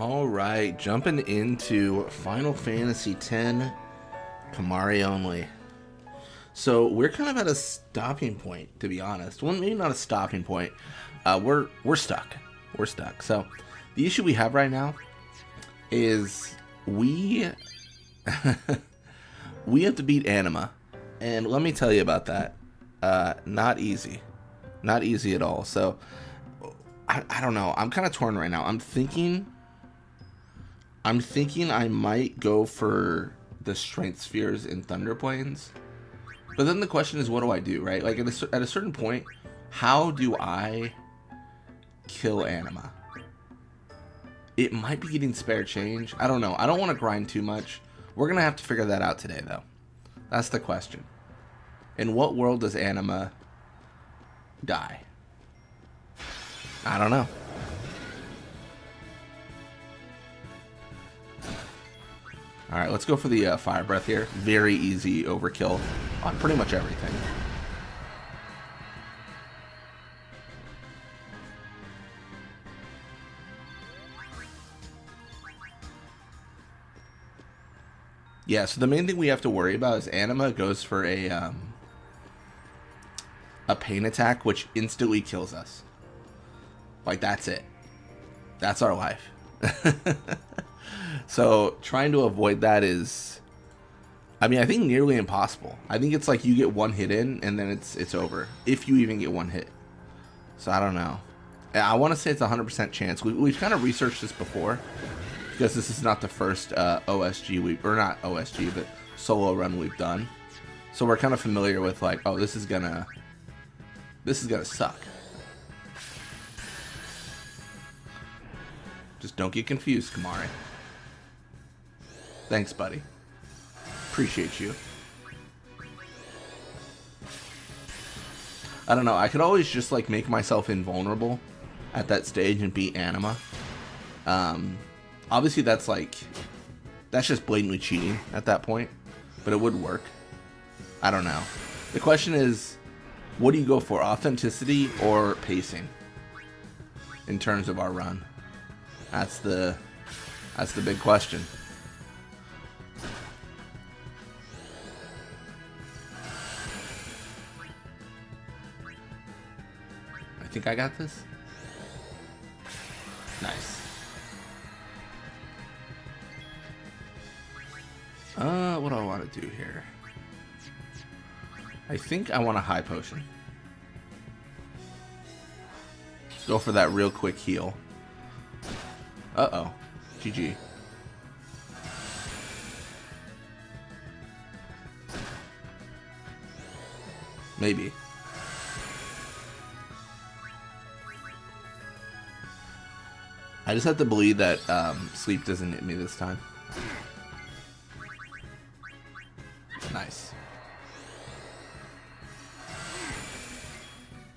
All right, jumping into Final Fantasy X, Kimahri only. So we're kind of at a stopping point, to be honest. Well, maybe not a stopping point. We're stuck. We're stuck. So the issue we have right now is we we have to beat Anima, and let me tell you about that. Not easy, not easy at all. So I don't know. I'm kind of torn right now. I'm thinking I might go for the Strength Spheres in Thunder Plains. But then the question is, what do I do, right? Like, at a certain point, how do I kill Anima? It might be getting spare change. I don't know. I don't want to grind too much. We're going to have to figure that out today, though. That's the question. In what world does Anima die? I don't know. Alright, let's go for the Fire Breath here. Very easy overkill on pretty much everything. Yeah, so the main thing we have to worry about is Anima goes for a pain attack, which instantly kills us. Like, that's it. That's our life. So trying to avoid that is, I mean, I think nearly impossible. I think it's like you get one hit in and then it's over, if you even get one hit. So I don't know. I want to say it's a 100% chance. We've kind of researched this before, because this is not the first OSG or not OSG, but solo run we've done. So we're kind of familiar with, like, oh, this is gonna suck. Just don't get confused, Kimahri. Thanks, buddy. Appreciate you. I don't know. I could always just, like, make myself invulnerable at that stage and beat Anima. Obviously, that's just blatantly cheating at that point, but it would work. I don't know. The question is, what do you go for, authenticity or pacing in terms of our run? That's the big question. I think I got this. Nice. What do I want to do here? I think I want a high potion. Go for that real quick heal. Uh-oh. GG. Maybe. I just have to believe that sleep doesn't hit me this time. Nice.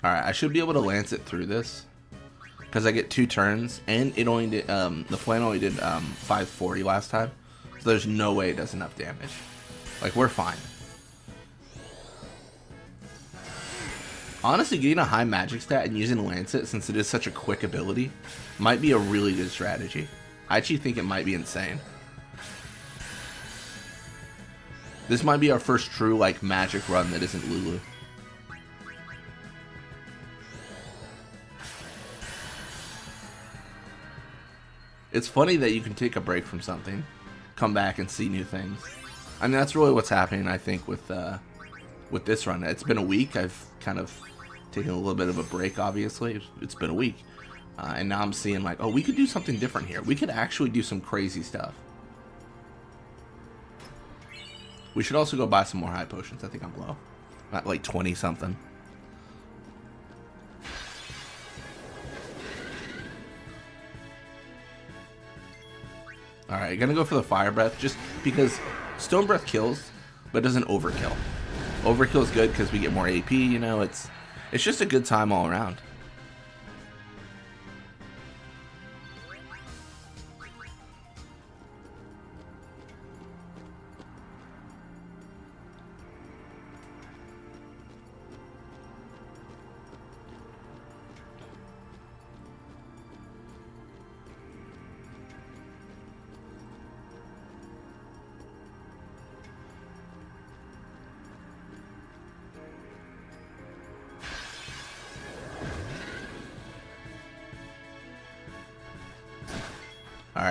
Alright, I should be able to lance it through this, because I get 2 turns, and it only did, the flan only did 540 last time, so there's no way it does enough damage. Like, we're fine. Honestly, getting a high magic stat and using Lancet, since it is such a quick ability, might be a really good strategy. I actually think it might be insane. This might be our first true, like, magic run that isn't Lulu. It's funny that you can take a break from something, come back and see new things. I mean, that's really what's happening, I think, with this run. It's been a week. I've kind of taken a little bit of a break, obviously. It's been a week. And now I'm seeing, like, oh, we could do something different here. We could actually do some crazy stuff. We should also go buy some more high potions. I think I'm low. At like 20 something. Alright, gonna go for the Fire Breath, just because Stone Breath kills, but doesn't overkill. Overkill is good because we get more AP, you know, it's just a good time all around.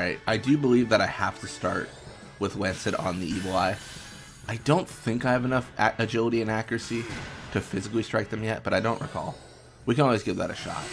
Alright, I do believe that I have to start with Lancet on the Evil Eye. I don't think I have enough agility and accuracy to physically strike them yet, but I don't recall. We can always give that a shot.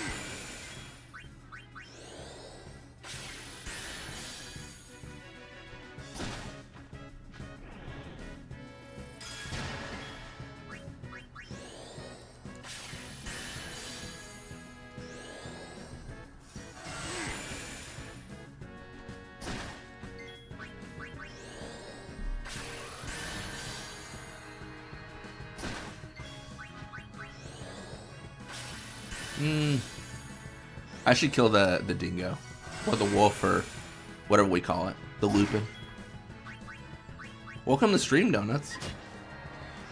I should kill the dingo. Or the wolf, or whatever we call it. The lupin. Welcome to Stream Donuts.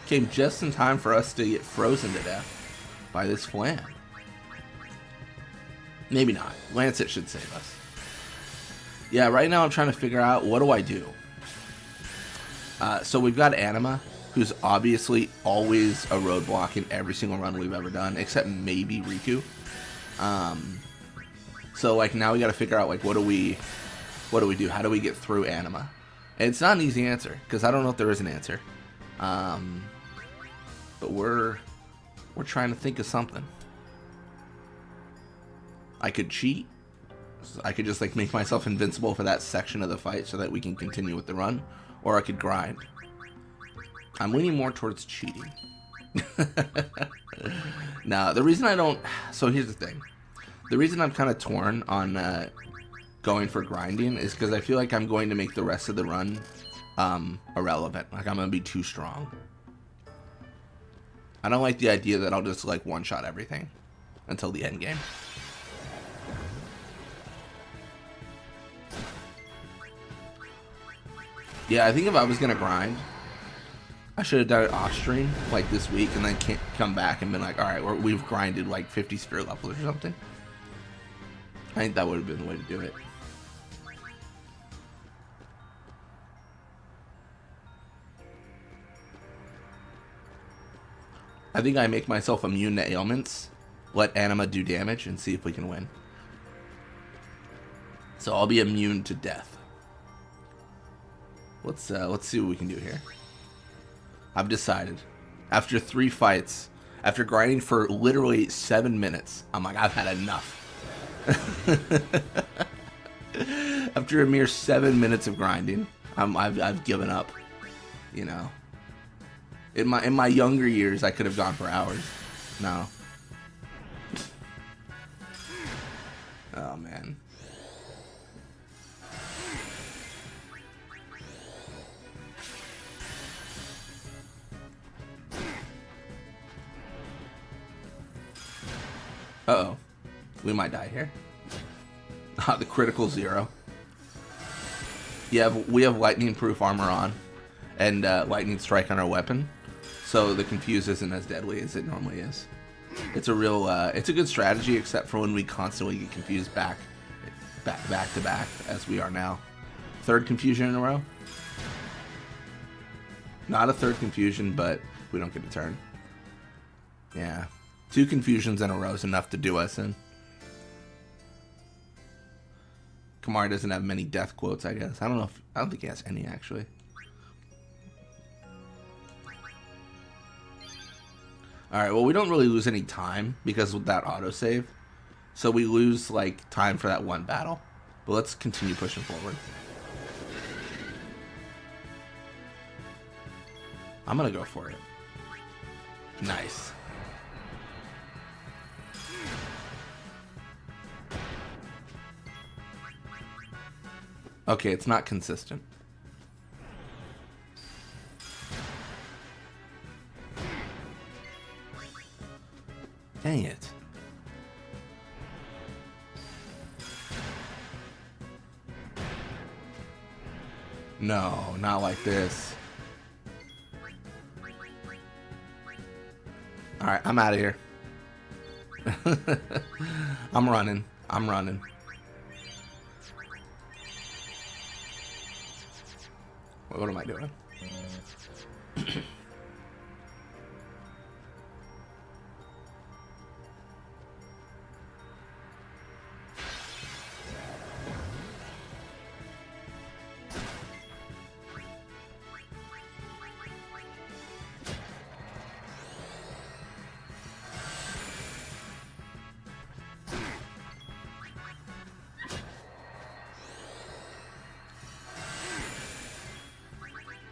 Came just in time for us to get frozen to death by this flan. Maybe not. Lancet should save us. Yeah, right now I'm trying to figure out what do I do. So we've got Anima, who's obviously always a roadblock in every single run we've ever done, except maybe Riku. So like now we got to figure out like what do we do? How do we get through Anima? And it's not an easy answer because I don't know if there is an answer. But we're trying to think of something. I could cheat. I could just like make myself invincible for that section of the fight so that we can continue with the run, or I could grind. I'm leaning more towards cheating. Now, the reason I don't... So here's the thing. The reason I'm kind of torn on going for grinding is because I feel like I'm going to make the rest of the run irrelevant. Like, I'm going to be too strong. I don't like the idea that I'll just, like, one-shot everything until the end game. Yeah, I think if I was going to grind, I should have done it off stream, like this week, and then come back and been like, alright, we've grinded like 50 spirit levels or something. I think that would have been the way to do it. I think I make myself immune to ailments, let Anima do damage, and see if we can win. So I'll be immune to death. Let's see what we can do here. I've decided. After 3 fights, after grinding for literally 7 minutes, I'm like, I've had enough. After a mere 7 minutes of grinding, I've given up. You know. In my younger years, I could have gone for hours. No. Oh man. Uh-oh. We might die here. The critical 0. Yeah, we have lightning-proof armor on. And lightning strike on our weapon. So the confuse isn't as deadly as it normally is. It's a real, it's a good strategy, except for when we constantly get confused back to back, as we are now. 3rd confusion in a row. Not a 3rd confusion, but we don't get a turn. Yeah. 2 confusions in a row is enough to do us in. Kimahri doesn't have many death quotes, I guess. I don't think he has any, actually. Alright, well, we don't really lose any time because of that autosave. So we lose, like, time for that one battle. But let's continue pushing forward. I'm gonna go for it. Nice. Okay, it's not consistent. Dang it. No, not like this. Alright, I'm out of here. I'm running. What am I doing?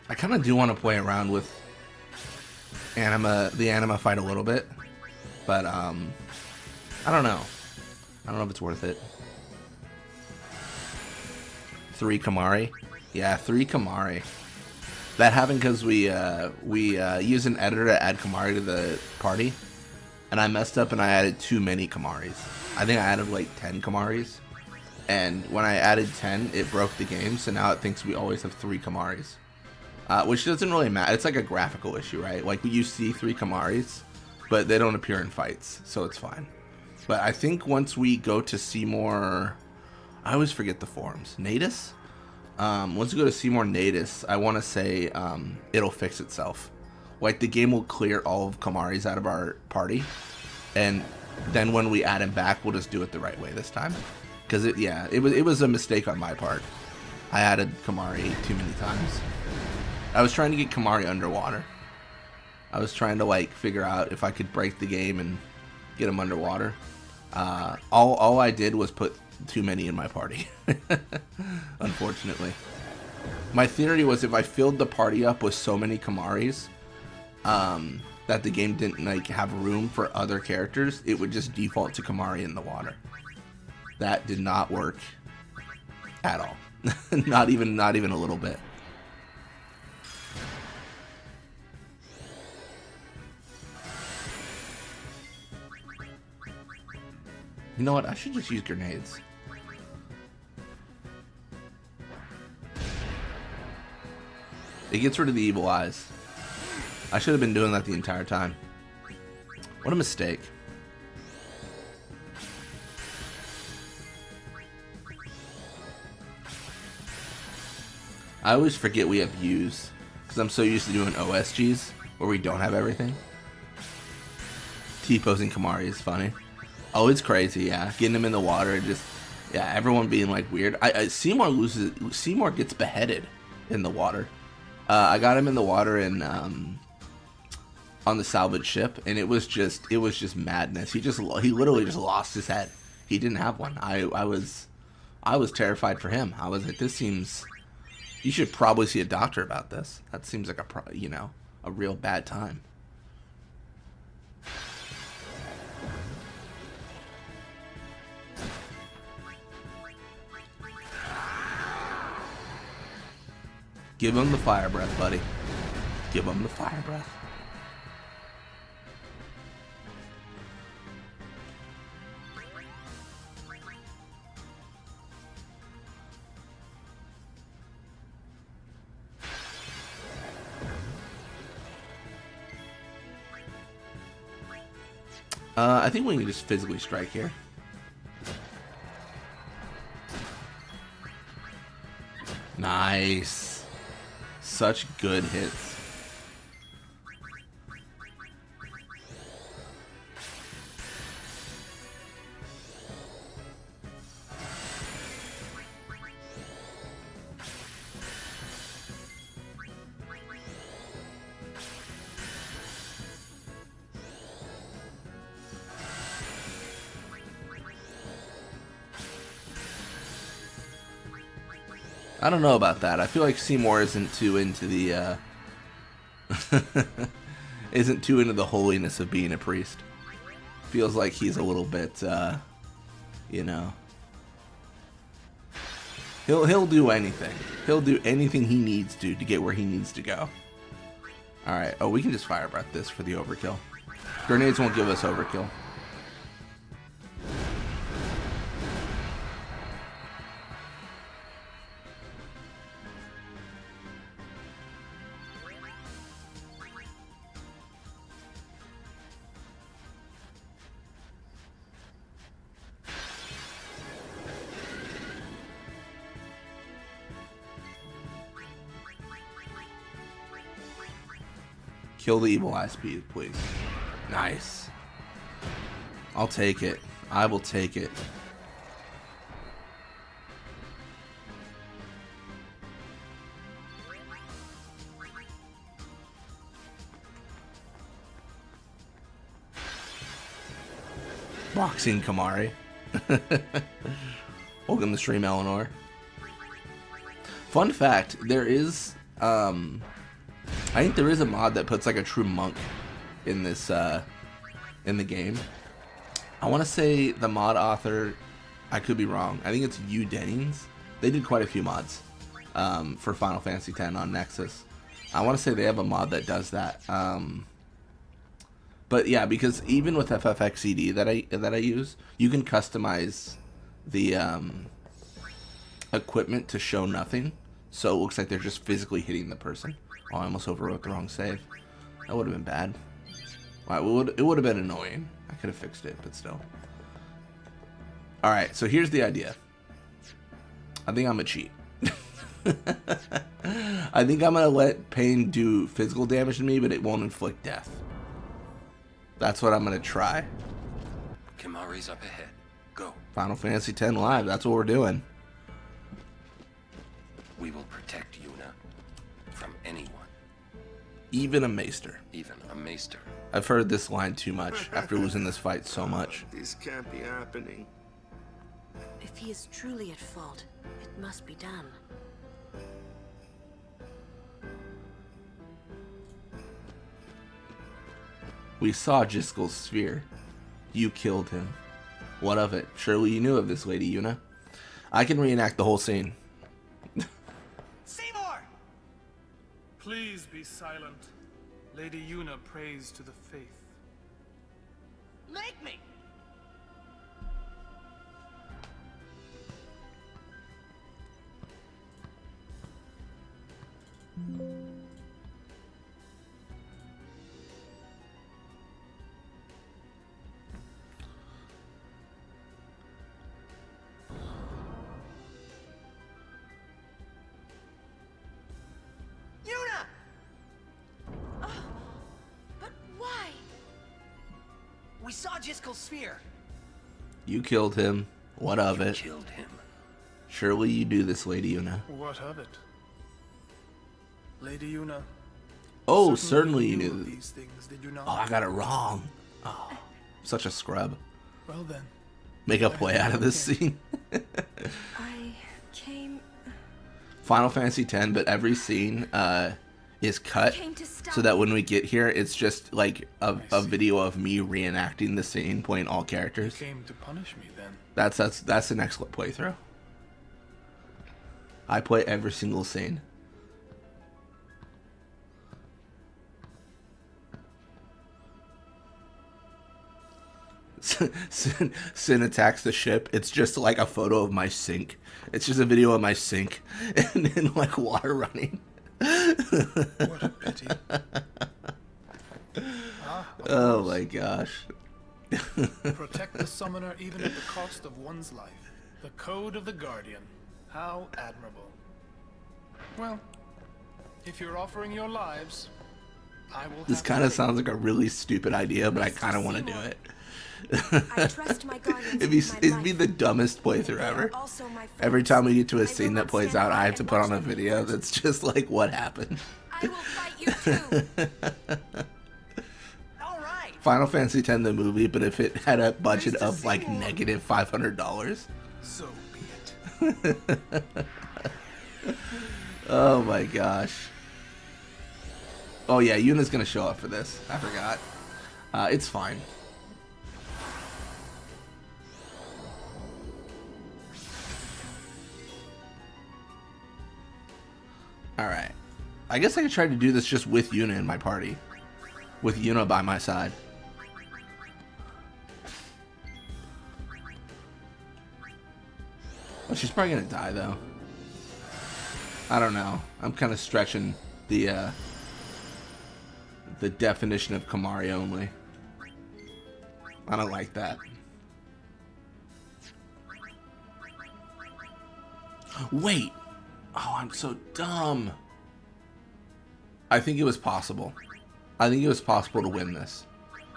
I kind of do want to play around with the anima fight a little bit, but I don't know. I don't know if it's worth it. 3 Kimahri? Yeah, 3 Kimahri. That happened because we used an editor to add Kimahri to the party, and I messed up and I added too many Kimahris. I think I added like 10 Kimahris, and when I added 10, it broke the game, so now it thinks we always have 3 Kimahris. Which doesn't really matter. It's like a graphical issue, right? Like, you see 3 Kimahris, but they don't appear in fights, so it's fine. But I think once we go to Seymour... I always forget the forms. Natus? Once we go to Seymour Natus, I want to say it'll fix itself. Like, the game will clear all of Kimahri's out of our party, and then when we add him back, we'll just do it the right way this time. Because, it was a mistake on my part. I added Kimahri too many times. I was trying to get Kimahri underwater. I was trying to, like, figure out if I could break the game and get him underwater. All I did was put too many in my party. Unfortunately. My theory was if I filled the party up with so many Kimahris that the game didn't, like, have room for other characters, it would just default to Kimahri in the water. That did not work at all. not even a little bit. You know what? I should just use grenades. It gets rid of the evil eyes. I should have been doing that the entire time. What a mistake. I always forget we have U's because I'm so used to doing OSGs where we don't have everything. T-posing Kimahri is funny. Oh, it's crazy, yeah. Getting him in the water and just, yeah, everyone being like weird. Seymour gets beheaded in the water. I got him in the water and on the salvage ship, and it was just madness. He literally just lost his head. He didn't have one. I was terrified for him. I was like, this seems. You should probably see a doctor about this. That seems like a real bad time. Give him the fire breath, buddy. Give him the fire breath. I think we can just physically strike here. Nice. Such good hits. I don't know about that. I feel like Seymour isn't too into the isn't too into the holiness of being a priest. Feels like he's a little bit you know. He'll do anything. He'll do anything he needs to get where he needs to go. Alright, oh, we can just fire breath this for the overkill. Grenades won't give us overkill. Kill the evil eye speed, please. Nice. I'll take it. I will take it. Boxing Kimahri. Welcome to stream, Eleanor. Fun fact, there is I think there is a mod that puts like a true monk in this in the game. I want to say the mod author, I could be wrong. I think it's U Dennings. They did quite a few mods for Final Fantasy X on Nexus. I want to say they have a mod that does that. But yeah, because even with FFXCD that I use, you can customize the equipment to show nothing, so it looks like they're just physically hitting the person. Oh, I almost overwrote the wrong save. That would have been bad. Wow, it would have been annoying. I could have fixed it, but still. Alright, so here's the idea. I think I'm gonna cheat. I think I'm gonna let pain do physical damage to me, but it won't inflict death. That's what I'm gonna try. Kimahri's up ahead. Go. Final Fantasy X Live, that's what we're doing. We will protect Yuna from anyone. Even a maester. Even a maester. I've heard this line too much after losing this fight so much. This can't be happening. If he is truly at fault, it must be done. We saw Jiskel's sphere. You killed him. What of it? Surely you knew of this, Lady Yuna. I can reenact the whole scene. Seymour! Please be silent. Lady Yuna prays to the faith. Make me! Yuna! But why? We saw Jiskel's sphere. You killed him. What of You it? killed him. Surely you do this, Lady Yuna. What of it? Lady Yuna. Oh, certainly you of knew. these things, did you not? Oh, I got it wrong. Oh, such a scrub. Well then. Make a play out of this scene. I came... Final Fantasy X, but every scene is cut Came to stop so that when we get here, it's just like a video of me reenacting the scene, playing all You characters. came to punish me then. That's the next playthrough. I play every single scene. Sin attacks the ship. It's just like a photo of my sink. It's just a video of my sink and then like water running. What a pity. Oh my gosh. Protect the summoner even at the cost of one's life. The code of the Guardian. How admirable. Well, if you're offering your lives, I will. This have kind to of wait. sounds like a really stupid idea, but I kind of want to do it. I trust my guardians it'd be with my it'd be life. the dumbest playthrough They are ever. also my Every friends. time we get to I a will scene that not plays stand out, by I have to and put watch on a them be video hurt. that's just like what happened. I will fight you too. All right. Final Fantasy X the movie, but if it had a budget of like negative $500. So be it. Oh my gosh. Oh yeah, Yuna's gonna show up for this. I forgot. It's fine. Alright. I guess I could try to do this just with Yuna in my party. With Yuna by my side. Oh, she's probably gonna die though. I don't know. I'm kind of stretching the definition of Kimahri only. I don't like that. Wait. Oh, I'm so dumb. I think it was possible. I think it was possible to win this.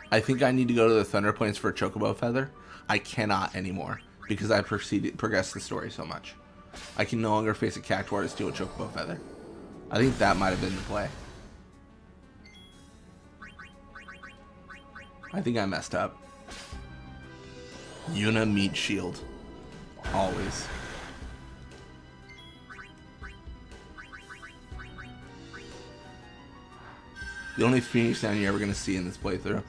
I think I need to go to the Thunder Plains for a Chocobo Feather. I cannot anymore because I progressed the story so much. I can no longer face a Cactuar to steal a Chocobo Feather. I think that might have been the play. I think I messed up. Yuna meet shield. Always. The only Phoenix down you're ever going to see in this playthrough.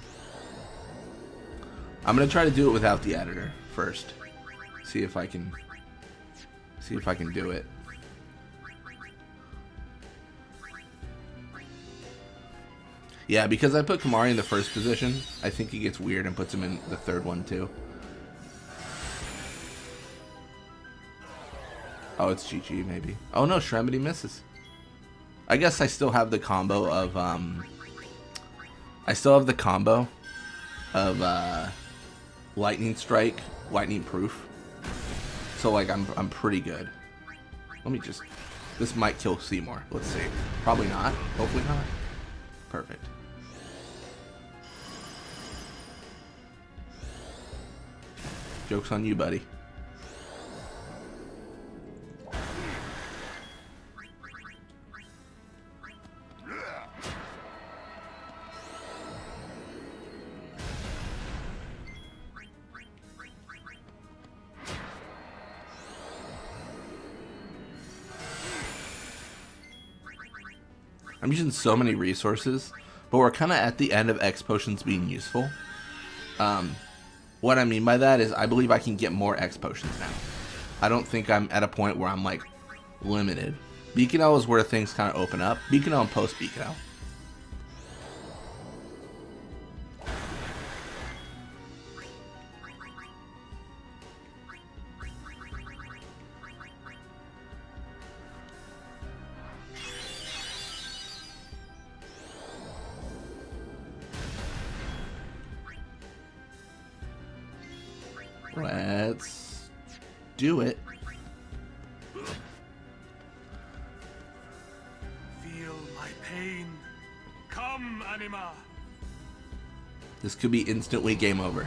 I'm going to try to do it without the editor first. See if I can do it. Yeah, because I put Kimahri in the first position, I think he gets weird and puts him in the third one too. Oh, it's GG maybe. Oh no, Shremity misses. I guess I still have the combo of Lightning Strike, Lightning Proof. So like I'm pretty good. Let me just, this might kill Seymour. Let's see. Probably not. Hopefully not. Perfect. Joke's on you, buddy. I'm using so many resources, but we're kind of at the end of X potions being useful. What I mean by that is I believe I can get more X potions now. I don't think I'm at a point where I'm like limited. Beacon L is where things kind of open up. Beacon L and post Beacon L. Let's do it. Feel my pain. Come, Anima. This could be instantly game over.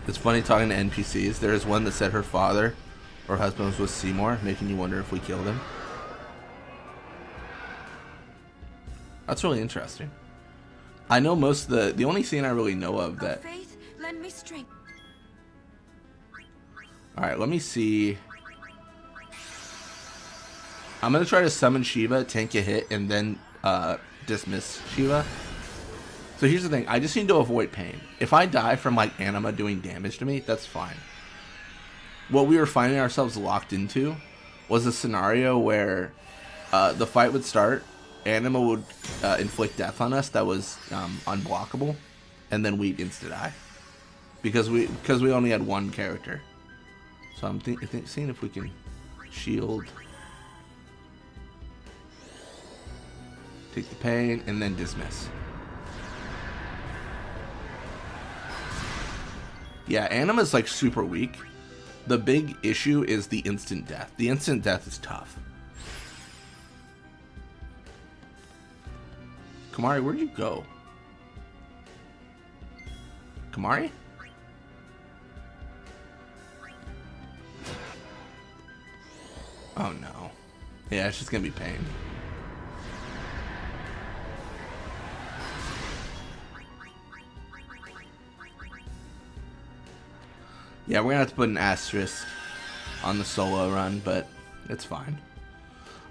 It's funny talking to NPCs. There is one that said her father or husband was with Seymour, making you wonder if we killed him. That's really interesting. I know most of the only scene I really know of that. Faith, lend me strength. Alright, let me see. I'm gonna try to summon Shiva, tank a hit, and then dismiss Shiva. So here's the thing, I just need to avoid pain. If I die from like Anima doing damage to me, that's fine. What we were finding ourselves locked into was a scenario where the fight would start, Anima would inflict death on us that was unblockable, and then we'd insta-die. Because we only had one character. So I'm seeing if we can shield, take the pain, and then dismiss. Yeah, Anima's like super weak. The big issue is the instant death. The instant death is tough. Kimahri, where'd you go? Kimahri? Oh no. Yeah, it's just gonna be pain. Yeah, we're gonna have to put an asterisk on the solo run, but it's fine.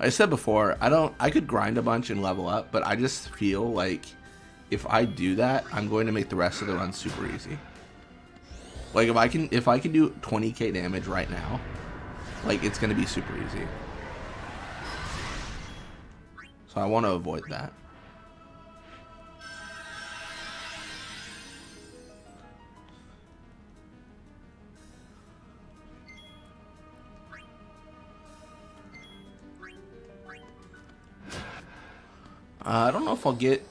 Like I said before, I could grind a bunch and level up, but I just feel like if I do that, I'm going to make the rest of the run super easy. Like if I can do 20k damage right now, like it's gonna be super easy. So I want to avoid that. I don't know if I'll get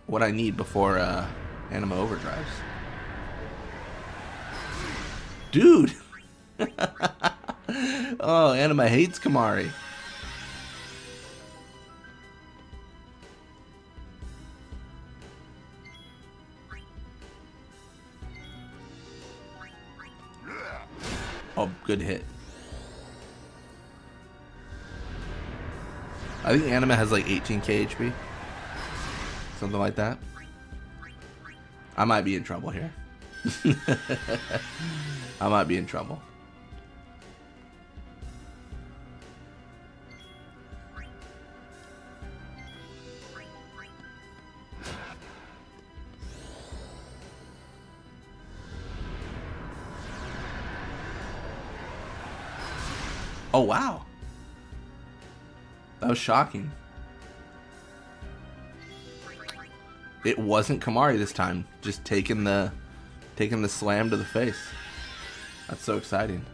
what I need before Anima overdrives. Dude! Oh, Anima hates Kimahri. Oh, good hit. I think Anima has like 18k HP. Something like that. I might be in trouble here. I might be in trouble. Oh, wow. That was shocking. It wasn't Kimahri this time. Just taking the slam to the face. That's so exciting.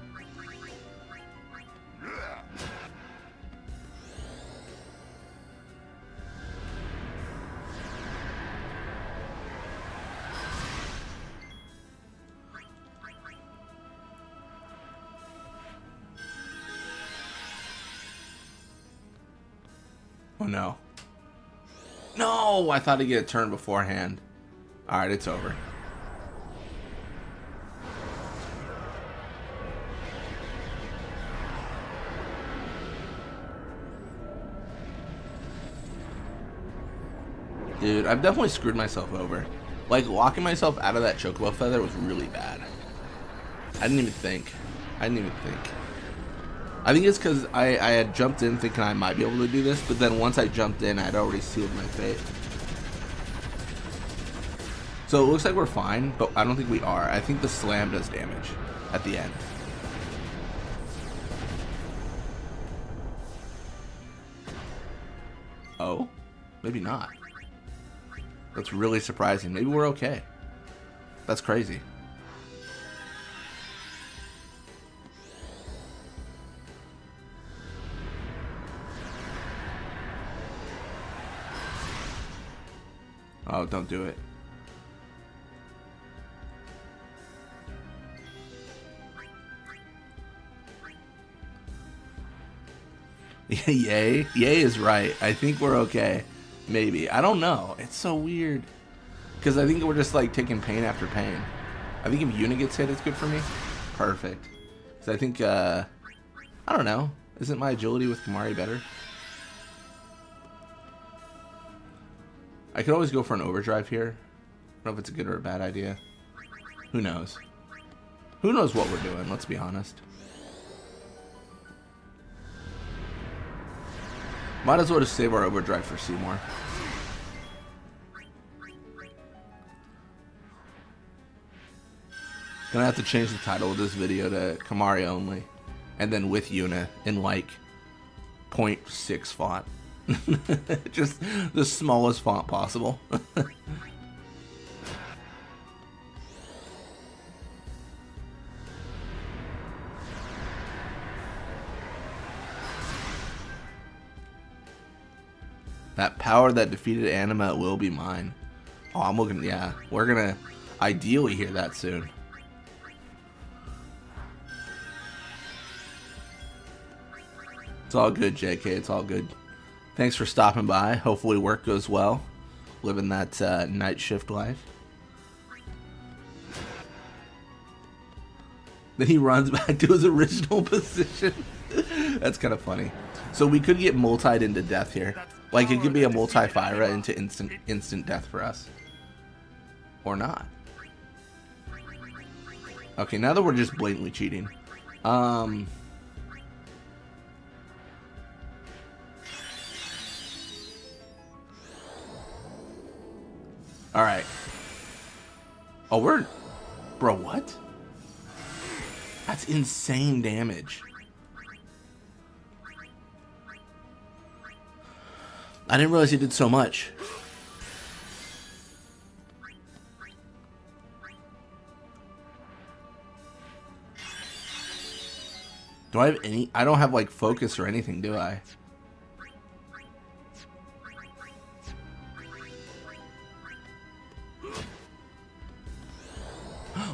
Oh no. No, I thought he'd get a turn beforehand. Alright, it's over. Dude, I've definitely screwed myself over. Like, locking myself out of that chocobo feather was really bad. I didn't even think. I think it's because I had jumped in thinking I might be able to do this, but then once I jumped in, I'd already sealed my fate. So it looks like we're fine, but I don't think we are. I think the slam does damage at the end. Oh? Maybe not. That's really surprising. Maybe we're okay. That's crazy. Oh, don't do it. Yay. Yay is right. I think we're okay. Maybe. I don't know. It's so weird. Because I think we're just like taking pain after pain. I think if Yuna gets hit, it's good for me. Perfect. So I think, I don't know. Isn't my agility with Kimahri better? I could always go for an overdrive here. I don't know if it's a good or a bad idea. Who knows? Who knows what we're doing, let's be honest. Might as well just save our overdrive for Seymour. Gonna have to change the title of this video to Kimahri only. And then with Yuna in like 0.6 font. Just the smallest font possible. That power that defeated Anima will be mine. Oh, I'm looking, yeah. We're gonna ideally hear that soon. It's all good, JK. It's all good. Thanks for stopping by. Hopefully work goes well. Living that night shift life. Then he runs back to his original position. That's kind of funny. So we could get multied into death here. Like it could be a multi-Fyra into instant death for us. Or not. Okay, now that we're just blatantly cheating. Alright. Oh, we're... Bro, what? That's insane damage. I didn't realize he did so much. Do I have any... I don't have, like, focus or anything, do I?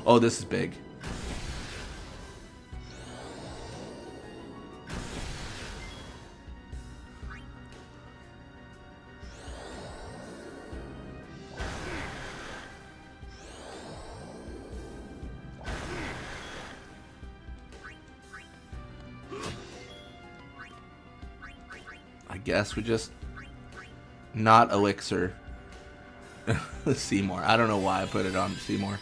Oh, this is big. I guess we just not elixir Seymour. I don't know why I put it on Seymour.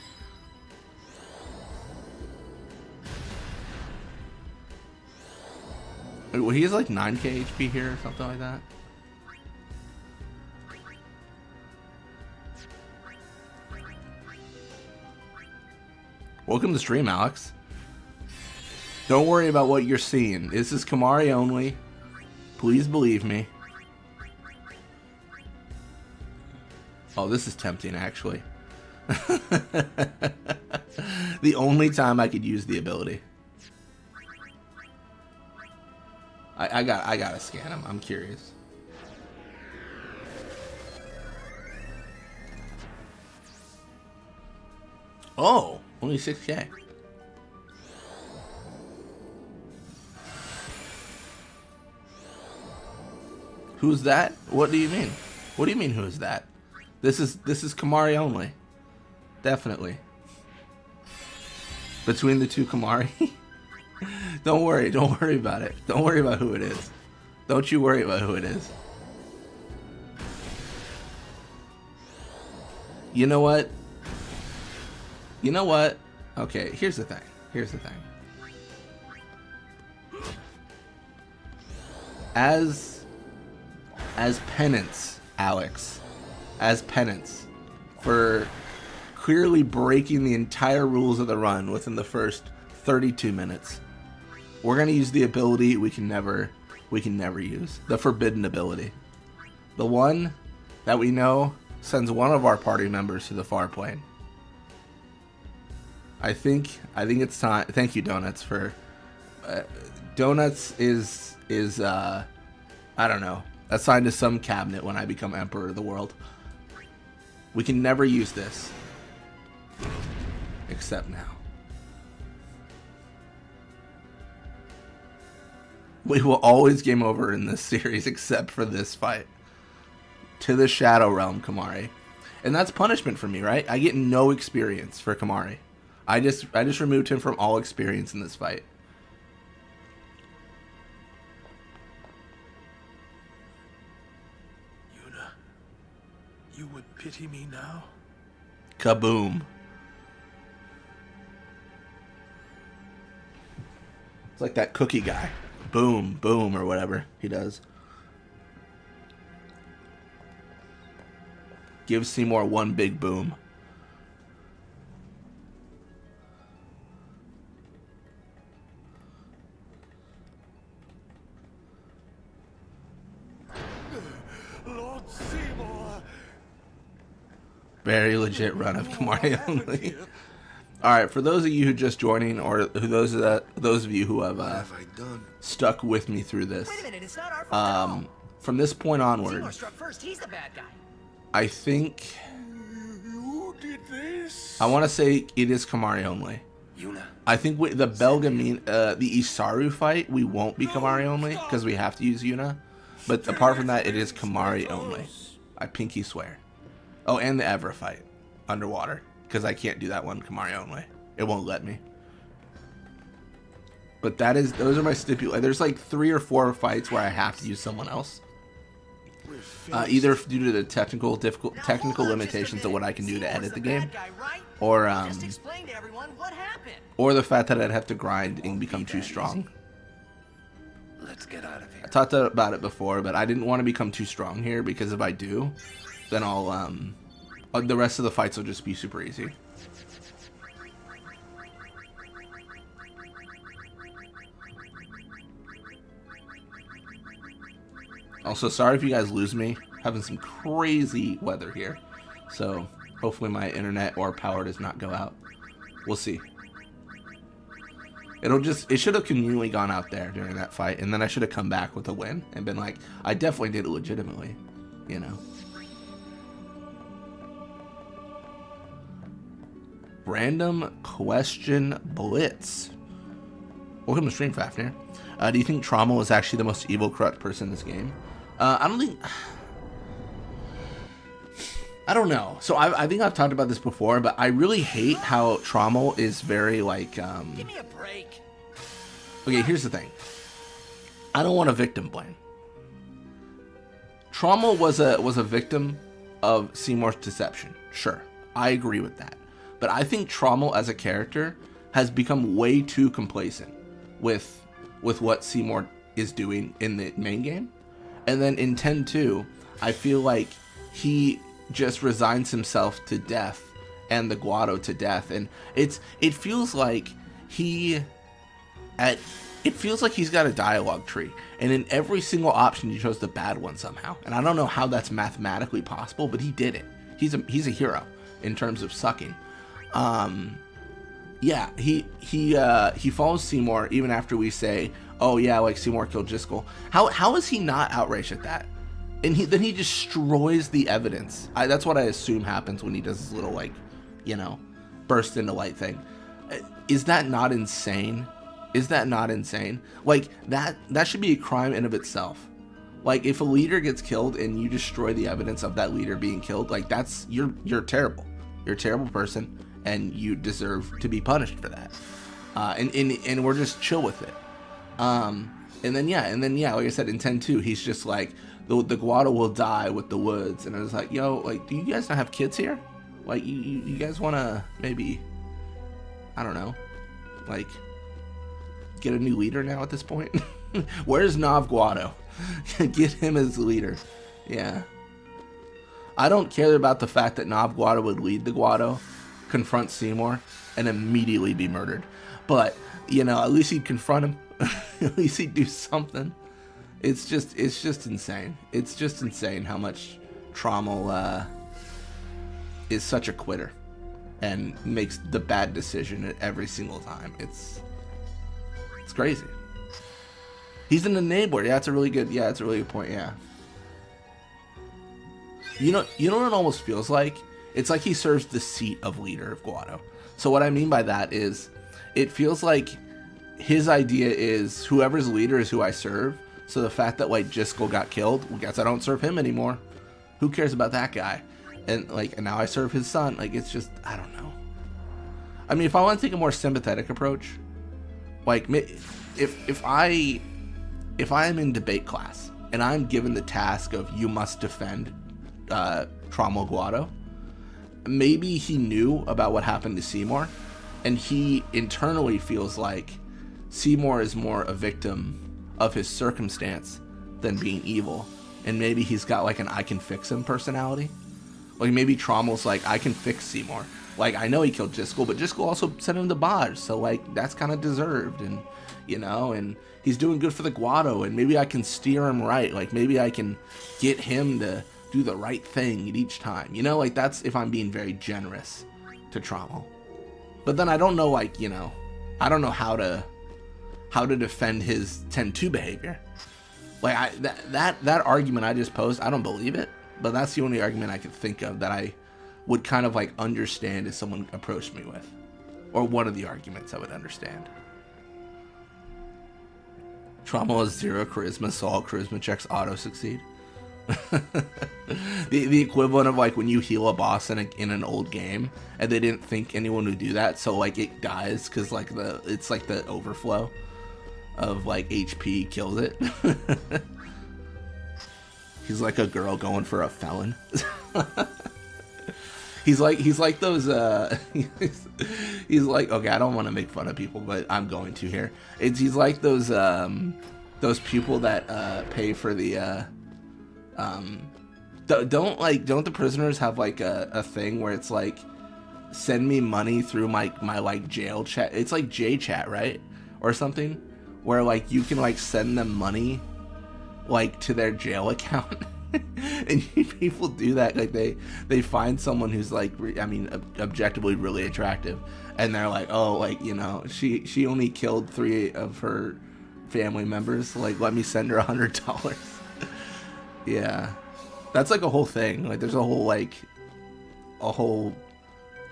Well, he has like 9k HP here or something like that. Welcome to the stream, Alex. Don't worry about what you're seeing. This is Kimahri only. Please believe me. Oh, this is tempting, actually. The only time I could use the ability. I gotta scan him. I'm curious. Oh, only 6k. Who's that? What do you mean? What do you mean who's that? This is Kimahri only. Definitely. Between the two Kimahri. Don't worry about it. Don't worry about who it is. Don't you worry about who it is. You know what? You know what? Okay, here's the thing. Here's the thing. As penance, Alex, as penance for clearly breaking the entire rules of the run within the first 32 minutes, we're gonna use the ability we can never use, the forbidden ability, the one that we know sends one of our party members to the far plane. I think it's time. Thank you, Donuts, for Donuts is I don't know, assigned to some cabinet when I become Emperor of the world. We can never use this except now. We will always game over in this series except for this fight. To the Shadow Realm, Kimahri. And that's punishment for me, right? I get no experience for Kimahri. I just removed him from all experience in this fight. Yuna, you would pity me now? Kaboom. It's like that cookie guy. Boom, boom, or whatever he does. Give Seymour one big boom. Lord Seymour! Very legit run of Kimahri only. Alright, for those of you who just joining, or those of you who have I done? stuck with me through this, Wait a minute, it's not our fault at all. from this point onward, Seymour struck first. He's the bad guy. I think You did this? I want to say it is Kimahri only. Yuna, I think the Belgamin, the Isaru fight, we won't be Kimahri only because we have to use Yuna. But apart from that, it is Kimahri only. I pinky swear. Oh, and the Evra fight underwater, because I can't do that one Kimahri only. It won't let me. But those are my stipulations. There's like 3 or 4 fights where I have to use someone else. Either due to the technical limitations of what I can do to edit the game, or Just explain to everyone what happened. or the fact that I'd have to grind and become too strong. let's get out of here. I talked about it before, but I didn't want to become too strong here, because if I do, then I'll the rest of the fights will just be super easy. Also, sorry if you guys lose me. Having some crazy weather here, so hopefully my internet or power does not go out. We'll see. It should have conveniently gone out there during that fight, and then I should have come back with a win and been like, I definitely did it legitimately, you know. Random question blitz. Welcome to Stream Fafnir. Do you think Trauma is actually the most evil, corrupt person in this game? I don't think. I don't know. So I think I've talked about this before, but I really hate how Trauma is very like. Give me a break. Okay, here's the thing. I don't want to victim blame. Trauma was a victim of Seymour's deception. Sure, I agree with that. But I think Trauma as a character has become way too complacent with what Seymour is doing in the main game. And then in 10-2, I feel like he just resigns himself to death and the Guado to death. And it feels like he's got a dialogue tree, and in every single option he chose the bad one somehow. And I don't know how that's mathematically possible, but he did it. He's a hero in terms of sucking. Yeah, he follows Seymour even after we say, oh yeah, like Seymour killed Jiskel. How is he not outraged at that? And then he destroys the evidence. That's what I assume happens when he does his little, like, you know, burst into light thing. Is that not insane? Is that not insane? Like, that should be a crime in of itself. Like, if a leader gets killed and you destroy the evidence of that leader being killed, like, that's, you're terrible. You're a terrible person, and you deserve to be punished for that. And we're just chill with it. And then yeah, like I said, in 10-2, he's just like, the Guado will die with the woods. And I was like, yo, like, do you guys not have kids here? Like, you guys want to maybe, I don't know, like, get a new leader now at this point? Where's Nav Guado? Get him as leader. Yeah. I don't care about the fact that Nav Guado would lead the Guado, confront Seymour, and immediately be murdered. But, you know, at least he'd confront him. At least he'd do something. It's just insane. It's just insane how much Trommel is such a quitter and makes the bad decision at every single time. It's crazy. He's an enabler. Yeah, it's a really good point. Yeah. You know what it almost feels like? It's like he serves the seat of leader of Guado. So what I mean by that is, it feels like his idea is whoever's leader is who I serve. So the fact that, like, Jiskel got killed, well, guess I don't serve him anymore. Who cares about that guy? And now I serve his son. Like, it's just, I don't know. I mean, if I want to take a more sympathetic approach, like, if I am in debate class and I'm given the task of you must defend Trommel Guado, maybe he knew about what happened to Seymour, and he internally feels like Seymour is more a victim of his circumstance than being evil, and maybe he's got like an I can fix him personality. Like, maybe Trommel's like, I can fix Seymour. Like, I know he killed Jiskel, but Jiskel also sent him to Baj, so like, that's kind of deserved, and you know, and he's doing good for the Guado, and maybe I can steer him right. Like, maybe I can get him to do the right thing at each time. You know, like, that's if I'm being very generous to Trommel. But then I don't know, like, you know, I don't know how to defend his 10-2 behavior. Like, that argument I just posed, I don't believe it, but that's the only argument I could think of that I would kind of like understand if someone approached me with, or one of the arguments I would understand. Trommel has 0 charisma, so all charisma checks auto succeed. the equivalent of like when you heal a boss in an old game and they didn't think anyone would do that, so like it dies because like it's like the overflow of like HP kills it. He's like a girl going for a felon. He's like those he's like, okay, I don't want to make fun of people, but I'm going to here. He's like those people that pay for the don't the prisoners have like a thing where it's like, send me money through my like jail chat. It's like J chat, right? Or something, where like you can like send them money like to their jail account. And people do that. Like they find someone who's like, I mean, objectively really attractive, and they're like, oh, like, you know, she only killed 3 of her family members, like, let me send her $100. Yeah, that's like a whole thing. Like, there's a whole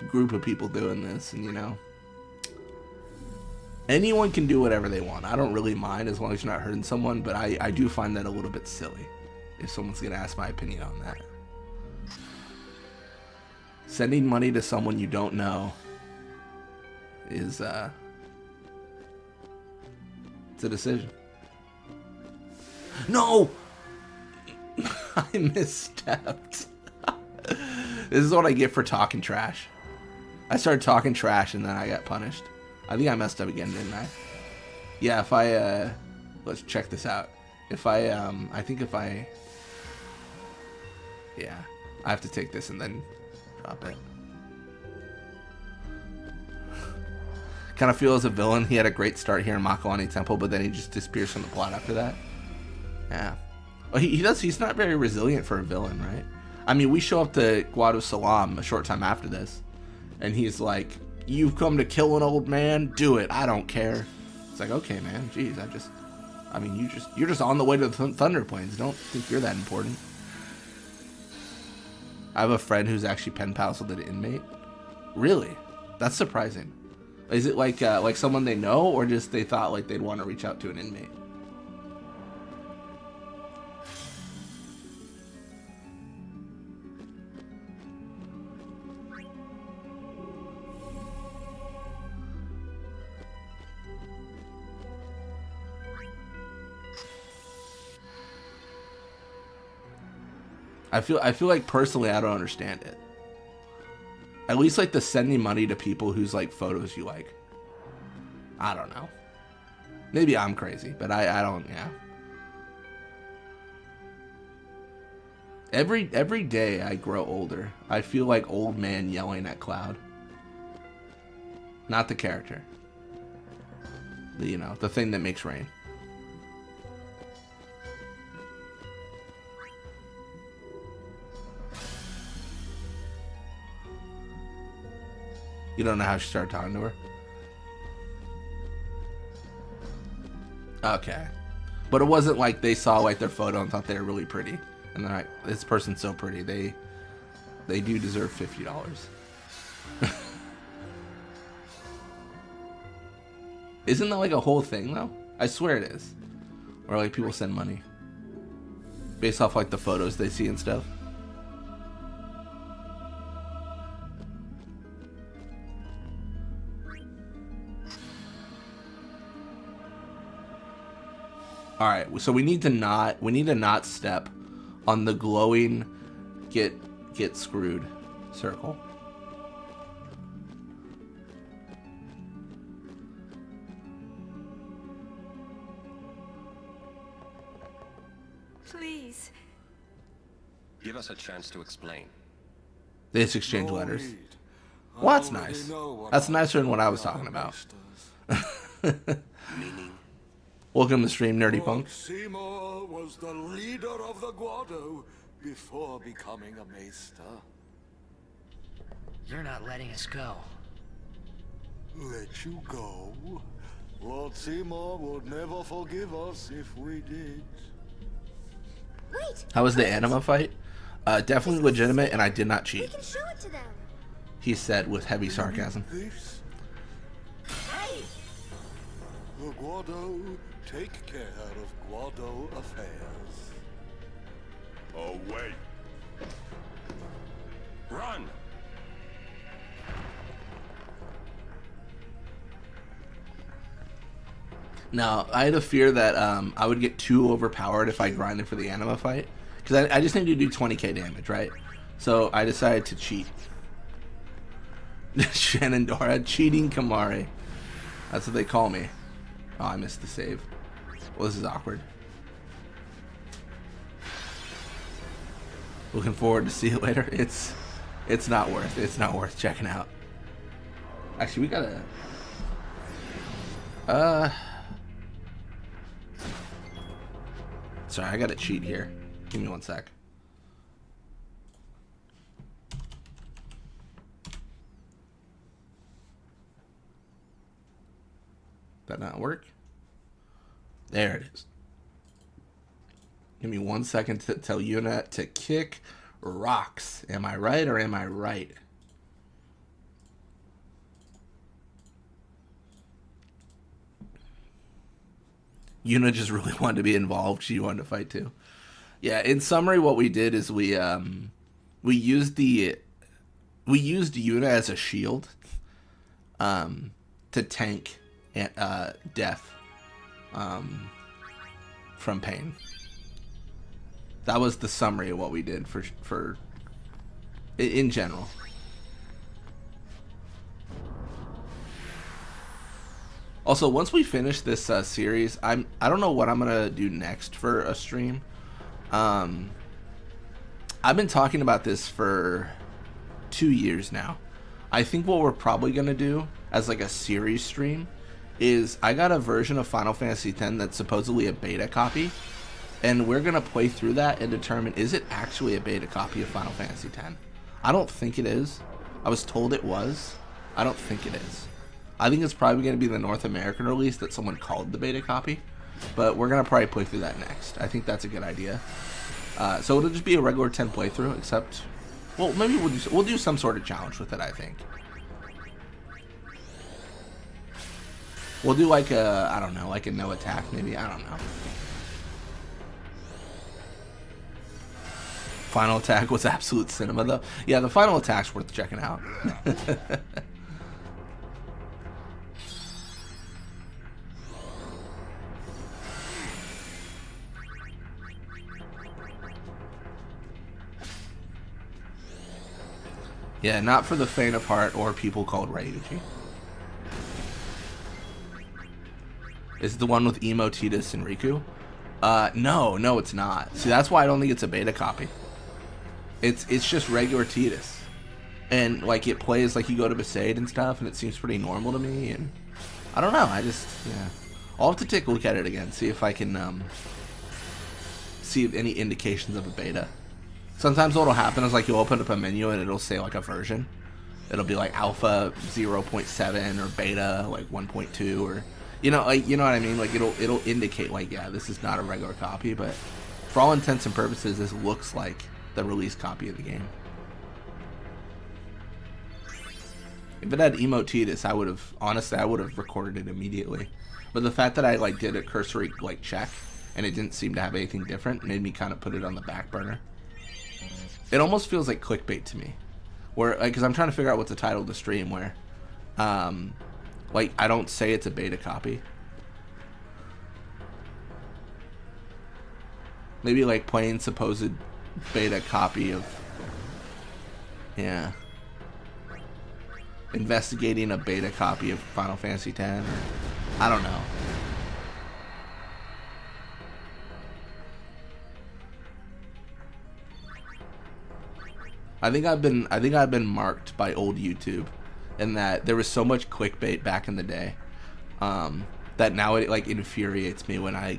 group of people doing this, and you know, anyone can do whatever they want. I don't really mind as long as you're not hurting someone, but I do find that a little bit silly if someone's gonna ask my opinion on that. Sending money to someone you don't know is it's a decision. No! I misstepped. This is what I get for talking trash. I started talking trash and then I got punished. I think I messed up again, didn't I? Yeah, if I let's check this out. If I think if I, yeah, I have to take this and then drop it. Kind of feel as a villain. He had a great start here in Makawani Temple, but then he just disappears from the plot after that. Yeah. Well, he does. He's not very resilient for a villain, right? I mean, we show up to Guado Salam a short time after this, and he's like, "You've come to kill an old man? Do it. I don't care." It's like, okay, man. Jeez, I mean, you're just on the way to the Thunder Plains. Don't think you're that important. I have a friend who's actually pen pals with an inmate. Really? That's surprising. Is it like someone they know, or just they thought like they'd want to reach out to an inmate? I feel like personally I don't understand it. At least like the sending money to people whose like photos you like. I don't know. Maybe I'm crazy, but I don't, yeah. Every day I grow older, I feel like old man yelling at Cloud. Not the character. You know, the thing that makes rain. You don't know how she started talking to her? Okay. But it wasn't like they saw like their photo and thought they were really pretty. And they're like, this person's so pretty. They do deserve $50. Isn't that like a whole thing though? I swear it is. Or like people send money. Based off like the photos they see and stuff. All right, so we need to not step on the glowing get screwed circle. Please. Give us a chance to explain. They just exchange letters. Well, that's nice. That's nicer than what I was talking about. Meaning? Welcome to stream, Nerdy Punk. Seymour was the leader of the Guado before becoming a maester. You're not letting us go. Let you go? Lord Seymour would never forgive us if we did. Wait! How was the anima fight? Definitely legitimate, and I did not We cheat, can show it to them. he said with heavy sarcasm. This? Hey! The Guado take care of Guado affairs. Oh, wait. Run! Now, I had a fear that I would get too overpowered if I grinded for the anima fight. Because I just need to do 20k damage, right? So I decided to cheat. Shenandoah, cheating Kimahri. That's what they call me. Oh, I missed the save. Well, this is awkward. Looking forward to see it later. It's not worth checking out. Actually, we gotta sorry, I gotta cheat here. Give me 1 sec. That not work? There it is. Give me 1 second to tell Yuna to kick rocks. Am I right or am I right? Yuna just really wanted to be involved. She wanted to fight too. Yeah, in summary, what we did is we used Yuna as a shield to tank death from pain. That was the summary of what we did for in general. Also, once we finish this series, I don't know what I'm gonna do next for a stream. I've been talking about this for 2 years now. I think what we're probably gonna do as like a series stream is I got a version of Final Fantasy X that's supposedly a beta copy, and we're gonna play through that and determine, is it actually a beta copy of Final Fantasy X? I don't think it is. I was told it was. I don't think it is. I think it's probably going to be the North American release that someone called the beta copy, but we're going to probably play through that next. I think that's a good idea. So it'll just be a regular 10 playthrough, except, well, maybe we'll do some sort of challenge with it, I think. We'll do like a, I don't know, like a no attack maybe, I don't know. Final attack was absolute cinema though. Yeah, the final attack's worth checking out. Yeah, not for the faint of heart or people called Ryuji. Is it the one with Emo, Tidus, and Riku? No, it's not. See, that's why I don't think it's a beta copy. It's just regular Tidus. And, like, it plays like you go to Besaid and stuff, and it seems pretty normal to me, and I don't know, yeah. I'll have to take a look at it again, see if I can, see if any indications of a beta. Sometimes what'll happen is, like, you'll open up a menu and it'll say, like, a version. It'll be, like, alpha 0.7 or beta, like, 1.2, or, you know what I mean? Like, it'll indicate, like, yeah, this is not a regular copy, but for all intents and purposes, this looks like the release copy of the game. If it had Emo Tidus, I would have recorded it immediately. But the fact that I, like, did a cursory, like, check, and it didn't seem to have anything different, made me kind of put it on the back burner. It almost feels like clickbait to me, where, like, because I'm trying to figure out what the title of the stream, where, like, I don't say it's a beta copy. Maybe, like, plain supposed beta copy of, yeah, investigating a beta copy of Final Fantasy X, or, I don't know. I think I've been marked by old YouTube, in that there was so much clickbait back in the day, that now it, like, infuriates me when I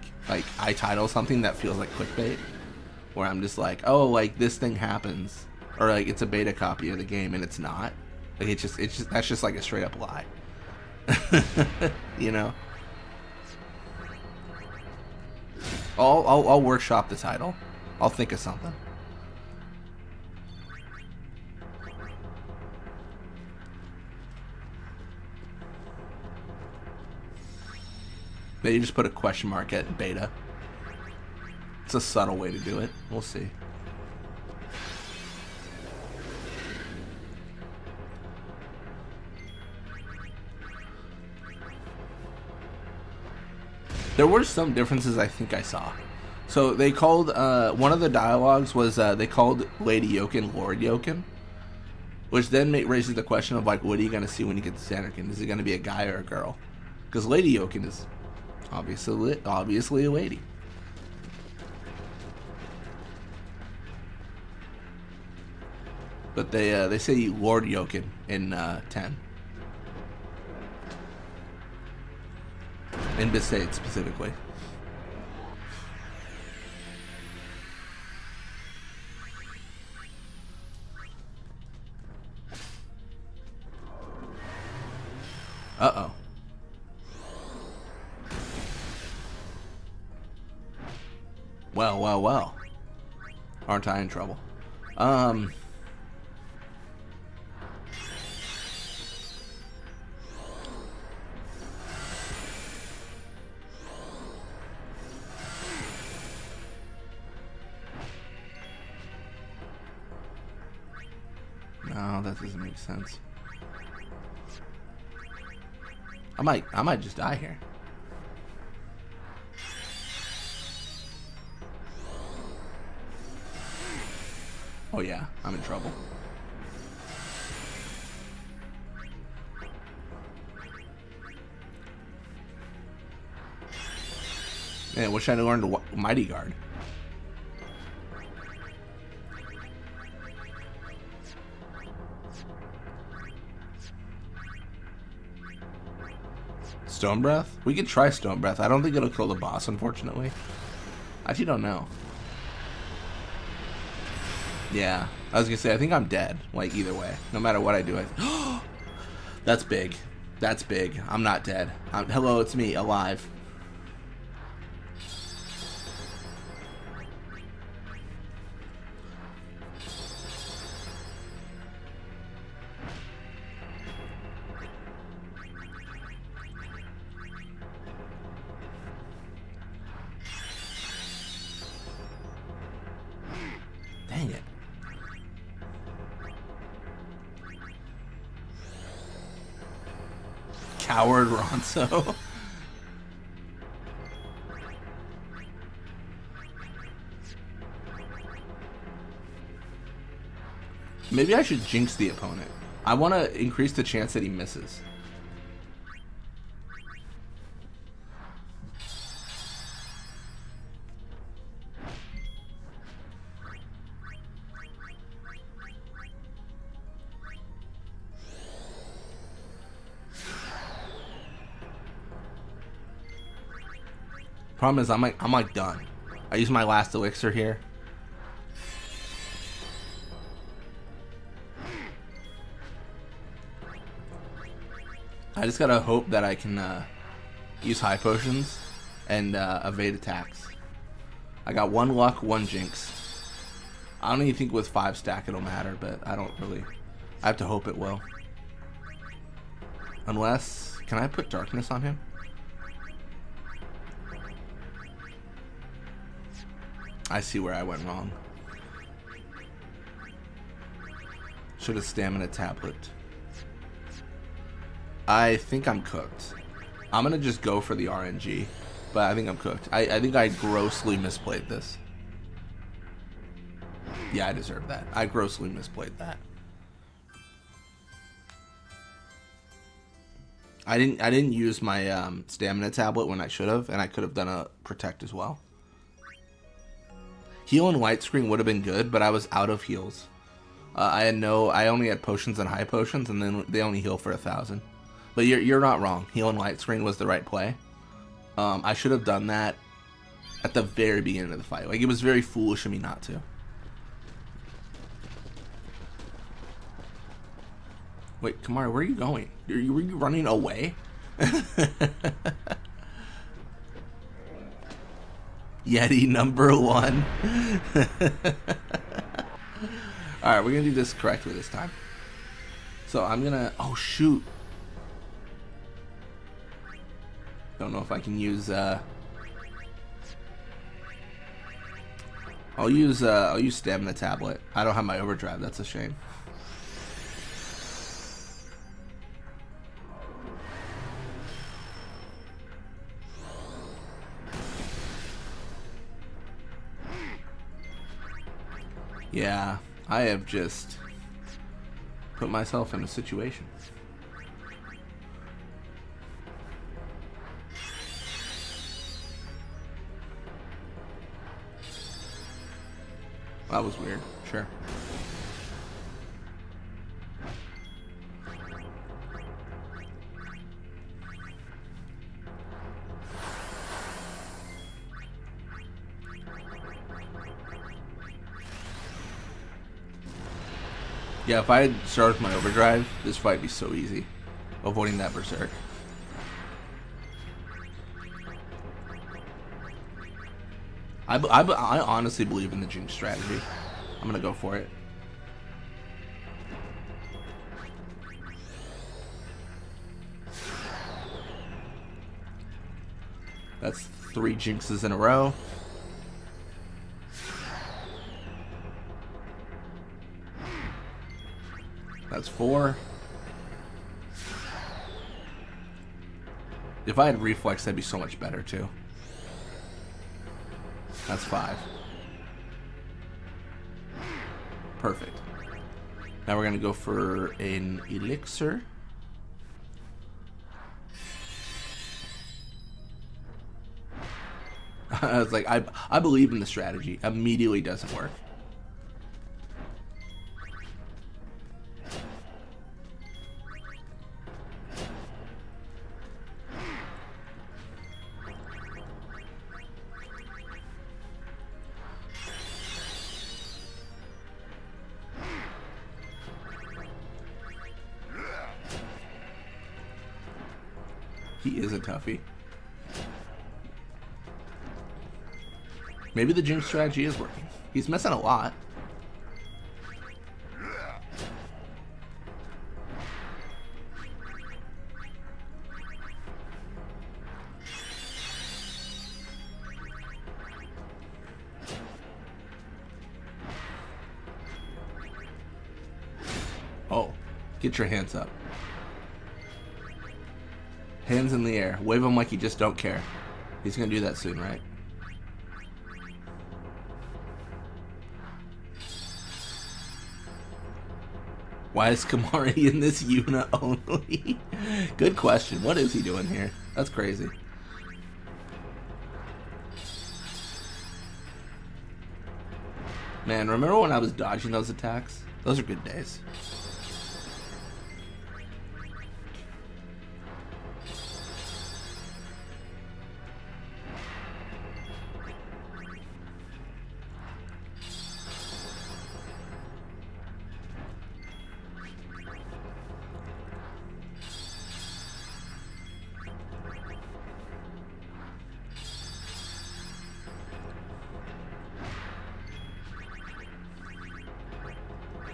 title something that feels like clickbait, where I'm just like, oh, like, this thing happens, or like it's a beta copy of the game, and it's not. Like, it's just that's just like a straight up lie. You know. I'll workshop the title. I'll think of something. Maybe just put a question mark at beta. It's a subtle way to do it. We'll see. There were some differences I think I saw. So they called, one of the dialogues was, they called Lady Yokin Lord Yokin, which then raises the question of, like, what are you going to see when you get to Zanarkand? Is it going to be a guy or a girl? Because Lady Yokin is obviously a lady. But they say Lord Yokin in 10. In Besaid specifically. Uh-oh. Well. Aren't I in trouble? No, that doesn't make sense. I might just die here. Oh yeah, I'm in trouble. Man, I wish I'd learned Mighty Guard. Stone Breath? We could try Stone Breath. I don't think it'll kill the boss, unfortunately. I actually don't know. Yeah, I was gonna say, I think I'm dead. Like, either way. No matter what I do, That's big. That's big. I'm not dead. Hello, it's me, alive. Dang it. Coward Ronso. Maybe I should jinx the opponent. I want to increase the chance that he misses. Problem is, I'm like done. I use my last elixir here. I just gotta hope that I can use high potions and evade attacks. I got 1 luck, 1 jinx. I don't even think with 5 stack it'll matter, but I don't really. I have to hope it will. Unless, can I put darkness on him? I see where I went wrong. Should have stamina tablet. I think I'm cooked. I'm gonna just go for the RNG, but I think I'm cooked. I think I grossly misplayed this. Yeah, I deserve that. I grossly misplayed that. I didn't use my stamina tablet when I should have, and I could have done a protect as well. Heal and light screen would have been good, but I was out of heals. I only had potions and high potions, and then they only heal for 1,000. But you're not wrong. Heal and light screen was the right play. I should have done that at the very beginning of the fight. Like, it was very foolish of me not to. Wait, Kimahri, where are you going? Were you running away? Yeti number 1. Alright, we're gonna do this correctly this time. So I'm gonna. Oh, shoot. Don't know if I can use. I'll use stamina tablet. I don't have my overdrive. That's a shame. Yeah, I have just put myself in a situation. That was weird. Sure. Yeah, if I had started with my overdrive, this fight would be so easy. Avoiding that berserk. I honestly believe in the jinx strategy. I'm gonna go for it. That's 3 jinxes in a row. That's 4. If I had reflex, that'd be so much better too. That's 5. Perfect. Now we're gonna go for an elixir. I was like, I believe in the strategy. Immediately doesn't work. He is a toughie. Maybe the Jinx strategy is working. He's missing a lot. Oh, get your hands up. Hands in the air. Wave them like you just don't care. He's gonna do that soon, right? Why is Kimahri in this unit only? Good question. What is he doing here? That's crazy. Man, remember when I was dodging those attacks? Those are good days.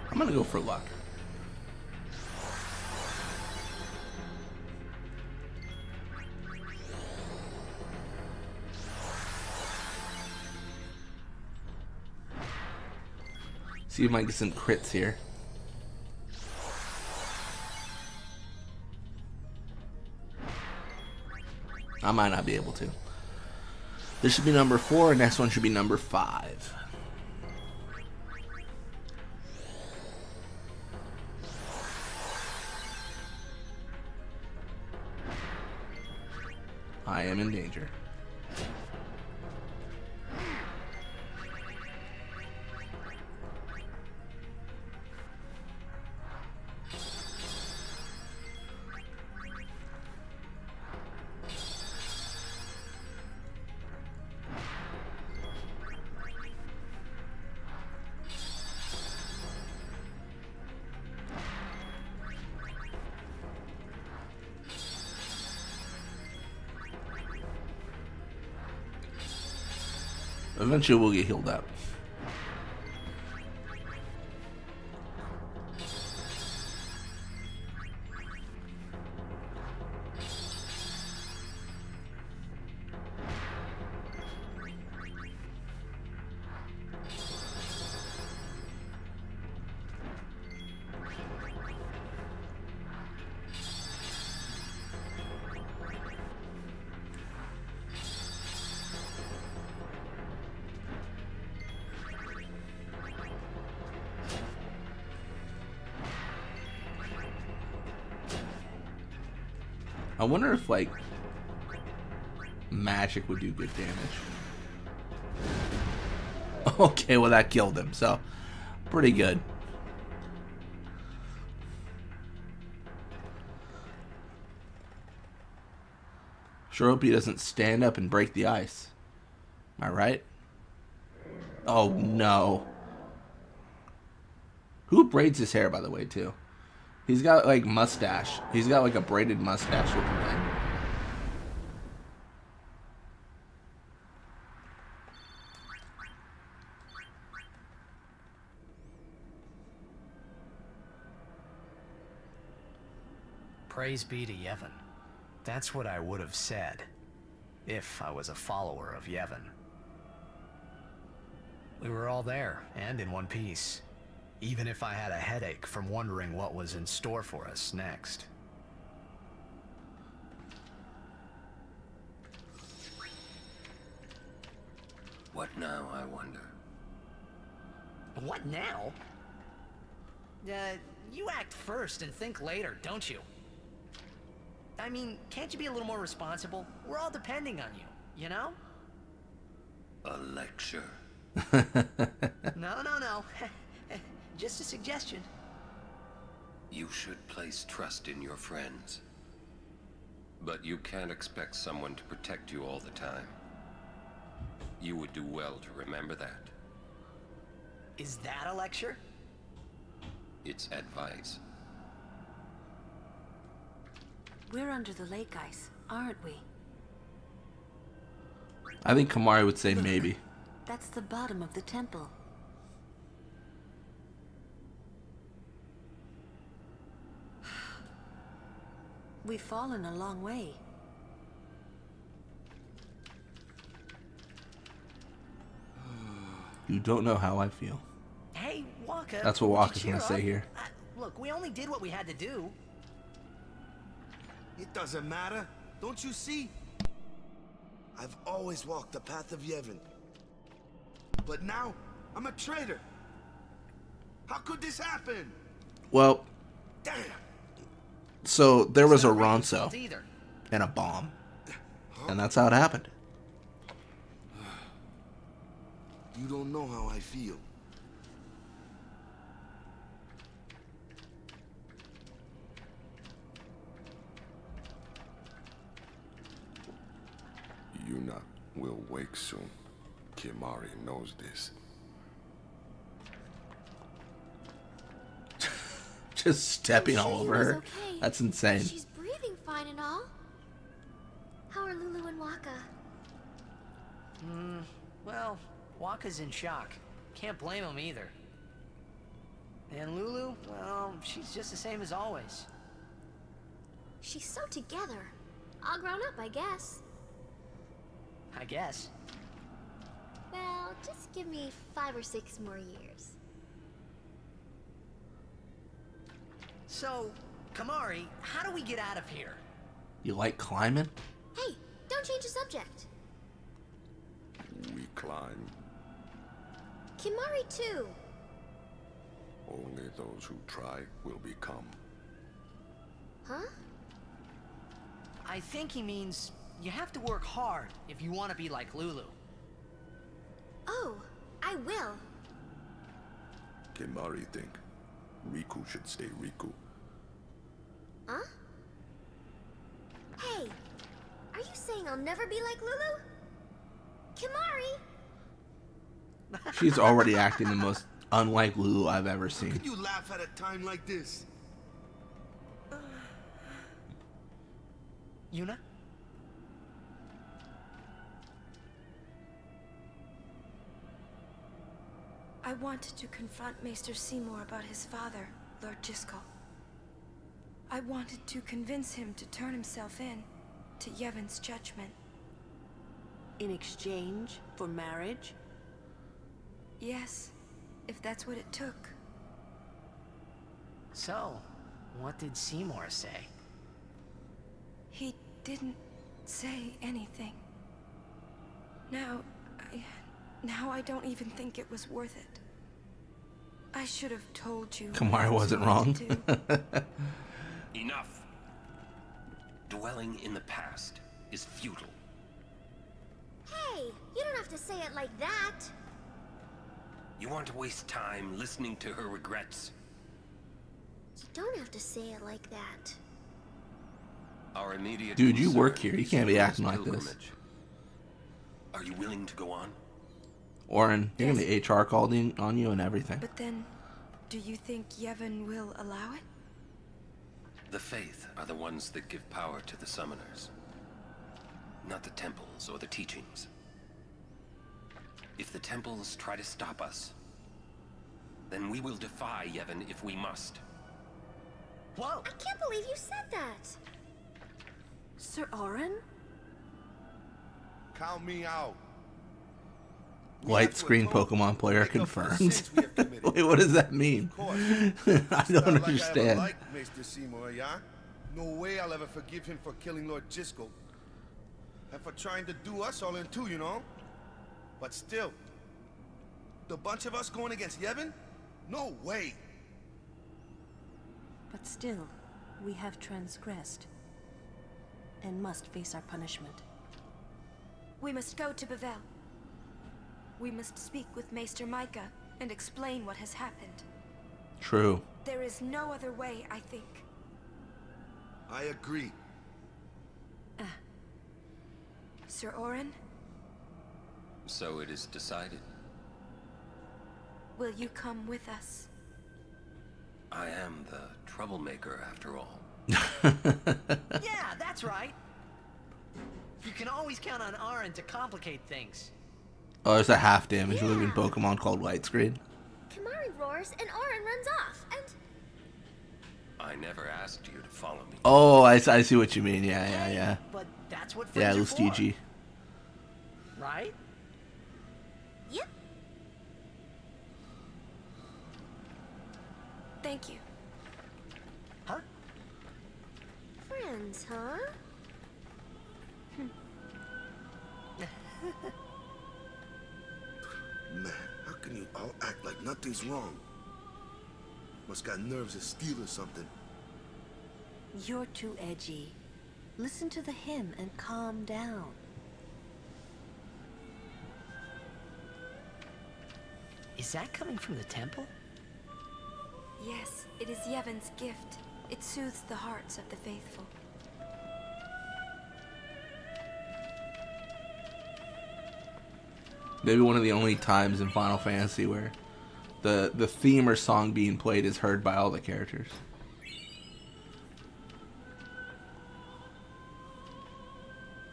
I'm gonna go for luck. See if I can get some crits here. I might not be able to. This should be number 4, and next one should be number 5. I am in danger. Eventually we'll get healed up. I wonder if, like, magic would do good damage. Okay, well that killed him, so pretty good. Sure hope he doesn't stand up and break the ice. Am I right? Oh no. Who braids his hair, by the way, too? He's got, like, mustache. He's got, like, a braided mustache looking thing. Praise be to Yevon. That's what I would have said, if I was a follower of Yevon. We were all there, and in one piece. Even if I had a headache from wondering what was in store for us next. What now, I wonder? What now? You act first and think later, don't you? I mean, can't you be a little more responsible? We're all depending on you, you know? A lecture? No, no, no. Just a suggestion. You should place trust in your friends. But you can't expect someone to protect you all the time. You would do well to remember that. Is that a lecture? It's advice. We're under the lake ice, aren't we? I think Kimahri would say maybe. That's the bottom of the temple. We've fallen a long way. You don't know how I feel. Hey, Waka. That's what would you Waka's cheer gonna say up? here. Look, we only did what we had to do. It doesn't matter. Don't you see? I've always walked the path of Yevon. But now, I'm a traitor. How could this happen? Well, Damn. so there was a It's not Raiden's Ronso fault either. and a bomb. And that's how it happened. You don't know how I feel. Yuna will wake soon. Kimahri knows this. Just stepping I'm all sure over he was her. okay. That's insane. She's breathing fine and all. How are Lulu and Waka? Well, Waka's in shock. Can't blame him either. And Lulu, well, she's just the same as always. She's so together. All grown up, I guess. I guess. Well, just give me 5 or 6 more years. So, Kimahri, how do we get out of here? You like climbing? Hey, don't change the subject. We climb. Kimahri too. Only those who try will become. Huh? I think he means you have to work hard if you want to be like Lulu. Oh, I will. Kimahri think Riku should stay Riku. Huh? Hey, are you saying I'll never be like Lulu? Kimahri! She's already acting the most unlike Lulu I've ever How seen. could you laugh at a time like this? Yuna? I wanted to confront Maester Seymour about his father, Lord Jiskel. I wanted to convince him to turn himself in to Yevon's judgment. In exchange for marriage? Yes, if that's what it took. So, what did Seymour say? He didn't say anything. Now I don't even think it was worth it. I should have told you. Kimahri wasn't wrong. Enough! Dwelling in the past is futile. Hey, you don't have to say it like that. You want to waste time listening to her regrets? You don't have to say it like that. Our immediate Dude, you concern work here. You is can't be Yuna's acting like this. pilgrimage. Are you willing to go on? Oren, you're gonna be HR called in on you and everything. But then, do you think Yevon will allow it? The Faith are the ones that give power to the summoners, not the temples or the teachings. If the temples try to stop us, then we will defy Yevon if we must. Whoa! I can't believe you said that. Sir Oren? Count me out. Light screen Pokemon player confirmed. Wait, what does that mean? I don't understand. Like Maester Seymour, yeah? No way I'll ever forgive him for killing Lord Jiskel. And for trying to do us all in two, you know? But still, the bunch of us going against Yevon? No way. But still, we have transgressed. And must face our punishment. We must go to Bevel. We must speak with Maester Micah and explain what has happened. True. There is no other way, I think. I agree. Sir Orin, So it is decided. will you come with us? I am the troublemaker after all. Yeah, that's right. You can always count on Aaron to complicate things. Oh, there's a half damage living Pokemon called White Screen. Kimahri roars and Auron runs off, and I never asked you to follow me. Oh, I see what you mean. Yeah. But that's what Yeah, friends are for, Lustigi. right? yep. Thank you. Huh? Friends, huh? Man, how can you all act like nothing's wrong? Must got nerves of steel or something. You're too edgy. Listen to the hymn and calm down. Is that coming from the temple? Yes, it is Yevon's gift. It soothes the hearts of the faithful. Maybe one of the only times in Final Fantasy where the theme or song being played is heard by all the characters.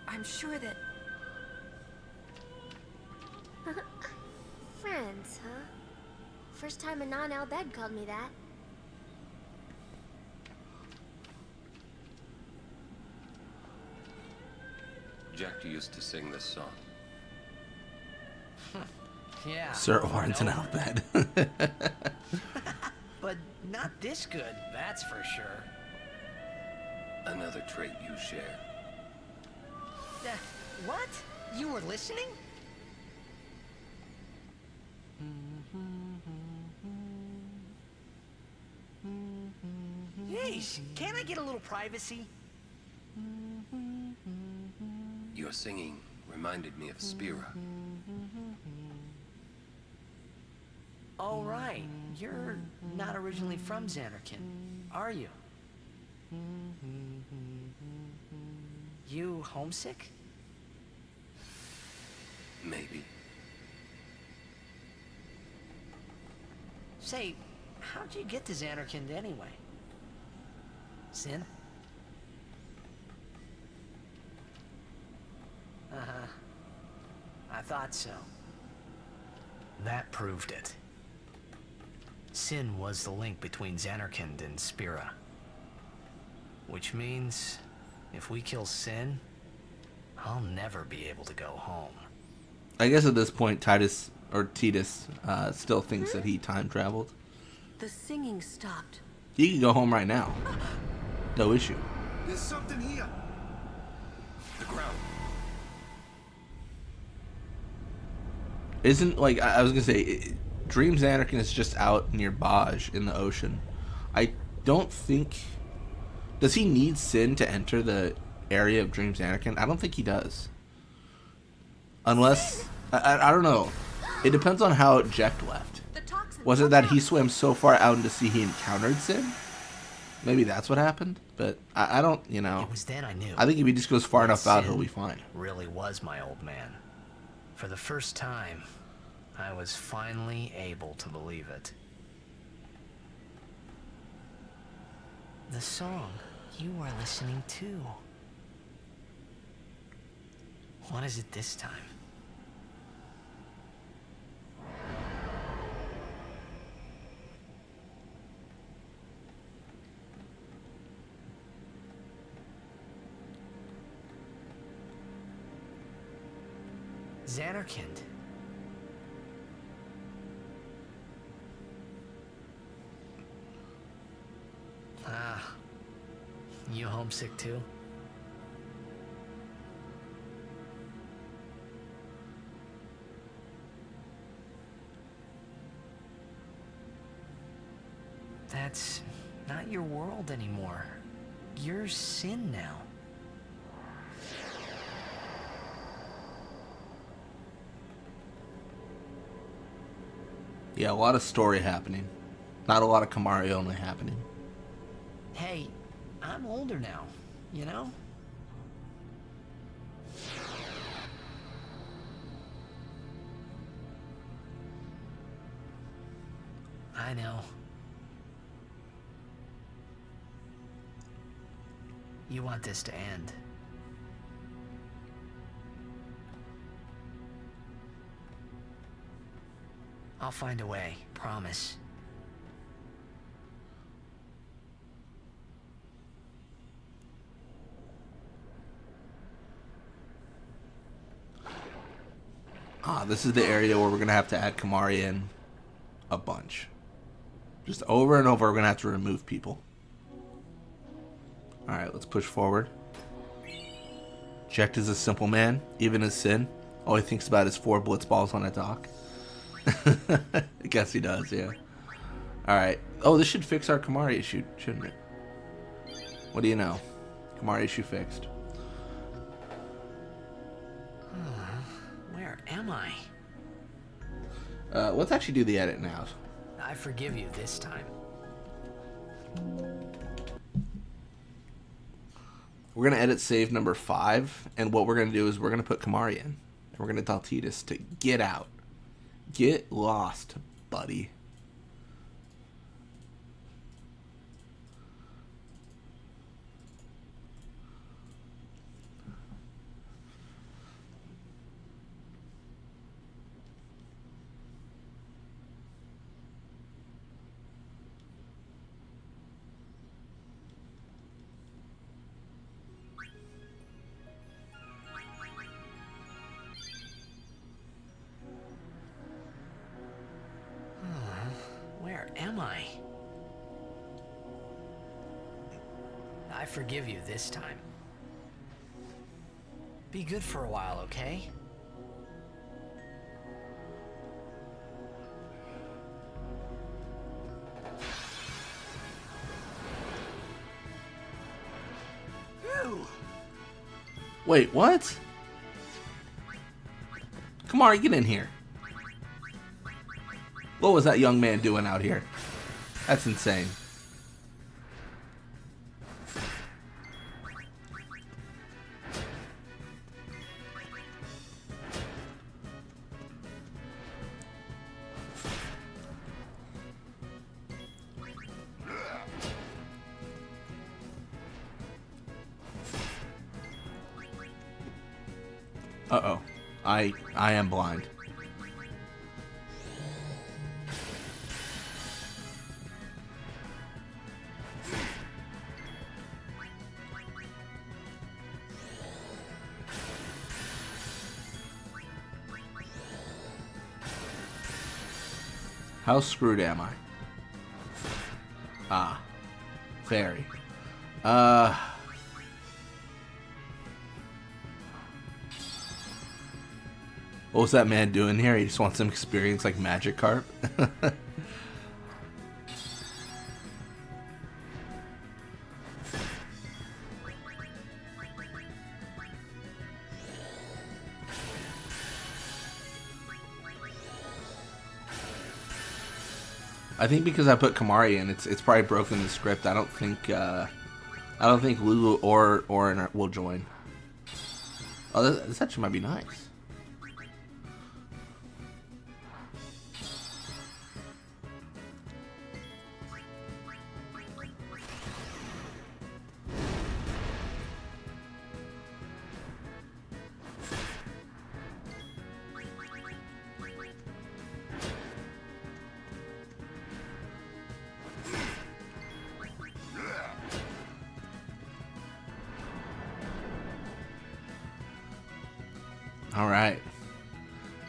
I'm sure that Friends, huh? First time a non-Albed called me that. Jack used to sing this song. Yeah. Sir over and Orin's an over. Albed. But not this good, that's for sure. Another trait you share. What? You were listening? Hey, can't I get a little privacy? Your singing reminded me of Spira. Oh, right. You're not originally from Xanarkand, are you? You homesick? Maybe. Say, how'd you get to Xanarkand anyway? Sin? Uh-huh. I thought so. That proved it. Sin was the link between Xanarkand and Spira. Which means, if we kill Sin, I'll never be able to go home. I guess at this point, Titus still thinks that he time traveled. The singing stopped. He can go home right now. No issue. There's something here. The ground. Isn't, like, I was gonna say, Dreams Anakin is just out near Baj in the ocean. I don't think... Does he need Sin to enter the area of Dreams Anakin? I don't think he does. Unless... I don't know. It depends on how Jekt left. The toxin. Was it that he swam so far out into sea he encountered Sin? Maybe that's what happened, but I don't, It was then I knew. I think if he just goes far enough out, Sin he'll be fine. really was my old man. For the first time, I was finally able to believe it. The song you were listening to. What is it this time? Xanarkand. Ah, you homesick too? That's not your world anymore. You're Sin now. Yeah, a lot of story happening. Not a lot of Kimahri only happening. Hey, I'm older now, you know? I know. You want this to end. I'll find a way, promise. Ah, this is the area where we're going to have to add Kimahri in a bunch. Just over and over, we're going to have to remove people. Alright, let's push forward. Jecht is a simple man, even as Sin. All he thinks about is 4 blitz balls on a dock. I guess he does, yeah. Alright. Oh, this should fix our Kimahri issue, shouldn't it? What do you know? Kimahri issue fixed. Where am I? Let's actually do the edit now. I forgive you this time. We're going to edit save number 5, and what we're going to do is we're going to put Kimahri in. And we're going to tell Titus to get out. Get lost, buddy. Where am I? I forgive you this time. Be good for a while, okay? Wait, what? Kimahri, get in here. What was that young man doing out here? That's insane. Uh-oh. I am blind. How screwed am I? Ah. Very. What was that man doing here? He just wants some experience like Magikarp? I think because I put Kimahri in, it's probably broken the script. I don't think Lulu or Orin will join. Oh, this actually might be nice. Alright.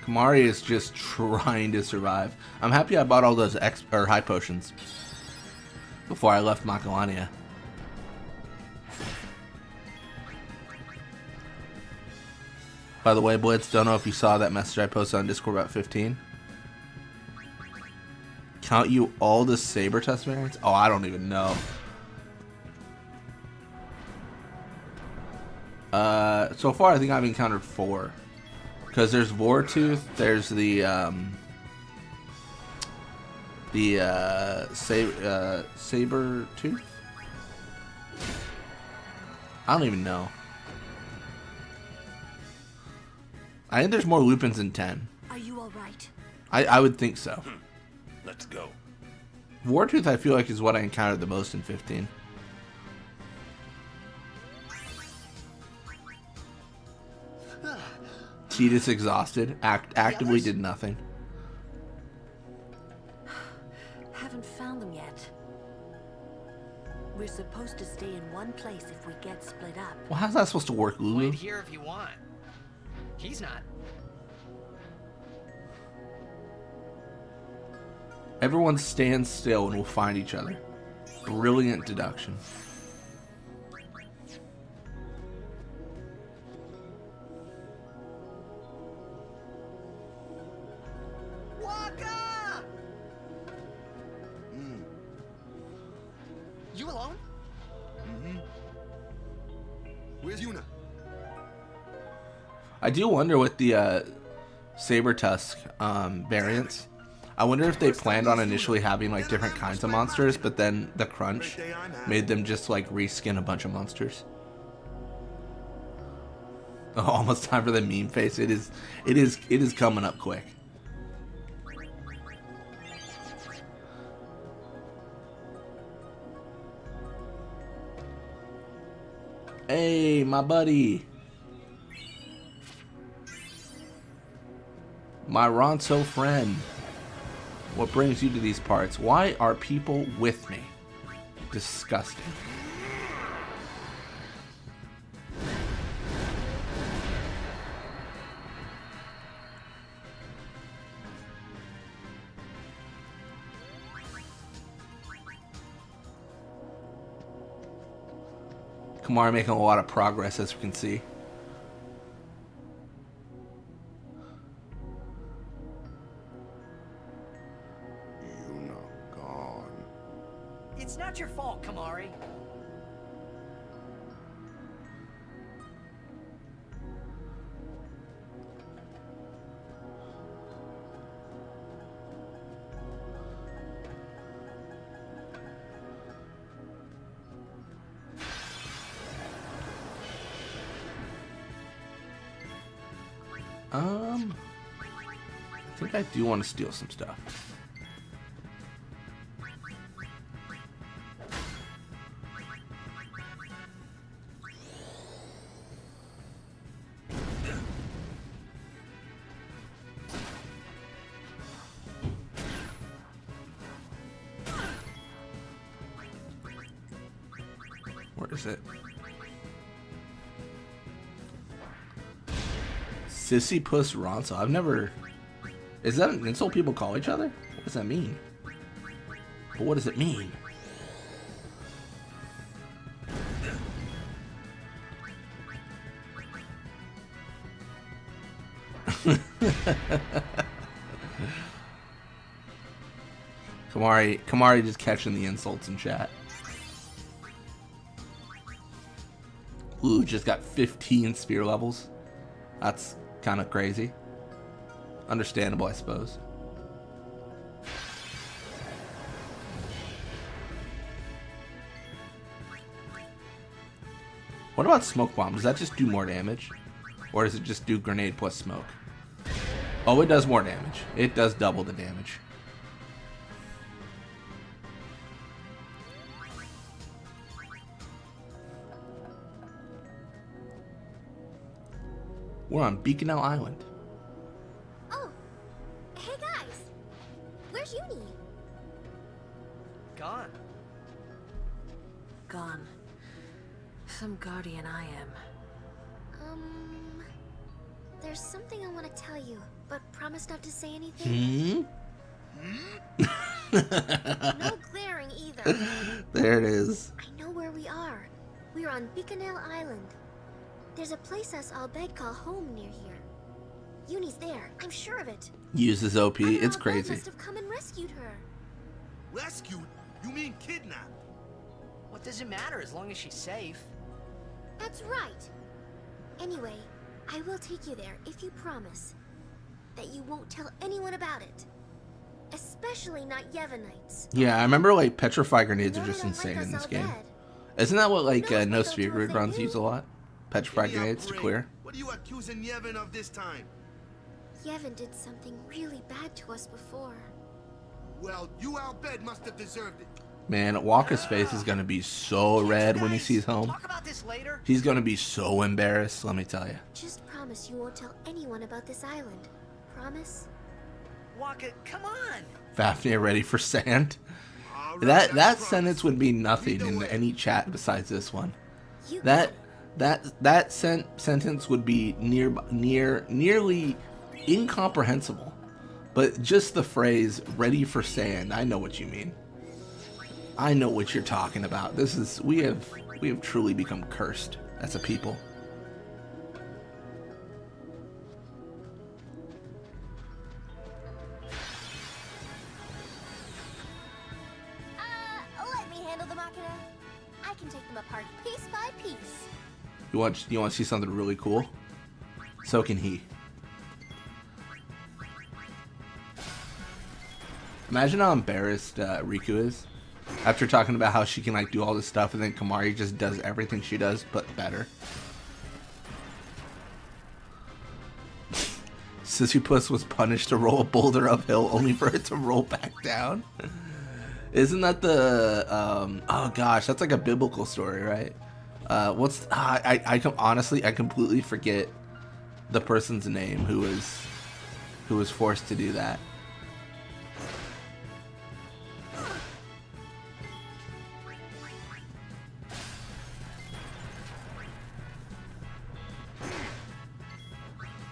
Kimahri is just trying to survive. I'm happy I bought all those high potions before I left Macalania. By the way, Blitz, don't know if you saw that message I posted on Discord about 15. Count you all the Saber Test variants? Oh, I don't even know. So far I think I've encountered 4. Because there's Vortooth, there's the, The saber tooth. I don't even know. I think there's more Lupins in 10. Are you all right? I would think so. Let's go. Wartooth, I feel like, is what I encountered the most in 15. Tidus exhausted, actively did nothing. Haven't found them yet. We're supposed to stay in one place if we get split up. Well, how's that supposed to work, Lulu? Wait here if you want. He's not. Everyone stand still and we'll find each other. Brilliant deduction. Waka! You alone? Where's Yuna? I do wonder with the saber tusk variants. I wonder if they planned on initially having like different kinds of monsters, but then the crunch made them just like reskin a bunch of monsters. Oh, almost time for the meme face. It is coming up quick. Hey, my buddy. My Ronso friend. What brings you to these parts? Why are people with me? Disgusting. Kimahri making a lot of progress, as we can see. Yuna gone. It's not your fault, Kimahri. I think I do want to steal some stuff. Where is it? Sissy Puss Ronso. I've never... Is that an insult people call each other? What does that mean? But what does it mean? Kimahri just catching the insults in chat. Ooh, just got 15 sphere levels. That's kind of crazy. Understandable, I suppose. What about smoke bomb? Does that just do more damage? Or does it just do grenade plus smoke? Oh, it does more damage. It does double the damage. We're on Beaconell Island. Oh, hey guys. Where's Uni? Gone. Gone. Some guardian I am. There's something I want to tell you, but promise not to say anything. No glaring either. There it is. I know where we are. We're on Beaconell Island. There's a place us Albed call home near here. Uni's there, I'm sure of it. Uses OP. It's Albed crazy. must have come and rescued her. Rescued? You mean kidnapped? What does it matter as long as she's safe? That's right. Anyway, I will take you there if you promise that you won't tell anyone about it. Especially not Yevonites. Yeah, I remember like petrify grenades are Nor just don't insane like in us this all game. dead. Isn't that what like No no sphere sphere grid towards runs that use a you. lot? Petrify Give me a grenades to break. clear. What are you accusing Yevon of this time? Yevon did something really bad to us before. Well, you Albed must have deserved it. Man, Walker's face is gonna be so red when he sees home. Talk about this later. He's gonna be so embarrassed, let me tell you. Just promise you won't tell anyone about this island. Promise? Walker, come on. Fafnir ready for sand? All right, I That promise. sentence would mean nothing Either in way. any chat besides this one. You That sentence would be nearly incomprehensible. But just the phrase "ready for sand," I know what you mean. I know what you're talking about. We have truly become cursed as a people. let me handle the Machina. I can take them apart piece by piece. You want to see something really cool? So can he. Imagine how embarrassed Riku is after talking about how she can like do all this stuff, and then Kimahri just does everything she does but better. Sisyphus was punished to roll a boulder uphill only for it to roll back down. Isn't that the oh gosh, that's like a biblical story, right? Honestly I completely forget the person's name who was forced to do that.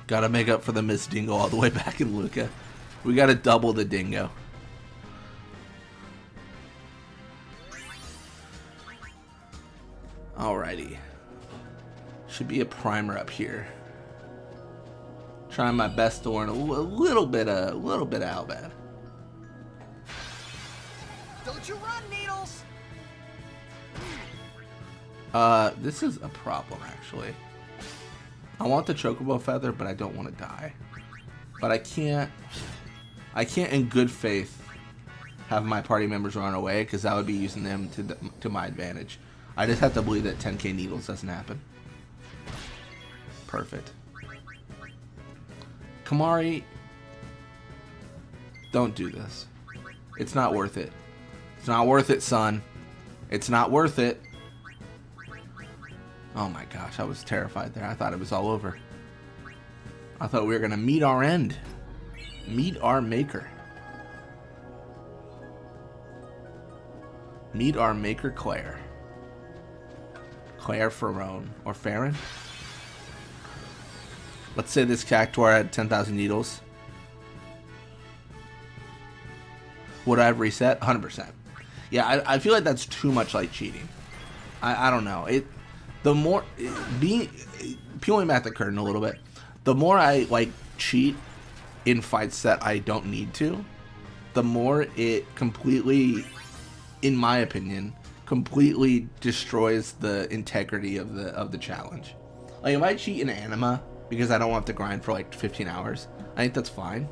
Gotta make up for the missed dingo all the way back in Luca. We gotta double the dingo. Alrighty. Should be a primer up here. Trying my best to learn a little bit of Albad. Don't you run, Needles. This is a problem actually. I want the chocobo feather, but I don't want to die. But I can't in good faith have my party members run away, because that would be using them to my advantage. I just have to believe that 10k needles doesn't happen. Perfect. Kimahri, don't do this. It's not worth it. It's not worth it, son. It's not worth it. Oh my gosh, I was terrified there. I thought it was all over. I thought we were gonna meet our end. Meet our maker. Meet our maker, Claire. Claire Ferrone. Or Farron? Let's say this Cactuar had 10,000 needles. Would I have reset? 100%. Yeah, I feel like that's too much like cheating. I don't know. The more peeling back the curtain a little bit, the more I like cheat in fights that I don't need to, the more it completely, in my opinion, completely destroys the integrity of the challenge. Like if I cheat in Anima because I don't want to grind for like 15 hours, I think that's fine,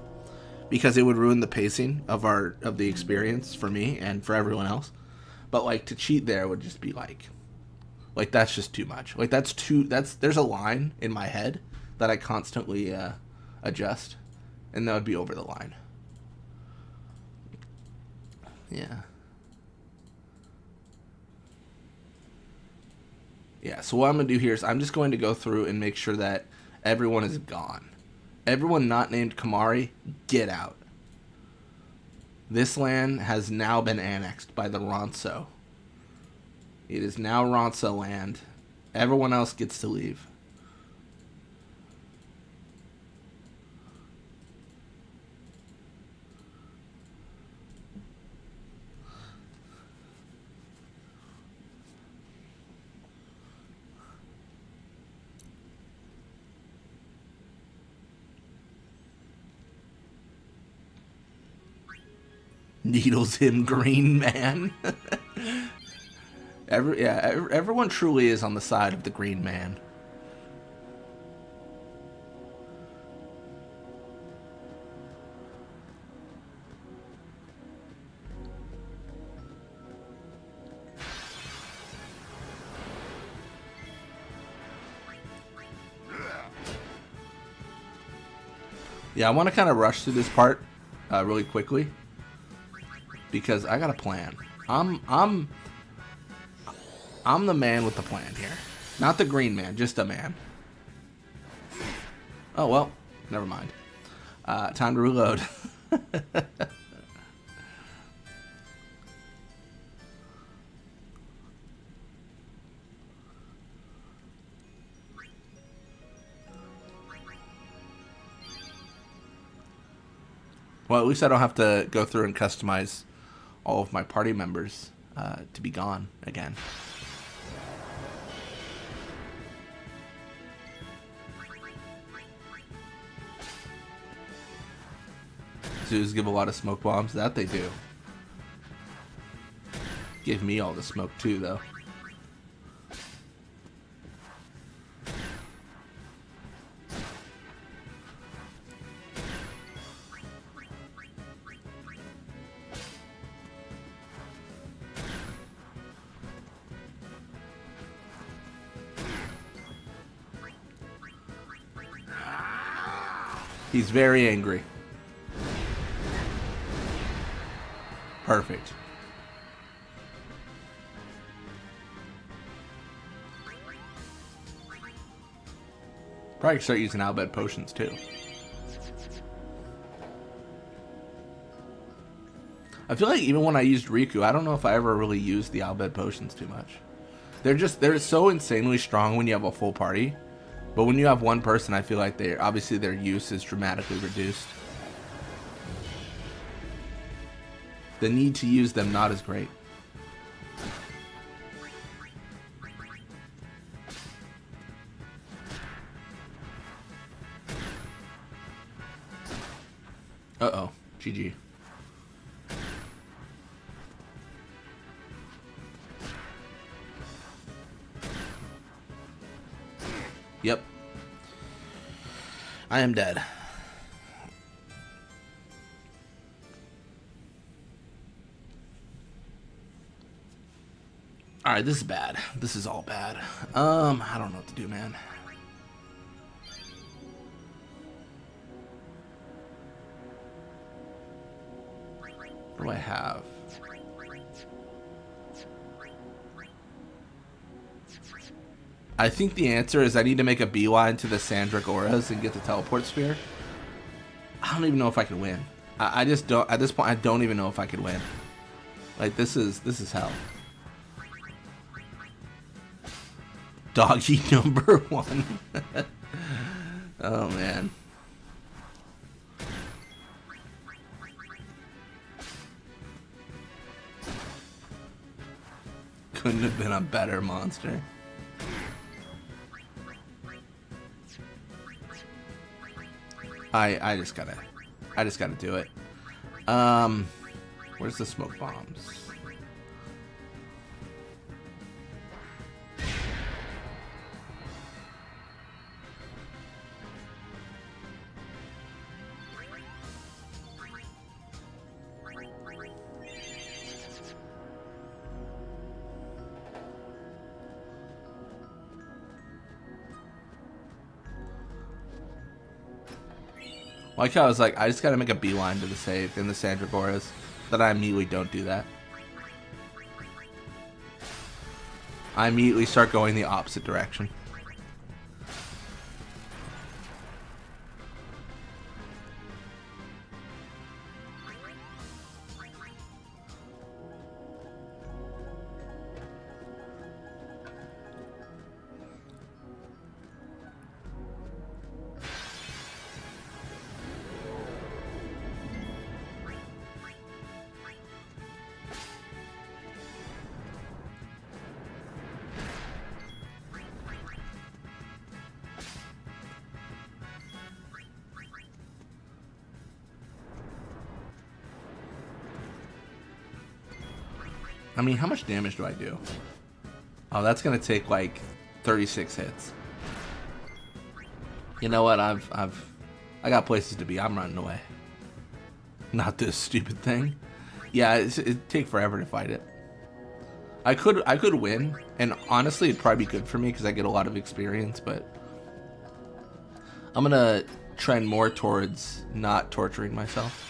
because it would ruin the pacing of the experience for me and for everyone else. But like to cheat there would just be like that's just too much. Like there's a line in my head that I constantly adjust, and that would be over the line. Yeah. Yeah, so what I'm going to do here is I'm just going to go through and make sure that everyone is gone. Everyone not named Kimahri, get out. This land has now been annexed by the Ronso. It is now Ronso land. Everyone else gets to leave. Needles him, green man. Everyone truly is on the side of the green man. Yeah, I want to kind of rush through this part really quickly because I got a plan. I'm the man with the plan here, not the green man, just a man. Oh well, never mind. Time to reload. Well, at least I don't have to go through and customize all of my party members to be gone again. Zoos give a lot of smoke bombs. That they do. Give me all the smoke too, though. He's very angry. Perfect. Probably start using Albed potions too. I feel like even when I used Riku, I don't know if I ever really used the Albed potions too much. They're so insanely strong when you have a full party. But when you have one person, I feel like obviously their use is dramatically reduced. The need to use them not as great. Uh-oh. GG. Yep. I am dead. Alright, this is bad. This is all bad. I don't know what to do, man. What do I have? I think the answer is I need to make a beeline to the Sandric auras and get the teleport sphere. I don't even know if I can win. I just don't. At this point, I don't even know if I could win. Like this is hell. Doggy number 1. Oh man. Couldn't have been a better monster. I just gotta do it. Where's the smoke bombs? Like how I was like, I just gotta make a beeline to the save in the Sandric auras. That I immediately don't do that. I immediately start going the opposite direction. I mean, how much damage do I do? Oh, that's gonna take like 36 hits. You know what? I got places to be. I'm running away. Not this stupid thing. Yeah, it'd take forever to fight it. I could win, and honestly, it'd probably be good for me because I get a lot of experience. But I'm gonna trend more towards not torturing myself.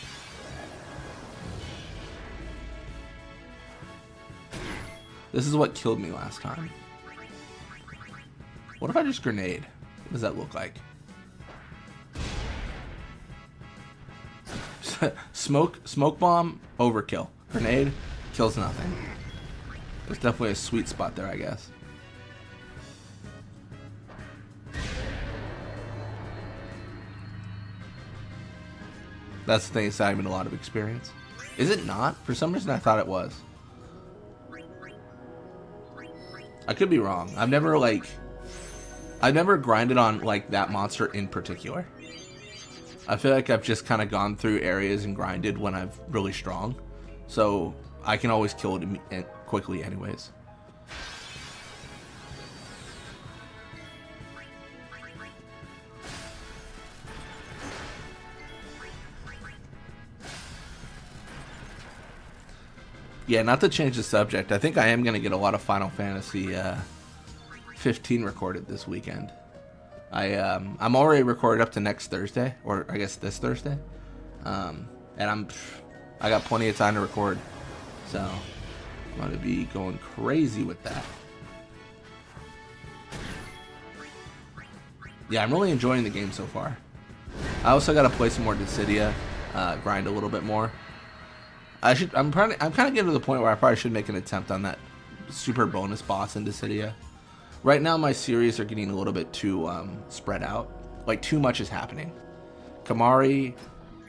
This is what killed me last time. What if I just grenade? What does that look like? Smoke bomb, overkill. Grenade, kills nothing. There's definitely a sweet spot there, I guess. That's the thing, it's not even a lot of experience. Is it not? For some reason I thought it was. I could be wrong. I've never grinded on like that monster in particular. I feel like I've just kind of gone through areas and grinded when I'm really strong. So I can always kill it quickly anyways. Yeah, not to change the subject, I think I am going to get a lot of Final Fantasy 15 recorded this weekend. I'm already recorded up to next Thursday, or I guess this Thursday. And I got plenty of time to record. So I'm going to be going crazy with that. Yeah, I'm really enjoying the game so far. I also got to play some more Dissidia, grind a little bit more. I'm kind of getting to the point where I probably should make an attempt on that super bonus boss in Dissidia. Right now my series are getting a little bit too spread out. Like too much is happening. Kimahri,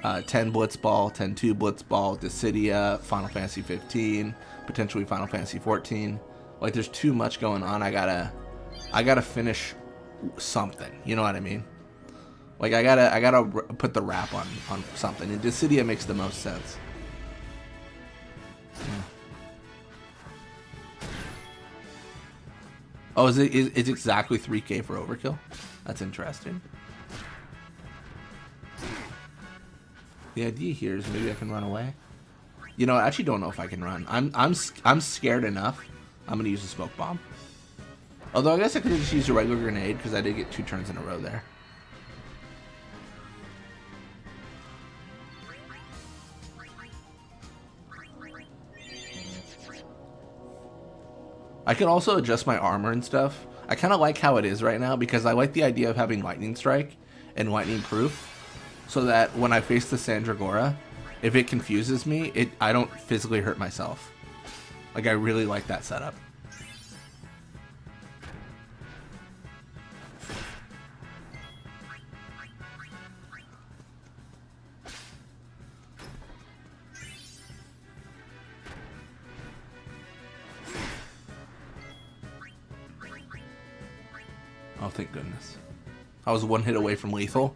10 Blitzball, 10-2 Blitzball, Dissidia, Final Fantasy 15, potentially Final Fantasy 14. Like there's too much going on. I gotta finish something. You know what I mean? Like I gotta put the wrap on something. And Dissidia makes the most sense. Oh, it's exactly 3K for overkill? That's interesting. The idea here is maybe I can run away. You know, I actually don't know if I can run. I'm scared enough. I'm gonna use a smoke bomb. Although I guess I could have just used a regular grenade because I did get 2 turns in a row there. I can also adjust my armor and stuff. I kind of like how it is right now because I like the idea of having lightning strike and lightning proof, so that when I face the Sandragora, if it confuses me, I don't physically hurt myself. Like I really like that setup. Oh, thank goodness. I was 1 hit away from lethal,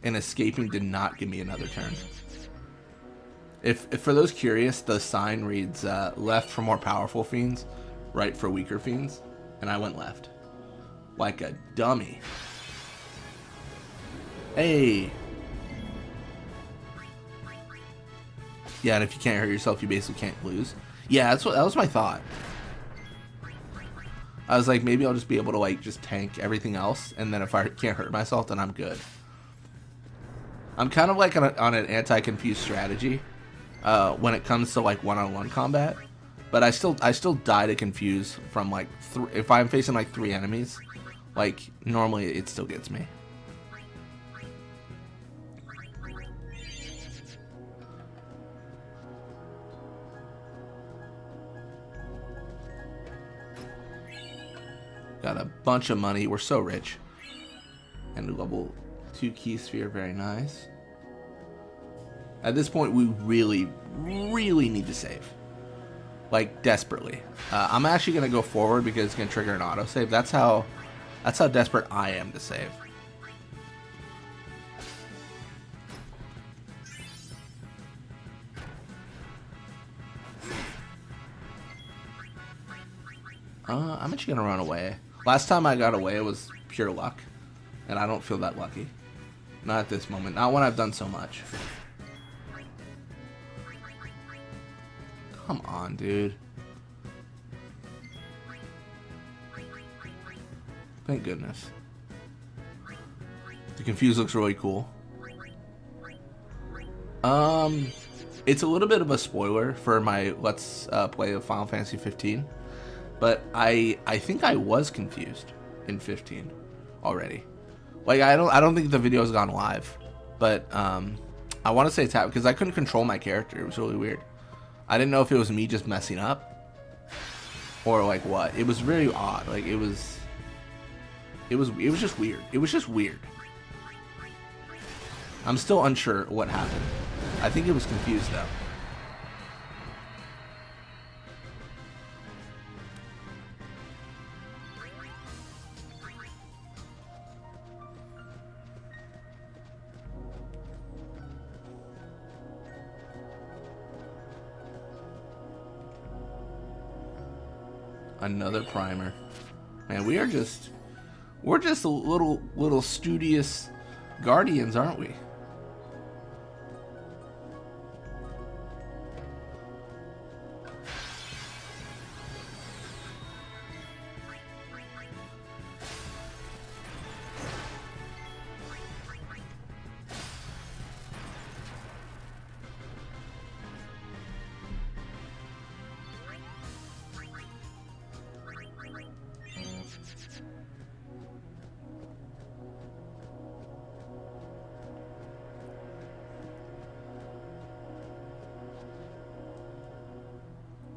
and escaping did not give me another turn. If for those curious, the sign reads left for more powerful fiends, right for weaker fiends, and I went left. Like a dummy. Hey! Yeah, and if you can't hurt yourself, you basically can't lose. Yeah, that was my thought. I was like, maybe I'll just be able to like just tank everything else, and then if I can't hurt myself, then I'm good. I'm kind of like on an anti-confused strategy when it comes to like one-on-one combat, but I still die to confuse from like if I'm facing like 3 enemies, like normally it still gets me. Got a bunch of money. We're so rich. And level 2 key sphere. Very nice. At this point, we really, really need to save. Like, desperately. I'm actually going to go forward because it's going to trigger an autosave. That's how desperate I am to save. I'm actually going to run away. Last time I got away, it was pure luck. And I don't feel that lucky. Not at this moment. Not when I've done so much. Come on, dude. Thank goodness. The confuse looks really cool. It's a little bit of a spoiler for my Let's Play of Final Fantasy 15, but I think I was confused in 15 already. Like I don't think the video's gone live, but I want to say it's happened because I couldn't control my character. It was really weird. I didn't know if it was me just messing up or like what. It was very odd. Like it was just weird. It was just weird. I'm still unsure what happened. I think it was confused though. Another primer. Man, we're just a little studious guardians, aren't we?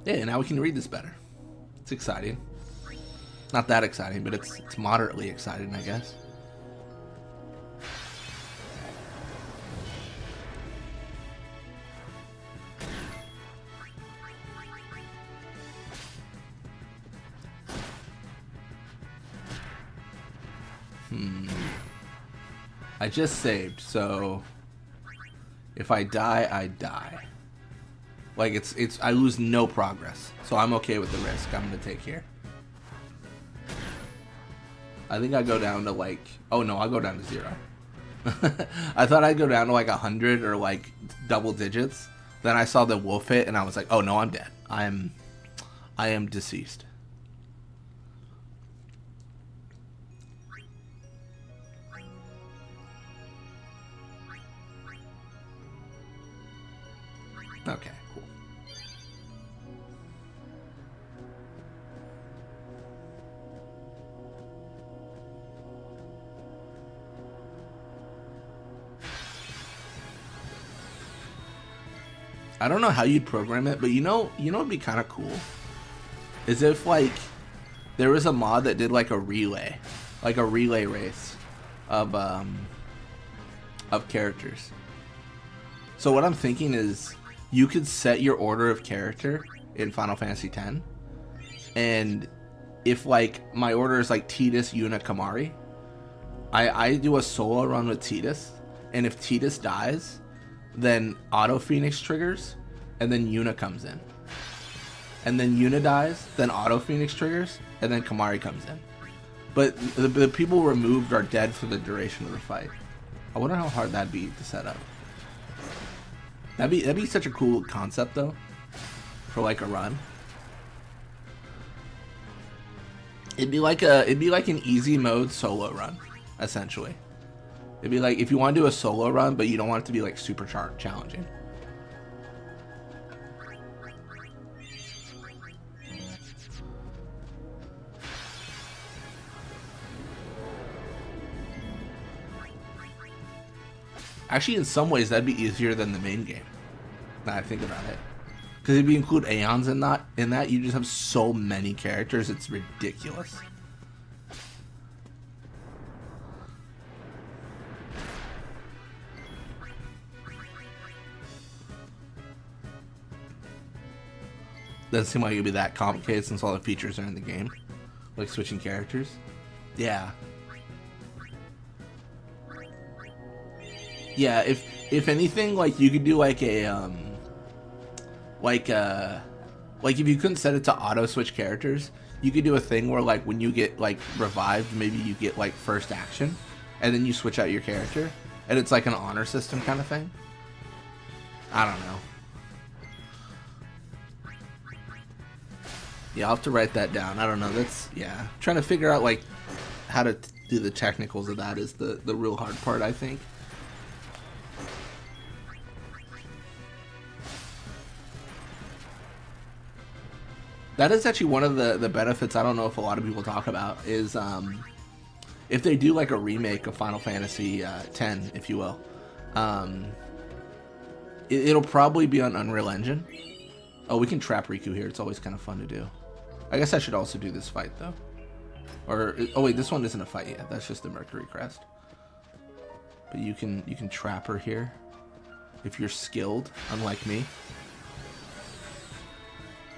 Yeah, now we can read this better. It's exciting. Not that exciting, but it's moderately exciting, I guess. I just saved, so if I die, I die. Like it's I lose no progress, so I'm okay with the risk I'm gonna take here. I think I go down to like, oh no, I'll go down to 0. I thought I'd go down to like 100 or like double digits. Then I saw the wolf hit and I was like, oh no, I'm dead. I am deceased. Okay, cool. I don't know how you'd program it, but you know what'd be kind of cool? Is if like there was a mod that did like a relay race of characters. So what I'm thinking is you could set your order of character in Final Fantasy X, and if like my order is like Tidus, Yuna, Kimahri, I do a solo run with Tidus, and if Tidus dies, then Auto Phoenix triggers, and then Yuna comes in. And then Yuna dies, then Auto Phoenix triggers, and then Kimahri comes in. But the people removed are dead for the duration of the fight. I wonder how hard that'd be to set up. That'd be such a cool concept though, for like a run. It'd be like an easy mode solo run, essentially. It'd be like if you want to do a solo run, but you don't want it to be like super challenging. Actually, in some ways, that'd be easier than the main game. Now I think about it, because if you include Aeons in that, you just have so many characters, it's ridiculous. Doesn't seem like it'd be that complicated since all the features are in the game, like switching characters. Yeah. Yeah, if anything, like you could do like a like if you couldn't set it to auto switch characters, you could do a thing where like when you get like revived, maybe you get like first action, and then you switch out your character, and it's like an honor system kind of thing. I don't know. Yeah, I'll have to write that down. I don't know. That's, yeah. Trying to figure out like how to do the technicals of that is the real hard part, I think. That is actually one of the benefits I don't know if a lot of people talk about is if they do like a remake of Final Fantasy X, if you will, it'll probably be on Unreal Engine. Oh, we can trap Riku here. It's always kind of fun to do. I guess I should also do this fight though. Or oh wait, this one isn't a fight yet. That's just the Mercury Crest. But you can trap her here if you're skilled, unlike me.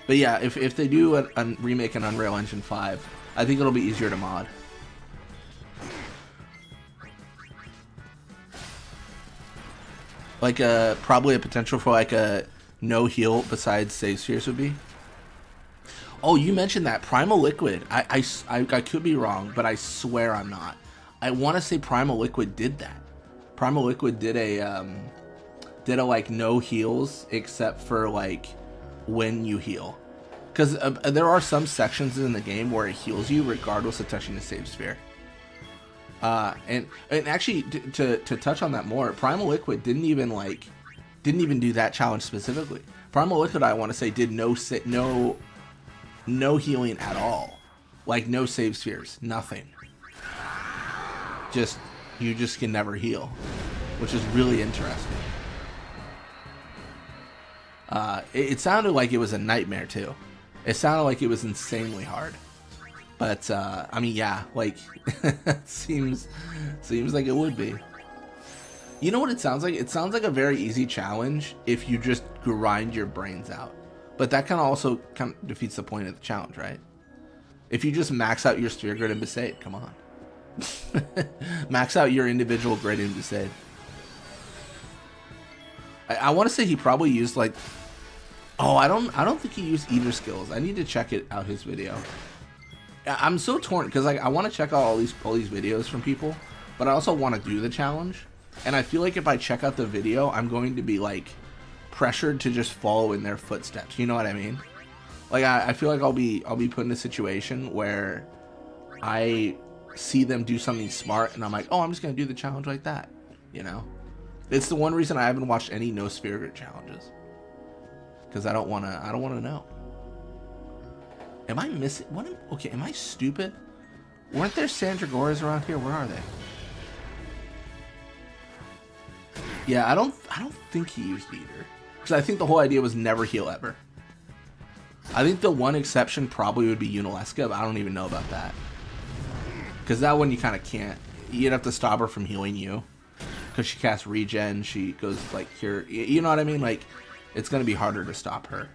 But yeah, if they do a remake in Unreal Engine 5, I think it'll be easier to mod. Like probably a potential for like a no heal besides save spheres would be. Oh, you mentioned that Primal Liquid. I could be wrong, but I swear I'm not. I want to say Primal Liquid did that. Primal Liquid did a like no heals except for like when you heal, because there are some sections in the game where it heals you regardless of touching the save sphere. And actually to touch on that more, Primal Liquid didn't even do that challenge specifically. Primal Liquid, I want to say, did no healing at all, like no save spheres, nothing. You just can never heal, which is really interesting. It sounded like it was a nightmare too. It sounded like it was insanely hard. But I mean, yeah, like seems like it would be. You know what it sounds like? It sounds like a very easy challenge if you just grind your brains out. But that also kind of defeats the point of the challenge, right? If you just max out your sphere grid and Besaid, come on. Max out your individual grid and Besaid. I want to say he probably used like, oh, I don't think he used either skills. I need to check it out, his video. I'm so torn because like I want to check out all these videos from people, but I also want to do the challenge. And I feel like if I check out the video, I'm going to be like pressured to just follow in their footsteps. You know what I mean? Like I feel like I'll be put in a situation where I see them do something smart and I'm like, oh, I'm just gonna do the challenge like that. You know? It's the one reason I haven't watched any no sphere grid challenges, because I don't wanna know. Am I missing? Okay, am I stupid? Weren't there Sandragoras around here? Where are they? Yeah, I don't think he used either, because I think the whole idea was never heal ever. I think the one exception probably would be Unalesca, but I don't even know about that, because that one you kind of can't. You'd have to stop her from healing you, because she casts regen. She goes like here. You know what I mean? Like, it's gonna be harder to stop her.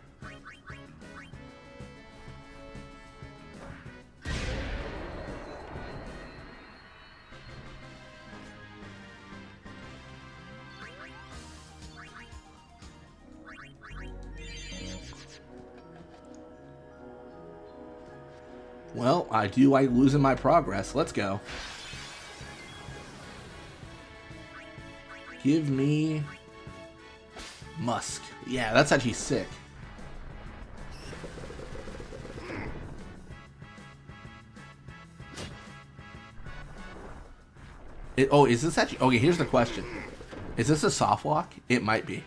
Well, I do like losing my progress. Let's go. Give me Musk. Yeah, that's actually sick. Oh, is this actually... Okay, here's the question. Is this a soft lock? It might be.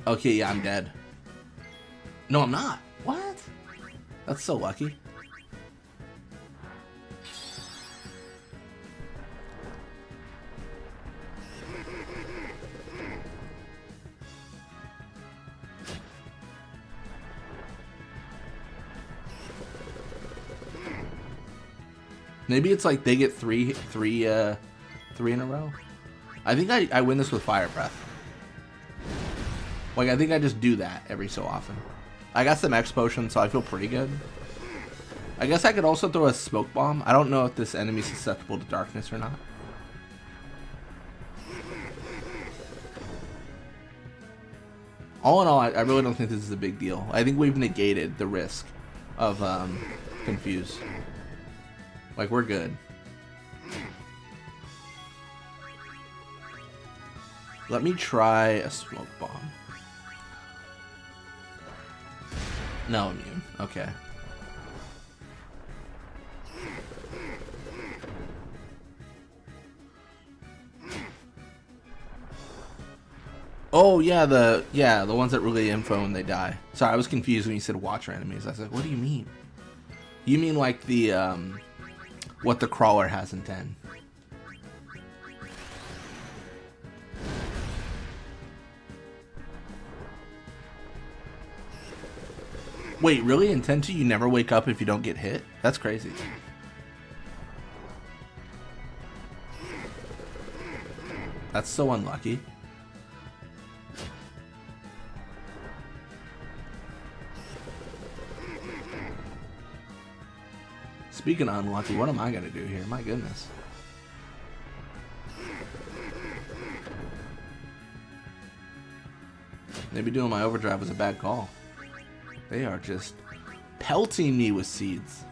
Okay, yeah, I'm dead. No, I'm not. What? That's so lucky. Maybe it's like they get three in a row. I think I win this with Fire Breath. Like, I think I just do that every so often. I got some X potions, so I feel pretty good. I guess I could also throw a smoke bomb. I don't know if this enemy's susceptible to darkness or not. All in all, I really don't think this is a big deal. I think we've negated the risk of Confuse. Like, we're good. Let me try a smoke bomb. No immune. Okay. Oh yeah, the ones that relay info when they die. Sorry, I was confused when you said watcher enemies. I was like, what do you mean? You mean like the what the crawler has in 10? Wait, really? In 10 2 you never wake up if you don't get hit? That's crazy. That's so unlucky. Speaking of unlucky, what am I gonna do here? My goodness. Maybe doing my overdrive was a bad call. They are just pelting me with seeds.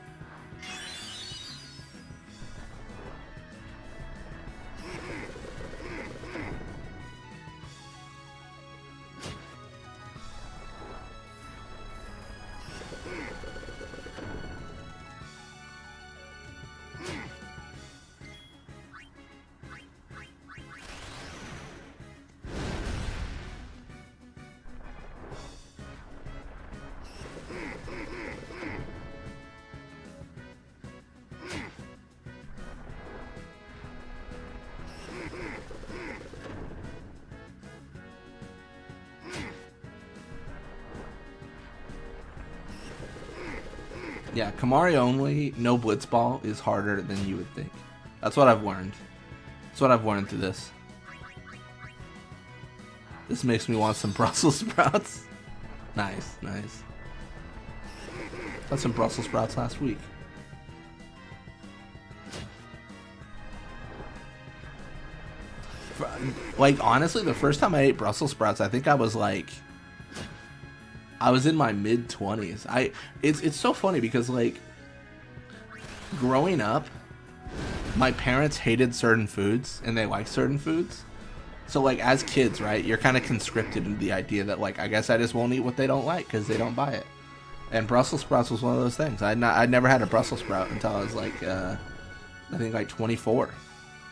Yeah, Kimahri only, no blitzball is harder than you would think. That's what I've learned. That's what I've learned through this. This makes me want some Brussels sprouts. Nice, nice. Had some Brussels sprouts last week. Like, honestly, the first time I ate Brussels sprouts, I think I was like... I was in my mid-20s. It's so funny because, like, growing up, my parents hated certain foods and they liked certain foods. So, like, as kids, right, you're kind of conscripted into the idea that, like, I guess I just won't eat what they don't like because they don't buy it. And Brussels sprouts was one of those things. I'd never had a Brussels sprout until I was, like, I think, like, 24.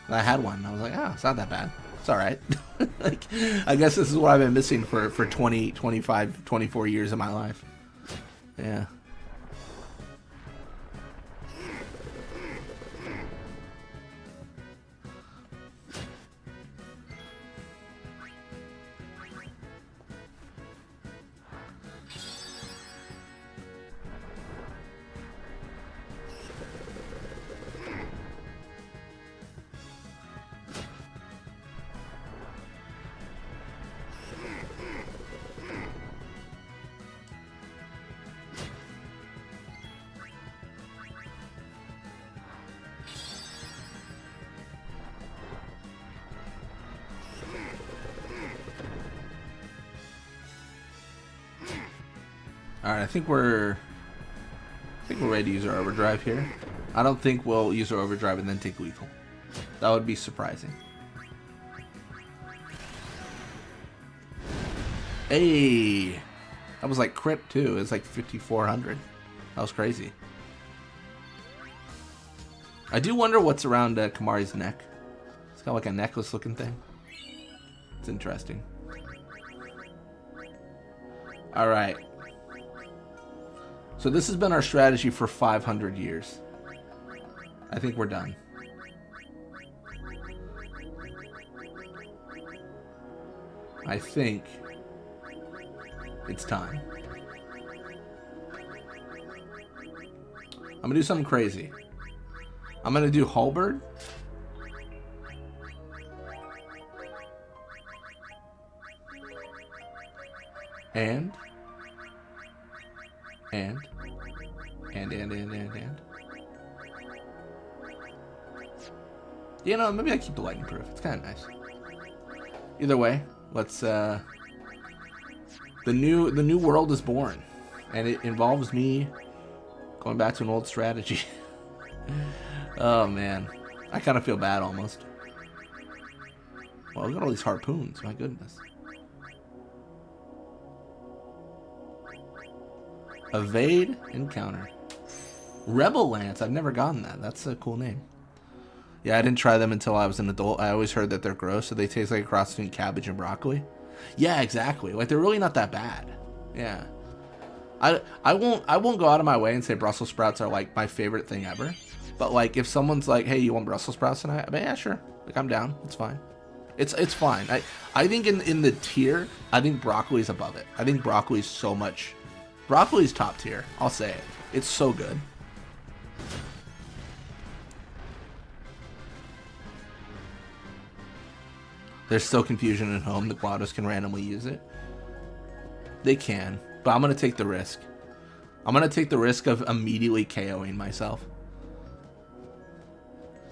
And I had one. And I was like, oh, it's not that bad. It's all right. Like, I guess this is what I've been missing for 20, 25, 24 years of my life. Yeah. Alright, I think we're ready to use our overdrive here. I don't think we'll use our overdrive and then take lethal. That would be surprising. Hey! That was like crit too. It's like 5,400. That was crazy. I do wonder what's around Kimahri's neck. It's got like a necklace looking thing. It's interesting. Alright. So this has been our strategy for 500 years. I think we're done. I think it's time. I'm gonna do something crazy. I'm gonna do halberd. And you know, maybe I keep the lightning proof. It's kind of nice. Either way, let's the new world is born, and it involves me going back to an old strategy. Oh man, I kind of feel bad almost. Well, look at all these harpoons. My goodness. Evade and counter. Rebel Lance. I've never gotten that. That's a cool name. Yeah, I didn't try them until I was an adult. I always heard that they're gross, so they taste like a cross between cabbage and broccoli. Yeah, exactly. Like they're really not that bad. Yeah. I won't go out of my way and say Brussels sprouts are like my favorite thing ever. But like if someone's like, "Hey, you want Brussels sprouts tonight?" I mean, yeah, sure. Like I'm down. It's fine. It's fine. I think in the tier, I think broccoli's above it. I think broccoli's so much. Broccoli's top tier. I'll say it. It's so good. There's still confusion at home. The GLaDOS can randomly use it. They can, but I'm gonna take the risk. I'm gonna take the risk of immediately KOing myself.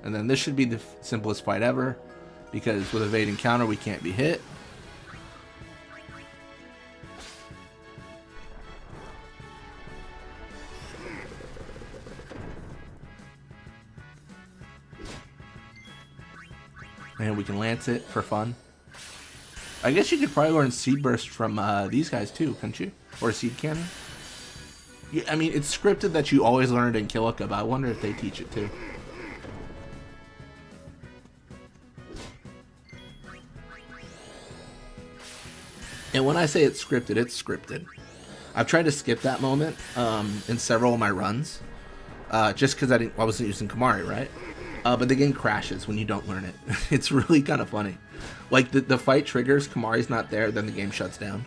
And then this should be the simplest fight ever, because with evade and counter we can't be hit. And we can lance it for fun. I guess you could probably learn Seed Burst from these guys too, couldn't you? Or Seed Cannon? Yeah, I mean, it's scripted that you always learn it in Kilika, but I wonder if they teach it too. And when I say it's scripted, it's scripted. I've tried to skip that moment in several of my runs, just because I wasn't using Kimahri, right? But the game crashes when you don't learn it. It's really kind of funny. Like the fight triggers, Kimahri's not there, then the game shuts down.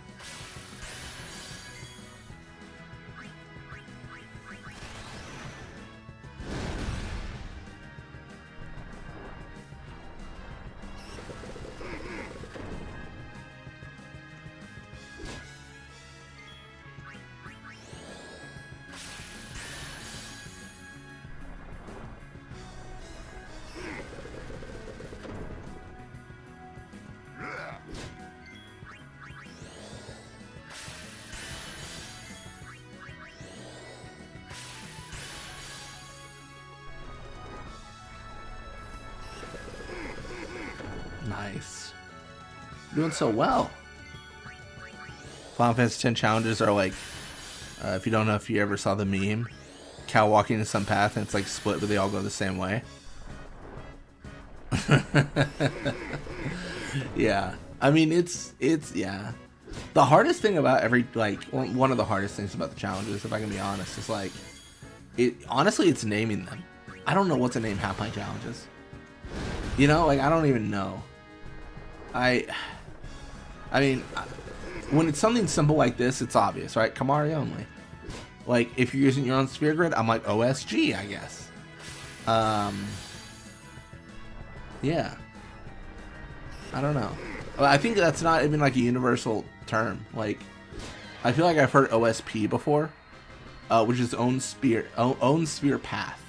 Nice. Doing so well. Final Fantasy X challenges are like, if you don't know if you ever saw the meme, cow walking in some path and it's like split but they all go the same way. Yeah. I mean, it's yeah. The hardest thing about one of the hardest things about the challenges, if I can be honest, is like, honestly, it's naming them. I don't know what to name half my challenges. You know, like, I don't even know. I mean, when it's something simple like this, it's obvious, right? Kimahri only. Like, if you're using your own sphere grid, I'm like, OSG, I guess. Yeah. I don't know. I think that's not even like a universal term. Like, I feel like I've heard OSP before, which is own sphere path.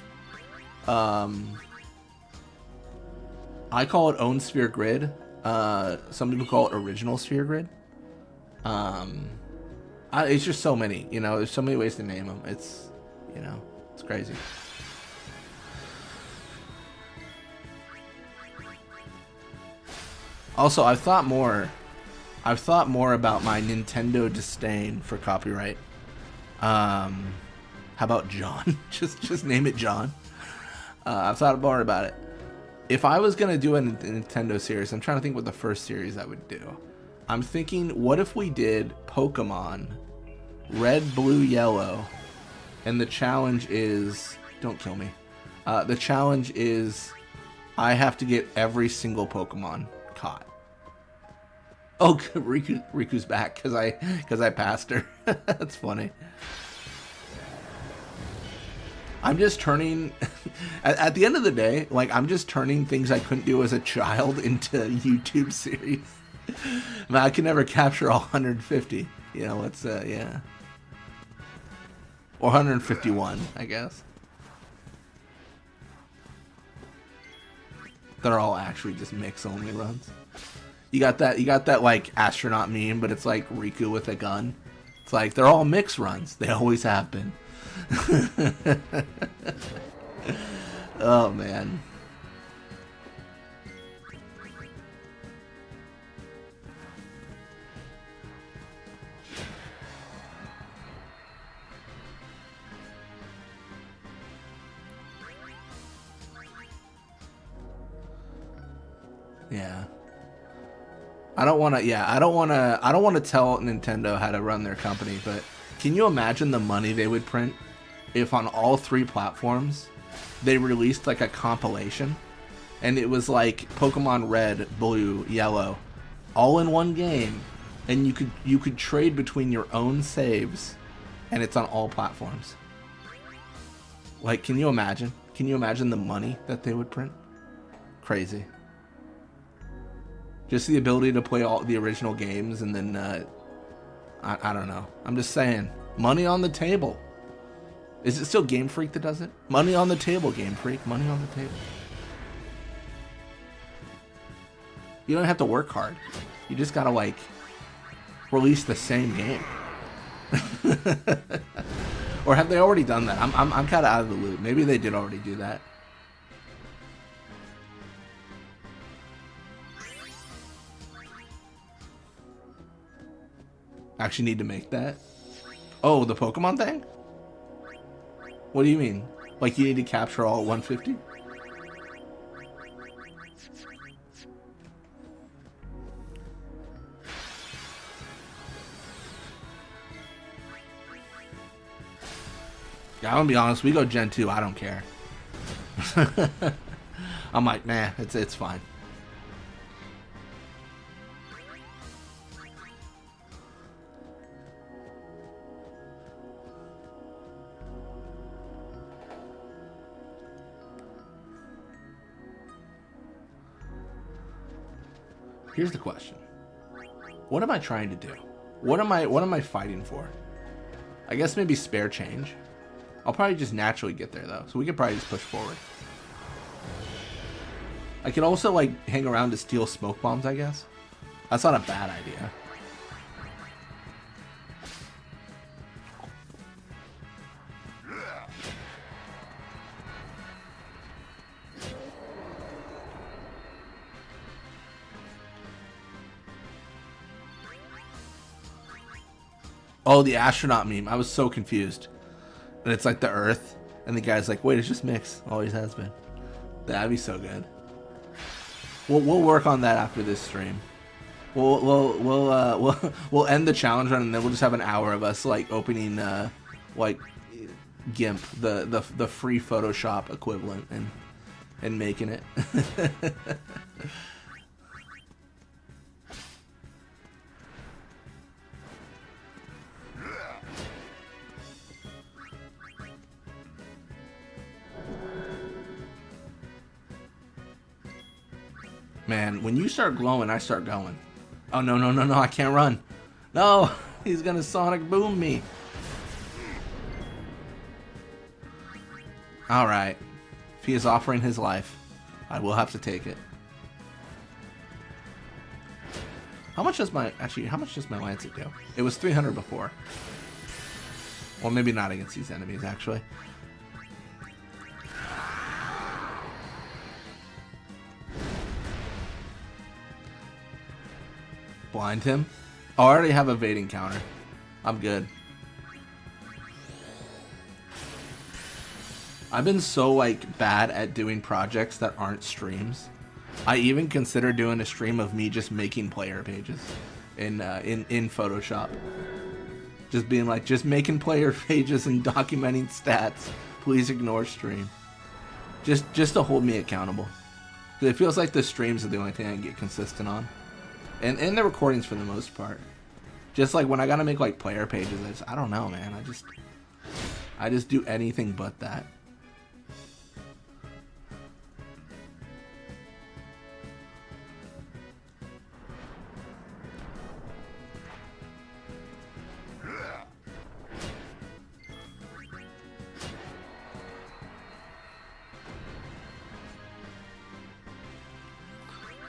I call it own sphere grid. Some people call it original sphere grid. It's just so many, you know, there's so many ways to name them. It's, you know, it's crazy. Also, I've thought more about my Nintendo disdain for copyright. How about John? just name it John. I've thought more about it. If I was going to do a Nintendo series, I'm trying to think what the first series I would do. I'm thinking, what if we did Pokemon Red, Blue, Yellow, and the challenge is... Don't kill me. The challenge is I have to get every single Pokemon caught. Oh, Riku's back because I passed her. That's funny. I'm just turning, at the end of the day, like, I'm just turning things I couldn't do as a child into YouTube series. I mean, I can never capture all 150. You know, it's, yeah. Or 151, I guess. They're all actually just mix-only runs. You got that, like, astronaut meme, but it's, like, Riku with a gun. It's like, they're all mix runs. They always have been. Oh man. Yeah. I don't want to. Yeah, I don't want to. I don't want to tell Nintendo how to run their company. But can you imagine the money they would print if on all 3 platforms they released like a compilation, and it was like Pokemon Red, Blue, Yellow, all in one game, and you could trade between your own saves, and it's on all platforms. Like, can you imagine? Can you imagine the money that they would print? Crazy. Just the ability to play all the original games, and then I don't know. I'm just saying, money on the table. Is it still Game Freak that does it? Money on the table, Game Freak. Money on the table. You don't have to work hard. You just gotta like release the same game. Or have they already done that? I'm kind of out of the loop. Maybe they did already do that. Actually need to make that. Oh, the Pokemon thing? What do you mean? Like you need to capture all 150? Yeah, I'm gonna be honest, we go Gen 2, I don't care. I'm like, nah, it's fine. Here's the question. What am I trying to do? What am I fighting for? I guess maybe spare change. I'll probably just naturally get there though, so we could probably just push forward. I could also like hang around to steal smoke bombs, I guess. That's not a bad idea. Oh, the astronaut meme. I was so confused. And it's like the Earth, and the guy's like, wait, it's just Mix. Always has been. That'd be so good. We'll work on that after this stream. We'll end the challenge run, and then we'll just have an hour of us like opening like GIMP, the free Photoshop equivalent, and making it. Man, when you start glowing, I start going. Oh, no, I can't run. No, he's gonna sonic boom me. Alright. If he is offering his life, I will have to take it. How much does my Lancet do? It was 300 before. Well, maybe not against these enemies, actually. Blind him? Oh, I already have evading counter. I'm good. I've been so like bad at doing projects that aren't streams. I even consider doing a stream of me just making player pages in Photoshop. Just being like, just making player pages and documenting stats. Please ignore stream. Just to hold me accountable. It feels like the streams are the only thing I can get consistent on. And the recordings for the most part. Just like when I gotta make like player pages, I don't know, man. I just do anything but that.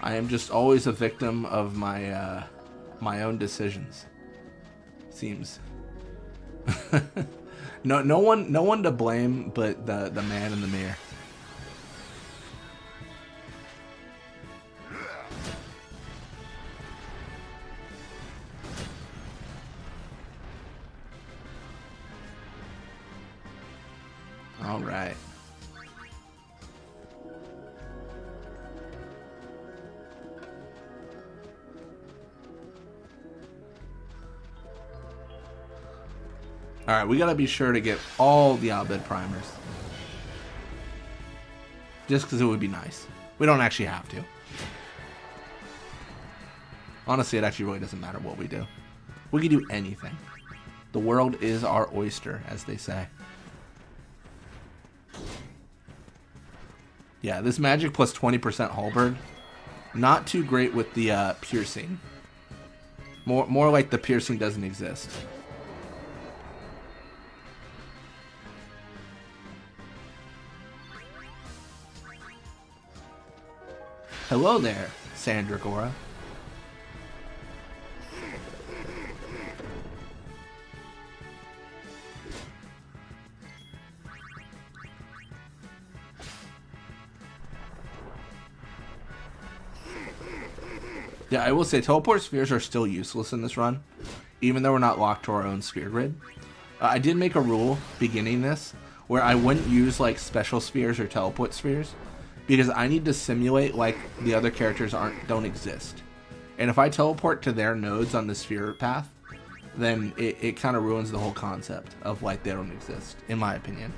I am just always a victim of my my own decisions. Seems. no one to blame but the man in the mirror. All right. Alright, we gotta be sure to get all the Albed primers. Just because it would be nice. We don't actually have to. Honestly, it actually really doesn't matter what we do. We can do anything. The world is our oyster, as they say. Yeah, this magic plus 20% halberd. Not too great with the piercing. More like the piercing doesn't exist. Hello there, Sandragora. Yeah, I will say teleport spheres are still useless in this run, even though we're not locked to our own sphere grid. I did make a rule beginning this where I wouldn't use like special spheres or teleport spheres because I need to simulate like the other characters don't exist. And if I teleport to their nodes on the sphere path, then it kind of ruins the whole concept of like they don't exist, in my opinion.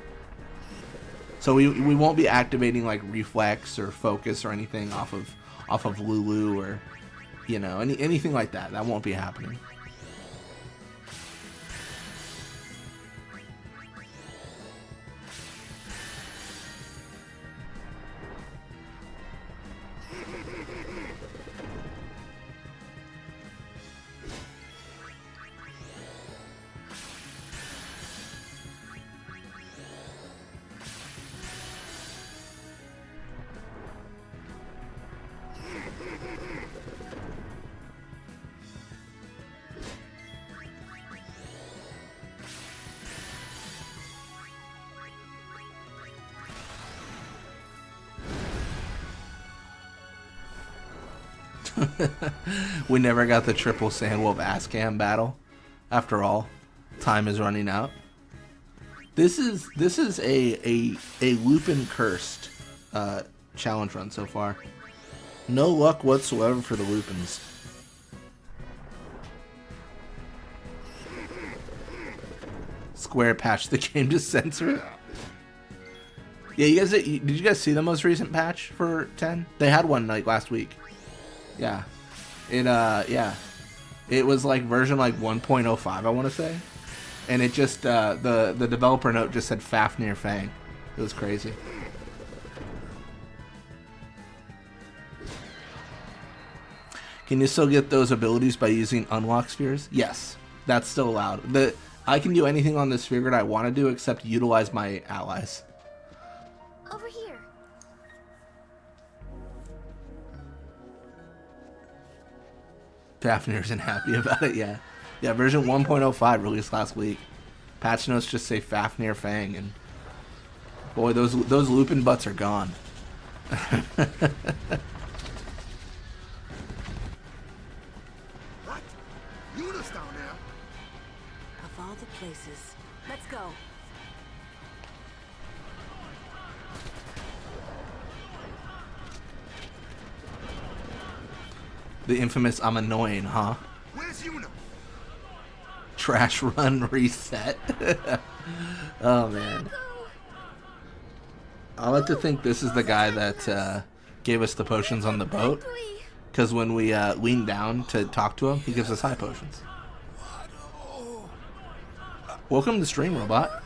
So we won't be activating like reflex or focus or anything off of Lulu or you know anything like that. That won't be happening. We never got the triple Sandwolf Ascam battle. After all, time is running out. This is a Lupin cursed challenge run so far. No luck whatsoever for the Lupins. Square patch the game to censor it. Yeah, did you guys see the most recent patch for 10? They had one like last week. Yeah. It was like version like 1.05, I want to say. And it just the developer note just said Fafnir Fang. It was crazy. Can you still get those abilities by using unlock spheres? Yes, that's still allowed. I can do anything on the sphere grid I want to do except utilize my allies. Over here. Fafnir isn't happy about it, yeah. Yeah, version 1.05 released last week. Patch notes just say Fafnir Fang, and boy, those Lupin butts are gone. What? Yuna's down there. Of all the places. Let's go. The infamous I'm annoying, huh? Where's Yuna? Trash run reset. Oh man. I like to think this is the guy that gave us the potions on the boat. Because when we lean down to talk to him, he gives us high potions. Welcome to stream, Robot.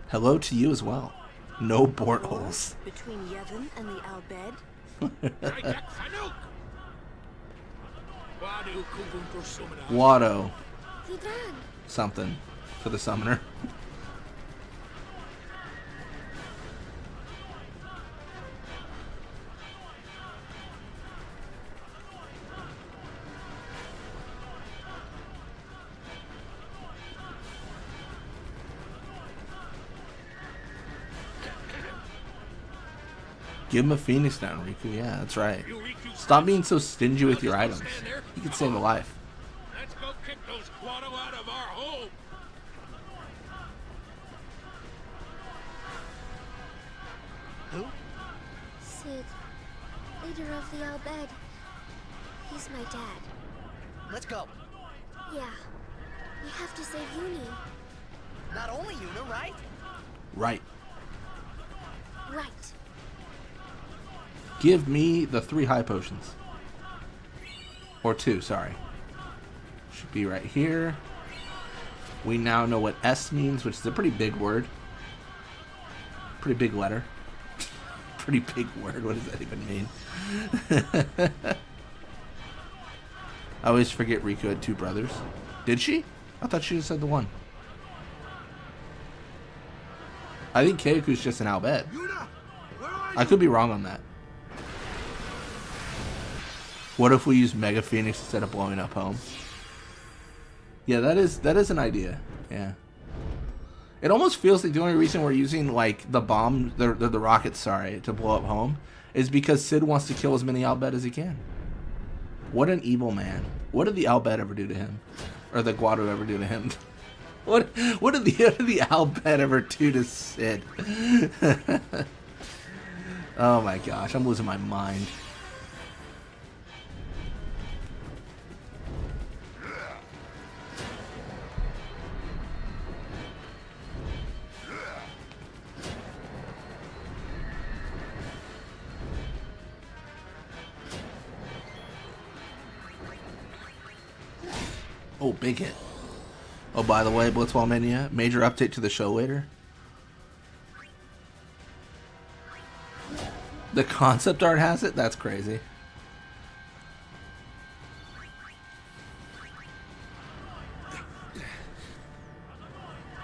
Hello to you as well. No portholes. Between Yevon and the Albed. Watto. Hidran. Something for the summoner. Give him a Phoenix down, Riku. Yeah, that's right. Stop being so stingy with your items. You could save a life. Let's go kick those Guado out of our home. Who? Sid, leader of the Albed. He's my dad. Let's go. Yeah. We have to save Uni. Not only Yuna, right? Right. Right. Give me the 3 high potions. Or 2, sorry. Should be right here. We now know what S means, which is a pretty big word. Pretty big letter. Pretty big word. What does that even mean? I always forget Riku had 2 brothers. Did she? I thought she just said the one. I think Keiku's just an Albed. I could be wrong on that. What if we use Mega Phoenix instead of blowing up home? Yeah, that is an idea. Yeah. It almost feels like the only reason we're using like the bomb, the rockets, sorry, to blow up home, is because Sid wants to kill as many Albed as he can. What an evil man. What did the Albed ever do to him? Or the Guado ever do to him? What did the Albed ever do to Sid? Oh my gosh, I'm losing my mind. Oh, big hit. Oh, by the way, Blitzball Mania, major update to the show later. The concept art has it? That's crazy.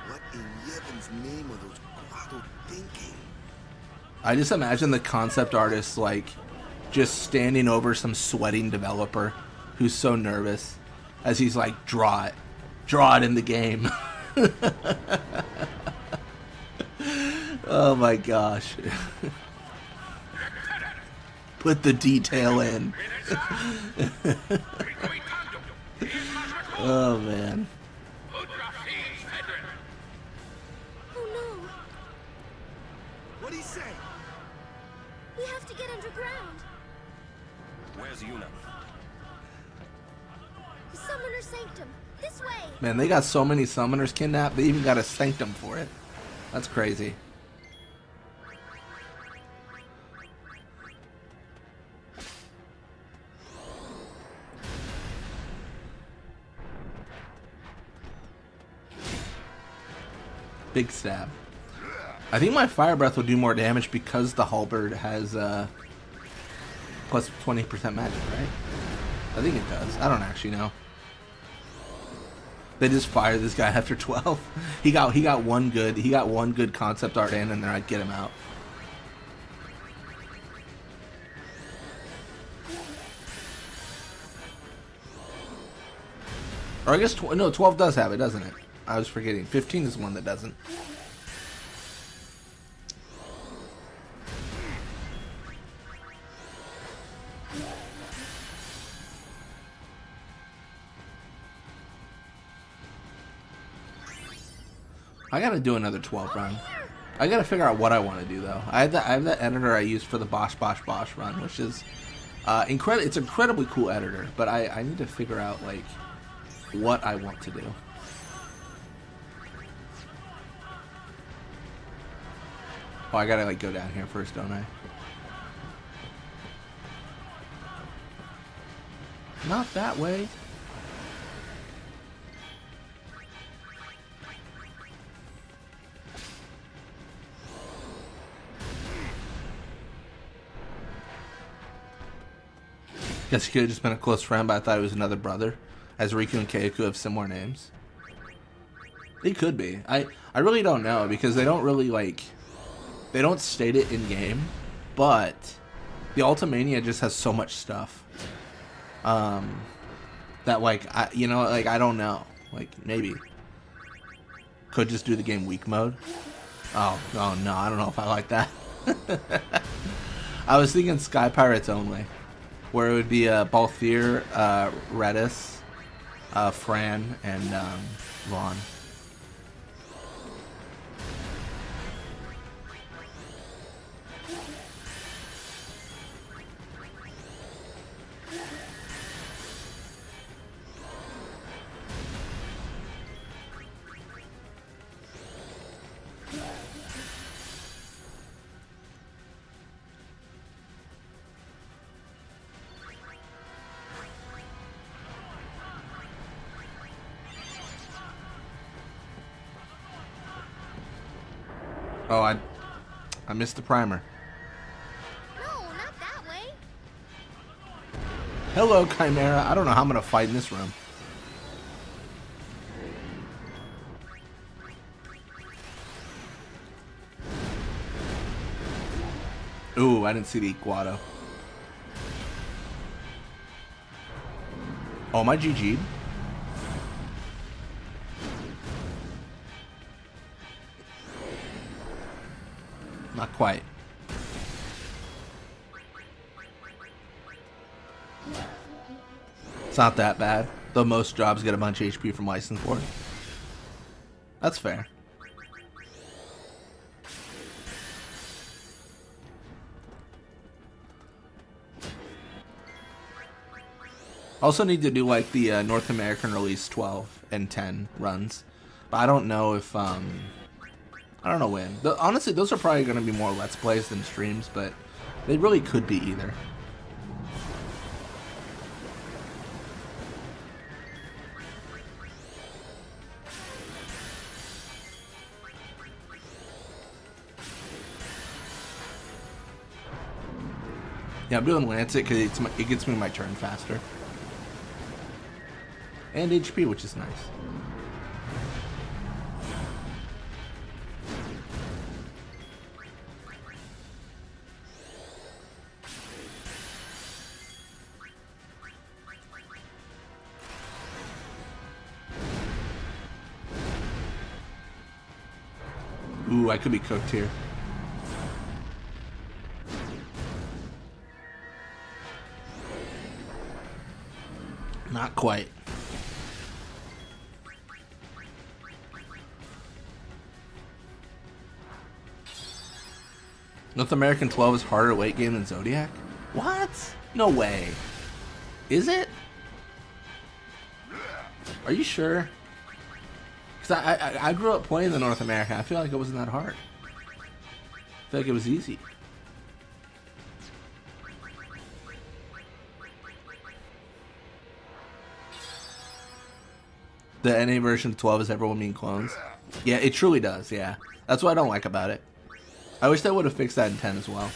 What in Yevon's name are those Guado thinking? I just imagine the concept artist, like, just standing over some sweating developer who's so nervous as he's like, draw it in the game. Oh my gosh. Put the detail in. Oh man. Oh no. What'd he say? We have to get underground. Where's Yuna? The Summoner Sanctum. This way. Man, they got so many summoners kidnapped, they even got a sanctum for it. That's crazy. Big stab. I think my fire breath will do more damage because the halberd has plus 20% magic, right? I think it does. I don't actually know. They just fire this guy after 12. He got one good concept art in, and then I'd get him out. Or I guess no, 12 does have it, doesn't it? I was forgetting. 15 is the one that doesn't. I gotta do another 12 run. I gotta figure out what I want to do though. I have that editor I use for the Bosch run, which is it's an incredibly cool editor. But I need to figure out like what I want to do. Oh, I gotta like go down here first, don't I? Not that way. Guess he could have just been a close friend, but I thought it was another brother, as Riku and Keiko have similar names. They could be. I really don't know, because they don't really, like, they don't state it in-game, but the Ultimania just has so much stuff, that, like, I don't know. Like, maybe. Could just do the game weak mode. Oh no, I don't know if I like that. I was thinking Sky Pirates only, where it would be Balthier, Redis, Fran, and Vaughn. Oh, I missed the primer. No, not that way. Hello, Chimera. I don't know how I'm gonna fight in this room. Ooh, I didn't see the Guado. Oh, am I GG'd? Not quite. It's not that bad. Though most jobs get a bunch of HP from license board. That's fair. Also need to do like the North American release 12 and 10 runs. But I don't know if, I don't know when. Honestly, those are probably going to be more Let's Plays than streams, but they really could be either. Yeah, I'm doing Lancet because it gets me my turn faster. And HP, which is nice. Ooh, I could be cooked here. Not quite. North American 12 is harder weight game than Zodiac? What? No way. Is it? Are you sure? Because I grew up playing the North American. I feel like it wasn't that hard. I feel like it was easy. The NA version of 12 is everyone being clones. Yeah, it truly does, yeah. That's what I don't like about it. I wish they would have fixed that in 10 as well.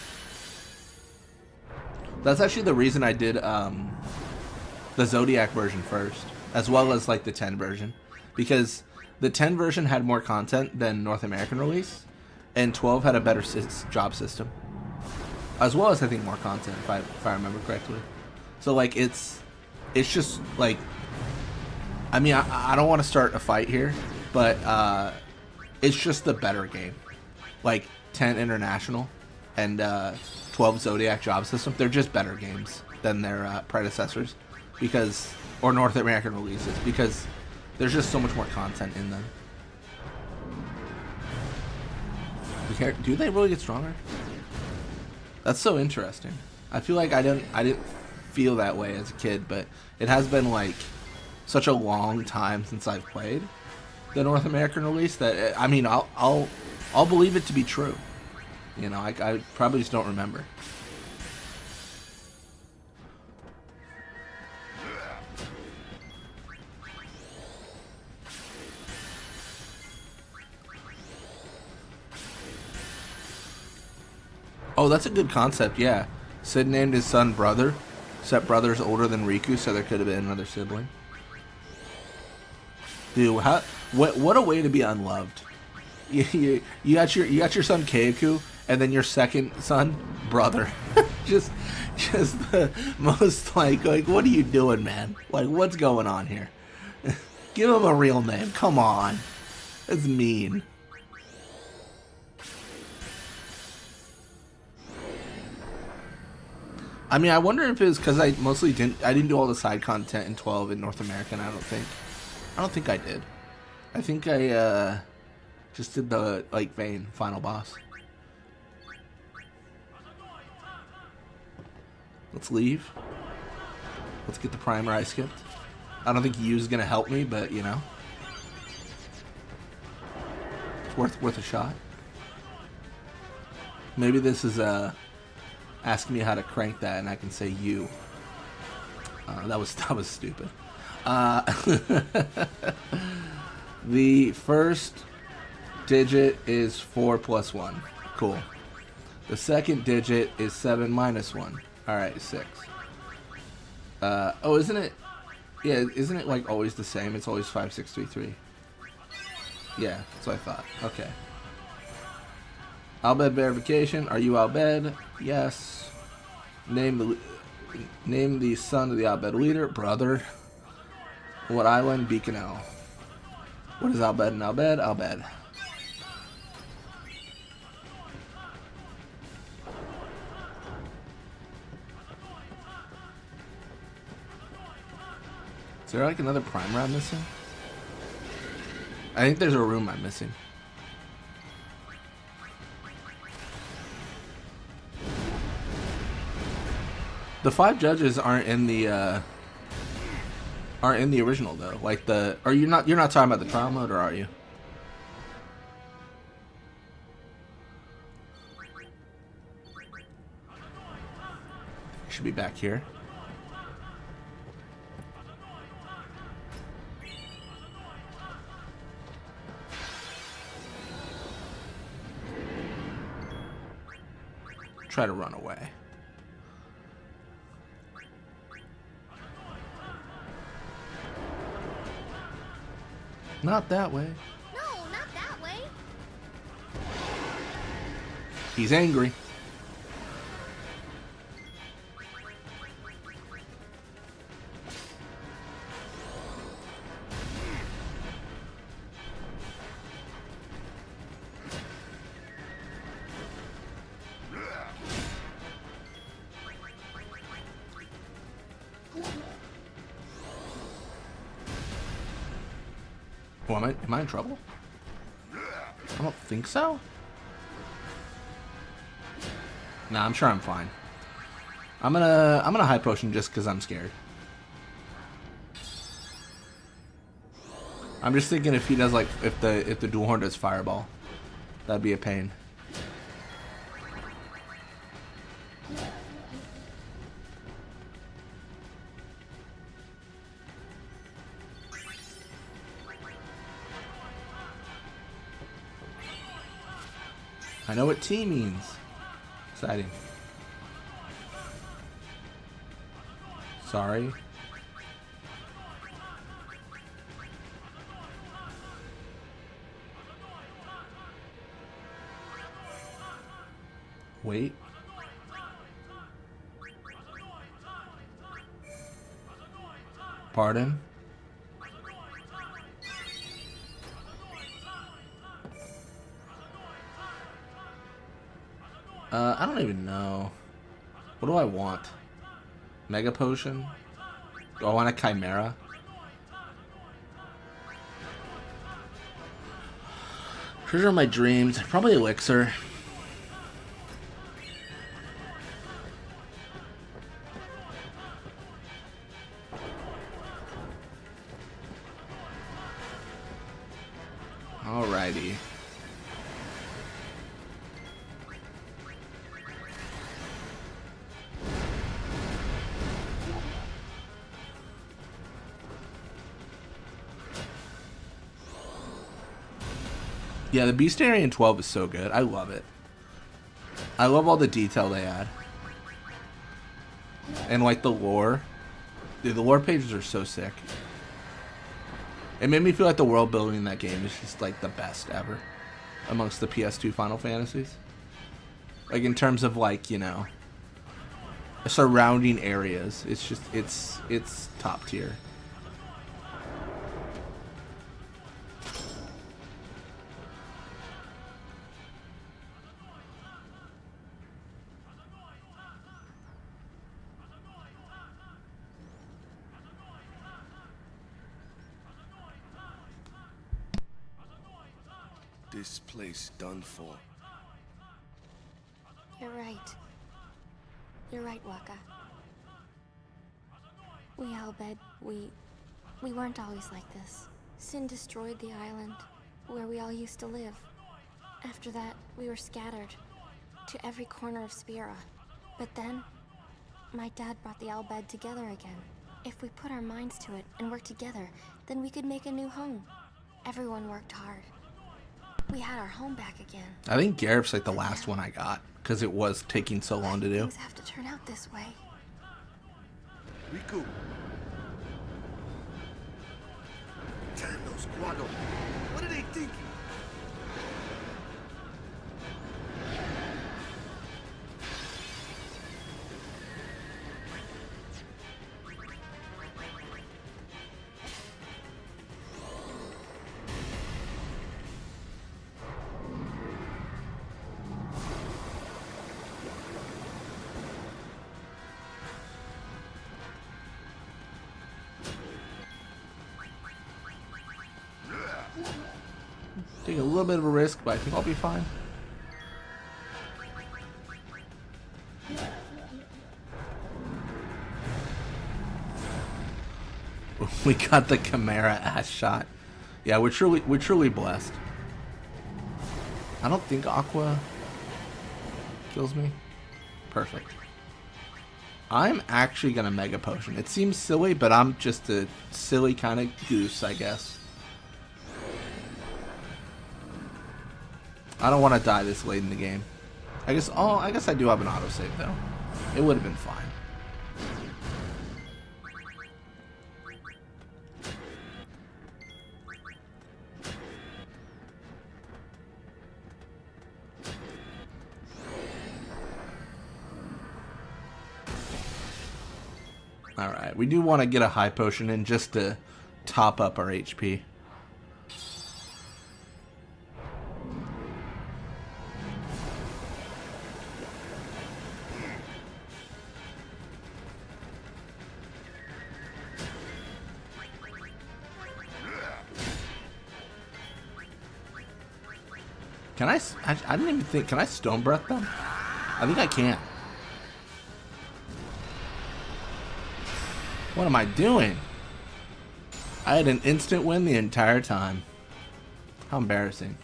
That's actually the reason I did the Zodiac version first, as well as like the 10 version. Because the 10 version had more content than North American release, and 12 had a better job system. As well as, I think, more content, if I remember correctly. So, like, it's just, like... I mean, I don't want to start a fight here, but it's just the better game. Like, 10 International and 12 Zodiac job system, they're just better games than their predecessors. Because... Or North American releases, because there's just so much more content in them. Do they really get stronger? That's so interesting. I feel like I didn't feel that way as a kid, but it has been like such a long time since I've played the North American release that I mean I'll believe it to be true. You know, I probably just don't remember. Oh, that's a good concept, yeah. Sid named his son Brother. Except Brother's older than Riku, so there could have been another sibling. Dude, what a way to be unloved. You got your son Keiku, and then your second son, Brother. just the most like what are you doing, man? Like, what's going on here? Give him a real name. Come on. That's mean. I mean, I wonder if it's because I didn't do all the side content in 12 in North American. I don't think I did. I think I just did the like Vayne final boss. Let's leave. Let's get the primer I skipped. I don't think Yu's gonna help me, but you know, it's worth a shot. Maybe this is ask me how to crank that, and I can say you. That was stupid. The first digit is 4 plus 1. Cool. The second digit is 7 minus 1. Alright, 6. Oh, isn't it? Yeah, isn't it like always the same? It's always 5, 6, 3, 3. Yeah, that's what I thought. Okay. Albed verification. Are you Albed? Yes. Name the son of the Albed leader. Brother. What island? Beaconel. What is Albed and Albed? Albed. Is there like another prime round missing? I think there's a room I'm missing. The 5 judges aren't in the original though. Like you're not talking about the trial mode, or are you? Should be back here. Try to run away. Not that way. No, not that way. He's angry. Well, am I in trouble? I don't think so. Nah, I'm sure I'm fine. I'm gonna high potion just because I'm scared. I'm just thinking if he does like if the dual horn does fireball, that'd be a pain. I know what T means. Exciting. Sorry. Wait. Pardon? I don't even know. What do I want? Mega Potion? Do I want a Chimera? Treasure of my dreams. Probably Elixir. Alrighty. Yeah, the Beastarian 12 is so good. I love it. I love all the detail they add. And like the lore. Dude, the lore pages are so sick. It made me feel like the world building in that game is just like the best ever amongst the PS2 Final Fantasies. Like in terms of like, you know, surrounding areas. It's just it's top tier. This place done for. You're right. You're right, Waka. We Albed, we weren't always like this. Sin destroyed the island where we all used to live. After that, we were scattered to every corner of Spira. But then, my dad brought the Albed together again. If we put our minds to it and work together, then we could make a new home. Everyone worked hard. we had our home back again. I think Garrett's like the last one I got because it was taking so long to do. Things have to turn out this way. Riku. Damn those Guado. What are they thinking? Take a little bit of a risk, but I think I'll be fine. We got the Chimera ass shot. Yeah, we're truly blessed. I don't think Aqua kills me. Perfect. I'm actually gonna Mega Potion. It seems silly, but I'm just a silly kind of goose, I guess. I don't want to die this late in the game. I guess I do have an autosave though. It would have been fine. Alright, we do want to get a high potion in just to top up our HP. Can I didn't even think, can I Stone Breath them? I think I can. What am I doing? I had an instant win the entire time. How embarrassing.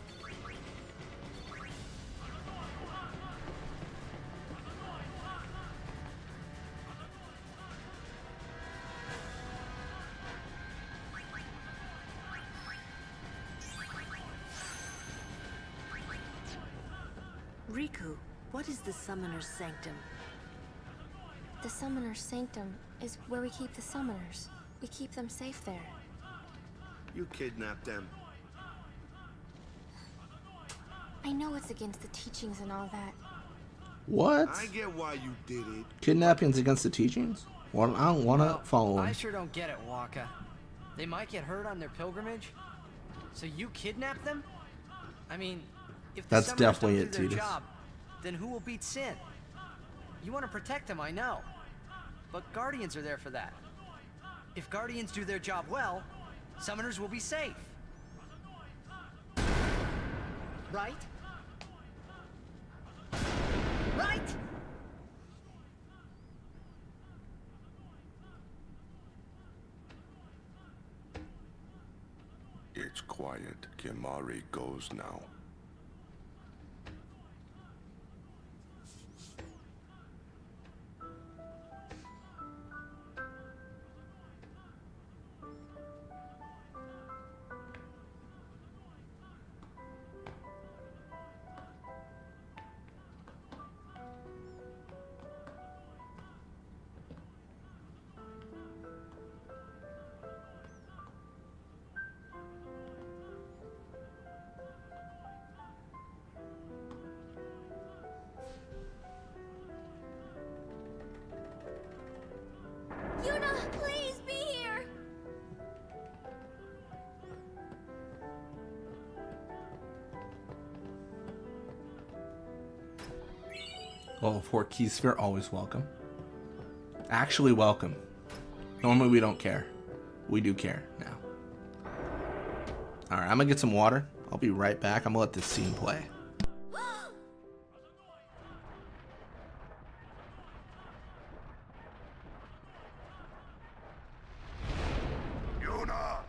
Riku, what is the Summoner's Sanctum? The Summoner's Sanctum is where we keep the summoners. We keep them safe there. You kidnapped them. I know it's against the teachings and all that. What? I get why you did it. Kidnapping's against the teachings? Well, I don't want to follow them. I sure don't get it, Waka. They might get hurt on their pilgrimage. So you kidnap them? I mean, if the That's summoners definitely don't it, do their Titus. job, then who will beat Sin? You want to protect them, I know. But Guardians are there for that. If Guardians do their job well, summoners will be safe. Right? Right? It's quiet. Kimahri goes now. Yuna, please be here! Level 4 Key Sphere, always welcome. Actually welcome. Normally we don't care. We do care now. Alright, I'm gonna get some water. I'll be right back. I'm gonna let this scene play. Yuna!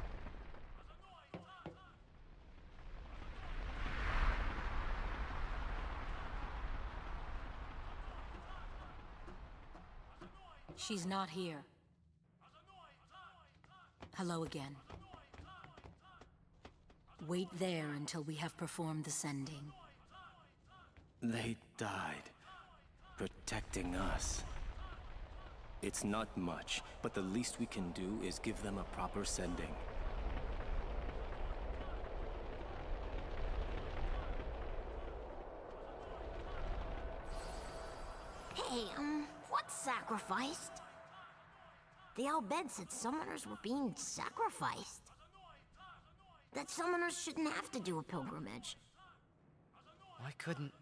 She's not here. Hello again. Wait there until we have performed the sending. They died, protecting us. It's not much, but the least we can do is give them a proper sending. Hey, what's sacrificed? The Al-Bed said summoners were being sacrificed. That summoners shouldn't have to do a pilgrimage. Why couldn't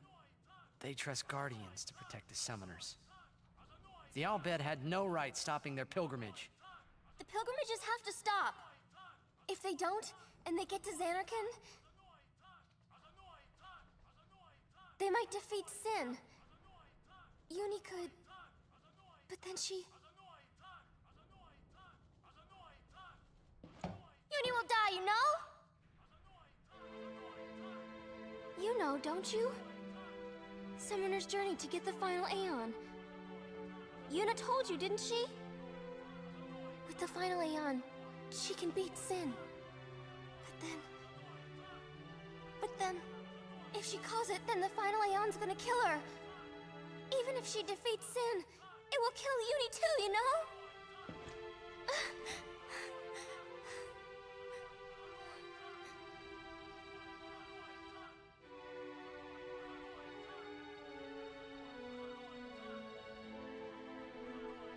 they trust guardians to protect the summoners? The Al-Bed had no right stopping their pilgrimage. The pilgrimages have to stop. If they don't, and they get to Xanarkand, they might defeat Sin. Uni could... But then she... Uni will die, you know? You know, don't you? Summoner's journey to get the final Aeon. Yuna told you, didn't she? With the final Aeon, she can beat Sin. But then... If she calls it, then the final Aeon's gonna kill her. Even if she defeats Sin, it will kill Uni too, you know?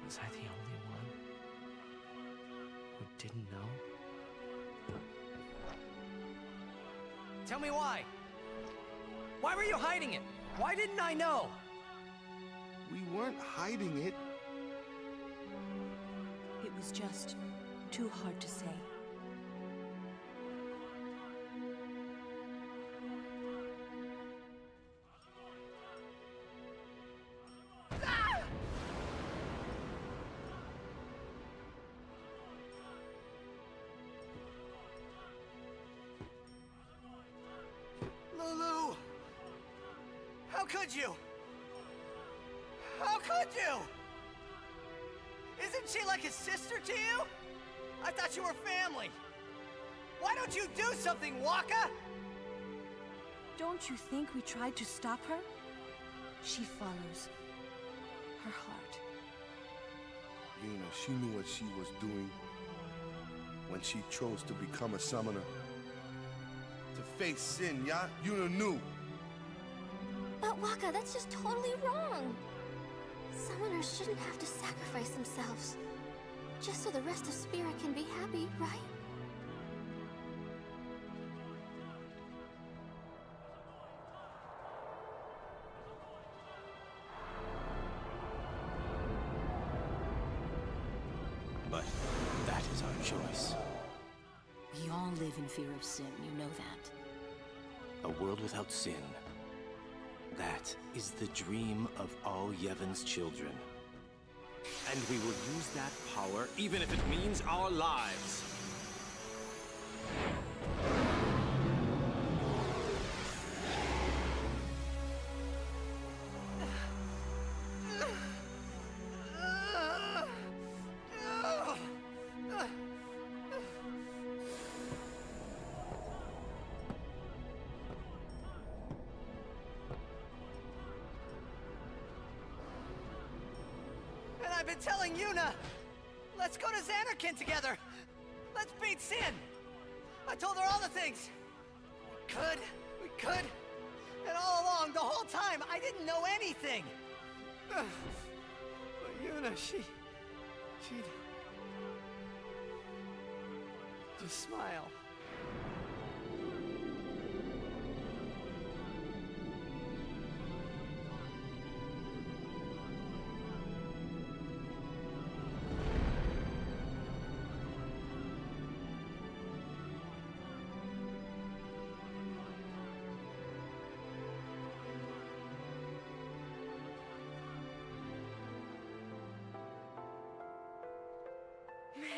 Was I the only one who didn't know? Tell me why! Why were you hiding it? Why didn't I know? We weren't hiding it. It was just too hard to say. Lulu! How could you? How could you? Isn't she like a sister to you? I thought you were family. Why don't you do something, Waka? Don't you think we tried to stop her? She follows her heart. You know, she knew what she was doing when she chose to become a summoner. To face Sin, yeah? You knew. But Waka, that's just totally wrong. Summoners shouldn't have to sacrifice themselves. Just so the rest of Spirit can be happy, right? But that is our choice. We all live in fear of Sin, you know that. A world without sin. That is the dream of all Yevon's children. And we will use that power, even if it means our lives. I've been telling Yuna! Let's go to Xanarkand together! Let's beat Sin! I told her all the things! We could! And all along, the whole time, I didn't know anything! But Yuna, she'd just smile.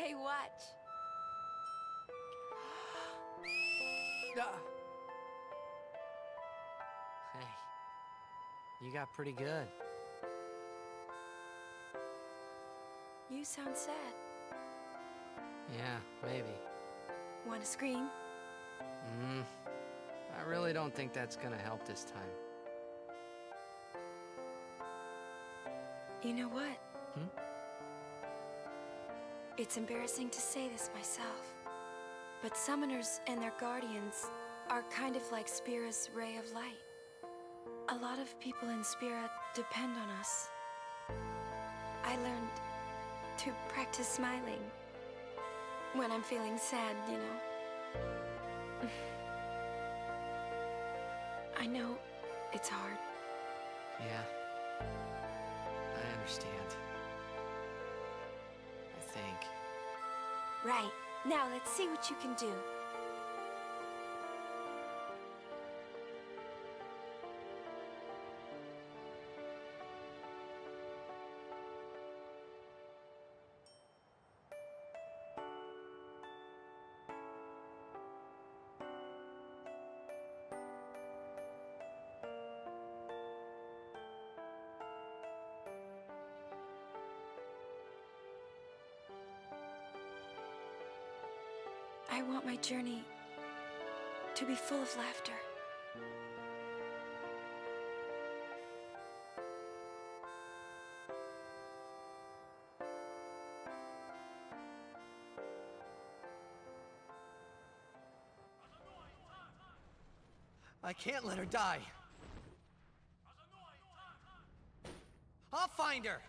Hey, watch. Hey, you got pretty good. You sound sad. Yeah, maybe. Want to scream? I really don't think that's gonna help this time. You know what? Hmm? It's embarrassing to say this myself, but summoners and their guardians are kind of like Spira's ray of light. A lot of people in Spira depend on us. I learned to practice smiling when I'm feeling sad, you know. I know it's hard. Yeah. I understand. I think. Right. Now let's see what you can do. I want my journey to be full of laughter. I can't let her die. I'll find her.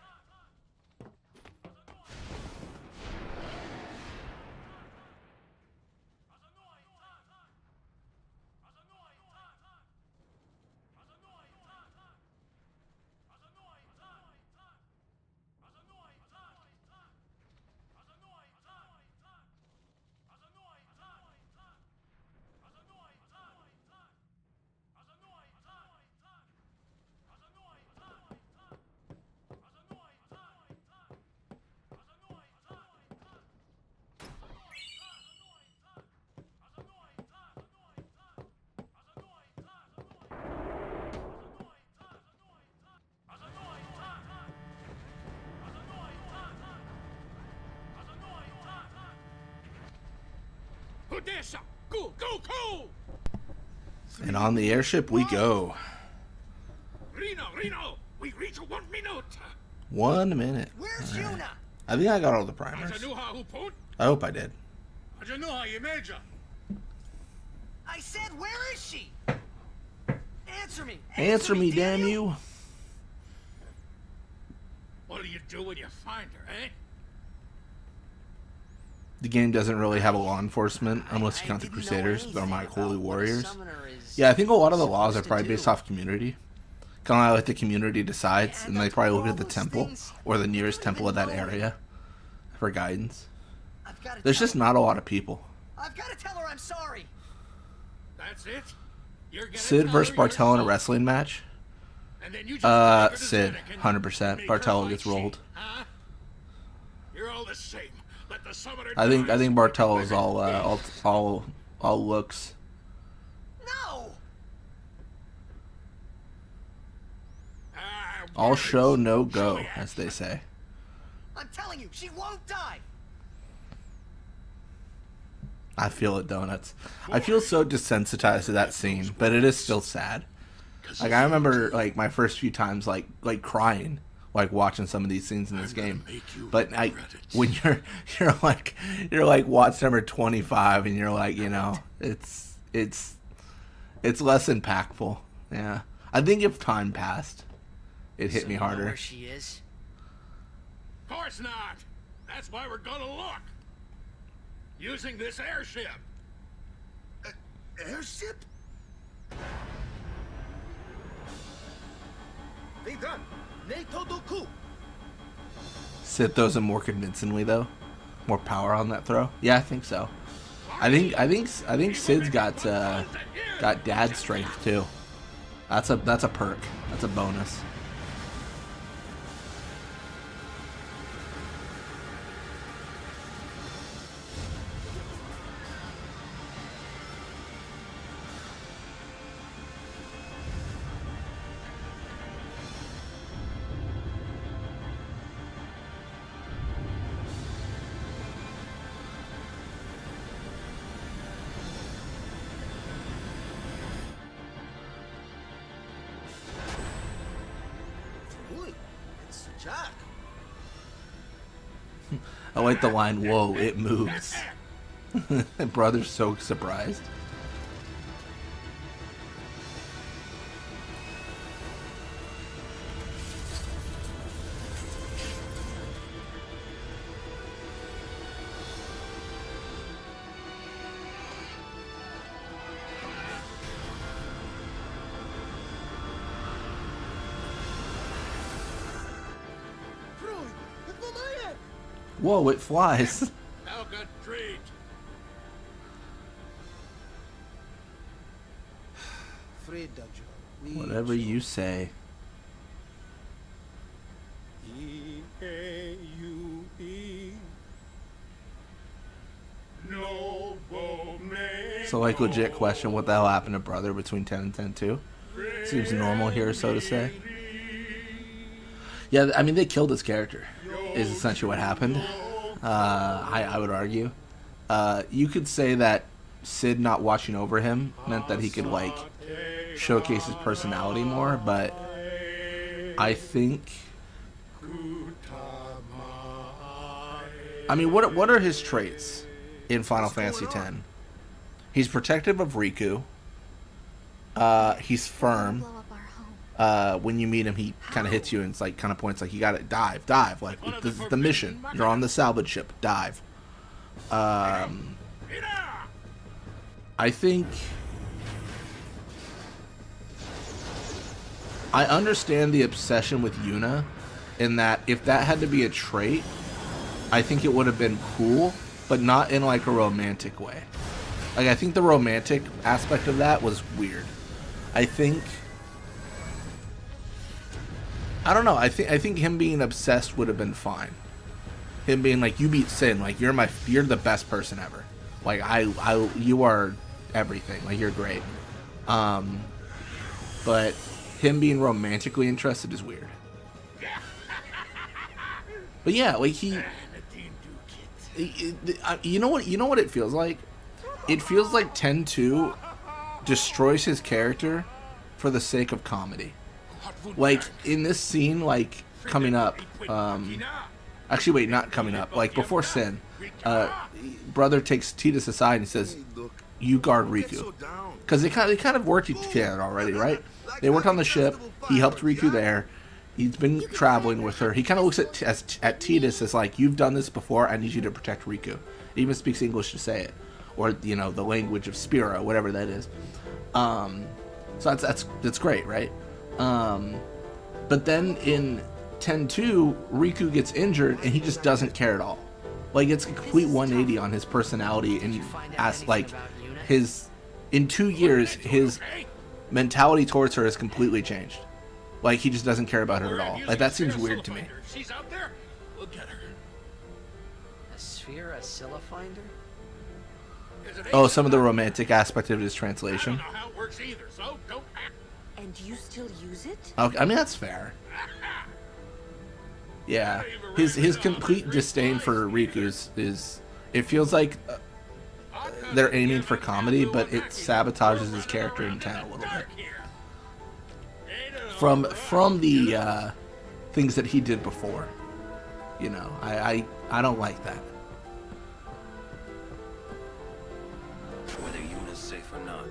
Odessa! Go, go, go! And on the airship we go. Reno! We reach 1 minute! 1 minute. Where's All right. Yuna? I think I got all the primers. I hope I did. I said, where is she? Answer me! Answer me, damn you. What do you do when you find her, eh? The game doesn't really have a law enforcement unless you count the Crusaders. They're my holy warriors. Yeah, I think a lot of the laws are probably based off community. Kind of like the community decides, and they probably look at the temple or the nearest temple of that area for guidance. There's just not a lot of people. I've got to tell her I'm sorry. That's it? Sid versus Bartel in a wrestling match. Sid, 100%. Bartel gets rolled. You're all the same. Let the summoner I think Bartel is all looks. No. All show, no go, as they say. I'm telling you, she won't die. I feel it, Donuts. I feel so desensitized to that scene, but it is still sad. Like, I remember, like, my first few times, like crying, like, watching some of these scenes in this game. But when you're like watch number 25, and you're like, you know, it's less impactful. Yeah, I think if time passed, it hit me harder. Where she is? Of course not. That's why we're gonna look. Using this airship. Airship? Sid throws him more convincingly, though. More power on that throw. Yeah, I think so. I think Sid's got dad strength too. That's a perk. That's a bonus. I like the line, "Whoa, it moves." And Brother's so surprised. Whoa, it flies. How good treat. Whatever you say. So, like, legit question, what the hell happened to Brother between 10 and 10-2? Seems normal here, so to say. Yeah, I mean, they killed his character, is essentially what happened. I would argue. You could say that Sid not watching over him meant that he could, like, showcase his personality more, but I think... I mean, what are his traits in Final Fantasy X? He's protective of Riku. He's firm. When you meet him, he kind of hits you and it's like kind of points like, you got to dive. Like, this is the mission. You're on the salvage ship. Dive. I think I understand the obsession with Yuna in that if that had to be a trait, I think it would have been cool, but not in like a romantic way. Like, I think the romantic aspect of that was weird. I don't know. I think him being obsessed would have been fine. Him being like, you beat Sin, like you're the best person ever. Like you are everything. Like, you're great. But him being romantically interested is weird. But yeah, like you know what it feels like? It feels like 10-2 destroys his character for the sake of comedy. Like, in this scene, like, coming up, actually, wait, not coming up, like, before Sin, Brother takes Tidus aside and says, you guard Riku. Because they kind of worked together already, right? They worked on the ship, he helped Riku there, he's been traveling with her, he kind of looks at Tidus as like, you've done this before, I need you to protect Riku. He even speaks English to say it. Or, you know, the language of Spira, whatever that is. So that's great, right? But then in 10-2, Riku gets injured and he just doesn't care at all. Like, it's a complete 180 on his personality, and in 2 years, his mentality towards her has completely changed. Like, he just doesn't care about her at all. Like, that seems weird to me. She's out there. We'll get her. A sphere, a Scylla finder? Oh, some of the romantic aspect of his translation. I don't know how it works either, so don't act. And you still use it? Okay, I mean, that's fair. Yeah, his complete disdain for Riku is it feels like they're aiming for comedy, but it sabotages his character in 10 a little bit. From the things that he did before, you know, I don't like that. Whether Yuna's safe or not.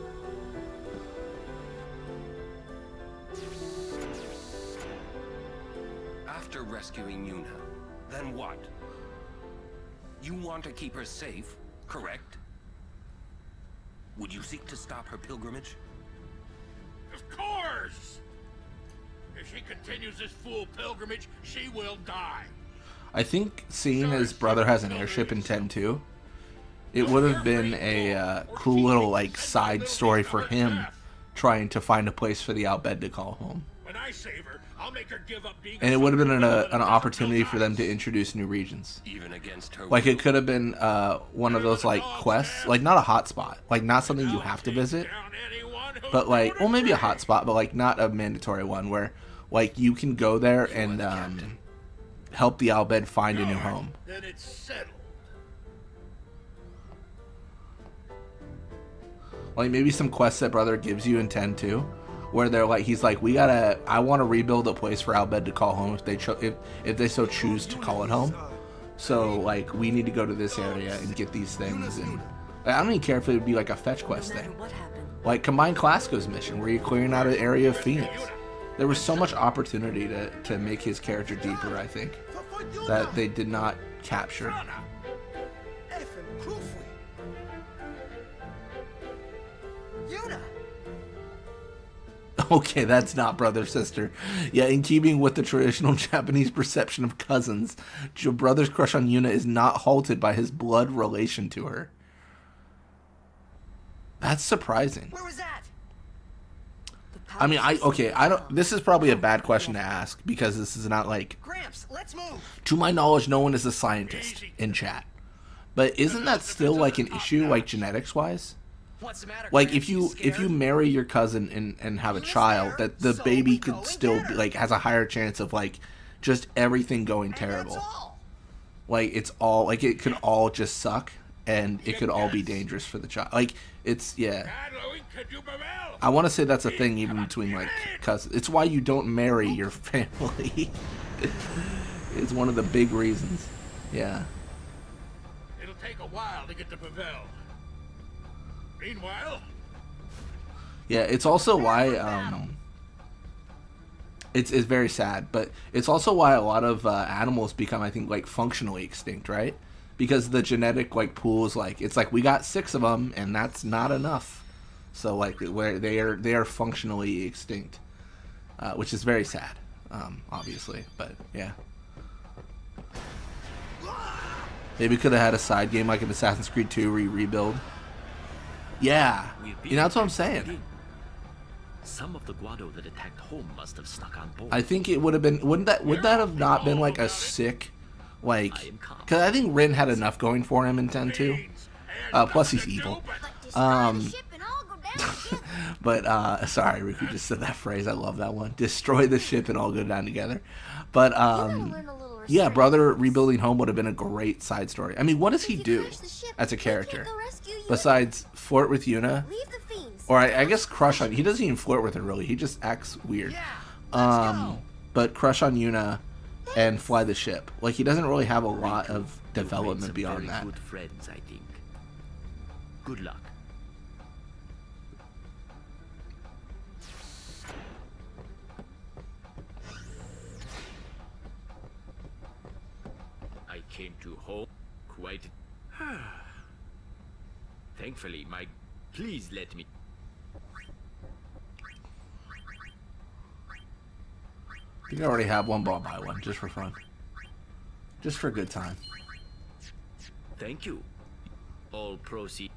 After rescuing Yuna, then what? You want to keep her safe, correct? Would you seek to stop her pilgrimage? Of course! If she continues this fool pilgrimage, she will die. I think seeing his brother has an airship in 10-2, it would have been a cool little like side story for him trying to find a place for the Al Bhed to call home. When I save her, I'll make her give up being. And it would have been an opportunity for them to introduce new regions. Even against her. Like, it could have been one of those like quests, like not a hotspot, like not something you have to visit, but like, well, maybe a hotspot, but like not a mandatory one where like you can go there and help the Al Bhed find a new home. Then it's settled. Like, maybe some quests that Brother gives you in 10-2, where they're like, he's like, I want to rebuild a place for Al Bhed to call home if they so choose to call it home. So like we need to go to this area and get these things, and I don't even care if it would be like a fetch quest thing. Like combine Classico's mission where you're clearing out an area of Phoenix. There was so much opportunity to make his character deeper, I think, that they did not capture. Okay, that's not brother sister. Yeah, in keeping with the traditional Japanese perception of cousins, your brother's crush on Yuna is not halted by his blood relation to her. That's surprising. Where was that? I mean, I don't. This is probably a bad question to ask because this is not like. Gramps, let's move. To my knowledge, no one is a scientist in chat, but isn't that still like an issue, like genetics wise? What's the matter, Like Gramps? if you marry your cousin and have a child, that the baby could still be, like has a higher chance of like just everything going terrible. Like it's all like it could all just suck and it could all be dangerous for the child. Like it's yeah. I want to say that's a thing even between like cousins. It's why you don't marry your family. It's one of the big reasons. Yeah. It'll take a while to get to Pavel. Meanwhile, yeah, it's also why it's very sad, but it's also why a lot of animals become, I think, like functionally extinct, right? Because the genetic like pools, like it's like we got 6 of them, and that's not enough. So like where they are functionally extinct, which is very sad, obviously. But yeah, maybe could have had a side game like an Assassin's Creed 2 where you rebuild. Yeah, you know, that's what I'm saying. Some of the Guado that attacked home must have snuck on board. I think it would have been. Would that have not been like a sick, like? Because I think Rin had enough going for him in 10-2. Plus he's evil. But sorry, Riku just said that phrase. I love that one. Destroy the ship and all go down together. But yeah, brother rebuilding home would have been a great side story. I mean, what does he do as a character besides flirt with Yuna? Or I guess crush on. He doesn't even flirt with her really. He just acts weird. But crush on Yuna and fly the ship. Like he doesn't really have a lot of development beyond that. Good friends, I think. Good luck. I came to home quite. Thankfully, please let me. I think I already have one, but I'll buy one just for fun. Just for a good time. Thank you. All proceed.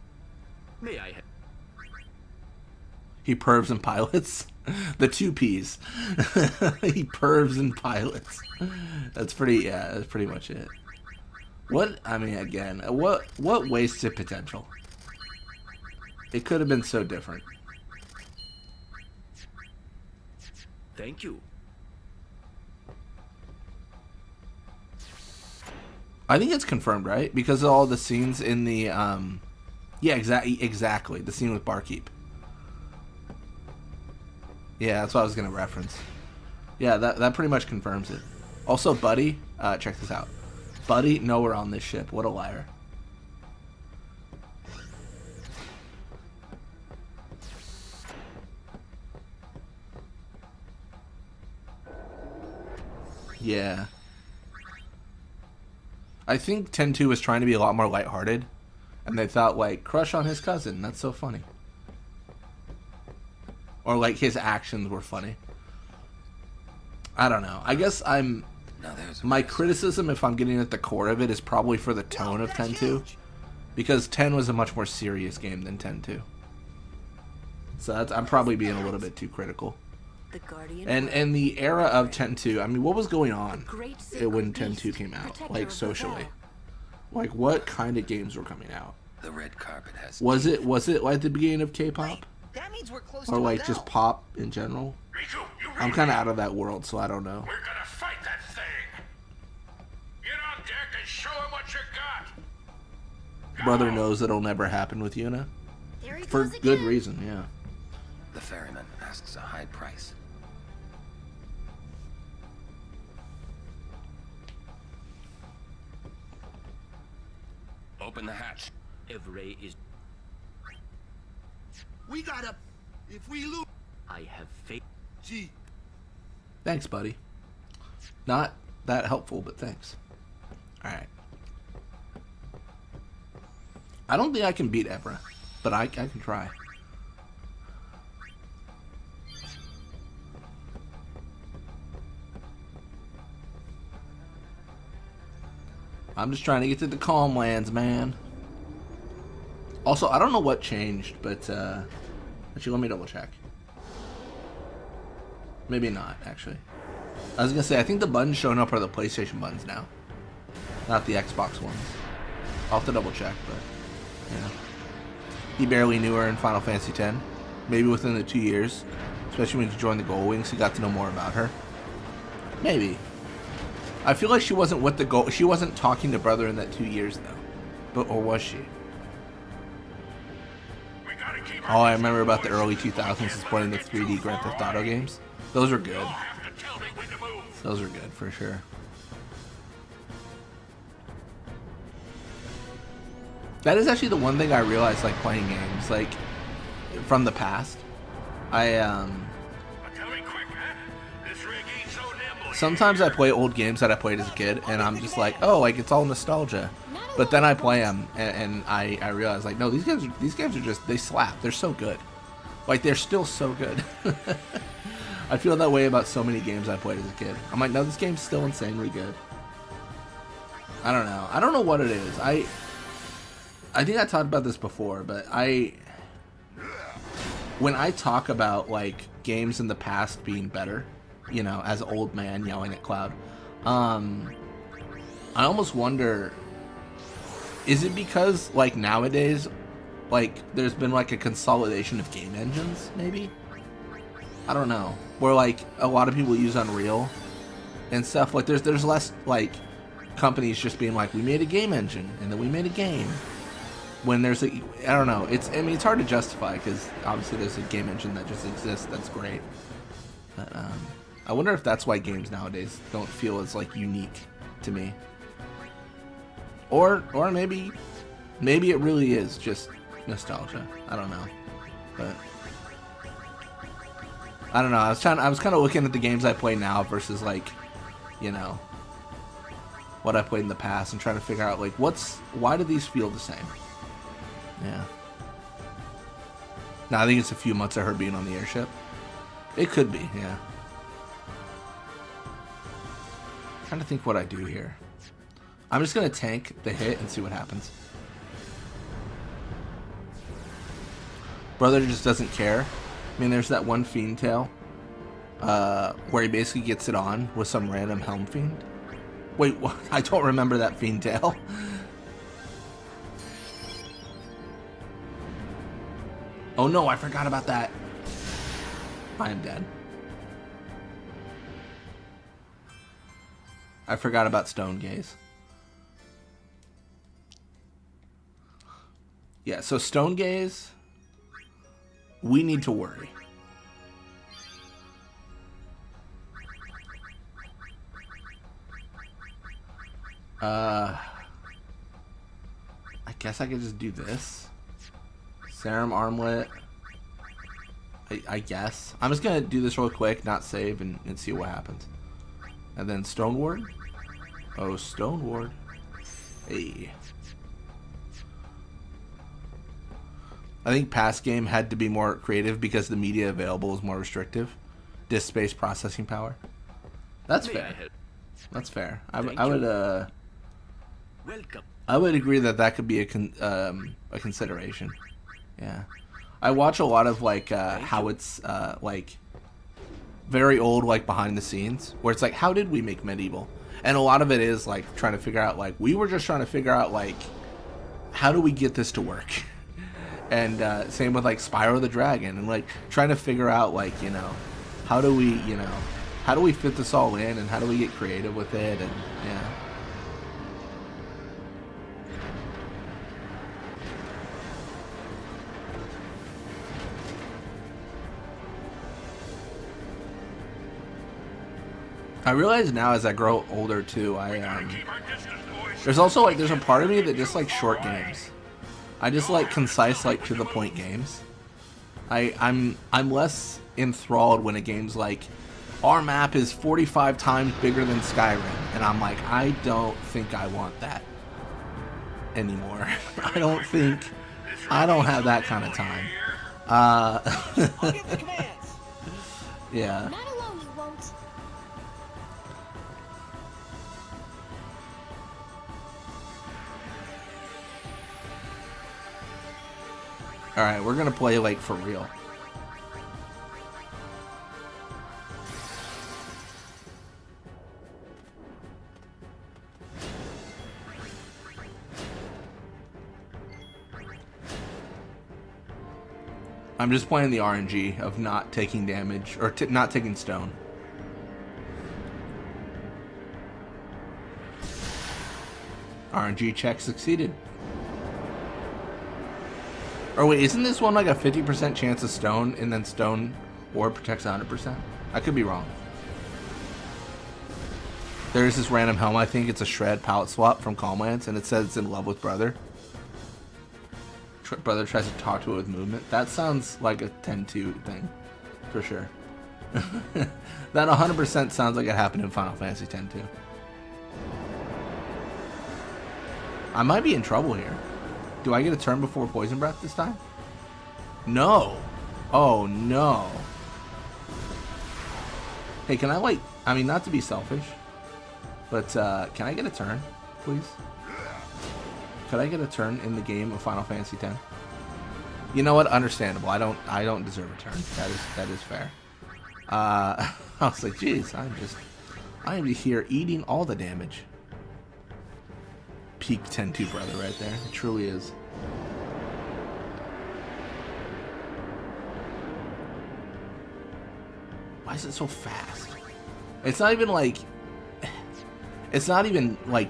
May I have... He pervs and pilots. The 2 P's. He pervs and pilots. That's pretty, yeah, that's pretty much it. What, I mean, again, what wasted potential? It could have been so different. Thank you. I think it's confirmed, right? Because of all the scenes in the, yeah, exactly. The scene with Barkeep. Yeah, that's what I was going to reference. Yeah, that pretty much confirms it. Also, Buddy, check this out. Buddy, nowhere on this ship. What a liar. Yeah. I think 10-2 was trying to be a lot more lighthearted, and they thought, like, crush on his cousin. That's so funny. Or, like, his actions were funny. I don't know. I guess my criticism, if I'm getting at the core of it, is probably for the tone of 10-2. Because 10 was a much more serious game than 10-2. So I'm probably being a little bit too critical. And the era of 10-2, I mean, what was going on when 10-2 came out, like socially? Like, what kind of games were coming out? The red carpet has. Was it like the beginning of K-pop, or like just pop in general? I'm kind of out of that world, so I don't know. We're gonna fight that thing. Get on deck and show him what you got. Brother knows it'll never happen with Yuna, for good reason. Yeah. The ferryman asks a high price. Open the hatch. Evray is... We gotta... If we lose... I have faith. Gee. Thanks, buddy. Not that helpful, but thanks. Alright. I don't think I can beat Evra, but I can try. I'm just trying to get to the Calm Lands, man. Also, I don't know what changed, but actually, let me double check. Maybe not, actually. I was gonna say, I think the buttons showing up are the PlayStation buttons now, not the Xbox ones. I'll have to double check, but yeah. He barely knew her in Final Fantasy X. Maybe within the 2 years, especially when he joined the Gold Wings, he got to know more about her. Maybe. I feel like she wasn't with the Gold. She wasn't talking to Brother in that 2 years though, but or was she? Oh, I remember about the early 2000s supporting the 3D Grand Theft Auto games. Those were good. Those were good for sure. That is actually the one thing I realized, like playing games, like from the past. Sometimes I play old games that I played as a kid, and I'm just like, oh, like it's all nostalgia. But then I play them, and I realize, like, no, these games are just, they slap. They're so good. Like, they're still so good. I feel that way about so many games I played as a kid. I'm like, no, this game's still insanely good. I don't know. I don't know what it is. I think I talked about this before, but when I talk about, like, games in the past being better, you know, as an old man yelling at Cloud, I almost wonder, is it because, like, nowadays, like, there's been, like, a consolidation of game engines, maybe? I don't know. Where, like, a lot of people use Unreal and stuff. Like, there's less, like, companies just being like, we made a game engine, and then we made a game. When there's a, I don't know. I mean, it's hard to justify, because obviously there's a game engine that just exists that's great. But, I wonder if that's why games nowadays don't feel as, like, unique to me. Or maybe it really is just nostalgia. I don't know, but I don't know. I was kind of looking at the games I play now versus, like, you know, what I played in the past, and trying to figure out, like, why do these feel the same? Yeah. Now I think it's a few months of her being on the airship. It could be, yeah. Trying to think what I do here. I'm just gonna tank the hit and see what happens. Brother just doesn't care. I mean, there's that one Fiend Tail where he basically gets it on with some random Helm Fiend. Wait, what? I don't remember that Fiend Tail. Oh no, I forgot about that. I am dead. I forgot about Stone Gaze. Yeah, so Stone Gaze, we need to worry. I guess I could just do this. Serum Armlet. I guess. I'm just gonna do this real quick, not save, and see what happens. And then Stone Ward. Oh, Stone Ward. Hey. I think past game had to be more creative because the media available is more restrictive. Disk space processing power. That's fair. That's fair. I would Welcome. I would agree that could be a consideration. Yeah. I watch a lot of, like, how it's like very old, like, behind the scenes, where it's like, how did we make Medieval? And a lot of it is like trying to figure out, like, we were just trying to figure out, like, how do we get this to work? And same with, like, Spyro the Dragon, and, like, trying to figure out, like, you know, how do we fit this all in, and how do we get creative with it, and yeah. I realize now as I grow older too, There's also like there's a part of me that just likes short games. I just like concise, like to the point games. I'm less enthralled when a game's like, our map is 45 times bigger than Skyrim, and I'm like, I don't think I want that anymore. I don't have that kind of time. Yeah. Not alone, you won't. Alright, we're gonna play like for real. I'm just playing the RNG of not taking damage, or not taking stone. RNG check succeeded. Or wait, isn't this one like a 50% chance of stone, and then stone orb protects 100%? I could be wrong. There's this random helm, I think it's a shred palette swap from Calmlands, and it says it's in love with brother. Brother tries to talk to it with movement. That sounds like a 10-2 thing, for sure. That 100% sounds like it happened in Final Fantasy X too. I might be in trouble here. Do I get a turn before Poison Breath this time? No. Oh no. Hey, can I like, I mean, not to be selfish, but can I get a turn, please? Could I get a turn in the game of Final Fantasy X? You know what? Understandable. I don't deserve a turn. That is fair. I was like, geez, I am here eating all the damage. Peak 10-2 brother right there. It truly is. Why is it so fast? It's not even like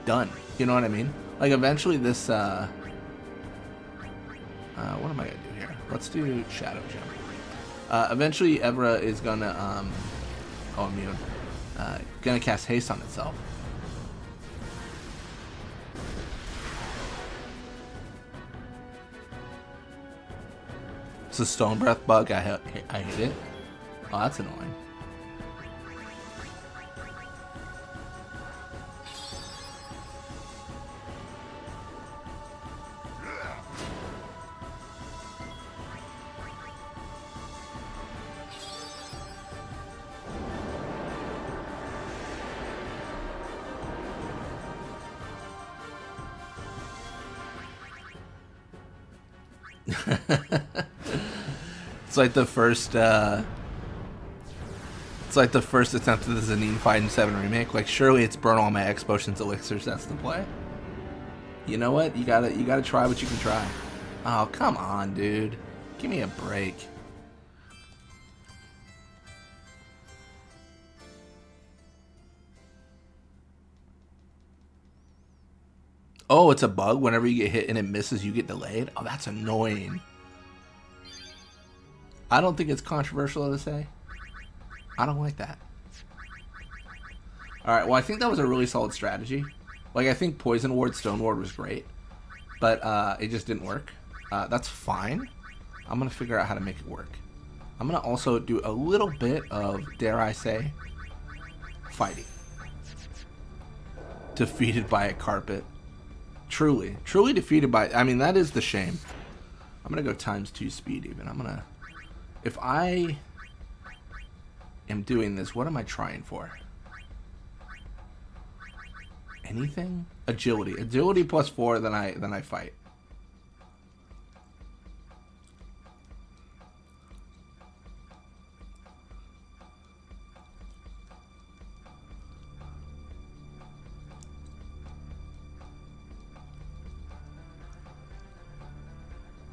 done. You know what I mean? Like eventually this what am I gonna do here? Let's do Shadow Jump. Eventually Evra is gonna immune. Gonna cast haste on itself. It's a Stone Breath bug. I hit it. Oh, that's annoying. It's like the first attempt at the Zanine Fight in 7 Remake. Like, surely it's burn all my X potions elixirs, that's the play. You know what? You gotta try what you can try. Oh, come on, dude. Give me a break. Oh, it's a bug. Whenever you get hit and it misses, you get delayed. Oh, that's annoying. I don't think it's controversial to say. I don't like that. Alright, well, I think that was a really solid strategy. Like, I think Poison Ward, Stone Ward was great. But it just didn't work. That's fine. I'm going to figure out how to make it work. I'm going to also do a little bit of, dare I say, fighting. Defeated by a carpet. Truly defeated by, I mean, that is the shame. I'm going to go ×2 speed even. I'm going to, if I am doing this, what am I trying for? Anything? Agility. Agility +4, then I fight.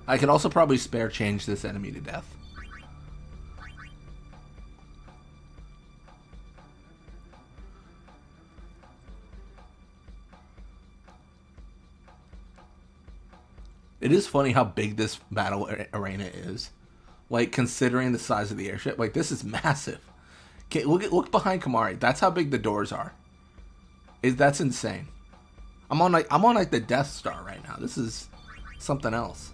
I could also probably spare change this enemy to death. It is funny how big this battle arena is. Like, considering the size of the airship. Like, this is massive. Okay, look behind Kimahri. That's how big the doors are. That's insane. I'm on like the Death Star right now. This is something else.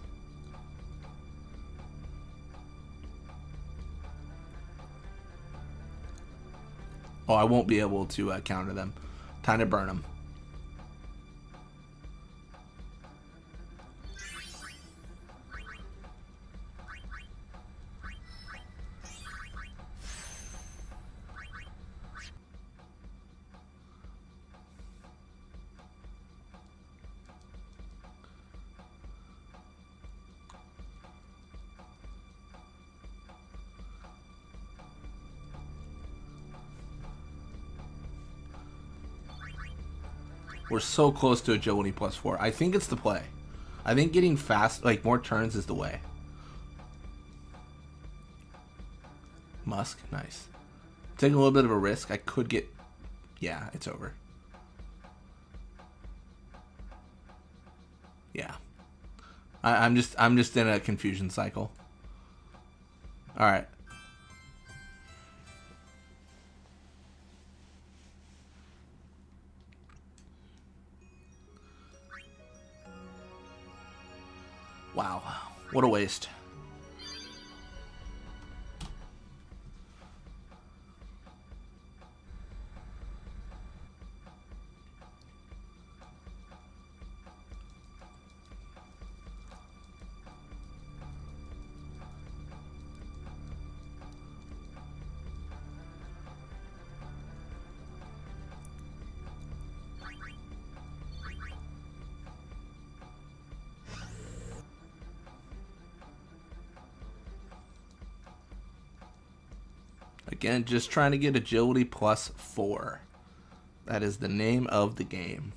Oh, I won't be able to counter them. Time to burn them. We're so close to agility +4. I think it's the play. I think getting fast, like more turns, is the way. Musk, nice. Taking a little bit of a risk. I could get. Yeah, it's over. Yeah. I'm just in a confusion cycle. All right. Wow, what a waste. Again, just trying to get agility +4. That is the name of the game.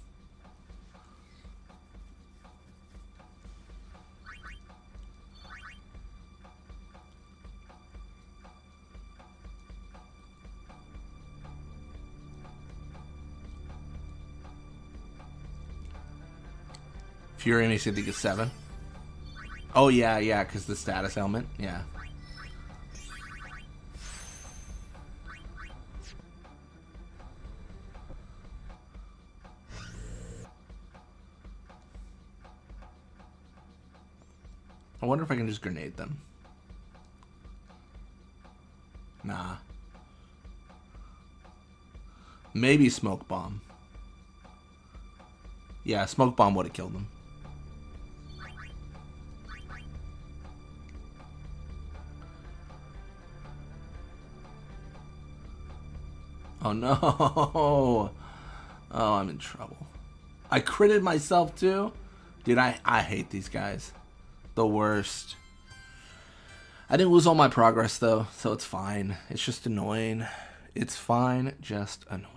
Fury makes it think it's 7. Oh yeah, because the status element. Yeah. I wonder if I can just grenade them. Nah. Maybe smoke bomb. Yeah, smoke bomb would have killed them. Oh no. Oh, I'm in trouble. I critted myself too? Dude, I hate these guys. The worst. I didn't lose all my progress though, so it's fine. It's just annoying. It's fine, just annoying.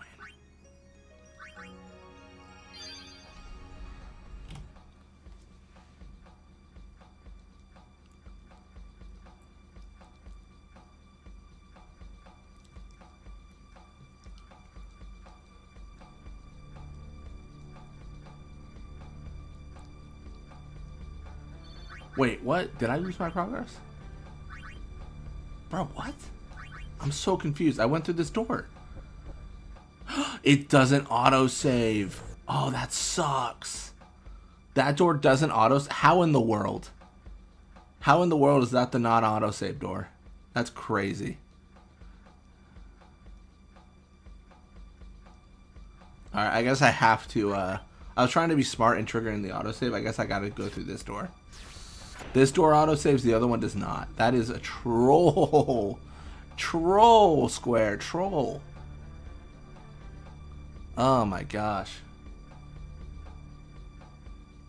Wait, what? Did I lose my progress? Bro, what? I'm so confused. I went through this door. It doesn't autosave. Oh, that sucks. That door doesn't auto. How in the world? How in the world is that the not autosave door? That's crazy. Alright, I guess I have to, I was trying to be smart and triggering the autosave. I guess I gotta go through this door. This door autosaves, the other one does not. That is a troll. Troll, Square. Troll. Oh my gosh.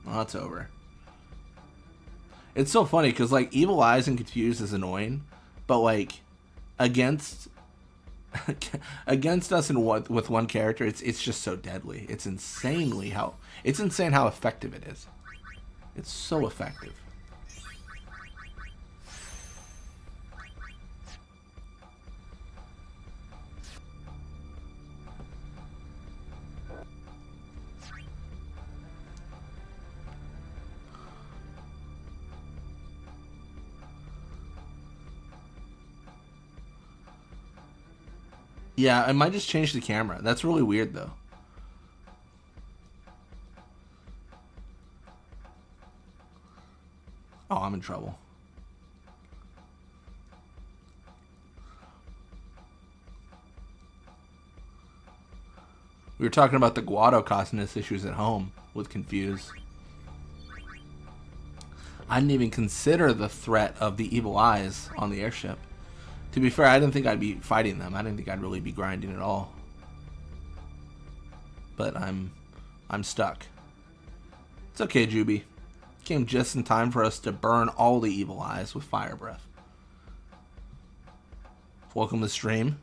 Oh, that's over. It's so funny because, like, Evil Eyes and Confused is annoying, but, like, against us in with one character, it's just so deadly. It's insane how effective it is. It's so effective. Yeah, I might just change the camera. That's really weird, though. Oh, I'm in trouble. We were talking about the Guado causing us issues at home with Confuse. I didn't even consider the threat of the evil eyes on the airship. To be fair, I didn't think I'd be fighting them. I didn't think I'd really be grinding at all. But I'm stuck. It's okay, Juby. Came just in time for us to burn all the evil eyes with fire breath. Welcome to the stream.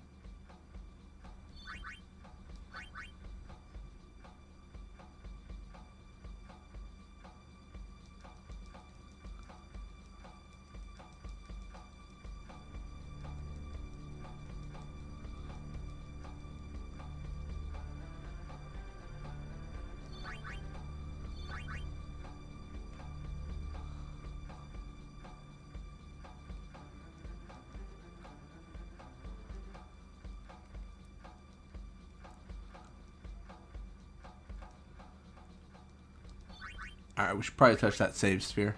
Alright, we should probably touch that save sphere.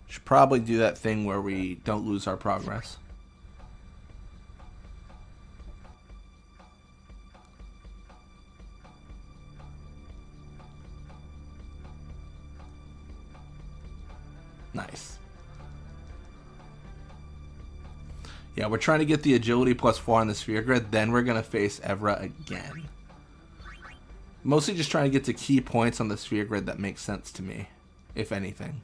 Should probably do that thing where we don't lose our progress. Nice. Yeah, we're trying to get the agility +4 on the sphere grid, then we're going to face Evra again. Mostly just trying to get to key points on the sphere grid that make sense to me, if anything.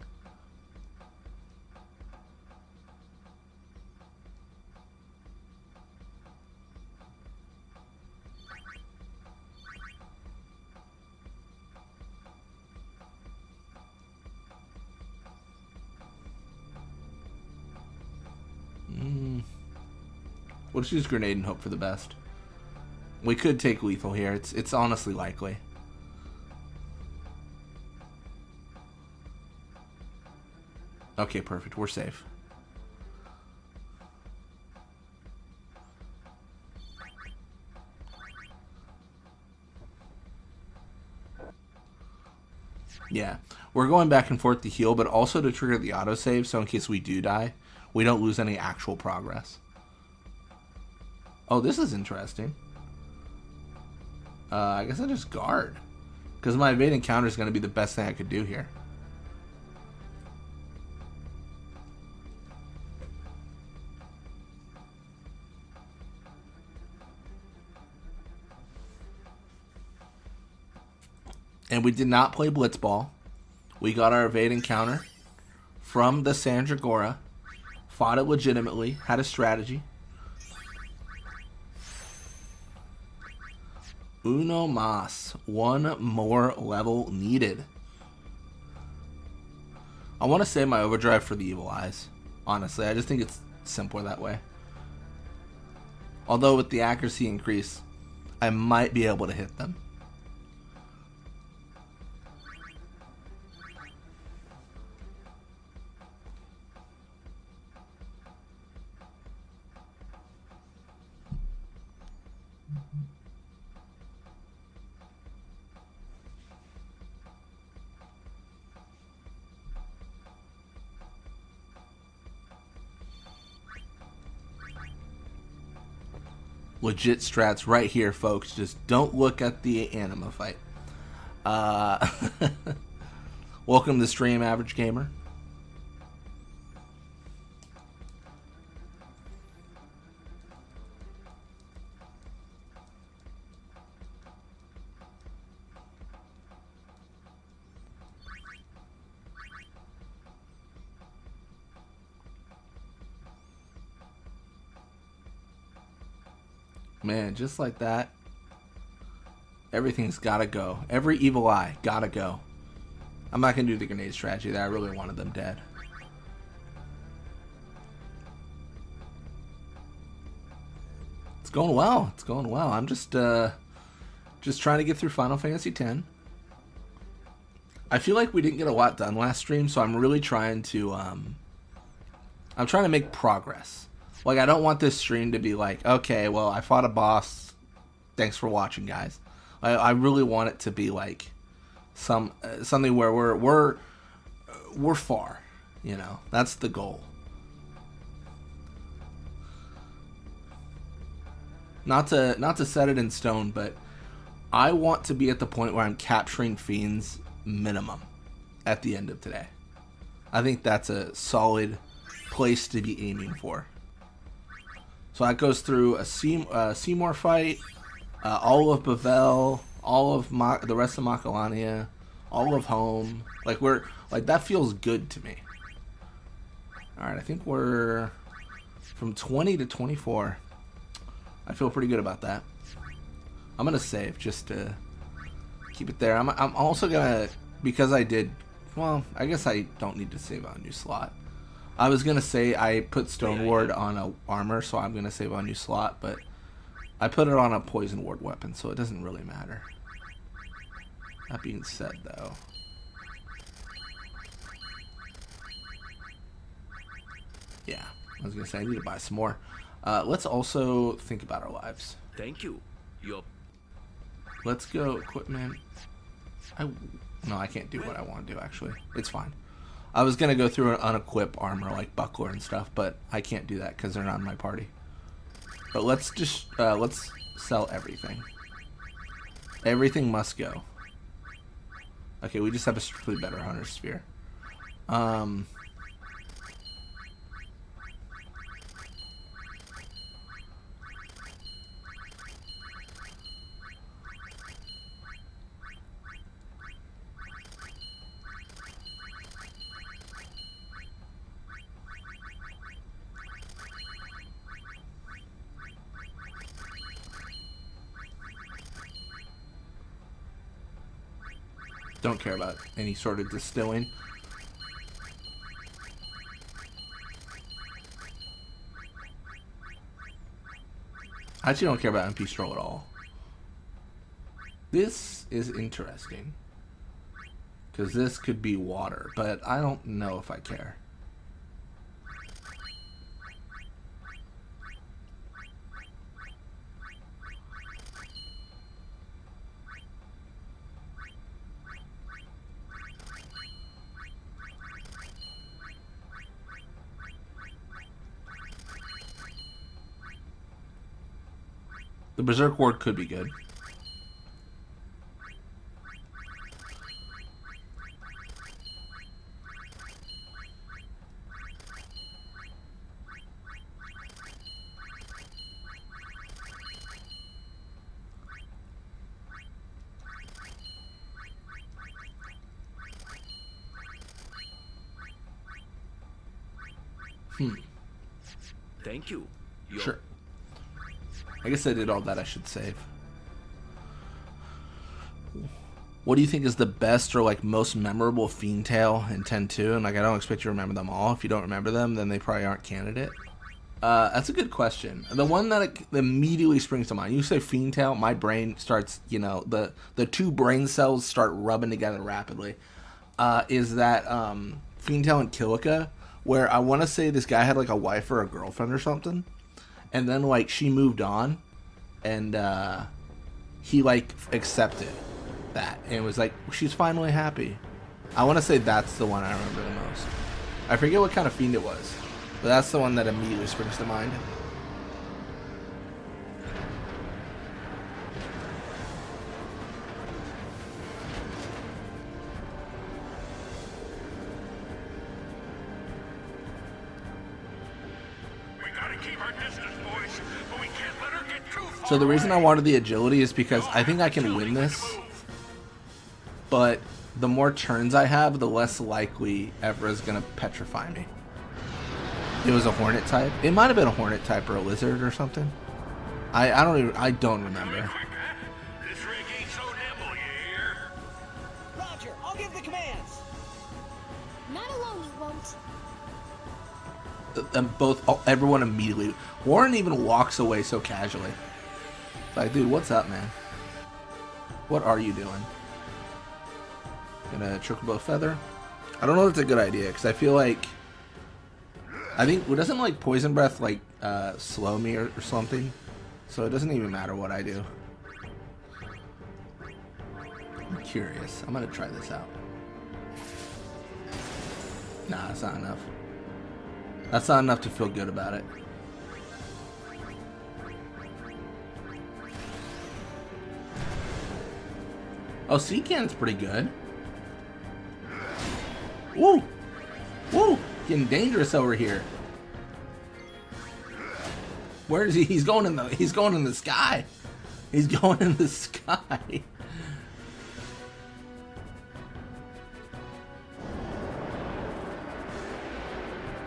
We'll just use grenade and hope for the best. We could take lethal here. It's honestly likely. Okay, perfect. We're safe. Yeah. We're going back and forth to heal, but also to trigger the autosave, so in case we do die, we don't lose any actual progress. Oh, this is interesting. I guess I just guard. Because my evade encounter is going to be the best thing I could do here. And we did not play Blitzball. We got our evade encounter from the Sandragora. Fought it legitimately. Had a strategy. Uno mas. One more level needed. I want to save my overdrive for the evil eyes. Honestly, I just think it's simpler that way. Although with the accuracy increase, I might be able to hit them. Legit strats right here, folks. Just don't look at the anima fight. Welcome to the stream, Average Gamer. Man, just like that, everything's gotta go. Every evil eye gotta go. I'm not gonna do the grenade strategy there. I really wanted them dead. It's going well. It's going well. I'm just trying to get through Final Fantasy X. I feel like we didn't get a lot done last stream, so I'm really trying to I'm trying to make progress. Like, I don't want this stream to be like, okay, well, I fought a boss. Thanks for watching, guys. I really want it to be like something where we're far. You know, that's the goal. Not to set it in stone, but I want to be at the point where I'm capturing fiends minimum at the end of today. I think that's a solid place to be aiming for. So that goes through a Seymour fight, all of Bavel, all of the rest of Macalania, all of home. Like that feels good to me. All right, I think we're from 20 to 24. I feel pretty good about that. I'm gonna save just to keep it there. I'm also gonna, because I did, well, I guess I don't need to save on a new slot. I was gonna say I put Stone Ward on a armor, so I'm gonna save on a new slot, but I put it on a Poison Ward weapon, so it doesn't really matter. That being said, though, yeah, I was gonna say I need to buy some more. Let's also think about our lives. Thank you. Let's go equipment. No, I can't do what I want to do, actually. It's fine. I was going to go through an unequip armor like buckler and stuff, but I can't do that because they're not in my party. But let's just, let's sell everything. Everything must go. Okay, we just have a strictly better hunter sphere. Don't care about any sort of distilling. I actually don't care about MP Stroll at all. This is interesting, because this could be water, but I don't know if I care. The Berserk Ward could be good. Thank you. Sure. I guess I did all that I should save. What do you think is the best or like most memorable Fiend Tale in 10-2? And like, I don't expect you to remember them all. If you don't remember them, then they probably aren't candidate. That's a good question. The one that immediately springs to mind. You say Fiend Tale, my brain starts, you know, the two brain cells start rubbing together rapidly. Is that Fiend Tale and Kilika, where I want to say this guy had like a wife or a girlfriend or something. And then, like, she moved on, and he, like, accepted that. And was like, she's finally happy. I want to say that's the one I remember the most. I forget what kind of fiend it was, but that's the one that immediately springs to mind. So the reason I wanted the agility is because I think I can win this, but the more turns I have, the less likely Evra's gonna petrify me. It was a Hornet type. It might have been a Hornet type or a Lizard or something. I don't remember. Roger, I'll give the commands. Not alone, you won't. Everyone immediately. Warren even walks away so casually. Like, dude, what's up, man? What are you doing? Gonna Chocobo Feather? I don't know if it's a good idea, because I feel like... I think... Doesn't, like, Poison Breath, like, slow me or something? So it doesn't even matter what I do. I'm curious. I'm gonna try this out. Nah, that's not enough. That's not enough to feel good about it. Oh, sea cannon's pretty good. Woo! Woo! Getting dangerous over here. Where is he? He's going in the sky. He's going in the sky.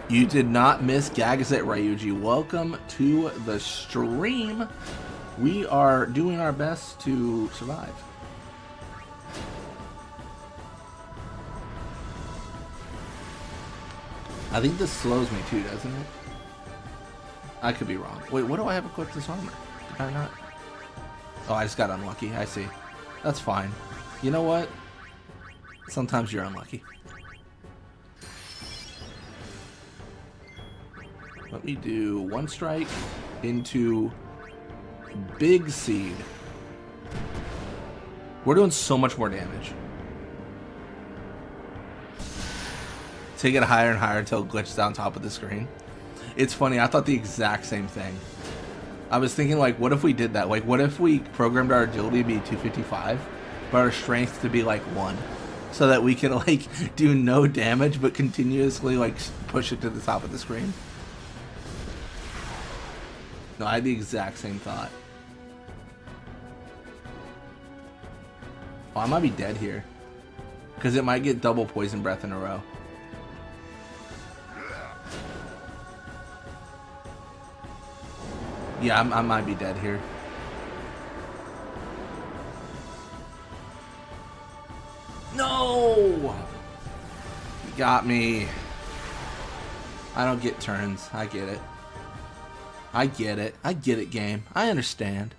You did not miss Gagazet Ryuji. Welcome to the stream. We are doing our best to survive. I think this slows me too, doesn't it? I could be wrong. Wait, what do I have equipped this armor? Did I not? Oh, I just got unlucky. I see. That's fine. You know what? Sometimes you're unlucky. Let me do one strike into Big Seed. We're doing so much more damage. Take it higher and higher until it glitches on top of the screen. It's funny, I thought the exact same thing. I was thinking, like, what if we did that? Like, what if we programmed our agility to be 255, but our strength to be, like, 1? So that we can, like, do no damage, but continuously, like, push it to the top of the screen? No, I had the exact same thought. Oh, I might be dead here. Because it might get double poison breath in a row. Yeah, I might be dead here. No! You got me. I don't get turns. I get it. I get it. I get it, game. I understand.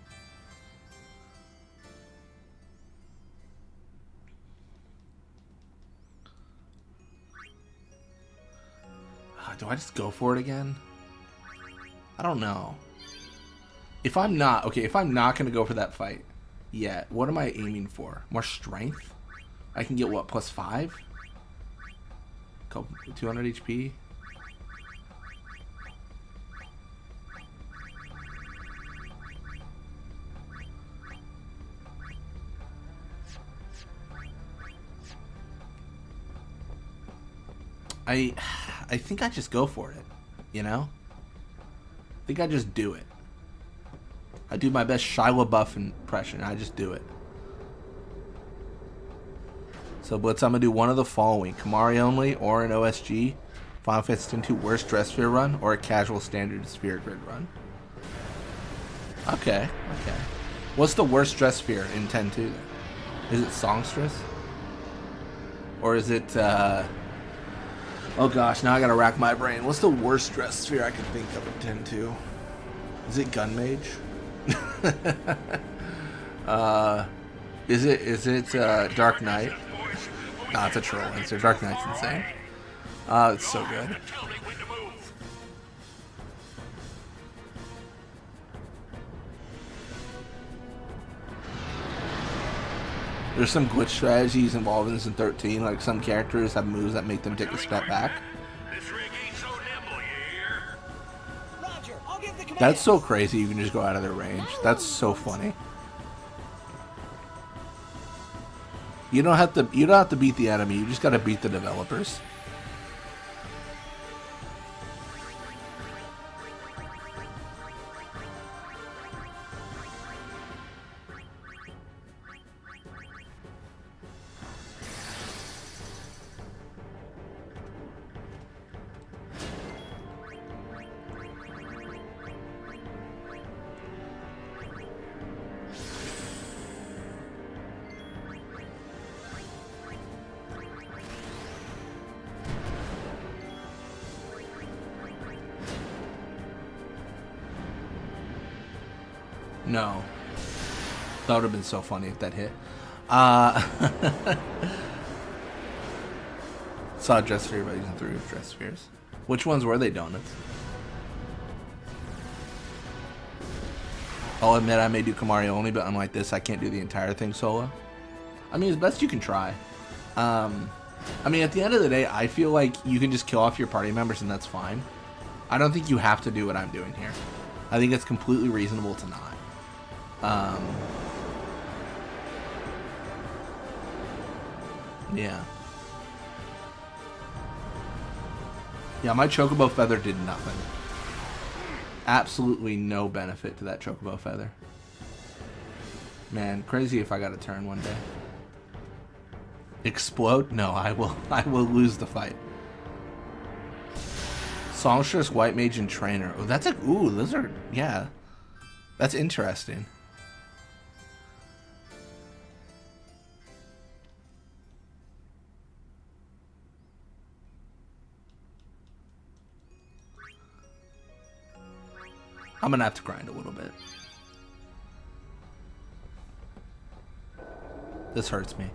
Do I just go for it again? I don't know. If I'm not, okay, if I'm not going to go for that fight yet, what am I aiming for? More strength? I can get what, +5? 200 HP? I think I just go for it, you know? I think I just do it. I do my best Shia LaBeouf impression. I just do it. So Blitz, I'm going to do one of the following. Kimahri only, or an OSG, Final Fantasy X worst dress sphere run, or a casual standard sphere grid run. Okay, okay. What's the worst dress sphere in 10-2 then? Is it Songstress? Or is it, oh gosh, now I gotta rack my brain. What's the worst dress sphere I can think of in 10-2? Is it Gun Mage? Is it Dark Knight? Nah, it's a troll answer. Dark Knight's insane. It's so good. There's some glitch strategies involved in this in 13, like some characters have moves that make them take a step back. That's so crazy you can just go out of their range. That's so funny. You don't have to beat the enemy, you just gotta beat the developers. No. That would have been so funny if that hit. Saw a dress sphere by using 3 dress spheres. Which ones were they, donuts? I'll admit I may do Kimahri only, but unlike this, I can't do the entire thing solo. I mean, as best you can try. I mean, at the end of the day, I feel like you can just kill off your party members and that's fine. I don't think you have to do what I'm doing here. I think it's completely reasonable to not. Yeah. Yeah, my chocobo feather did nothing. Absolutely no benefit to that chocobo feather. Man, crazy if I got a turn one day. Explode? No, I will lose the fight. Songstress, White Mage, and Trainer. Oh, that's a... Ooh, those are... Yeah. That's interesting. I'm gonna have to grind a little bit. This hurts me.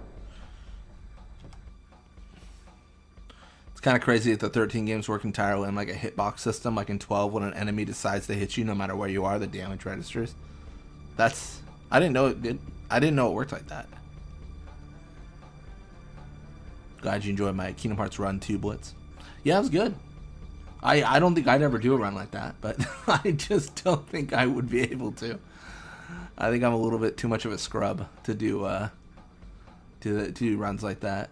It's kind of crazy that the 13 games work entirely in like a hitbox system. Like in 12, when an enemy decides to hit you, no matter where you are, the damage registers. That's... I didn't know it did. I didn't know it worked like that. Glad you enjoyed my Kingdom Hearts Run 2 Blitz. Yeah, it was good. I don't think I'd ever do a run like that, but I just don't think I would be able to. I think I'm a little bit too much of a scrub to do runs like that.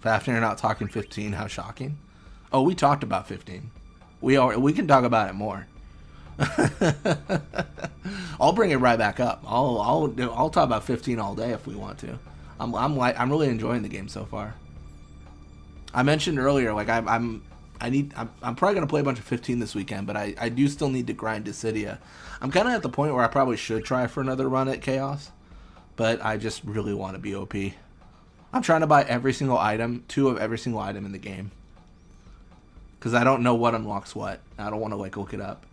Fafnir not talking 15, how shocking. Oh, we talked about 15. We can talk about it more. I'll bring it right back up. I'll talk about 15 all day if we want to. I'm really enjoying the game so far. I mentioned earlier, like I'm probably gonna play a bunch of 15 this weekend, but I do still need to grind Dissidia. I'm kind of at the point where I probably should try for another run at Chaos, but I just really want to be OP. I'm trying to buy every single item, 2 of every single item in the game, because I don't know what unlocks what. I don't want to like look it up.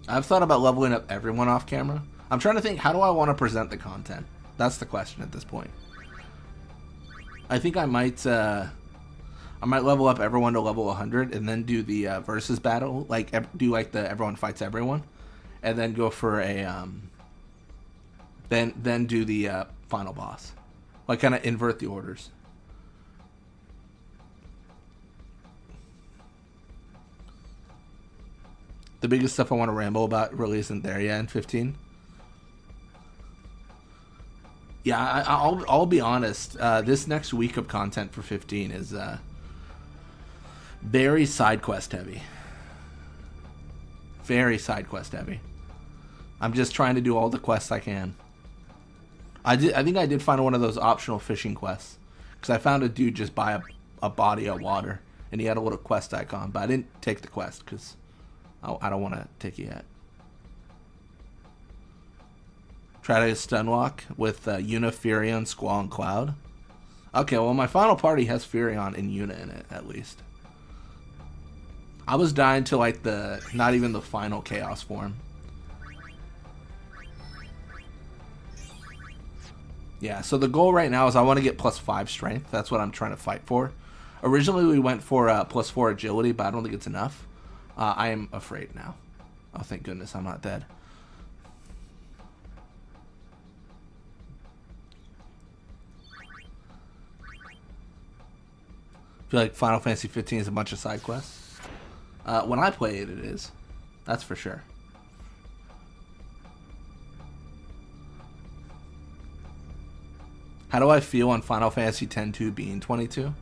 I've thought about leveling up everyone off camera. I'm trying to think, how do I want to present the content? That's the question at this point. I think I might level up everyone to level 100 and then do the versus battle, like do like the everyone fights everyone, and then go for a then do the final boss, like kind of invert the orders. The biggest stuff I want to ramble about really isn't there yet in 15. Yeah, I'll be honest. This next week of content for 15 is very side quest heavy. Very side quest heavy. I'm just trying to do all the quests I can. I think I did find one of those optional fishing quests, because I found a dude just by a body of water and he had a little quest icon, but I didn't take the quest because I don't want to take it yet. Try to stunlock with Yuna, Furion, Squall, and Cloud. Okay, well my final party has Furion and Yuna in it, at least. I was dying to like not even the final Chaos form. Yeah, so the goal right now is I want to get +5 strength. That's what I'm trying to fight for. Originally we went for +4 agility, but I don't think it's enough. I am afraid now. Oh, thank goodness I'm not dead. I feel like Final Fantasy 15 is a bunch of side quests. When I play it, it is. That's for sure. How do I feel on Final Fantasy X-2 being 22?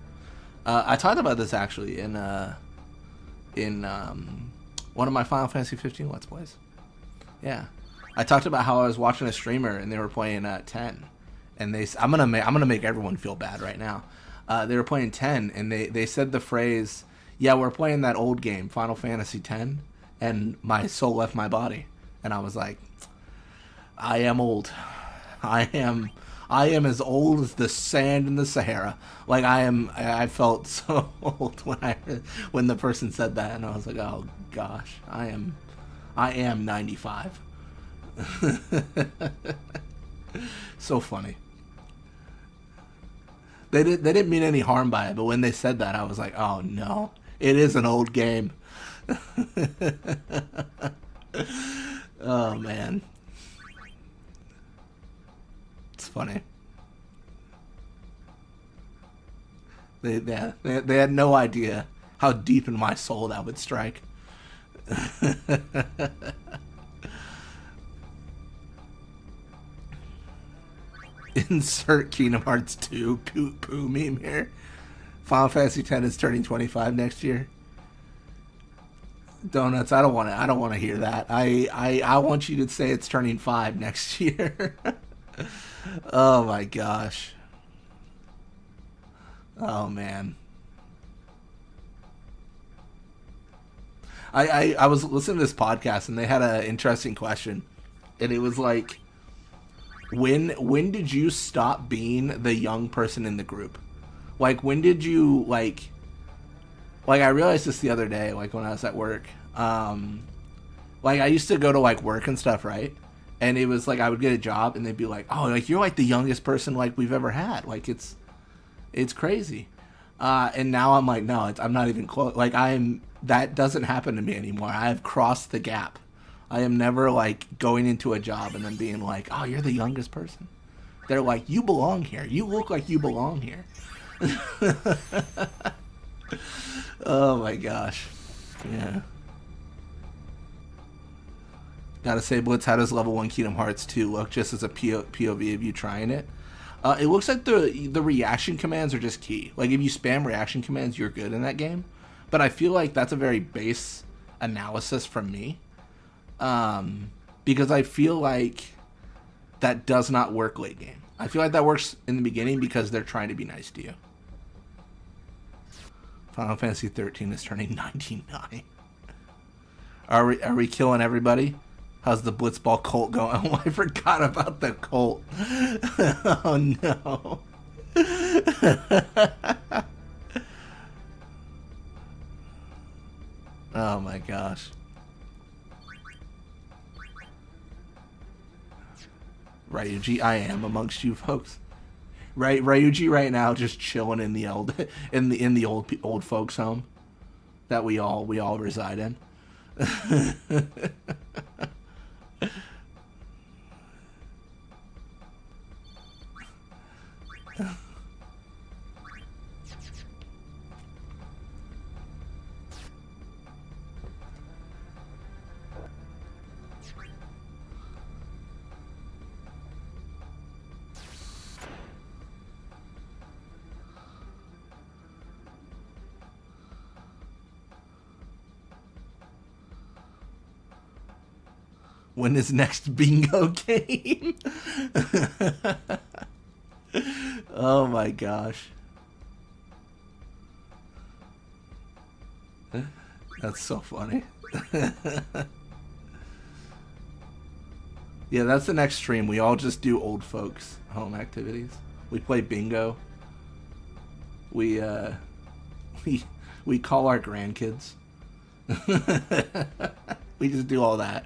I talked about this actually in one of my Final Fantasy 15 Let's Plays. Yeah, I talked about how I was watching a streamer and they were playing 10, and I'm gonna make everyone feel bad right now. They were playing 10, and they said the phrase, "Yeah, we're playing that old game, Final Fantasy X," and my soul left my body, and I was like, I am old. I am as old as the sand in the Sahara. Like I felt so old when the person said that, and I was like, oh gosh, I am 95. So funny. They didn't mean any harm by it, but when they said that, I was like, oh no, it is an old game. Oh man, it's funny. They had no idea how deep in my soul that would strike. Insert Kingdom Hearts 2 poo meme here. Final Fantasy X is turning 25 next year. Donuts, I don't want to hear that. I want you to say it's turning 5 next year. Oh my gosh. Oh man. I was listening to this podcast and they had an interesting question. And it was like, when did you stop being the young person in the group? Like, when did you, like I realized this the other day, like when I was at work. Like I used to go to like work and stuff, right? And it was like I would get a job and they'd be like, oh, like you're like the youngest person like we've ever had. Like it's crazy. And now I'm like, no, I'm not even close. Like that doesn't happen to me anymore. I have crossed the gap. I am never like going into a job and then being like, oh, you're the youngest person. They're like, you belong here. You look like you belong here. Oh my gosh. Yeah. Gotta say, Blitz, how does level 1 Kingdom Hearts 2 look just as a POV of you trying it? It looks like the reaction commands are just key. Like if you spam reaction commands, you're good in that game. But I feel like that's a very base analysis from me. Because I feel like that does not work late game. I feel like that works in the beginning because they're trying to be nice to you. Final Fantasy 13 is turning 99. Are we killing everybody? How's the Blitzball cult going? Oh, I forgot about the cult. Oh no. Oh my gosh. Ryuji, I am amongst you folks. Right, Ryuji right now just chilling in the old folks home that we all reside in. When is next bingo game? Oh my gosh. That's so funny. Yeah, that's the next stream. We all just do old folks home activities. We play bingo. We call our grandkids. We just do all that.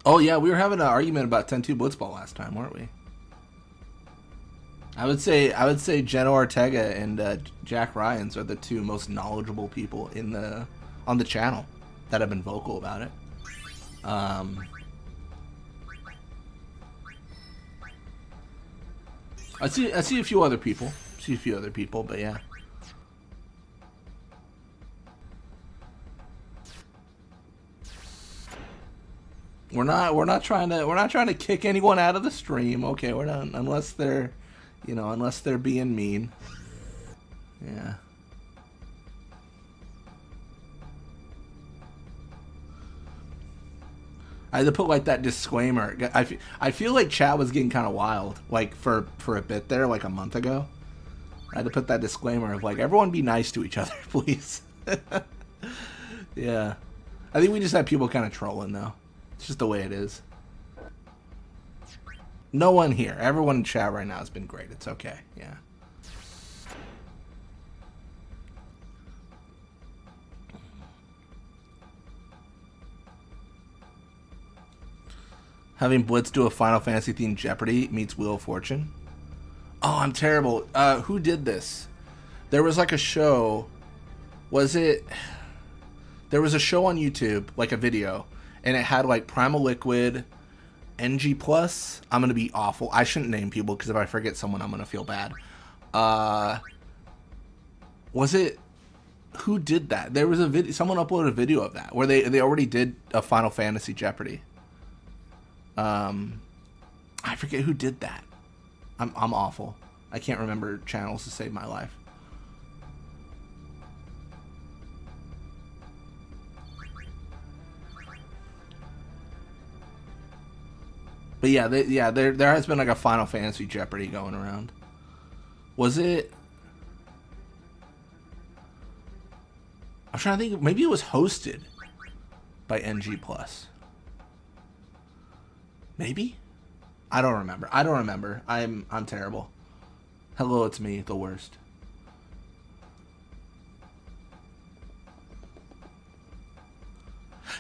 Oh yeah, we were having an argument about 10-2 Blitzball last time, weren't we? I would say Jenna Ortega and Jack Ryans are the two most knowledgeable people on the channel that have been vocal about it. I see a few other people. But yeah. We're not trying to kick anyone out of the stream. Okay, we're not, unless they're being mean. Yeah. I had to put like that disclaimer. I feel like chat was getting kind of wild, like for a bit there, like a month ago. I had to put that disclaimer of like, everyone be nice to each other, please. Yeah. I think we just had people kind of trolling though. It's just the way it is. No one here. Everyone in chat right now has been great. It's okay. Yeah. Having Blitz do a Final Fantasy themed Jeopardy meets Wheel of Fortune. Oh, I'm terrible. Who did this? There was like a show. Was it? There was a show on YouTube, like a video, and it had like Primal Liquid, NG Plus. I'm gonna be awful. I shouldn't name people because if I forget someone, I'm gonna feel bad. Was it? Who did that? There was a video. Someone uploaded a video of that where they already did a Final Fantasy Jeopardy. I forget who did that. I'm awful. I can't remember channels to save my life. But yeah, there has been like a Final Fantasy Jeopardy going around. Was it? I'm trying to think. Maybe it was hosted by NG Plus. Maybe? I don't remember. I'm terrible. Hello, it's me, the worst.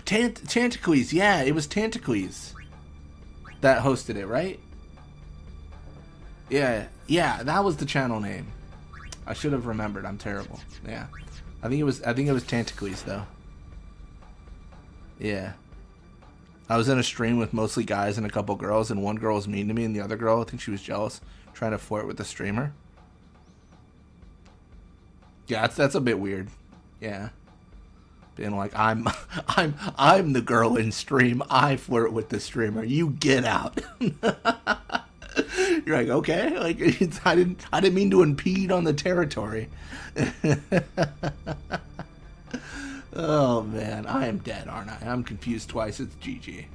Tantacles, yeah, it was Tantacles that hosted it, right? Yeah, that was the channel name. I should have remembered. I'm terrible. Yeah, I think it was Tantacles though. Yeah, I was in a stream with mostly guys and a couple girls, and one girl was mean to me, and the other girl, I think she was jealous, trying to flirt with the streamer. Yeah, that's a bit weird. Yeah. Being like, I'm the girl in stream. I flirt with the streamer. You get out. You're like, okay, like I didn't mean to impede on the territory. Oh man, I am dead, aren't I? I'm confused twice. It's GG.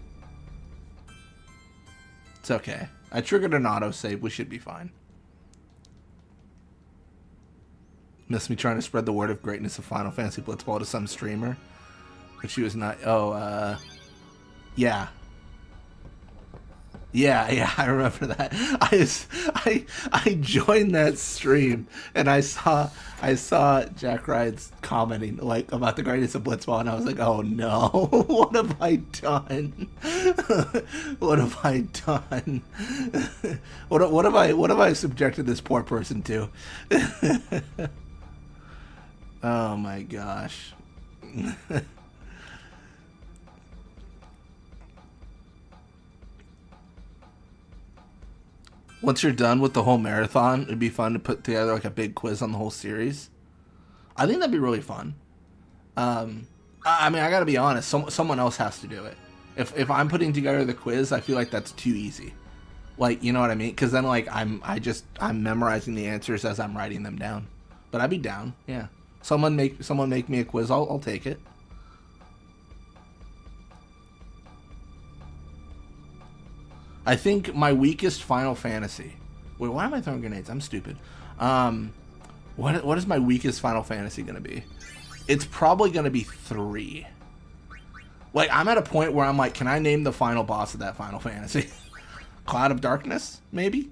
It's okay. I triggered an autosave. We should be fine. Miss me trying to spread the word of greatness of Final Fantasy Blitzball to some streamer, but she was not. Oh, yeah. Yeah, I remember that. I joined that stream and I saw Jack Rides commenting like about the greatness of Blitzball, and I was like, oh no, what have I done? What have I done? What have I subjected this poor person to? Oh my gosh. Once you're done with the whole marathon, it'd be fun to put together like a big quiz on the whole series. I think that'd be really fun. I mean, I gotta be honest, someone else has to do it. If I'm putting together the quiz, I feel like that's too easy. Like, you know what I mean? Because then like I'm memorizing the answers as I'm writing them down. But I'd be down, yeah. Someone make me a quiz. I'll take it. I think my weakest Final Fantasy. Wait, why am I throwing grenades? I'm stupid. What is my weakest Final Fantasy gonna be? It's probably gonna be 3. Like, I'm at a point where I'm like, can I name the final boss of that Final Fantasy? Cloud of Darkness, maybe?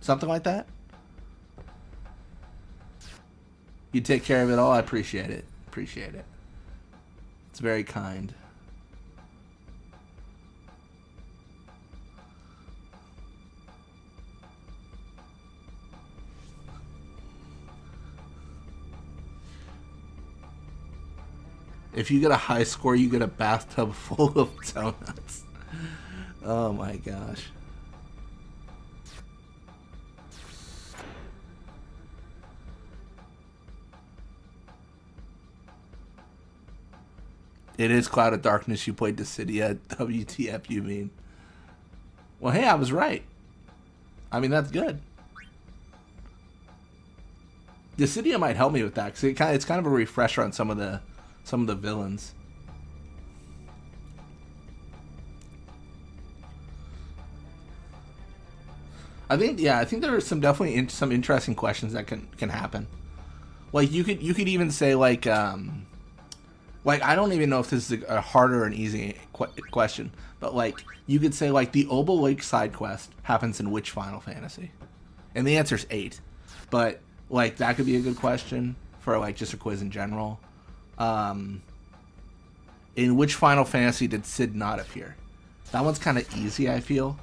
Something like that? You take care of it all. I appreciate it. Appreciate it. It's very kind. If you get a high score, you get a bathtub full of donuts. Oh my gosh. It is Cloud of Darkness. You played Dissidia. WTF, you mean? Well, hey, I was right. I mean, that's good. Dissidia might help me with that, because it's kind of a refresher on some of the villains. I think there are definitely some interesting questions that can happen. Like you could even say like I don't even know if this is a hard or an easy question, but like you could say like the Opal Lake side quest happens in which Final Fantasy, and the answer is 8. But like that could be a good question for like just a quiz in general. In which Final Fantasy did Sid not appear? That one's kind of easy, I feel.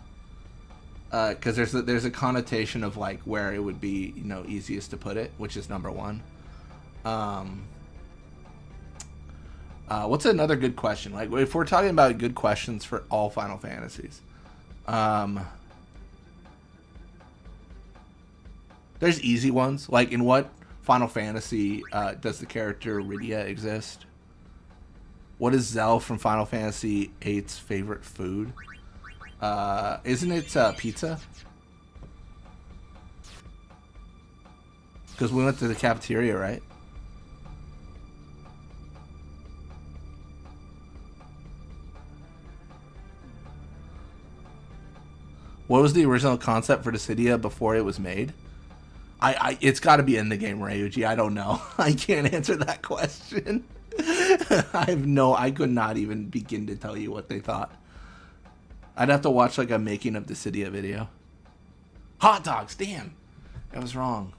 Because there's a connotation of like where it would be, you know, easiest to put it, which is number one. What's another good question? Like, if we're talking about good questions for all Final Fantasies, there's easy ones. Like, in what Final Fantasy does the character Rydia exist? What is Zell from Final Fantasy VIII's favorite food? Isn't it pizza? Because we went to the cafeteria, right? What was the original concept for Dissidia before it was made? It's got to be in the game, Ryuji. I don't know. I can't answer that question. I could not even begin to tell you what they thought. I'd have to watch like a making of Dissidia video. Hot dogs, damn. I was wrong.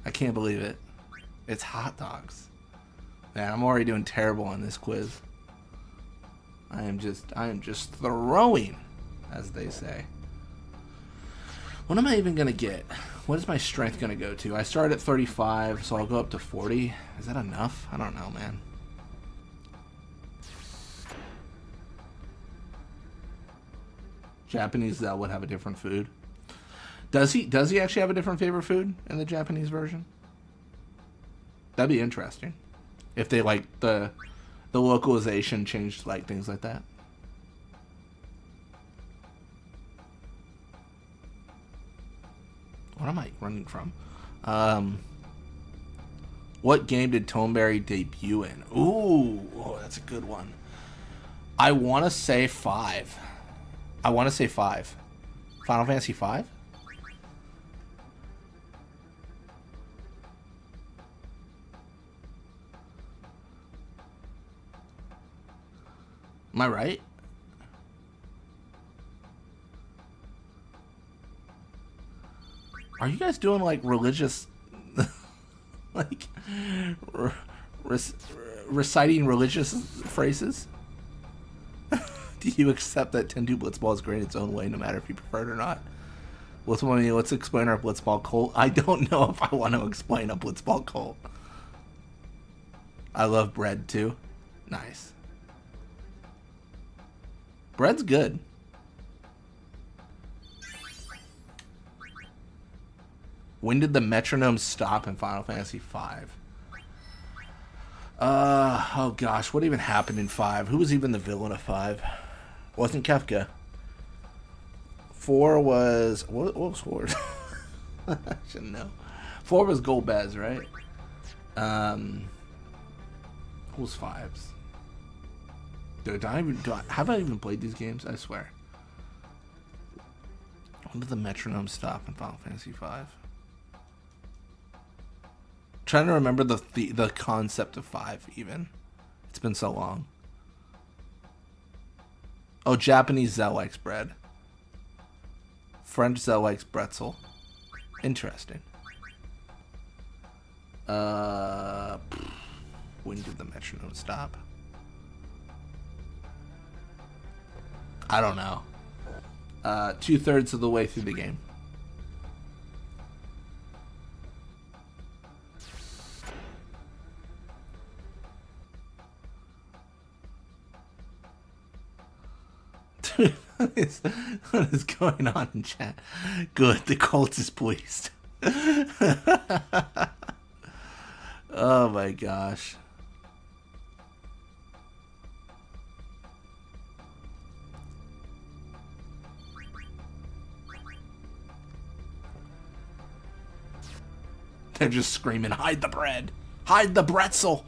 I can't believe it. It's hot dogs. Man, I'm already doing terrible on this quiz. I am just throwing, as they say. What am I even gonna get? What is my strength gonna go to? I start at 35, so I'll go up to 40. Is that enough? I don't know, man. Japanese Zell would have a different food. Does he actually have a different favorite food in the Japanese version? That'd be interesting. If they like the localization changed like things like that. What am I running from? What game did Toneberry debut in? Ooh, that's a good one. I want to say 5. Final Fantasy 5? Am I right? Are you guys doing like religious, like reciting religious phrases? Do you accept that Tendu Blitzball is great in its own way, no matter if you prefer it or not? Let's explain our Blitzball cult. I don't know if I want to explain a Blitzball cult. I love bread too. Nice. Bread's good. When did the metronome stop in Final Fantasy V? Oh gosh, what even happened in 5? Who was even the villain of 5? Wasn't Kefka. 4 was... What was 4? I shouldn't know. 4 was Golbez, right? Who was 5's? Dude, have I even played these games? I swear. When did the metronome stop in Final Fantasy V? Trying to remember the concept of 5 even. It's been so long. Oh, Japanese Zell likes bread. French Zell likes pretzel. Interesting. When did the metronome stop? I don't know. 2/3 of the way through the game. What is going on in chat? Good, the cult is pleased. Oh my gosh. They're just screaming, hide the bread! Hide the pretzel!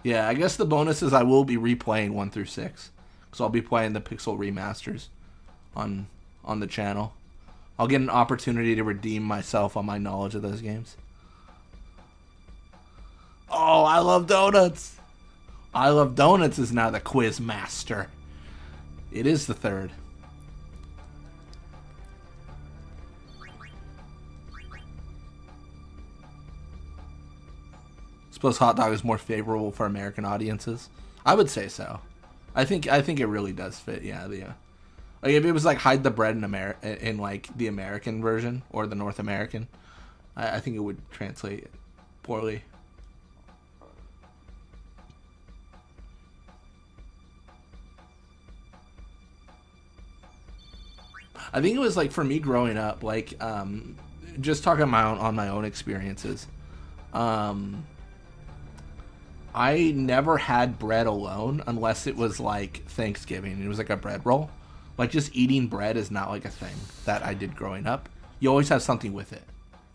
Yeah, I guess the bonus is I will be replaying 1 through 6. Because I'll be playing the Pixel remasters on the channel. I'll get an opportunity to redeem myself on my knowledge of those games. Oh, I love donuts! I Love Donuts is now the quiz master. It is the 3rd. Suppose hot dog is more favorable for American audiences. I would say so. I think it really does fit. Yeah, like if it was like hide the bread in like the American version or the North American, I think it would translate poorly. I think it was like for me growing up, like just talking on my own experiences. I never had bread alone unless it was like Thanksgiving. It was like a bread roll. Like just eating bread is not like a thing that I did growing up. You always have something with it.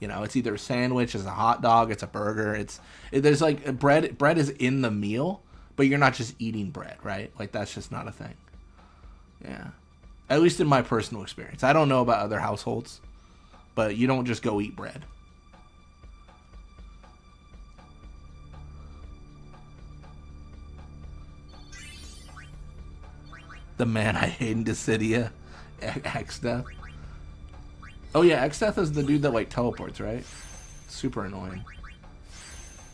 You know, it's either a sandwich, it's a hot dog, it's a burger. There's like bread is in the meal, but you're not just eating bread, right? Like that's just not a thing. Yeah. At least in my personal experience. I don't know about other households, but you don't just go eat bread. The man I hate in Dissidia. X-Death. Oh yeah, X-Death is the dude that like teleports, right? Super annoying.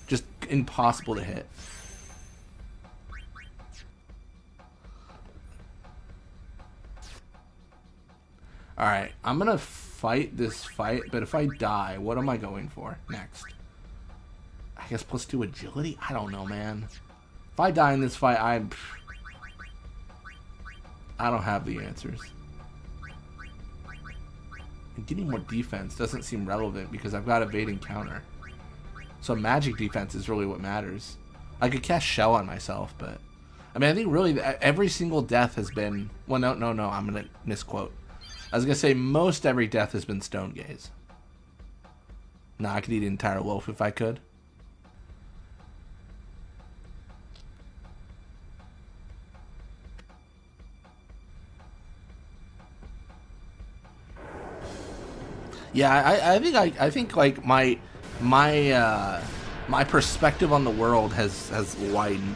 Just impossible to hit. Alright, I'm gonna fight this fight, but if I die, what am I going for next? I guess +2 agility? I don't know, man. If I die in this fight, I don't have the answers. And getting more defense doesn't seem relevant because I've got evade and counter. So magic defense is really what matters. I could cast Shell on myself, but I mean, I think really every single death has been... Well, no, I'm gonna misquote. I was gonna say most every death has been Stone Gaze. Nah, I could eat an entire loaf if I could. Yeah, I think like my perspective on the world has widened.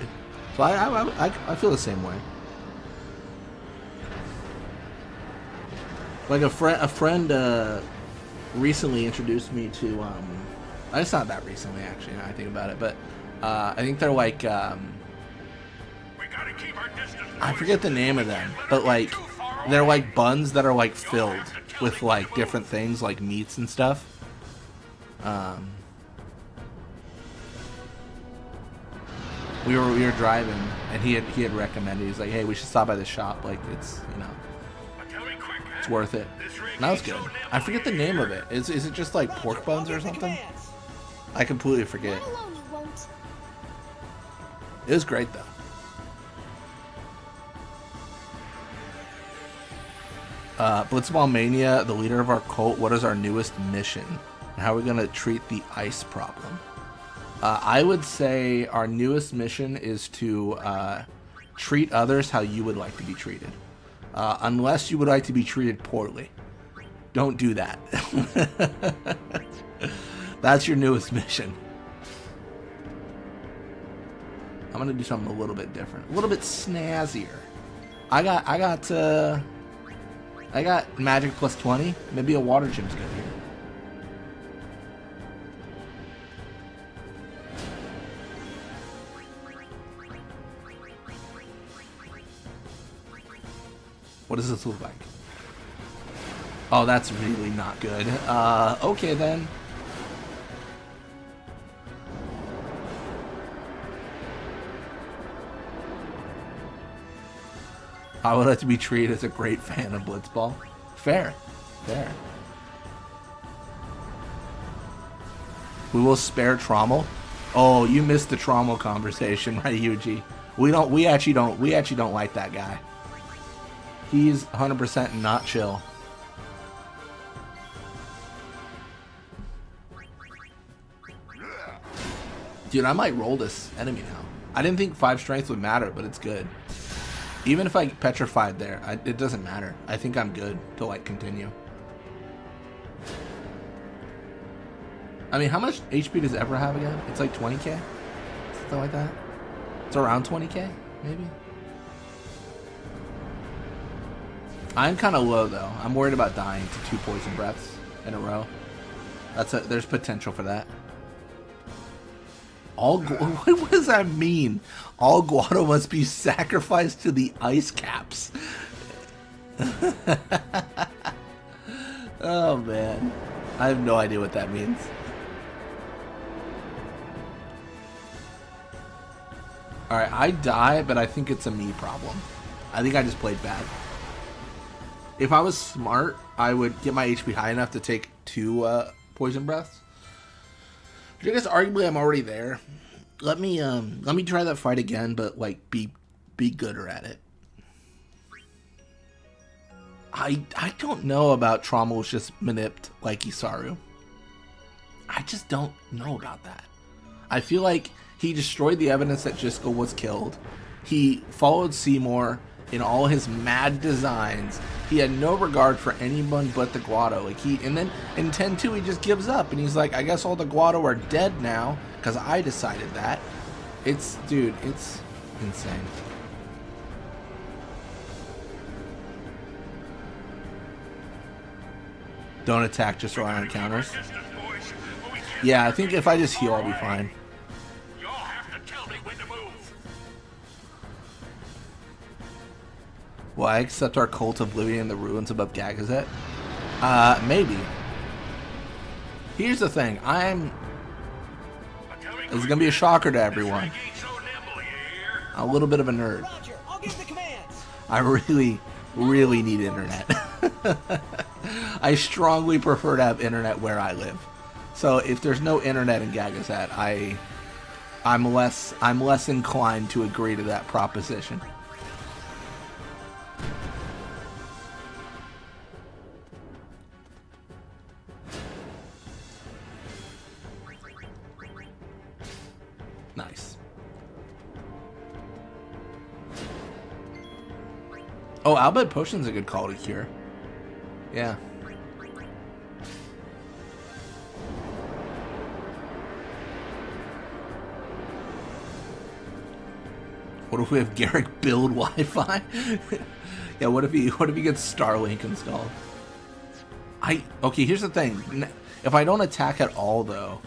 So I feel the same way. Like a friend recently introduced me to it's not that recently actually now I think about it, but I think they're like I forget the name of them, but like they're like buns that are like filled with like different things like meats and stuff. We were driving and he had recommended, he's like, hey, we should stop by the shop, like it's, you know, it's worth it. And that was good. I forget the name of it. Is it just like pork buns or something? I completely forget. It was great though. Blitzball Mania, the leader of our cult, what is our newest mission? And how are we going to treat the ice problem? I would say our newest mission is to treat others how you would like to be treated. Unless you would like to be treated poorly. Don't do that. That's your newest mission. I'm going to do something a little bit different. A little bit snazzier. I got magic +20. Maybe a water gym's good here. What does this look like? Oh, that's really not good. Okay then. I would like to be treated as a great fan of Blitzball. Fair. Fair. We will spare Trommel. Oh, you missed the Trommel conversation, right, Yuji? We actually don't like that guy. He's 100% not chill. Dude, I might roll this enemy now. I didn't think 5 strength would matter, but it's good. Even if I get petrified there, it doesn't matter. I think I'm good to like continue. I mean, how much HP does Ever have again? It's like 20k? Something like that? It's around 20k, maybe? I'm kind of low though. I'm worried about dying to 2 poison breaths in a row. There's potential for that. What does that mean? All Guado must be sacrificed to the ice caps. Oh man, I have no idea what that means. Alright, I die, but I think it's a me problem. I think I just played bad. If I was smart, I would get my HP high enough to take 2 poison breaths. I guess arguably I'm already there. Let me try that fight again, but like be gooder at it. I don't know about trauma was just manipped like Isaru. I just don't know about that. I feel like he destroyed the evidence that Jiskel was killed. He followed Seymour in all his mad designs. He had no regard for anyone but the Guado. And then in 10-2 he just gives up and he's like, I guess all the Guado are dead now because I decided that. Dude, it's insane. Don't attack, just rely on counters. Yeah, I think if I just heal, I'll be fine. Will I accept our cult of Oblivion in the ruins above Gagazet? Maybe. Here's the thing, this is gonna be a shocker to everyone. A little bit of a nerd. I really, really need internet. I strongly prefer to have internet where I live. So if there's no internet in Gagazet, I'm less inclined to agree to that proposition. Nice. Oh, I'll bet Potion's a good call to cure. Yeah. What if we have Garrick build Wi-Fi? Yeah, what if he gets Starlink installed? Okay, here's the thing. If I don't attack at all though,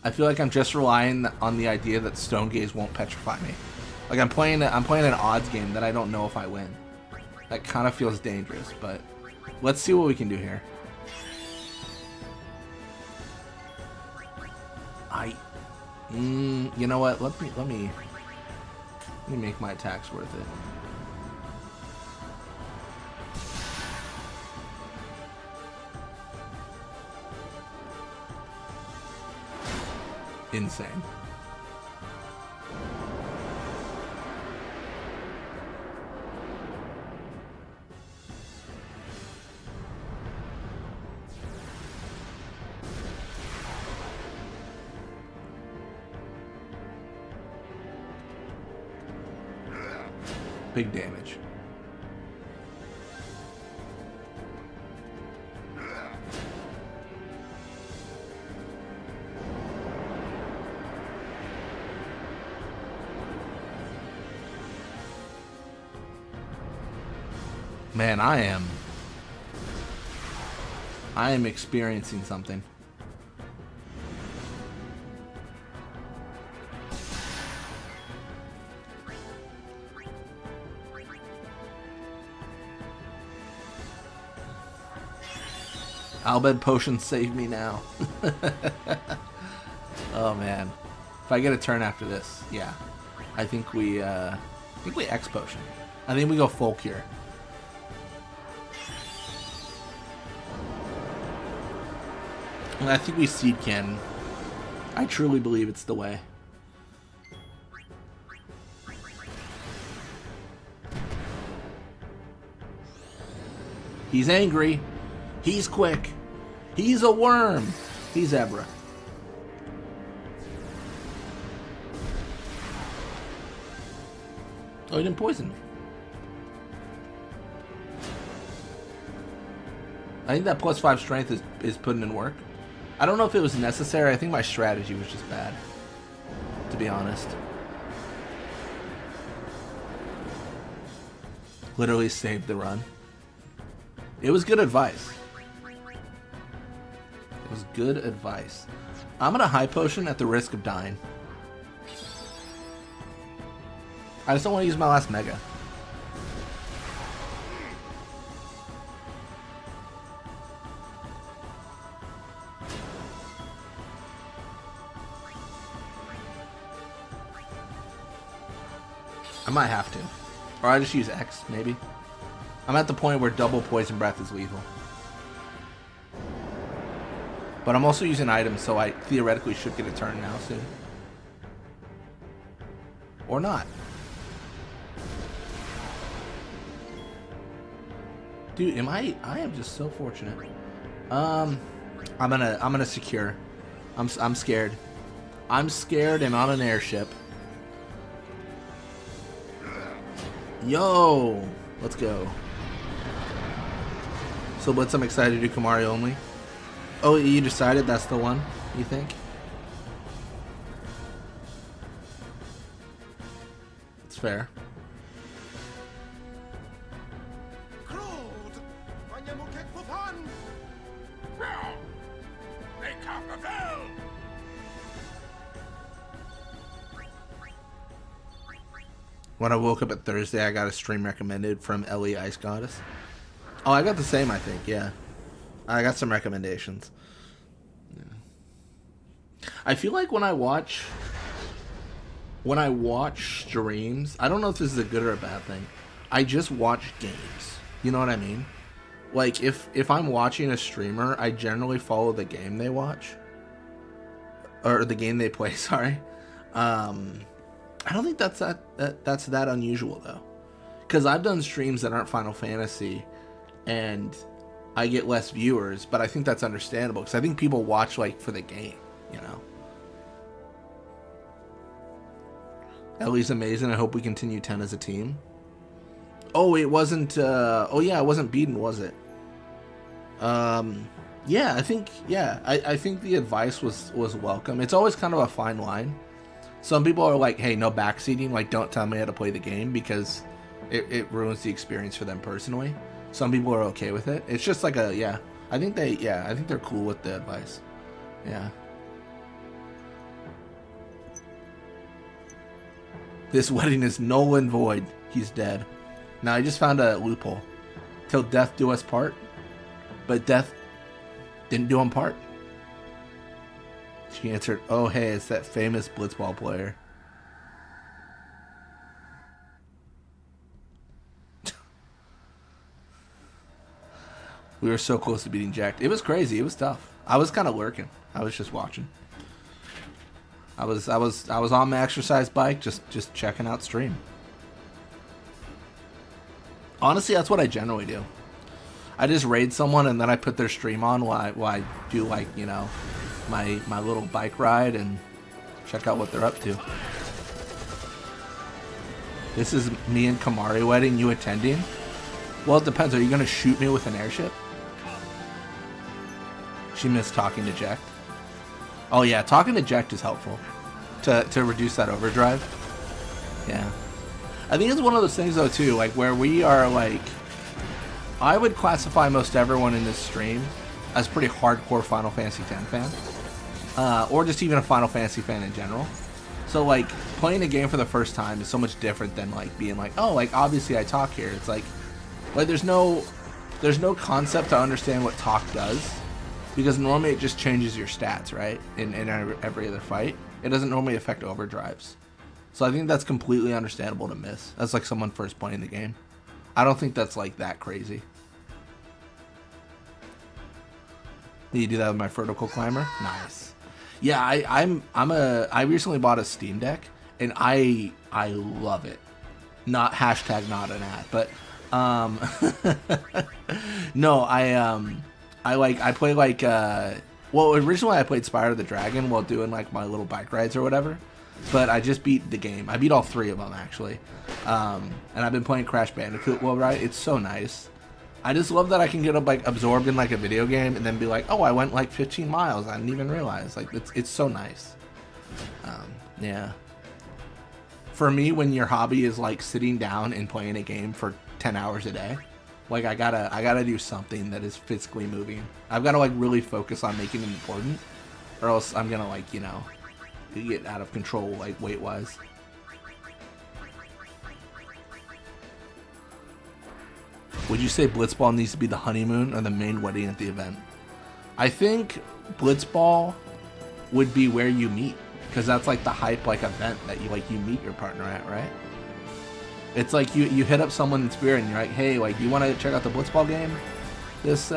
I feel like I'm just relying on the idea that Stone Gaze won't petrify me. Like I'm playing an odds game that I don't know if I win. That kind of feels dangerous, but let's see what we can do here. You know what? Let me make my attacks worth it. Insane. Big damage. Man, I am experiencing something. Albed Potion, save me now. Oh man, if I get a turn after this, yeah, I think we X Potion. I think we go full cure. And I think we seed cannon. I truly believe it's the way. He's angry. He's quick. He's a worm. He's Ebra. Oh, he didn't poison me. I think that +5 strength is putting in work. I don't know if it was necessary. I think my strategy was just bad, to be honest. Literally saved the run. It was good advice. It was good advice. I'm gonna high potion at the risk of dying. I just don't want to use my last mega. I might have to. Or I just use X, maybe. I'm at the point where double poison breath is lethal. But I'm also using items, so I theoretically should get a turn now soon. Or not. Dude, I am just so fortunate. I'm gonna secure. I'm scared. I'm scared and on an airship. Yo, let's go. So Blitz, I'm excited to do Kimahri only. Oh, you decided that's the one, you think? It's fair. When I woke up at Thursday, I got a stream recommended from Ellie Ice Goddess. Oh, I got the same, I think, yeah. I got some recommendations. Yeah. I feel like when I watch streams, I don't know if this is a good or a bad thing. I just watch games. You know what I mean? Like, if I'm watching a streamer, I generally follow the game they watch. Or the game they play, sorry. I don't think that's that unusual though, because I've done streams that aren't Final Fantasy, and I get less viewers. But I think that's understandable because I think people watch like for the game, you know. Ellie's amazing. I hope we continue 10 as a team. Oh, it wasn't. Oh yeah, it wasn't beaten, was it? Yeah, I think. Yeah, I think the advice was welcome. It's always kind of a fine line. Some people are like, hey, no backseating, like don't tell me how to play the game because it ruins the experience for them personally. Some people are okay with it. It's just like a, yeah. I think they're cool with the advice. Yeah. This wedding is null and void. He's dead. Now I just found a loophole. Till death do us part. But death didn't do him part. She answered, oh hey, it's that famous blitzball player. We were so close to beating Jack. It was crazy. It was tough. I was kind of lurking. I was just watching. I was on my exercise bike, just checking out stream. Honestly, that's what I generally do. I just raid someone and then I put their stream on while I do, like, you know, my little bike ride and check out what they're up to. This is me and Kimahri wedding, you attending? Well, it depends. Are you going to shoot me with an airship? She missed talking to Jack. Oh yeah, talking to Jack is helpful to reduce that overdrive. Yeah. I think it's one of those things though too, like where we are like, I would classify most everyone in this stream as pretty hardcore Final Fantasy X fan. Or just even a Final Fantasy fan in general. So like playing a game for the first time is so much different than like being like, oh, like obviously I talk here. It's like there's no concept to understand what talk does, because normally it just changes your stats, right? In every other fight, it doesn't normally affect overdrives. So I think that's completely understandable to miss. That's like someone first playing the game. I don't think that's like that crazy. Did you do that with my vertical climber? Nice. Yeah, I recently bought a Steam Deck and I love it. Not hashtag not an ad, but no, I play like well, originally I played Spyro the Dragon while doing like my little bike rides or whatever, but I just beat the game. I beat all 3 of them actually, and I've been playing Crash Bandicoot while right. It's so nice. I just love that I can get like absorbed in like a video game and then be like, oh, I went like 15 miles. I didn't even realize. Like it's so nice. Yeah. For me, when your hobby is like sitting down and playing a game for 10 hours a day, like I gotta do something that is physically moving. I've got to like really focus on making it important, or else I'm gonna like, you know, get out of control like weight wise. Would you say Blitzball needs to be the honeymoon or the main wedding at the event? I think Blitzball would be where you meet, because that's like the hype like event that you meet your partner at, right? It's like you hit up someone in spirit and you're like, hey, like, you want to check out the Blitzball game? This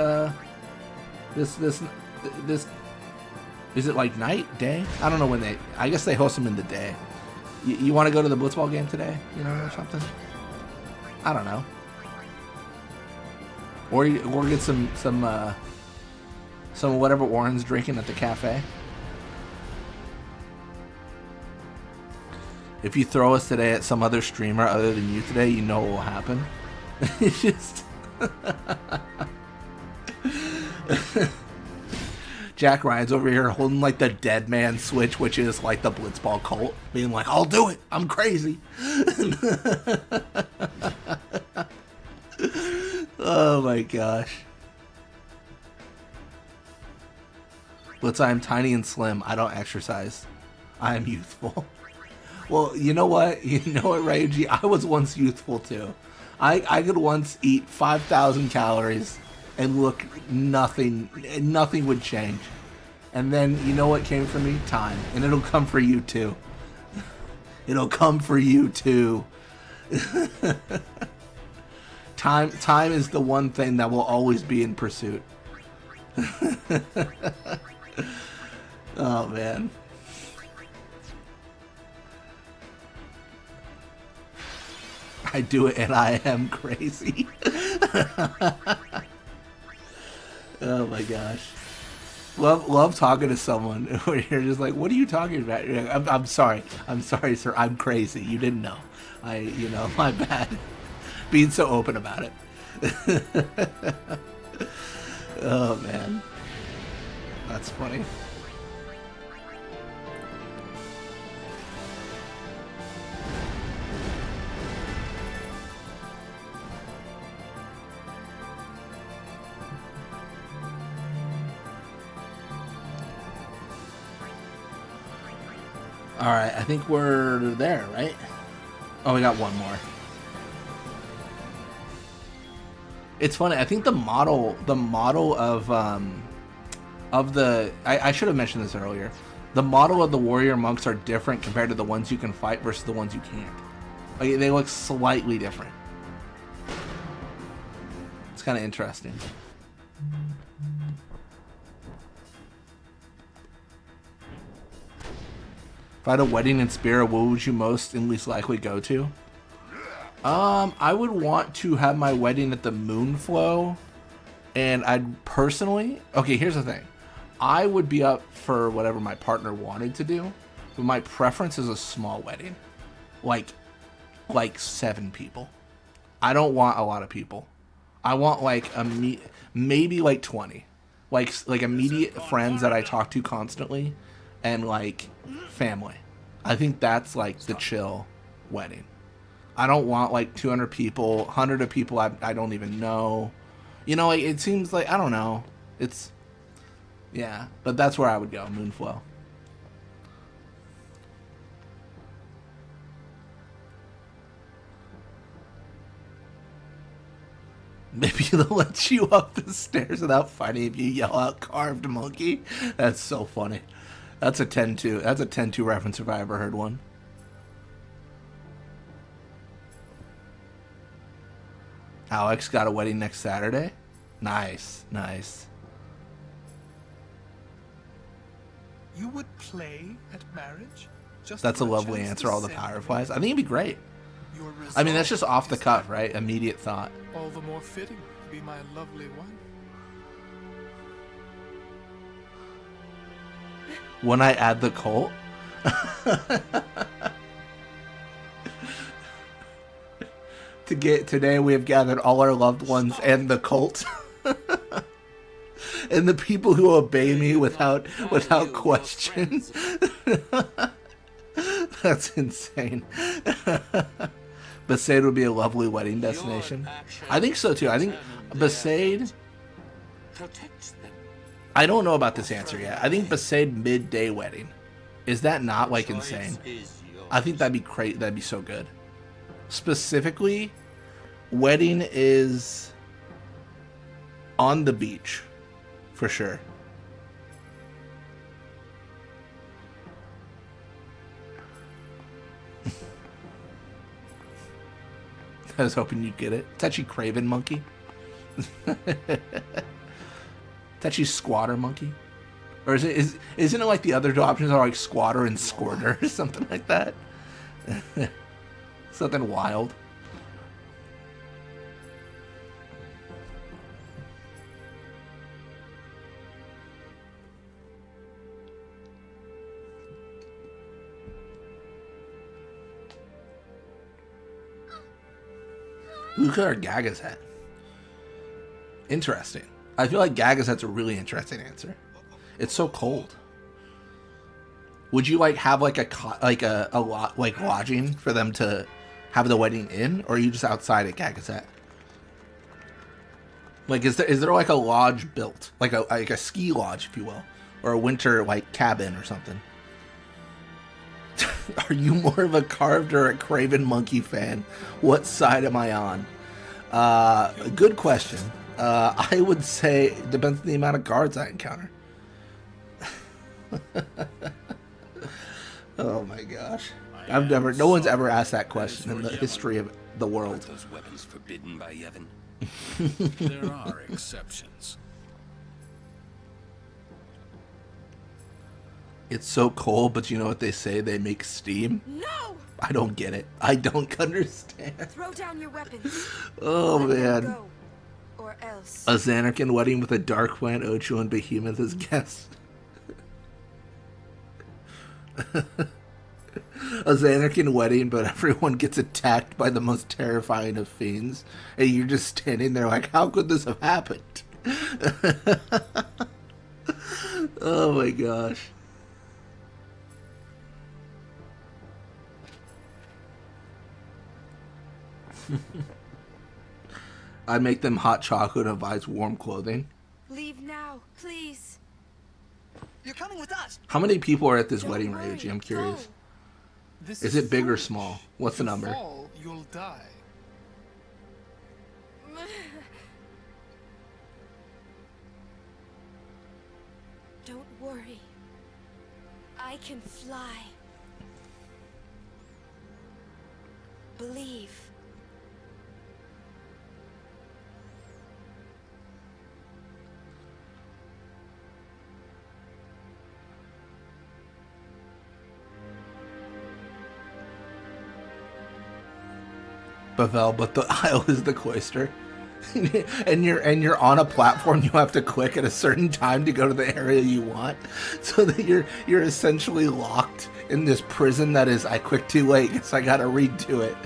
is it like night, day? I don't know when I guess they host them in the day. You want to go to the Blitzball game today? You know, or something? I don't know. Or get some whatever Warren's drinking at the cafe. If you throw us today at some other streamer other than you today, you know what will happen. It's just Jack Ryan's over here holding like the dead man switch, which is like the Blitzball cult, being like, I'll do it, I'm crazy. Oh my gosh. Blitz, I am tiny and slim. I don't exercise. I am youthful. Well, you know what? You know what, Ryuji? I was once youthful too. I could once eat 5,000 calories and look nothing would change. And then, you know what came for me? Time. And it'll come for you too. It'll come for you too. Time is the one thing that will always be in pursuit. Oh, man. I do it and I am crazy. Oh my gosh. Love talking to someone where you're just like, what are you talking about? I'm sorry, sir. I'm crazy. You didn't know. My bad. Being so open about it. Oh man. That's funny. Alright, I think we're there, right? Oh, we got one more. It's funny, I think the model of the... I should have mentioned this earlier. The model of the warrior monks are different compared to the ones you can fight versus the ones you can't. Like, they look slightly different. It's kind of interesting. If I had a wedding in Spira, what would you most and least likely go to? I would want to have my wedding at the Moonflow, and I'd personally... Okay, here's the thing. I would be up for whatever my partner wanted to do, but my preference is a small wedding. Like 7 people. I don't want a lot of people. I want like maybe like 20. Like immediate friends that I talk to constantly, and like family. I think that's like the chill wedding. I don't want like 200 people, 100 of people I don't even know. You know, like, it seems like, I don't know. It's, yeah, but that's where I would go, Moonflow. Maybe they'll let you up the stairs without fighting if you yell out carved monkey. That's so funny. That's a 10-2. That's a 10-2 reference if I ever heard one. Alex got a wedding next Saturday? Nice, nice. You would play at marriage? That's a lovely answer, all the Fireflies. I think it'd be great. I mean, that's just off the cuff, right? Immediate thought. All the more fitting to be my lovely wife. When I add the cult? Today we have gathered all our loved ones and the cult. And the people who obey me without question. That's insane. Besaid would be a lovely wedding destination. I think so too. I think Besaid... I don't know about this answer yet. I think Besaid midday wedding. Is that not like insane? I think that'd be great. That'd be so good. Specifically, wedding is on the beach, for sure. I was hoping you'd get it. It's actually Craven Monkey. It's actually Squatter Monkey. Or isn't it like the other two options are like Squatter and Squirter or something like that? Something wild. Look at our Gaga's head. Interesting. I feel like Gaga's head's a really interesting answer. It's so cold. Would you like have like a lot like lodging for them to have the wedding in, or are you just outside at Gaga's head? Like, is there like a lodge built, like a ski lodge, if you will, or a winter like cabin or something? Are you more of a Carved or a Craven Monkey fan? What side am I on? Good question. I would say it depends on the amount of guards I encounter. Oh my gosh. No one's ever asked that question in the history of the world. Are those weapons forbidden by Yevon? There are exceptions. It's so cold, but you know what they say? They make steam. No! I don't get it. I don't understand. Throw down your weapons. Oh, Let them man. go, or else. A Xanarkin wedding with a Dark Plant, Ocho, and Behemoth as guests. A Xanarkin wedding, but everyone gets attacked by the most terrifying of fiends. And you're just standing there like, how could this have happened? Oh my gosh. I'd make them hot chocolate and advise warm clothing. Leave now, please. You're coming with us. How many people are at this Don't wedding, worry, Ryuji? I'm curious. go. This Is it big or foolish. small? What's the If you number? fall, you'll die. Don't worry. I can fly. Believe. Bavel, but the aisle is the cloister. and you're on a platform. You have to click at a certain time to go to the area you want, so that you're essentially locked in this prison that is, I clicked too late, guess I gotta redo it.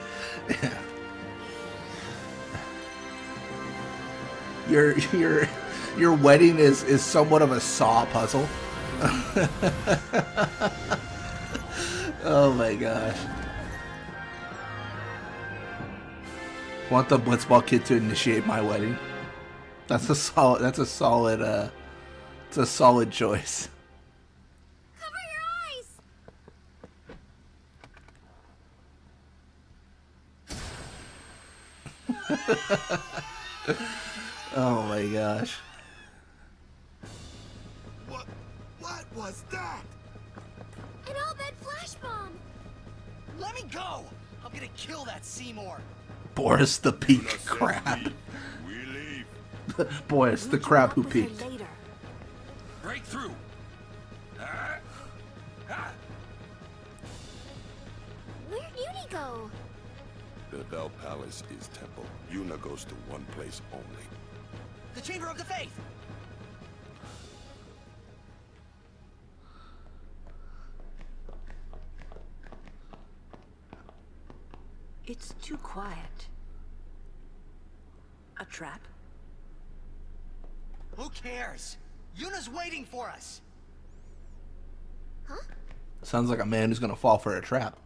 Your wedding is somewhat of a Saw puzzle. Oh my gosh. Want the Blitzball kid to initiate my wedding? That's a solid it's a solid choice. Cover your eyes! Oh my gosh. What was that? An all-bed flash bomb! Let me go! I'm gonna kill that Seymour. Boris the peak crab. We leave. Boris the crab who peaked. Later. Break through! Where'd Uni go? The Bell Palace is temple. Yuna goes to one place only. The Chamber of the Faith. It's too quiet. A trap? Who cares? Yuna's waiting for us. Huh? Sounds like a man who's gonna fall for a trap.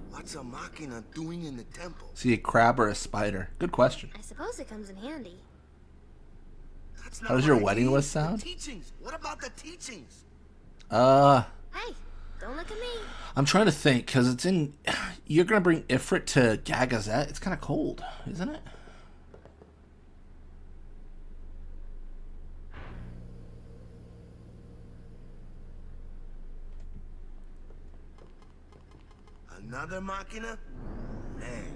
What's a Machina doing in the temple? See, a crab or a spider? Good question. I suppose it comes in handy. That's How not does your what I wedding mean. list sound? The teachings. What about the teachings? Hey, don't look at me. I'm trying to think, because it's in... You're gonna bring Ifrit to Gagazet? It's kind of cold, isn't it? Another Machina? Man.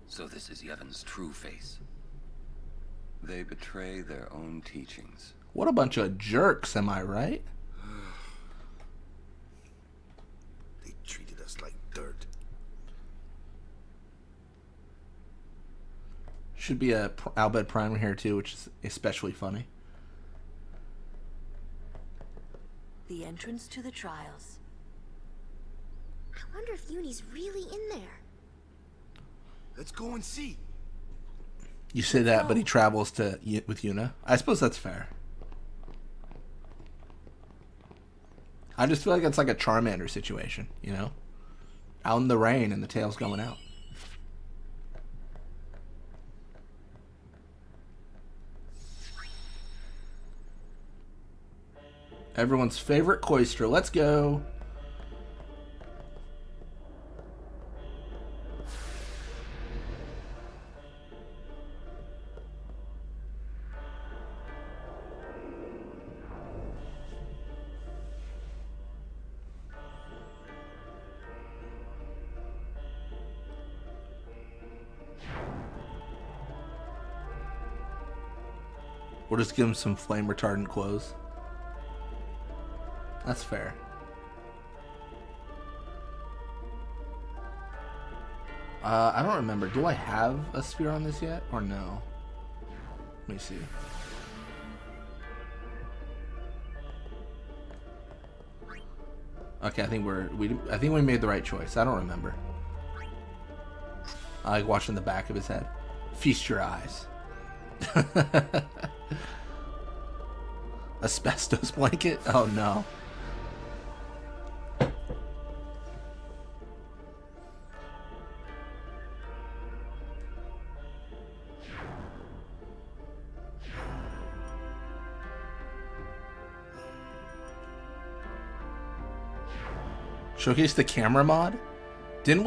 So this is Yevon's true face. They betray their own teachings. What a bunch of jerks, am I right? They treated us like dirt. Should be a Albed Primer here too, which is especially funny. The entrance to the trials. I wonder if Uni's really in there. Let's go and see. You say that, but he travels with Yuna. I suppose that's fair. I just feel like it's like a Charmander situation, you know? Out in the rain and the tail's going out. Everyone's favorite Cloister. Let's go. We'll just give him some flame retardant clothes. That's fair. I don't remember. Do I have a sphere on this yet, or no? Let me see. Okay, I think we made the right choice. I don't remember. I like watching the back of his head. Feast your eyes. Asbestos blanket? Oh no. Showcase the camera mod? Didn't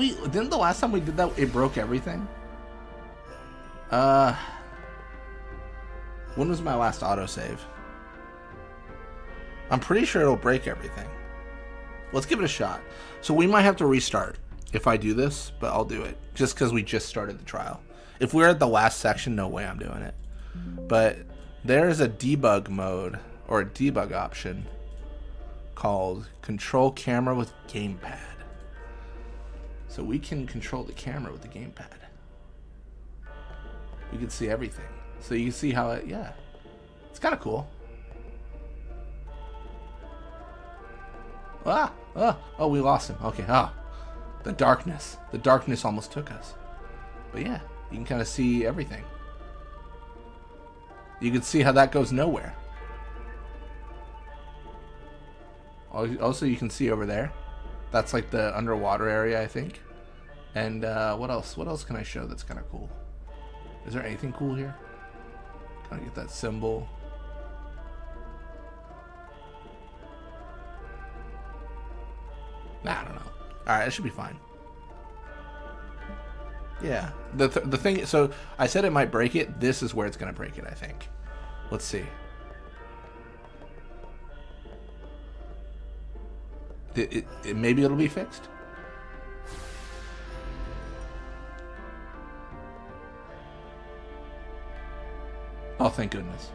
the last time we did that it broke everything? When was my last autosave? I'm pretty sure it'll break everything. Let's give it a shot. So we might have to restart if I do this, but I'll do it. Just because we just started the trial. If we're at the last section, no way I'm doing it. But there's a debug mode, or a debug option, called Control Camera with Gamepad. So we can control the camera with the gamepad. We can see everything. So you can see how it, yeah. It's kind of cool. Oh, we lost him. Okay, the darkness. The darkness almost took us. But yeah, you can kind of see everything. You can see how that goes nowhere. Also, you can see over there. That's like the underwater area, I think. And what else? What else can I show that's kind of cool? Is there anything cool here? Gotta get that symbol. Nah, I don't know. Alright, it should be fine. Yeah. The thing... So, I said it might break it. This is where it's gonna break it, I think. Let's see. Maybe it'll be fixed. Oh, thank goodness.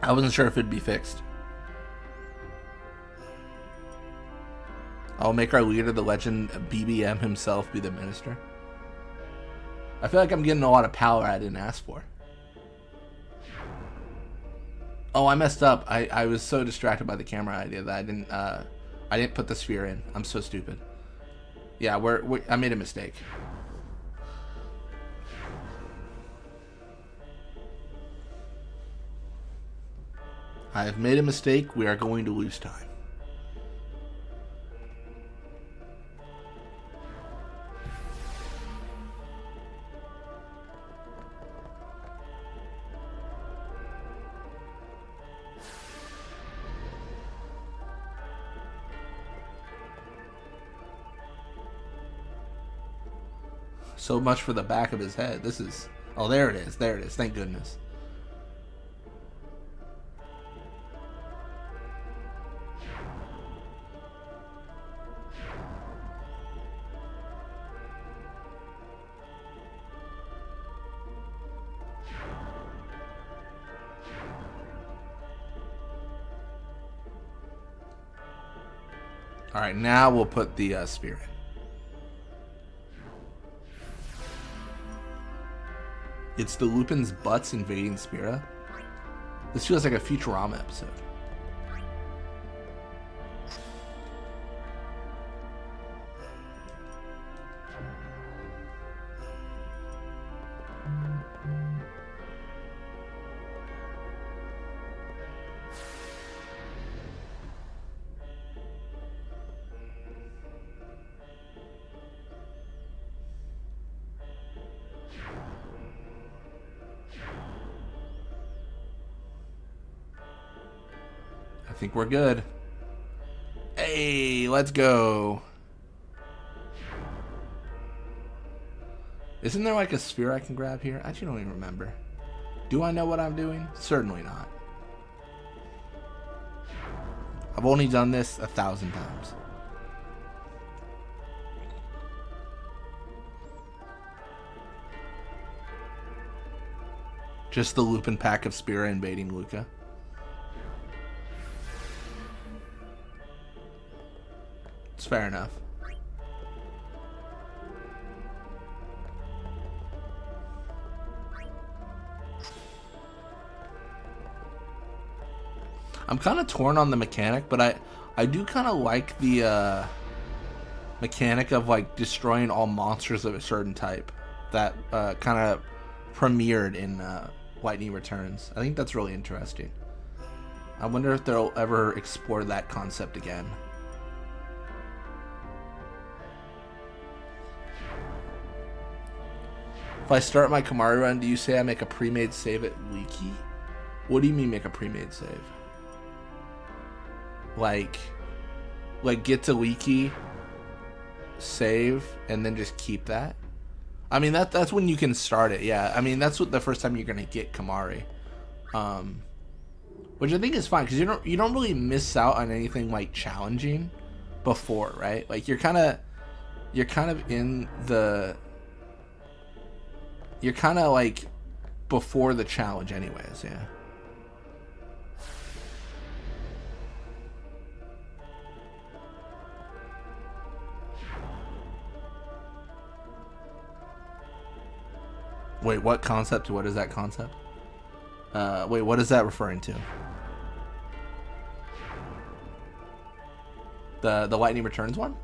I wasn't sure if it'd be fixed. I'll make our leader, the legend BBM himself, be the minister. I feel like I'm getting a lot of power I didn't ask for. Oh, I messed up. I was so distracted by the camera idea that I didn't put the sphere in. I'm so stupid. Yeah, I made a mistake. I have made a mistake. We are going to lose time. So much for the back of his head. This is... Oh, there it is. There it is. Thank goodness. All right, now we'll put the spear in. It's the Lupin's butts invading Spira. This feels like a Futurama episode. I think we're good. Hey, let's go. Isn't there like a sphere I can grab here? I actually don't even remember. Do I know what I'm doing? Certainly not. I've only done this 1,000 times. Just the Lupin pack of Spira invading Luca. It's fair enough. I'm kind of torn on the mechanic, but I do kind of like the mechanic of like destroying all monsters of a certain type that kind of premiered in Lightning Returns. I think that's really interesting. I wonder if they'll ever explore that concept again. If I start my Kimahri run, do you say I make a pre-made save at Leaky? What do you mean make a pre-made save? Like get to Leaky, save, and then just keep that? I mean, that's when you can start it, yeah. I mean, that's what the first time you're gonna get Kimahri. Which I think is fine, because you don't really miss out on anything like challenging before, right? Like you're kind of in the... You're kind of like before the challenge anyways, yeah. Wait, what concept? What is that concept? Wait, what is that referring to? The Lightning Returns one?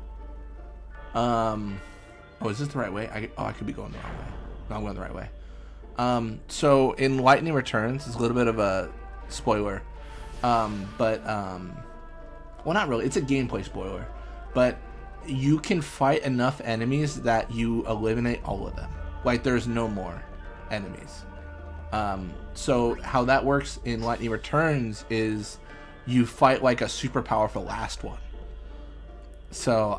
Oh, is this the right way? I could be going the wrong way. No, I'm going the right way. So in Lightning Returns, it's a little bit of a spoiler, but well, not really. It's a gameplay spoiler, but you can fight enough enemies that you eliminate all of them. Like there's no more enemies. So how that works in Lightning Returns is you fight like a super powerful last one. So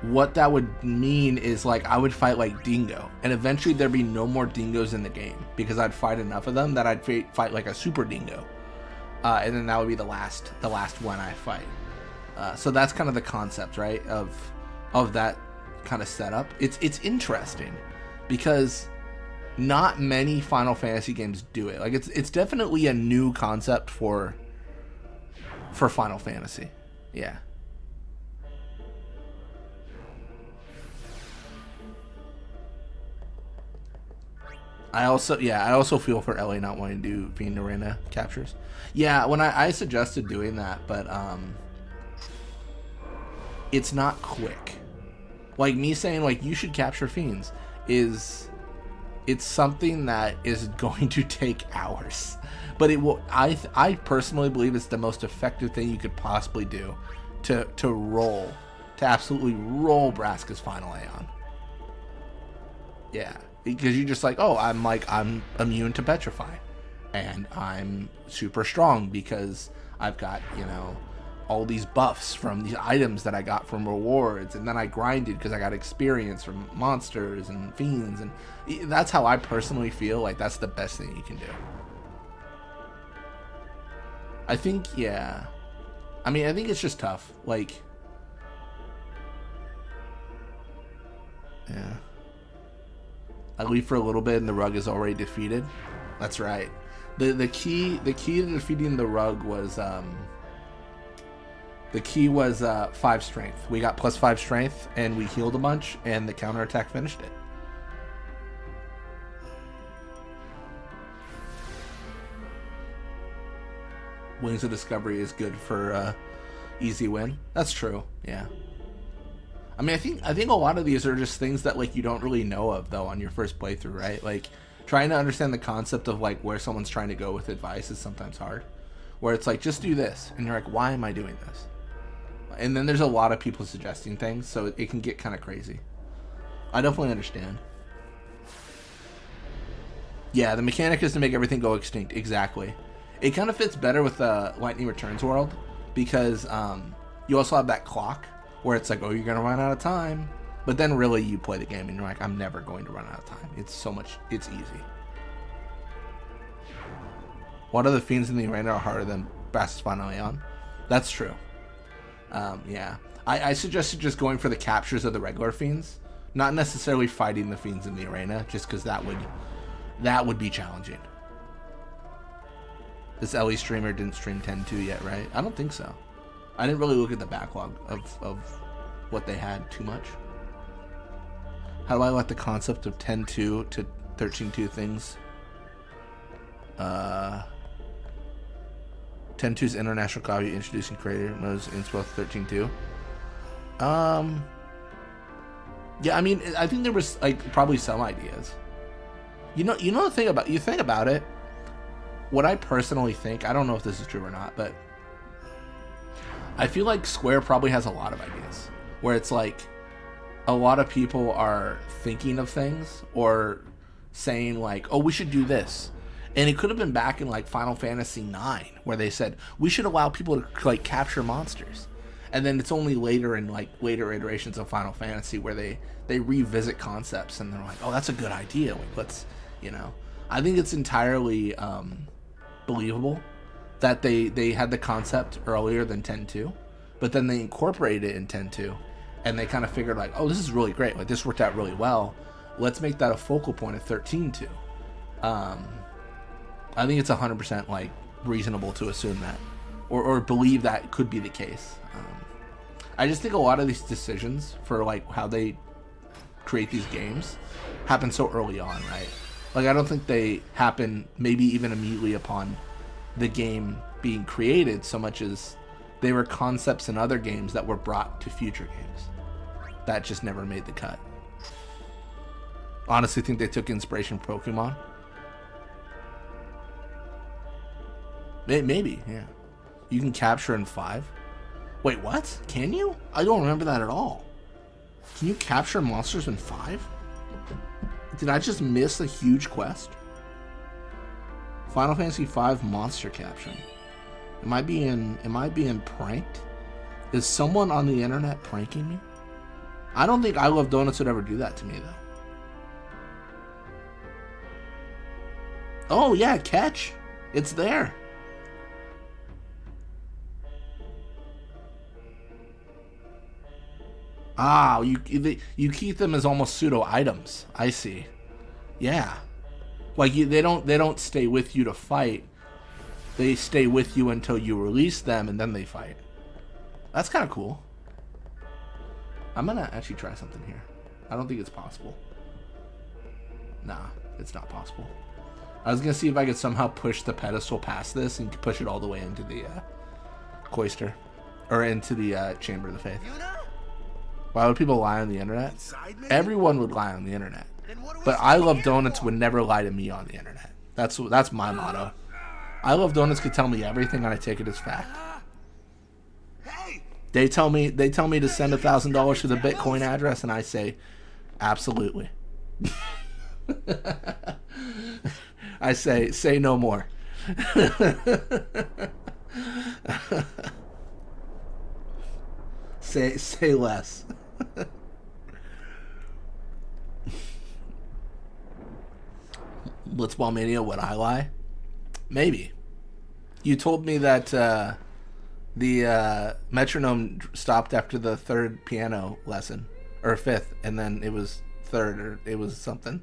what that would mean is like I would fight like Dingo, and eventually there'd be no more Dingos in the game because I'd fight enough of them that I'd fight like a super Dingo, and then that would be the last one I fight. So that's kind of the concept, right, of that kind of setup. It's interesting because not many Final Fantasy games do it. Like it's definitely a new concept for Final Fantasy. Yeah. I also feel for Ellie not wanting to do Fiend Arena captures. Yeah, when I suggested doing that, but it's not quick. Like me saying like you should capture fiends it's something that is going to take hours. But it will. I personally believe it's the most effective thing you could possibly do to absolutely roll Braska's final Aeon. Yeah. Because you're just like, oh, I'm immune to petrify, and I'm super strong because I've got, all these buffs from these items that I got from rewards, and then I grinded because I got experience from monsters and fiends, and that's how I personally feel like that's the best thing you can do. I think, yeah. I mean, I think it's just tough. Like, yeah. I leave for a little bit and the rug is already defeated. That's right. The key to defeating the rug was The key was 5 strength. We got +5 strength, and we healed a bunch, and the counterattack finished it. Wings of Discovery is good for easy win. That's true. Yeah. I mean, I think a lot of these are just things that like you don't really know of though on your first playthrough, right? Like trying to understand the concept of like where someone's trying to go with advice is sometimes hard. Where it's like, just do this, and you're like, why am I doing this? And then there's a lot of people suggesting things, so it can get kind of crazy. I definitely understand. Yeah, the mechanic is to make everything go extinct. Exactly. It kind of fits better with the Lightning Returns world because you also have that clock where it's like, oh, you're gonna run out of time, but then really you play the game and you're like, I'm never going to run out of time. It's easy. What other fiends in the arena are harder than Bassus Final Aeon? That's true. Yeah, I suggested just going for the captures of the regular fiends, not necessarily fighting the fiends in the arena, just because that would be challenging. This Ellie streamer didn't stream 10.2 yet, right? I don't think so. I didn't really look at the backlog of what they had too much. How do I like the concept of 10.2 to 13.2 things? 10.2's international copy introducing creator modes in both 13.2. Yeah, I mean, I think there was like probably some ideas. You know the thing about you think about it. What I personally think, I don't know if this is true or not, but I feel like Square probably has a lot of ideas where it's like a lot of people are thinking of things or saying like, oh, we should do this. And it could have been back in like Final Fantasy IX where they said we should allow people to like capture monsters. And then it's only later in like later iterations of Final Fantasy where they revisit concepts and they're like, oh, that's a good idea. Like, let's, I think it's entirely believable that they had the concept earlier than 10.2, but then they incorporated it in 10.2 and they kind of figured like, oh, this is really great. Like this worked out really well. Let's make that a focal point of 13.2. I think it's 100% like reasonable to assume that or believe that could be the case. I just think a lot of these decisions for like how they create these games happen so early on, right? Like I don't think they happen maybe even immediately upon the game being created so much as they were concepts in other games that were brought to future games that just never made the cut. Honestly think they took inspiration from Pokemon. Maybe, yeah. You can capture in 5. Wait, what? Can you? I don't remember that at all. Can you capture monsters in 5? Did I just miss a huge quest? Final Fantasy V monster capture. Am I being pranked? Is someone on the internet pranking me? I don't think I Love Donuts would ever do that to me though. Oh yeah, catch. It's there. Ah, you keep them as almost pseudo items. I see. Yeah, like they don't stay with you to fight. They stay with you until you release them, and then they fight. That's kind of cool. I'm gonna actually try something here. I don't think it's possible. Nah, it's not possible. I was gonna see if I could somehow push the pedestal past this and push it all the way into the cloister, or into the Chamber of the Faith. Why would people lie on the internet? Everyone would lie on the internet. But I Love Donuts would never lie to me on the internet. That's my motto. I Love Donuts could tell me everything and I take it as fact. They tell me to send $1,000 to the Bitcoin address and I say, absolutely. I say no more. Say less. Blitzball would I lie? Maybe. You told me that the metronome stopped after the 3rd piano lesson, or 5th, and then it was 3rd, or it was something.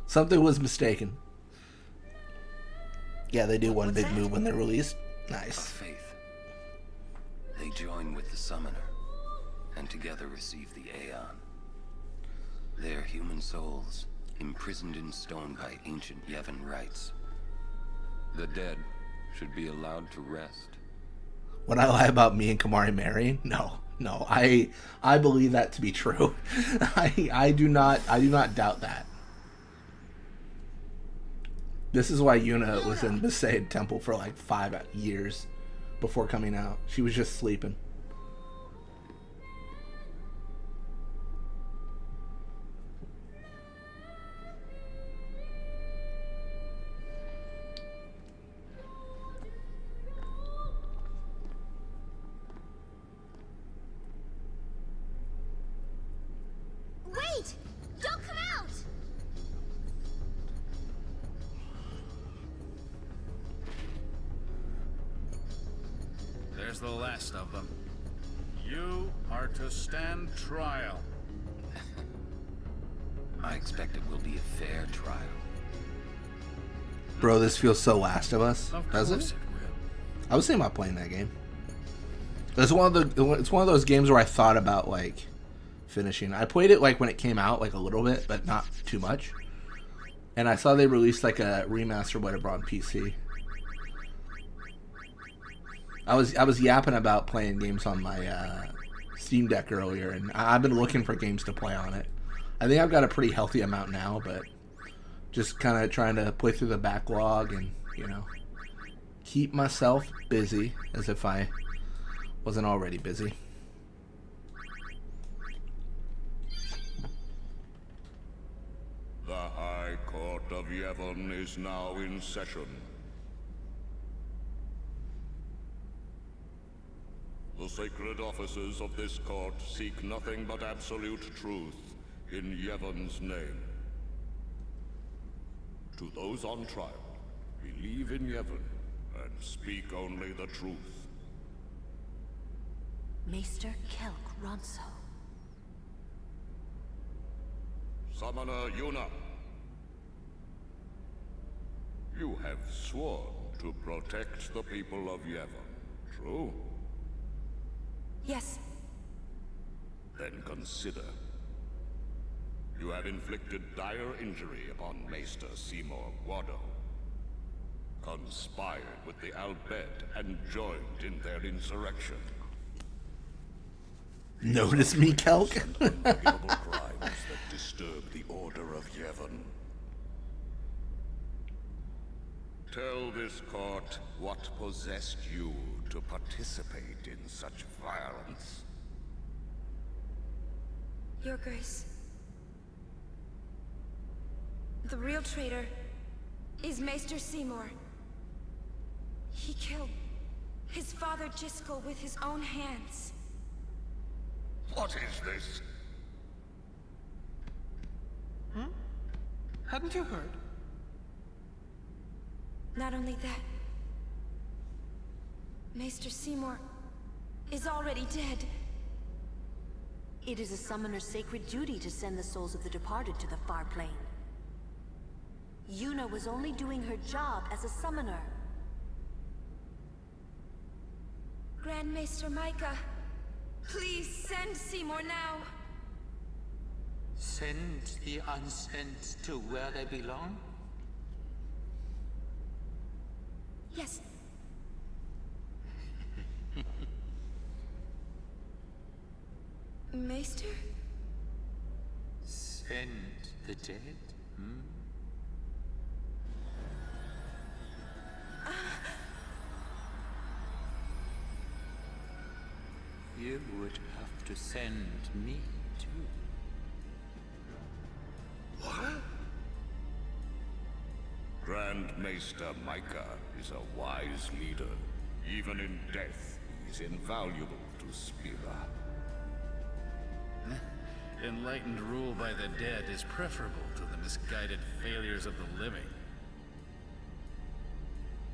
Something was mistaken. Yeah, they do one big move when they're released. Nice. Of faith. They join with the summoner, and together receive the Aeon. Their human souls, imprisoned in stone by ancient Yevon rites. The dead should be allowed to rest. Would I lie about me and Kimahri marrying? No. I believe that to be true. I do not doubt that. This is why Yuna was in Besaid Temple for like 5 years before coming out. She was just sleeping. Wait! Don't come out! There's the last of them. You are to stand trial. I expect it will be a fair trial. Bro, this feels so Last of Us. Does it? It I was thinking about playing that game. It's one of those games where I thought about like finishing. I played it like when it came out, like a little bit, but not too much. And I saw they released like a remaster, whatever, on PC. I was yapping about playing games on my Steam Deck earlier, and I've been looking for games to play on it. I think I've got a pretty healthy amount now, but just kind of trying to play through the backlog and, you know, keep myself busy as if I wasn't already busy. The High Court of Yevon is now in session. The sacred officers of this court seek nothing but absolute truth in Yevon's name. To those on trial, believe in Yevon and speak only the truth. Maester Kelk Ronso. Summoner Yuna, you have sworn to protect the people of Yevon, true? Yes. Then consider. You have inflicted dire injury upon Maester Seymour Guado, conspired with the Albed and joined in their insurrection. Notice me, Kelk? Unforgivable crimes that disturb the order of Yevon. Tell this court what possessed you to participate in such violence. Your Grace. The real traitor is Maester Seymour. He killed his father Jiskel with his own hands. What is this? Hadn't you heard? Not only that, Maester Seymour is already dead. It is a summoner's sacred duty to send the souls of the departed to the far plane. Yuna was only doing her job as a summoner. Grand Maester Micah, please send Seymour now. Send the unsent to where they belong? Yes. Maester? Send the dead? You would have to send me too. What? Grand Maester Micah is a wise leader. Even in death, he is invaluable to Spira. Enlightened rule by the dead is preferable to the misguided failures of the living.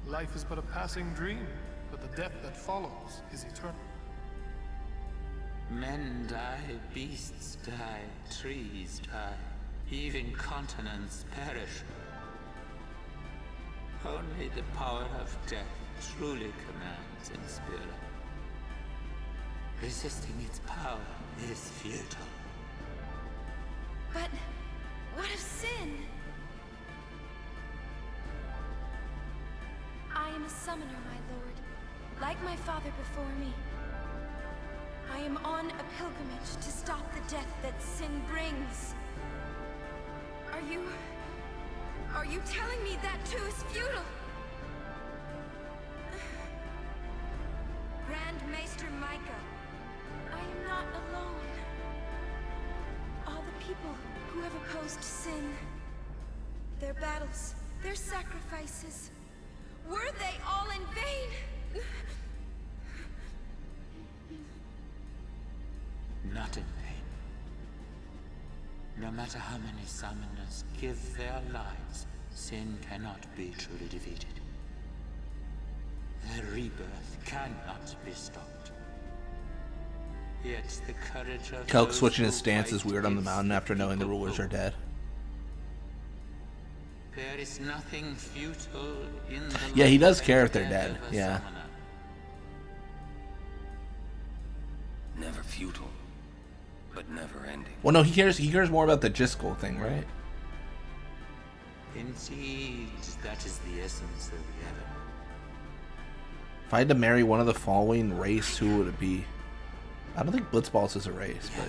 Life is but a passing dream, but the death that follows is eternal. Men die, beasts die, trees die, even continents perish. Only the power of death truly commands in Spira. Resisting its power is futile. But what of sin? I am a summoner, my lord, like my father before me. I am on a pilgrimage to stop the death that sin brings. Are you telling me that too is futile? Grand Maester Micah, I am not alone. All the people who have opposed sin, their battles, their sacrifices, were they all in vain? Not in vain. No matter how many summoners give their lives, sin cannot be truly defeated. Their rebirth cannot be stopped. Yet the courage of Kelk those switching who his stance is fight weird on the gives mountain after knowing the people rulers are hope. dead. There is nothing futile in the Yeah, he does life care and if they're death dead. of a Yeah. summoner. Never futile, but never ending. Well, no, he cares more about the Jiskel thing, right? Indeed, that is the essence of heaven. If I had to marry one of the following race, who would it be? I don't think Blitzballs is a race, but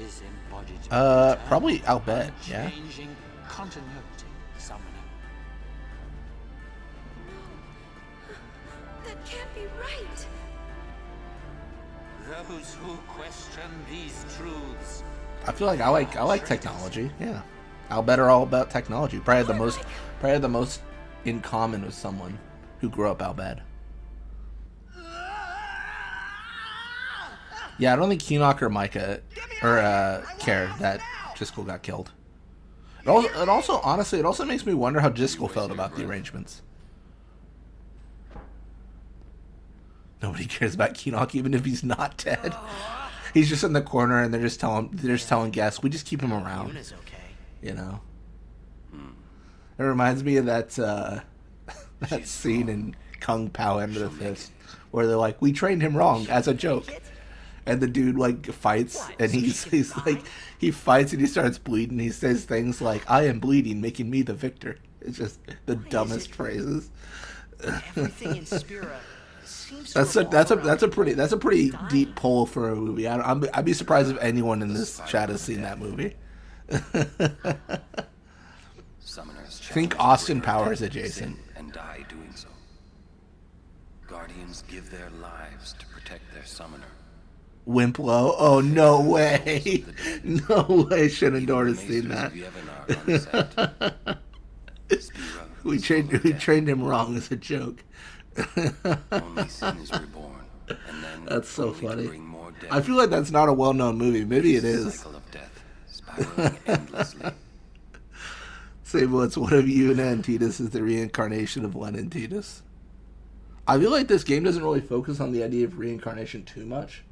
Is embodied in eternal, probably Albed, yeah. unchanging continuity, summoner. That can't be right. Those who question these truths. I feel like I like technology. Yeah, Albed are all about technology. Probably had the most in common with someone who grew up Albed. Yeah, I don't think Keenock or Micah care that Jiskel got killed. It also, honestly, it also makes me wonder how Jiskel felt about the arrangements. Nobody cares about Keenock, even if he's not dead. He's just in the corner, and they're just telling guests, we just keep him around. Yuna's okay. You know. It reminds me of that that scene in Kung Pao End of the Fist, where they're like, we trained him wrong as a joke. And the dude like fights, and he's like, he fights and he starts bleeding. He says things like, "I am bleeding, making me the victor." It's just the dumbest phrases. Everything in Spira seems That's a pretty deep pull for a movie. I'd be surprised if anyone in this chat has seen that movie. Think Austin Powers adjacent. And die doing so. Guardians give their lives to protect their summoner. Wimplo? Oh, no way. No way Shenandoah has seen that. we trained him wrong as a joke. That's so funny. I feel like that's not a well-known movie. Maybe it is. Say what's one of you and Antitus is the reincarnation of Len and Titus. I feel like this game doesn't really focus on the idea of reincarnation too much.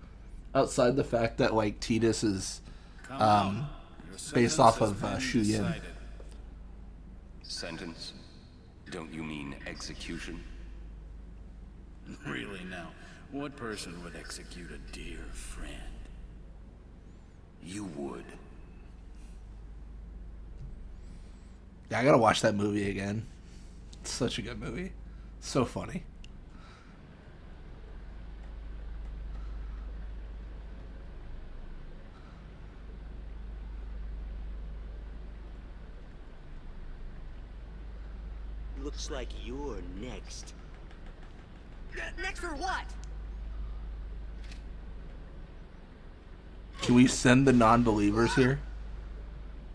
Outside the fact that like Titus is based off of Shu Yin. Sentence? Don't you mean execution? Really now, what person would execute a dear friend? You would. Yeah, I gotta watch that movie again. It's such a good movie. So funny. Looks like you're next. Next for what? Can we send the non-believers here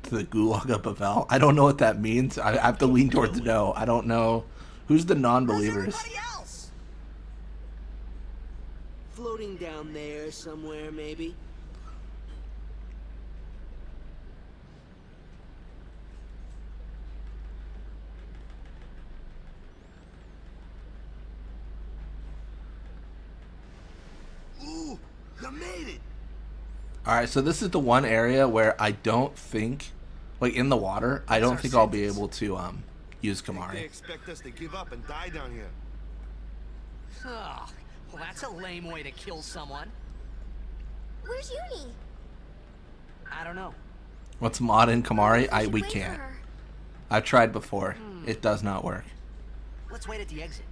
to the Gulag of Bavel? I don't know what that means. I have to lean towards no. I don't know. Who's the non-believers? Floating down there somewhere, maybe? Ooh, you made it. Alright, so this is the one area where I don't think, like in the water, I don't think I'll be able to use They Kimahri. expect us to give up and die down here. Oh, well, that's a lame way to kill someone. Where's Uni? I don't know. What's mod in Kimahri? We wait for can't. her. I've tried before. It does not work. Let's wait at the exit.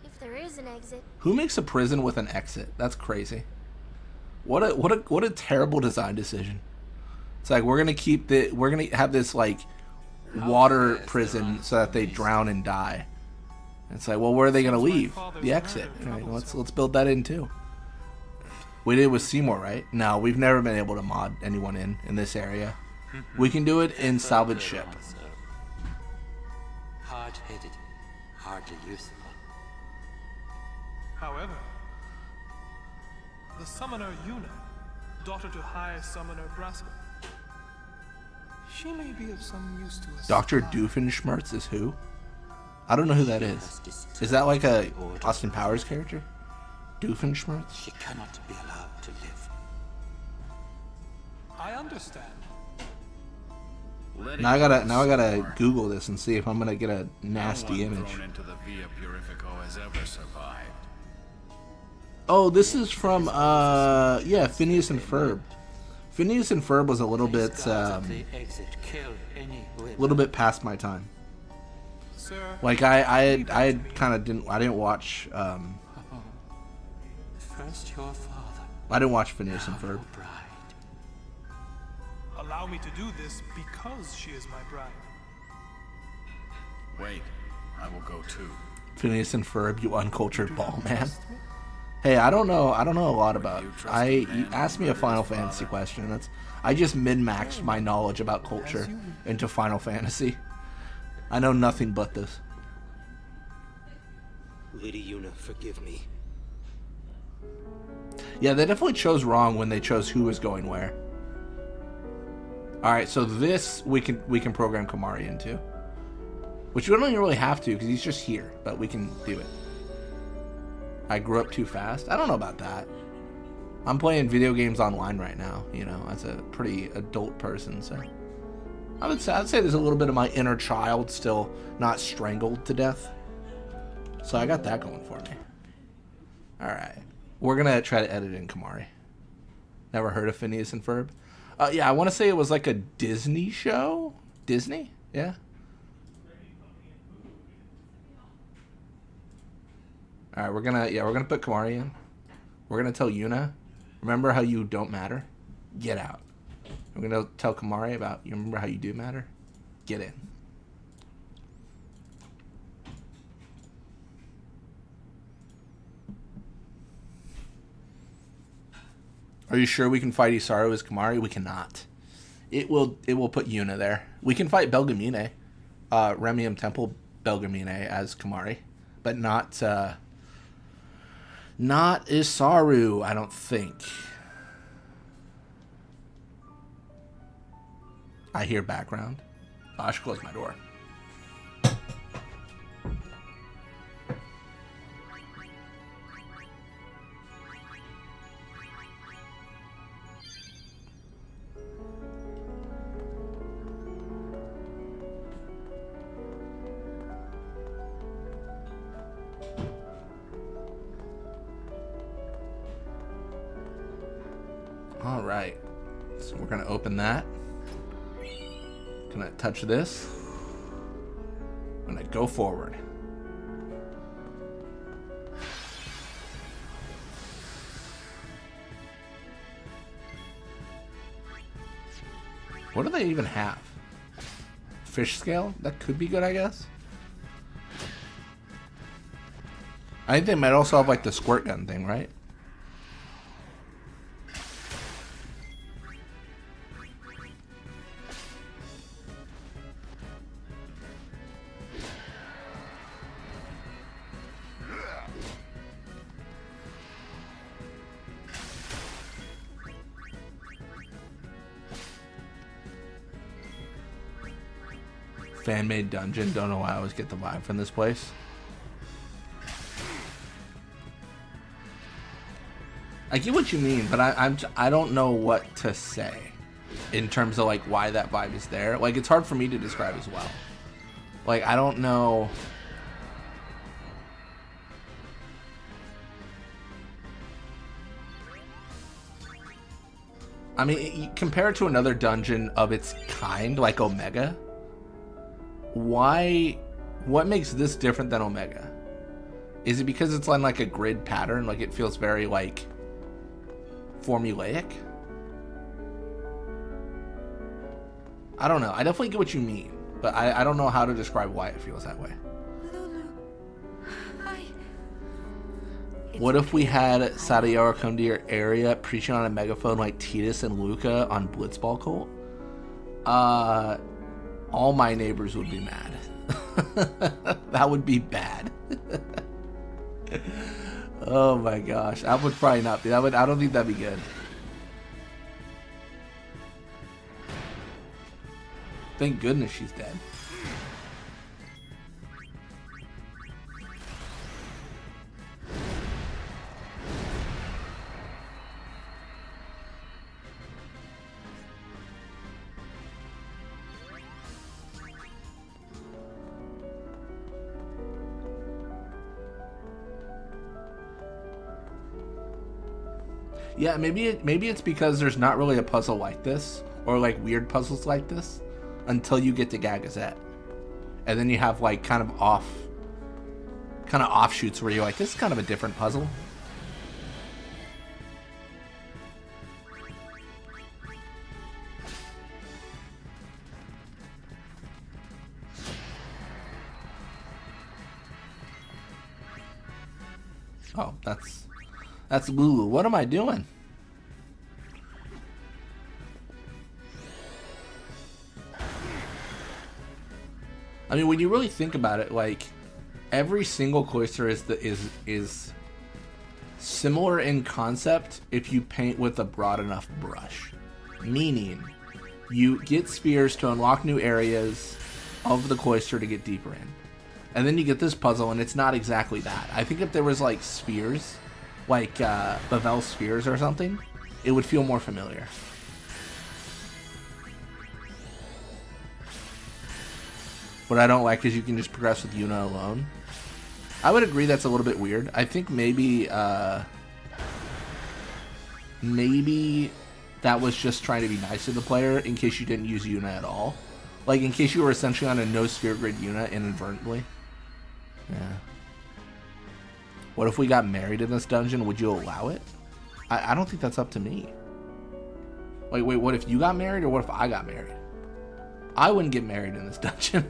If there is an exit. Who makes a prison with an exit? That's crazy. What a terrible design decision. It's like we're gonna have this like water prison so that they drown and die. It's like, well, where are they gonna leave? The exit. All right, let's build that in too. We did with Seymour, right? No, we've never been able to mod anyone in this area. We can do it in salvage ship. Hard-headed, hardly useful. However, the summoner Yuna, daughter to High Summoner Braska, she may be of some use to us. Dr. Doofenshmirtz is who? I don't know who that is. Is that like a Austin Powers character? Doofenshmirtz? She cannot be allowed to live. I understand. Now I gotta Google this and see if I'm gonna get a nasty image. Thrown into the Via Purifico has ever survived. Oh, this is from yeah, Phineas and Ferb. Phineas and Ferb was a little bit past my time. Like I didn't watch First your father. I didn't watch Phineas and Ferb. Allow me to do this because she is my bride. Wait, I will go too. Phineas and Ferb, you uncultured ball man. Hey, I don't know a lot about. You asked me a Final Fantasy question. I just min-maxed my knowledge about culture into Final Fantasy. I know nothing but this. Lady Yuna, forgive me. Yeah, they definitely chose wrong when they chose who was going where. All right, so this we can program Kimahri into, which we don't even really have to because he's just here, but we can do it. I grew up too fast. I don't know about that. I'm playing video games online right now, you know, as a pretty adult person, so I'd say there's a little bit of my inner child still not strangled to death. So I got that going for me. All right, we're gonna try to edit in Kimahri. Never heard of Phineas and Ferb? Yeah, I want to say it was like a Disney show. Disney? Yeah. All right, we're gonna put Kimahri in. We're gonna tell Yuna, remember how you don't matter? Get out. We're gonna tell Kimahri about you remember how you do matter? Get in. Are you sure we can fight Isaru as Kimahri? We cannot. It will put Yuna there. We can fight Belgemine, Remium Temple Belgemine as Kimahri, but not Isaru, I don't think. I hear background. Oh, I should close my door. All right, so we're gonna open that. Gonna touch this. I'm gonna go forward. What do they even have? Fish scale? That could be good, I guess. I think they might also have like the squirt gun thing, right? Fan-made dungeon. Don't know why I always get the vibe from this place. I get what you mean, but I don't know what to say in terms of like why that vibe is there. Like it's hard for me to describe as well. Like I don't know. I mean, compare it to another dungeon of its kind, like Omega. What makes this different than Omega? Is it because it's on like a grid pattern, like it feels very like formulaic? I don't know. I definitely get what you mean, but I don't know how to describe why it feels that way. What if we had Sadaora come to your area preaching on a megaphone like Tidus and Luca on Blitzball Cult? All my neighbors would be mad. That would be bad. Oh my gosh. That would probably not be. I don't think that'd be good. Thank goodness she's dead. Yeah, maybe it's because there's not really a puzzle like this, or like weird puzzles like this, until you get to Gagazette, and then you have like kind of offshoots where you're like, this is kind of a different puzzle. Oh, that's Lulu. What am I doing? I mean, when you really think about it, like every single cloister is similar in concept if you paint with a broad enough brush. Meaning, you get spheres to unlock new areas of the cloister to get deeper in. And then you get this puzzle, and it's not exactly that. I think if there was like spheres, like Bavel spheres or something, it would feel more familiar. What I don't like is you can just progress with Yuna alone. I would agree that's a little bit weird. I think maybe that was just trying to be nice to the player in case you didn't use Yuna at all. Like in case you were essentially on a no sphere grid Yuna inadvertently. Yeah. What if we got married in this dungeon? Would you allow it? I don't think that's up to me. Wait, what if you got married or what if I got married? I wouldn't get married in this dungeon.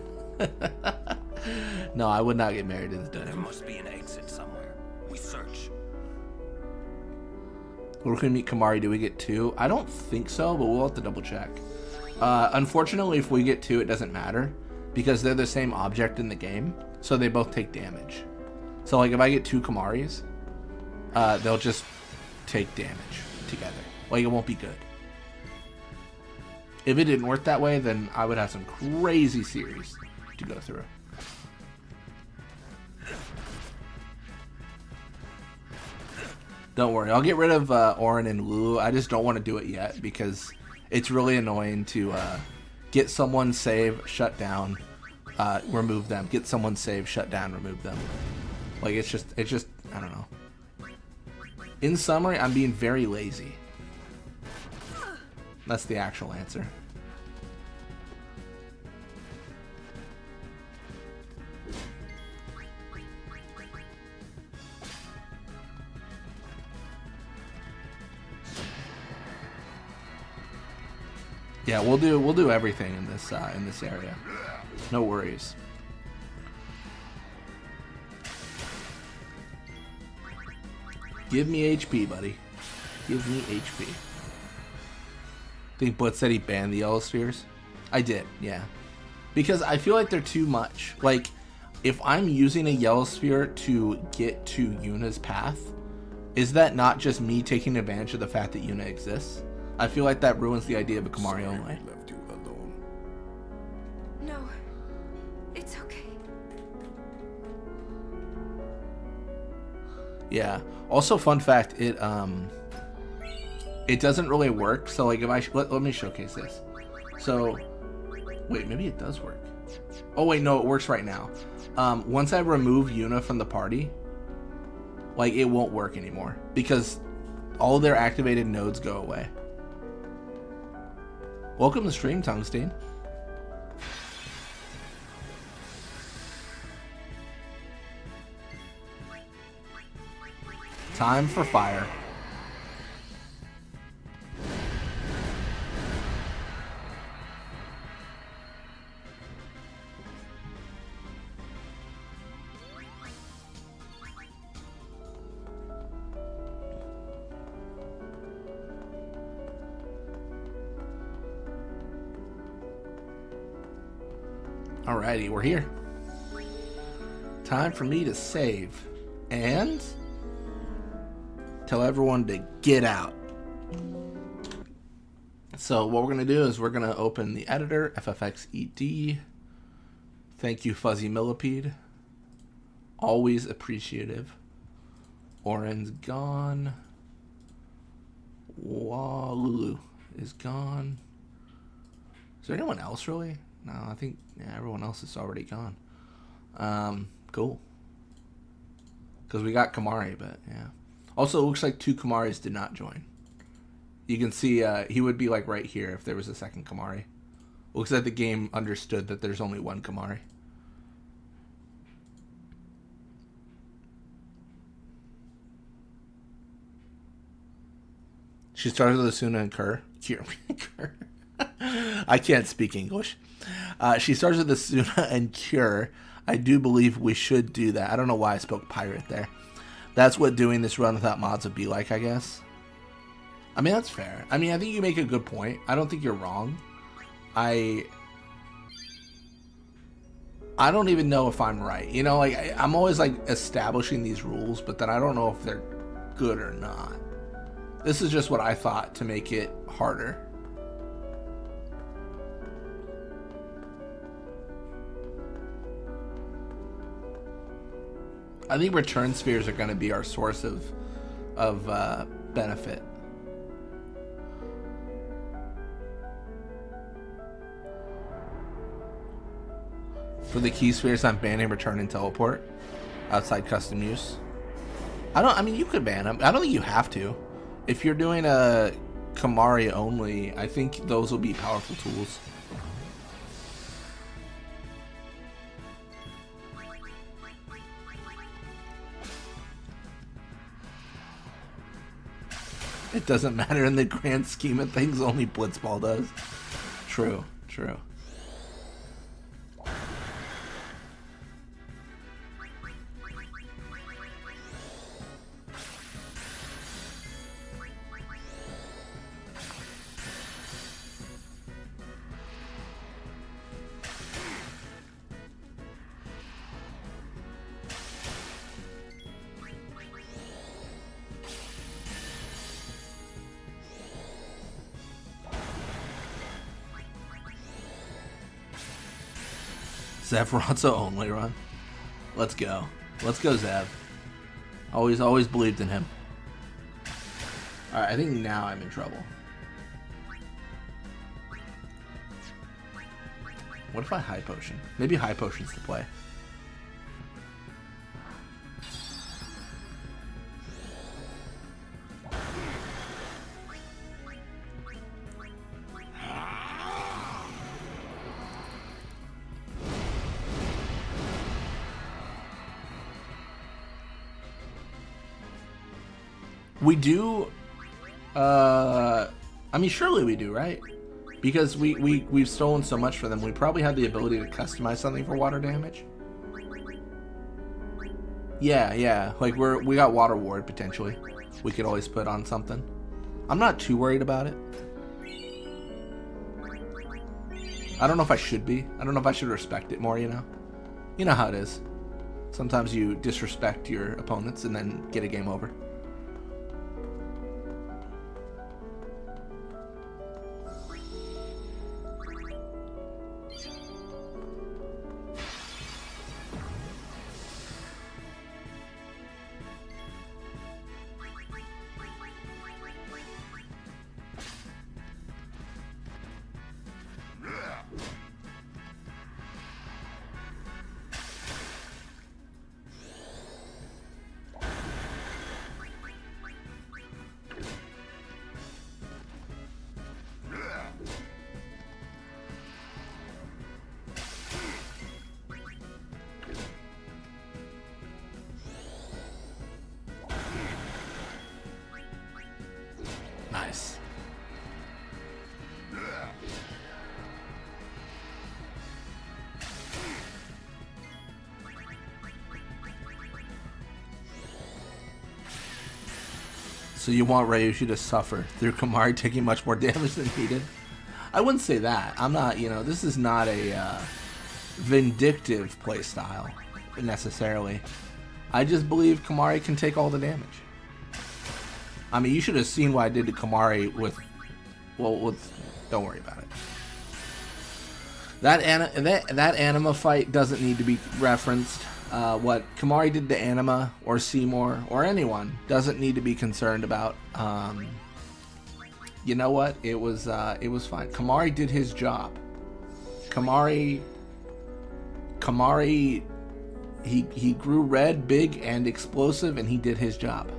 No, I would not get married in this dungeon. There must be an exit somewhere. We search. We're gonna meet Kimahri. Do we get 2? I don't think so, but we'll have to double check. Unfortunately, if we get 2, it doesn't matter because they're the same object in the game, so they both take damage. So like if I get 2 Kimahris, they'll just take damage together. Like it won't be good. If it didn't work that way, then I would have some crazy series to go through. Don't worry, I'll get rid of Auron and Lulu. I just don't want to do it yet because it's really annoying to get someone save, shut down, remove them. Get someone save, shut down, remove them. Like it's just I don't know. In summary, I'm being very lazy. That's the actual answer. Yeah, we'll do everything in this area. No worries. Give me HP, buddy. Give me HP. Think Butch said he banned the yellow spheres? I did, yeah. Because I feel like they're too much. Like, if I'm using a yellow sphere to get to Yuna's path, is that not just me taking advantage of the fact that Yuna exists? I feel like that ruins the idea of a Kimahri only. Left you alone. No, it's okay. Yeah. Also, fun fact, it doesn't really work. So like if I let me showcase this. So wait, maybe it does work. Oh wait, no, it works right now. Once I remove Yuna from the party, like it won't work anymore because all their activated nodes go away. Welcome to stream, Tungsten. Time for fire. Alrighty, we're here. Time for me to save and tell everyone to get out. So what we're going to do is we're going to open the editor, FFXED. Thank you, Fuzzy Millipede. Always appreciative. Oren's gone. Walulu is gone. Is there anyone else really? No, I think everyone else is already gone. Cool. Because we got Kimahri, but yeah. Also, it looks like 2 Kimaris did not join. You can see he would be like right here if there was a second Kimahri. Looks like the game understood that there's only 1 Kimahri. She started with Asuna and Kerr. I can't speak English. She starts with Asuna and Cure. I do believe we should do that. I don't know why I spoke pirate there. That's what doing this run without mods would be like, I guess. I mean, that's fair. I mean, I think you make a good point. I don't think you're wrong. I don't even know if I'm right. You know, like, I'm always, like, establishing these rules, but then I don't know if they're good or not. This is just what I thought to make it harder. I think return spheres are going to be our source of benefit. For the key spheres, I'm banning return and teleport outside custom use. I mean, you could ban them. I don't think you have to. If you're doing a Kimahri only, I think those will be powerful tools. It doesn't matter in the grand scheme of things, only Blitzball does. True, true. Zev Ronzo only run. Let's go. Let's go, Zev. Always believed in him. Alright, I think now I'm in trouble. What if I high potion? Maybe high potion's the play. We do, I mean, surely we do, right? Because we've stolen so much for them, we probably have the ability to customize something for water damage. Yeah, like we got Water Ward potentially. We could always put on something. I'm not too worried about it. I don't know if I should be. I don't know if I should respect it more, you know? You know how it is. Sometimes you disrespect your opponents and then get a game over. So you want Ryuji to suffer through Kimahri taking much more damage than he did? I wouldn't say that. I'm not, you know, this is not a vindictive playstyle necessarily. I just believe Kimahri can take all the damage. I mean, you should have seen what I did to Kimahri with, well, don't worry about it. That Anima fight doesn't need to be referenced. What Kimahri did to Anima or Seymour or anyone doesn't need to be concerned about. You know what? It was fine. Kimahri did his job. Kimahri, he grew red, big, and explosive, and he did his job.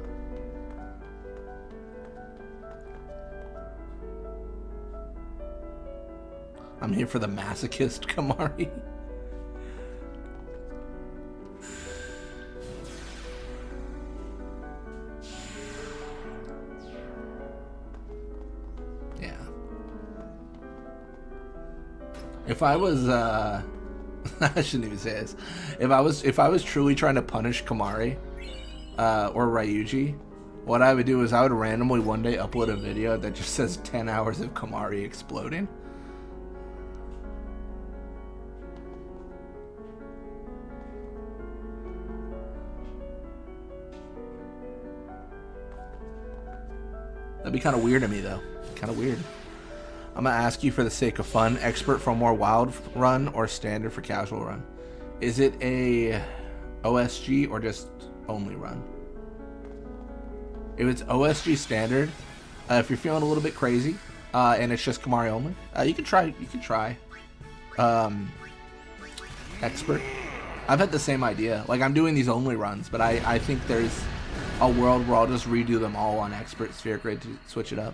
I'm here for the masochist Kimahri. Yeah. If I was I shouldn't even say this. If I was truly trying to punish Kimahri or Ryuji, what I would do is I would randomly one day upload a video that just says 10 hours of Kimahri exploding. That'd be kind of weird to me, though. Kind of weird. I'm going to ask you for the sake of fun, expert for more wild run or standard for casual run? Is it a OSG or just only run? If it's OSG standard, if you're feeling a little bit crazy, and it's just Kimahri only, you can try expert. I've had the same idea. Like, I'm doing these only runs, but I think there's a world where I'll just redo them all on expert sphere grid to switch it up.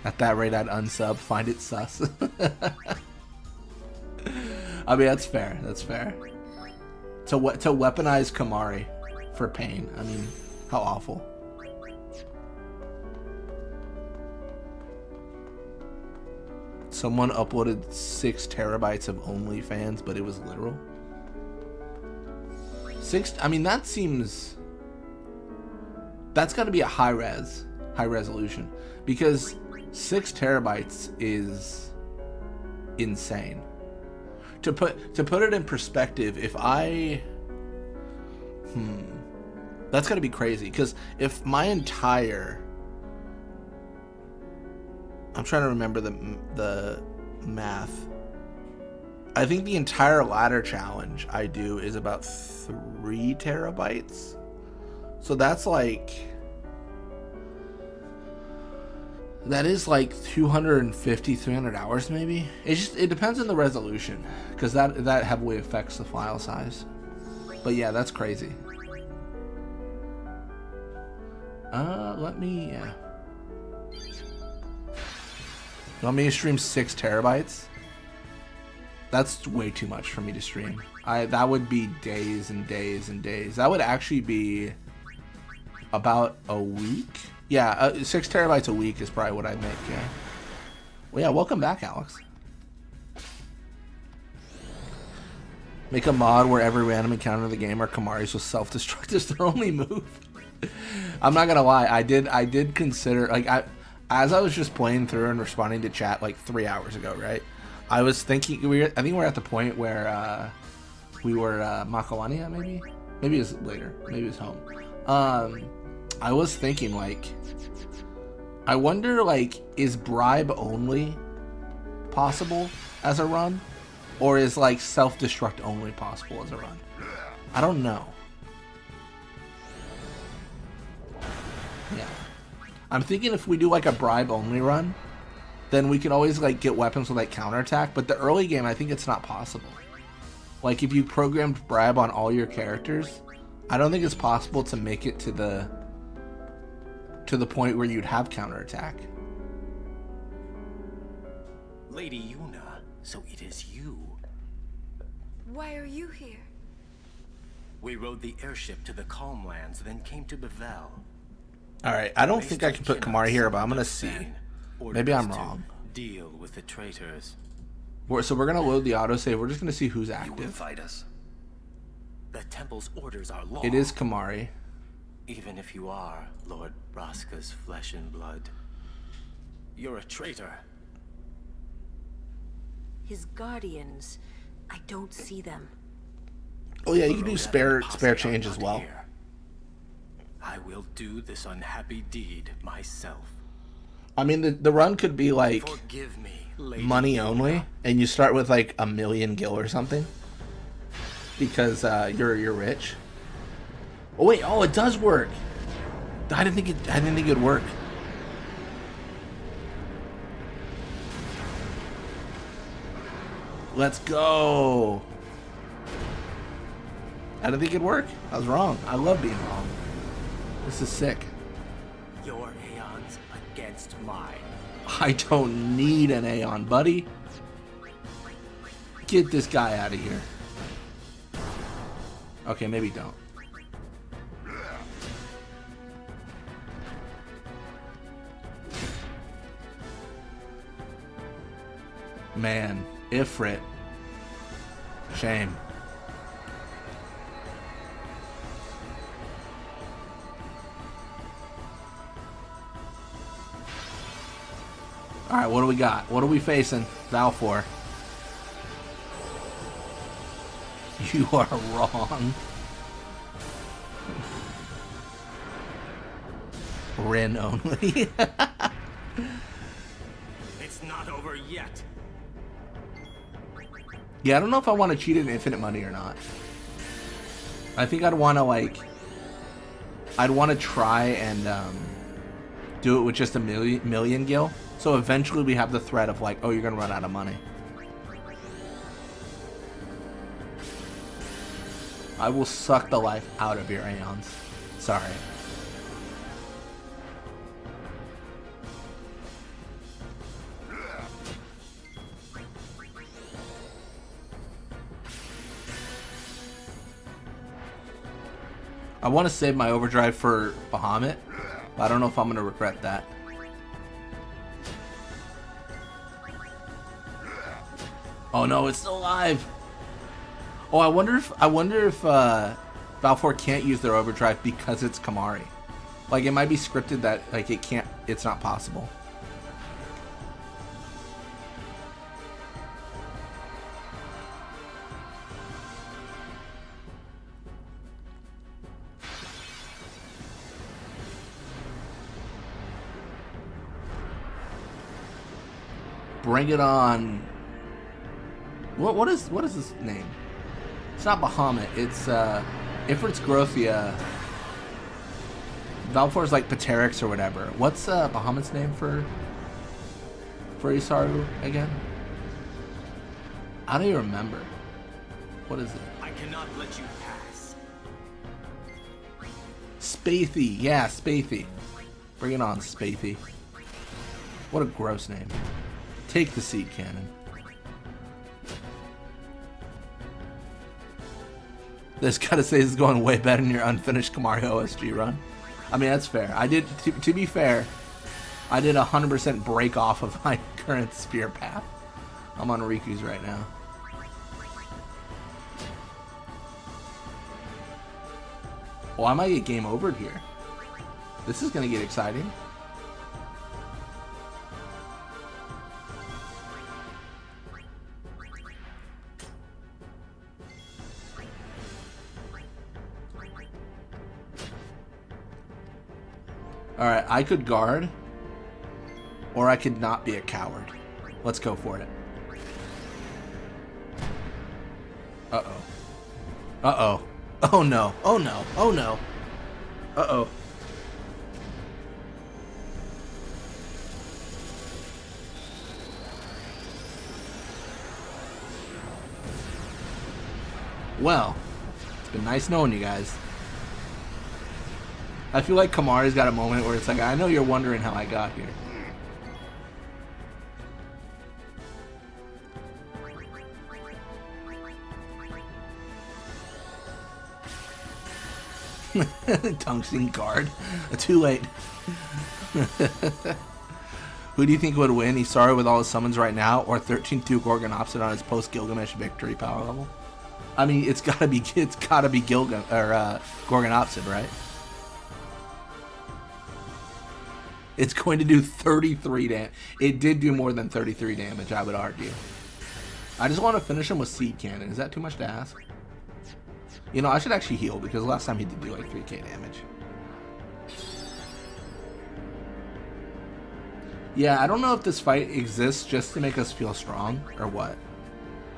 At that rate, I'd unsub, find it sus. I mean, that's fair. That's fair. To weaponize Kimahri for pain. I mean, how awful. Someone uploaded 6 terabytes of OnlyFans, but it was literal. I mean, that seems... That's got to be a high resolution. Because 6 terabytes is insane. To put it in perspective, if I... That's got to be crazy. Because if my entire... I'm trying to remember the math. I think the entire ladder challenge I do is about 3 terabytes. So that's like... That is like 250, 300 hours maybe. It depends on the resolution. Because that heavily affects the file size. But yeah, that's crazy. Let me... Yeah. You want me to stream 6 terabytes? That's way too much for me to stream. That would be days and days and days. That would actually be about a week. Yeah, 6 terabytes a week is probably what I'd make, yeah. Well, yeah, welcome back, Alex. Make a mod where every random encounter in the game are Kimahri's will self-destruct as their only move. I'm not gonna lie, I did consider, like, as I was just playing through and responding to chat like 3 hours ago, right? I was thinking, I think we're at the point where we were Makawania, maybe? Maybe it was later. Maybe it was home. I was thinking, like, I wonder, like, is bribe only possible as a run? Or is, like, self-destruct only possible as a run? I don't know. Yeah. I'm thinking if we do, like, a bribe only run, then we can always, like, get weapons with, like, counterattack. But the early game, I think it's not possible. Like, if you programmed bribe on all your characters, I don't think it's possible to make it to the point where you'd have counterattack. Lady Yuna, so it is you. Why are you here? We rode the airship to the Calm Lands, then came to Bevel. Alright, I don't think I can put Kimahri here, but I'm gonna see. Maybe I'm wrong. Deal with the traitors. So we're gonna load the autosave. We're just gonna see who's active. You will fight us. The temple's orders are law. It is Kimahri. Even if you are Lord Braska's flesh and blood, you're a traitor. His guardians, I don't see them. Oh yeah, you can do spare change as well. I will do this unhappy deed myself. I mean, the run could be like Forgive me, Lady money only, and you start with like 1,000,000 gil or something because you're rich. Oh wait, oh it does work. I didn't think it'd work. Let's go. I didn't think it'd work. I was wrong. I love being wrong. This is sick. Your aeons against mine. I don't need an Aeon, buddy. Get this guy out of here. Okay, maybe don't. Man, Ifrit. Shame. Alright, what do we got? What are we facing? Valfor. You are wrong. Rin only. It's not over yet. Yeah, I don't know if I want to cheat at infinite money or not. I think I'd want to I'd want to try and do it with just 1,000,000 gil. So eventually we have the threat of like, oh, you're gonna run out of money. I will suck the life out of your Aeons. Sorry. I want to save my overdrive for Bahamut, but I don't know if I'm going to regret that. Oh no, it's still alive. Oh, I wonder if Valfor can't use their overdrive because it's Kimahri. Like it might be scripted that like it's not possible. Bring it on. What is his name? It's not Bahamut. It's Ifrit's Grothia. Valfor's like Pteryx or whatever. What's Bahamut's name for Isaru again? I don't even remember. What is it? I cannot let you pass. Spathy. Yeah, Spathy. Bring it on, Spathy. What a gross name. Take the seed cannon. This gotta say this is going way better than your unfinished Kimahri OSG run. I mean, that's fair. I did, to be fair, I did 100% break off of my current spear path. I'm on Riku's right now. Oh, I might get game overed here. This is gonna get exciting. Alright, I could guard, or I could not be a coward. Let's go for it. Uh-oh. Uh-oh. Oh no. Oh no. Oh no. Uh-oh. Well, it's been nice knowing you guys. I feel like Kimahri's got a moment where it's like, I know you're wondering how I got here. Tungsten guard. Too late. Who do you think would win? Isaru with all his summons right now, or 13-2 Gorgonopsid on his post-Gilgamesh victory power level? I mean, it's gotta be Gorgonopsid, right? It's going to do 33 damage. It did do more than 33 damage, I would argue. I just want to finish him with Seed Cannon. Is that too much to ask? You know, I should actually heal because last time he did do like 3k damage. Yeah, I don't know if this fight exists just to make us feel strong or what.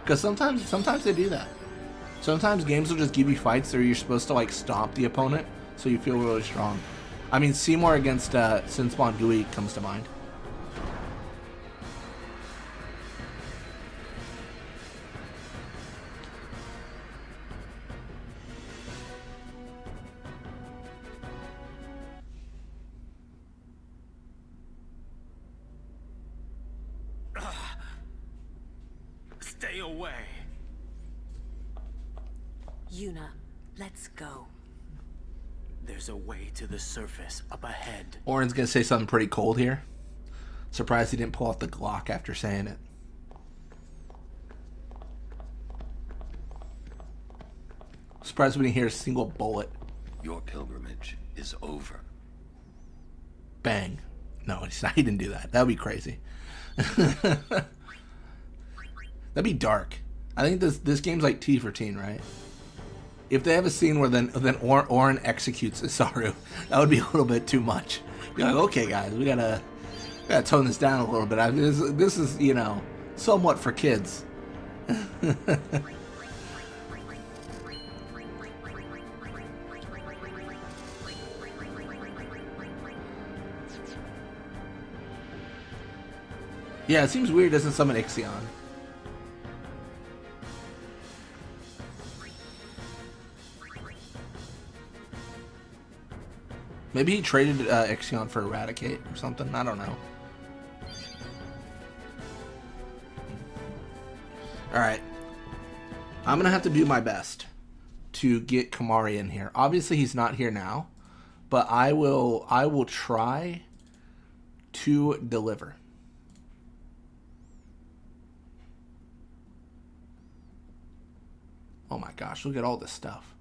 Because sometimes they do that. Sometimes games will just give you fights where you're supposed to like stomp the opponent so you feel really strong. I mean, Seymour against Sinspawn Gui comes to mind. Stay away. Yuna, let's go. There's a way to the surface up ahead. Oren's gonna say something pretty cold here. Surprised he didn't pull out the Glock after saying it. Surprised we didn't hear a single bullet. Your pilgrimage is over. Bang. No, he didn't do that. That would be crazy. That'd be dark. I think this game's like T for teen, right? If they have a scene where then Oren executes Isaru, that would be a little bit too much. Be like, okay, guys, we gotta tone this down a little bit. This is, you know, somewhat for kids. Yeah, it seems weird. It doesn't summon Ixion. Maybe he traded Ixion for Eradicate or something. I don't know. Alright. I'm going to have to do my best to get Kimahri in here. Obviously, he's not here now. But I will try to deliver. Oh my gosh, look at all this stuff.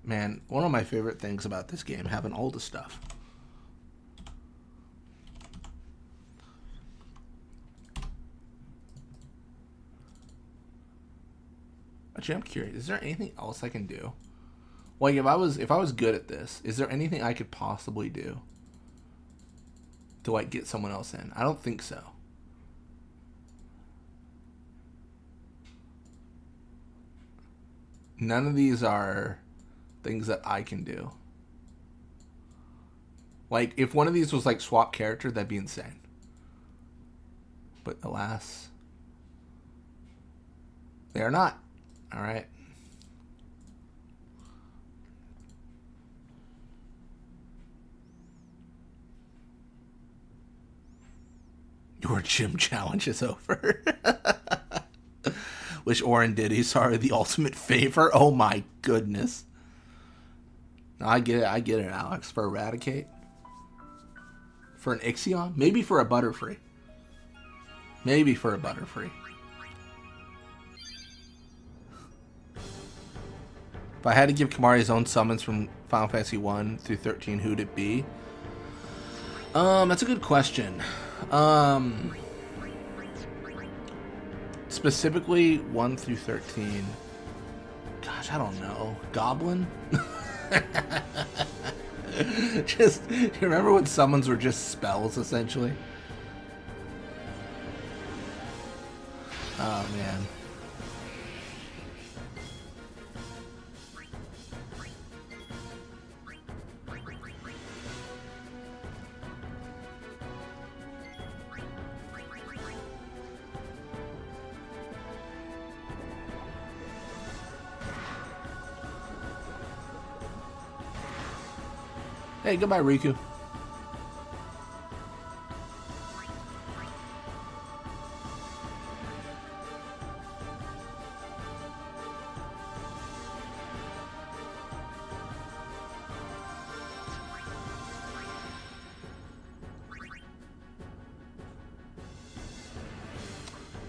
Man, one of my favorite things about this game, having all the stuff. Actually, I'm curious, is there anything else I can do? Like, if I was good at this, is there anything I could possibly do to, like, get someone else in? I don't think so. None of these are things that I can do. Like, if one of these was like swap character, that'd be insane. But alas, they are not. Alright. Your gym challenge is over. Which Oren did. He's sorry, the ultimate favor. Oh my goodness. No, I get it, Alex. For Eradicate. For an Ixion? Maybe for a Butterfree. Maybe for a Butterfree. If I had to give Kimahri his own summons from Final Fantasy 1 through 13, who'd it be? That's a good question. Specifically 1 through 13. Gosh, I don't know. Goblin? Just, you remember when summons were just spells, essentially? Oh, man. Hey, goodbye, Riku.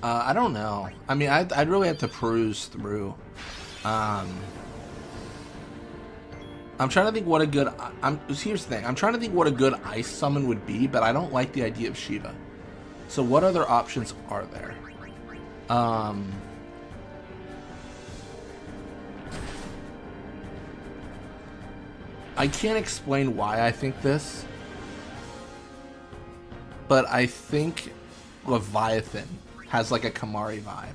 I don't know. I mean, I'd really have to peruse through. I'm trying to think what a good... Here's the thing. I'm trying to think what a good ice summon would be, but I don't like the idea of Shiva. So what other options are there? I can't explain why I think this, but I think Leviathan has like a Kimahri vibe.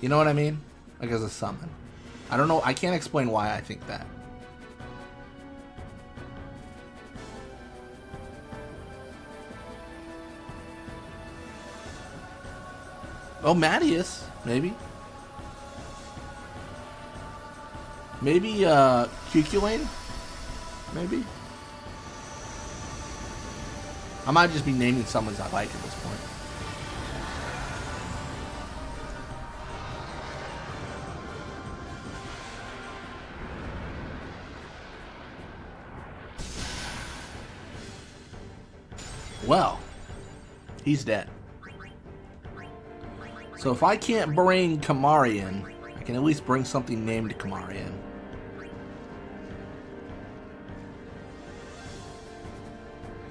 You know what I mean? Like as a summon. I don't know. I can't explain why I think that. Oh, Mattias, maybe. Maybe Cuculane? Maybe. I might just be naming summons I like at this point. Well, he's dead. So if I can't bring Kimahri in, I can at least bring something named Kimahri in.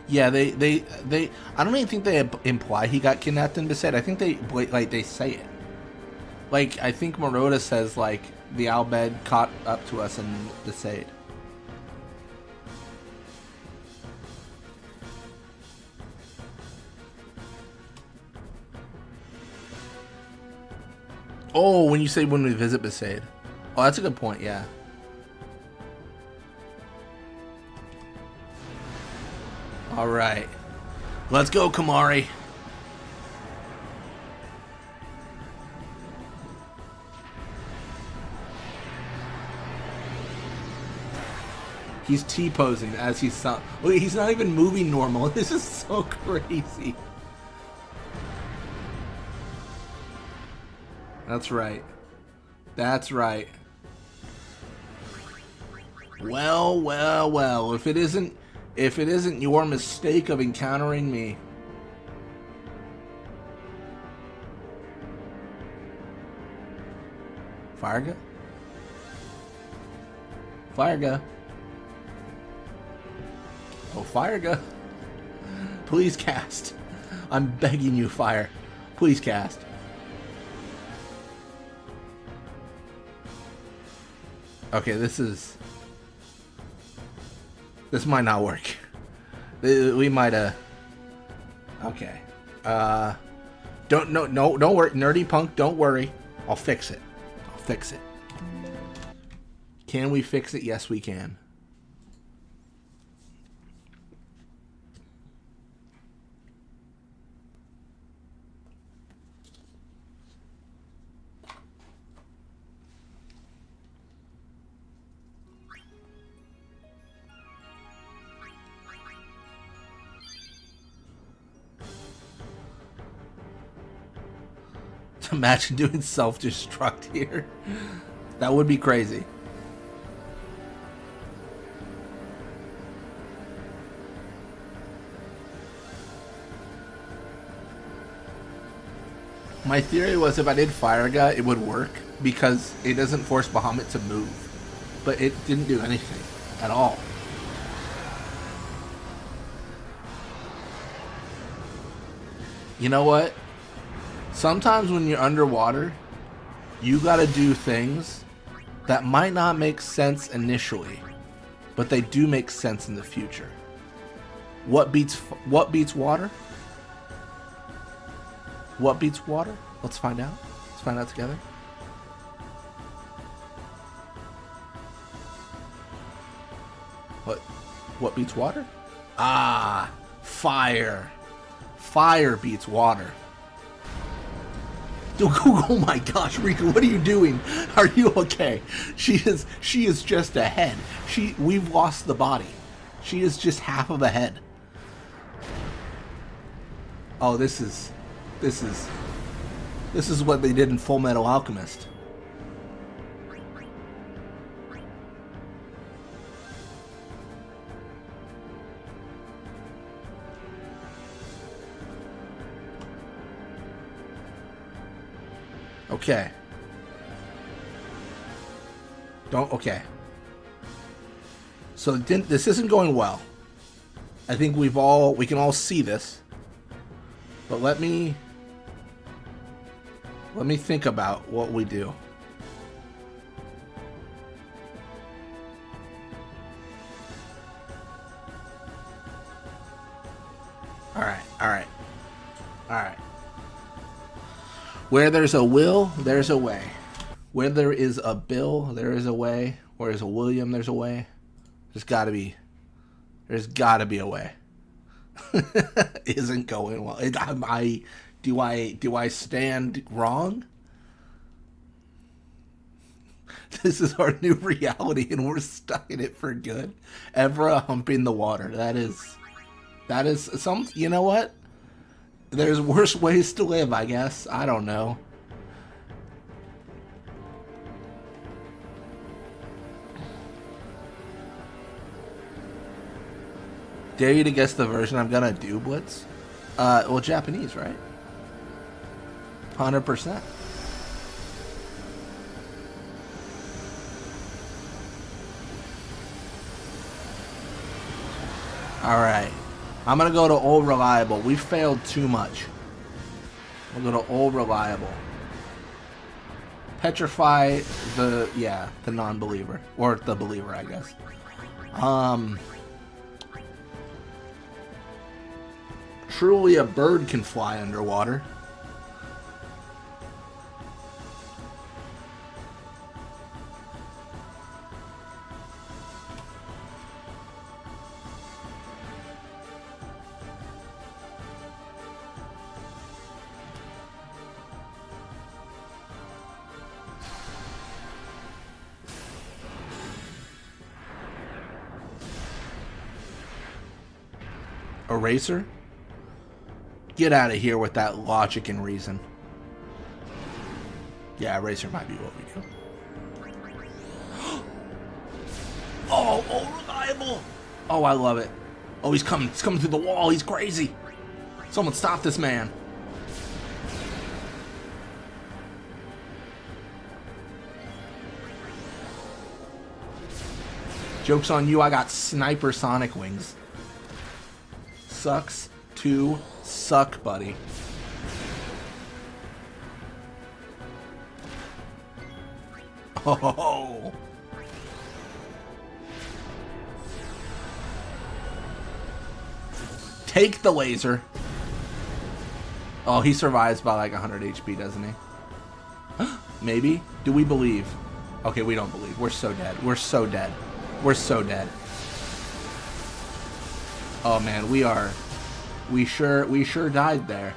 Yeah, they I don't even think they imply he got kidnapped and beset. I think they say it. Like, I think Maroda says, like, the Albed caught up to us and beset. Oh, when you say when we visit Besaid. Oh, that's a good point, yeah. Alright. Let's go, Kimahri. He's T-posing as he's... Wait, he's not even moving normal. This is so crazy. That's right. That's right. Well, well, well. If it isn't your mistake of encountering me. Farga? Farga. Oh, Farga. Please cast. I'm begging you, Fire. Please cast. Okay, this might not work. We might okay. Don't worry, Nerdy Punk, don't worry. I'll fix it. I'll fix it. Can we fix it? Yes, we can. Imagine doing self-destruct here. That would be crazy. My theory was if I did Firegut, it would work because it doesn't force Bahamut to move. But it didn't do anything at all. You know what? Sometimes when you're underwater, you gotta do things that might not make sense initially, but they do make sense in the future. What beats water? What beats water? Let's find out. Let's find out together. What beats water? Ah, fire. Fire beats water. Oh my gosh, Rika, what are you doing? Are you okay? She is just a head. We've lost the body. She is just half of a head. Oh, this is what they did in Full Metal Alchemist. Okay. Okay. So this isn't going well. I think we can all see this. But let me think about what we do. All right. Where there's a will, there's a way. Where there is a Bill, there is a way. Where there's a William, there's a way. There's got to be a way. Isn't going well. Do I stand wrong? This is our new reality, and we're stuck in it for good. Evra humping the water. That is some. You know what? There's worse ways to live, I guess. I don't know. Dare you to guess the version I'm gonna do, Blitz? Well, Japanese, right? 100%. Alright. I'm gonna go to Old Reliable. We failed too much. We'll go to Old Reliable. Petrify the non-believer. Or the believer, I guess. Truly a bird can fly underwater. Eraser? Get out of here with that logic and reason. Yeah, Eraser might be what we do. Oh, reliable! Oh, I love it. Oh, he's coming through the wall. He's crazy. Someone stop this man. Joke's on you, I got sniper sonic wings. Sucks to suck, buddy. Oh. Take the laser. Oh, he survives by like 100 HP, doesn't he? Maybe? Do we believe? Okay, we don't believe. We're so dead. We're so dead. We're so dead. Oh man, we sure died there.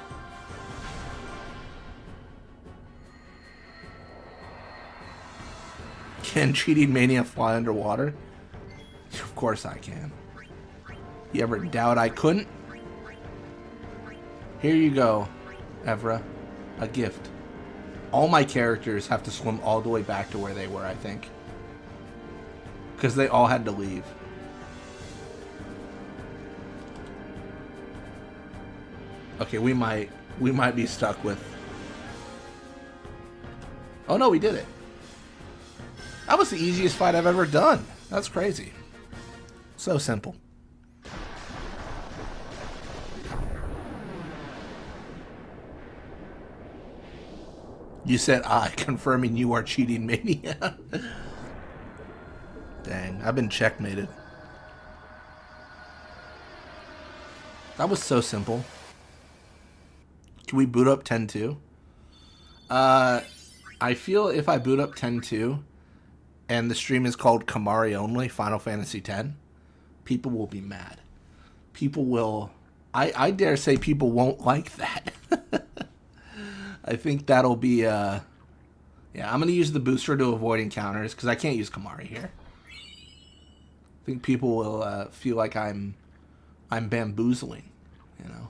Can Cheating Mania fly underwater? Of course I can. You ever doubt I couldn't? Here you go, Evra. A gift. All my characters have to swim all the way back to where they were, I think. Because they all had to leave. Okay, we might be stuck with... Oh no, we did it. That was the easiest fight I've ever done. That's crazy. So simple. You said I, confirming you are Cheating Mania. Dang, I've been checkmated. That was so simple. Can we boot up 10-2? I feel if I boot up 10-2 and the stream is called Kimahri only, Final Fantasy X, people will be mad. People will... I dare say people won't like that. I think that'll be... Yeah, I'm going to use the booster to avoid encounters, because I can't use Kimahri here. I think people will feel like I'm bamboozling, you know?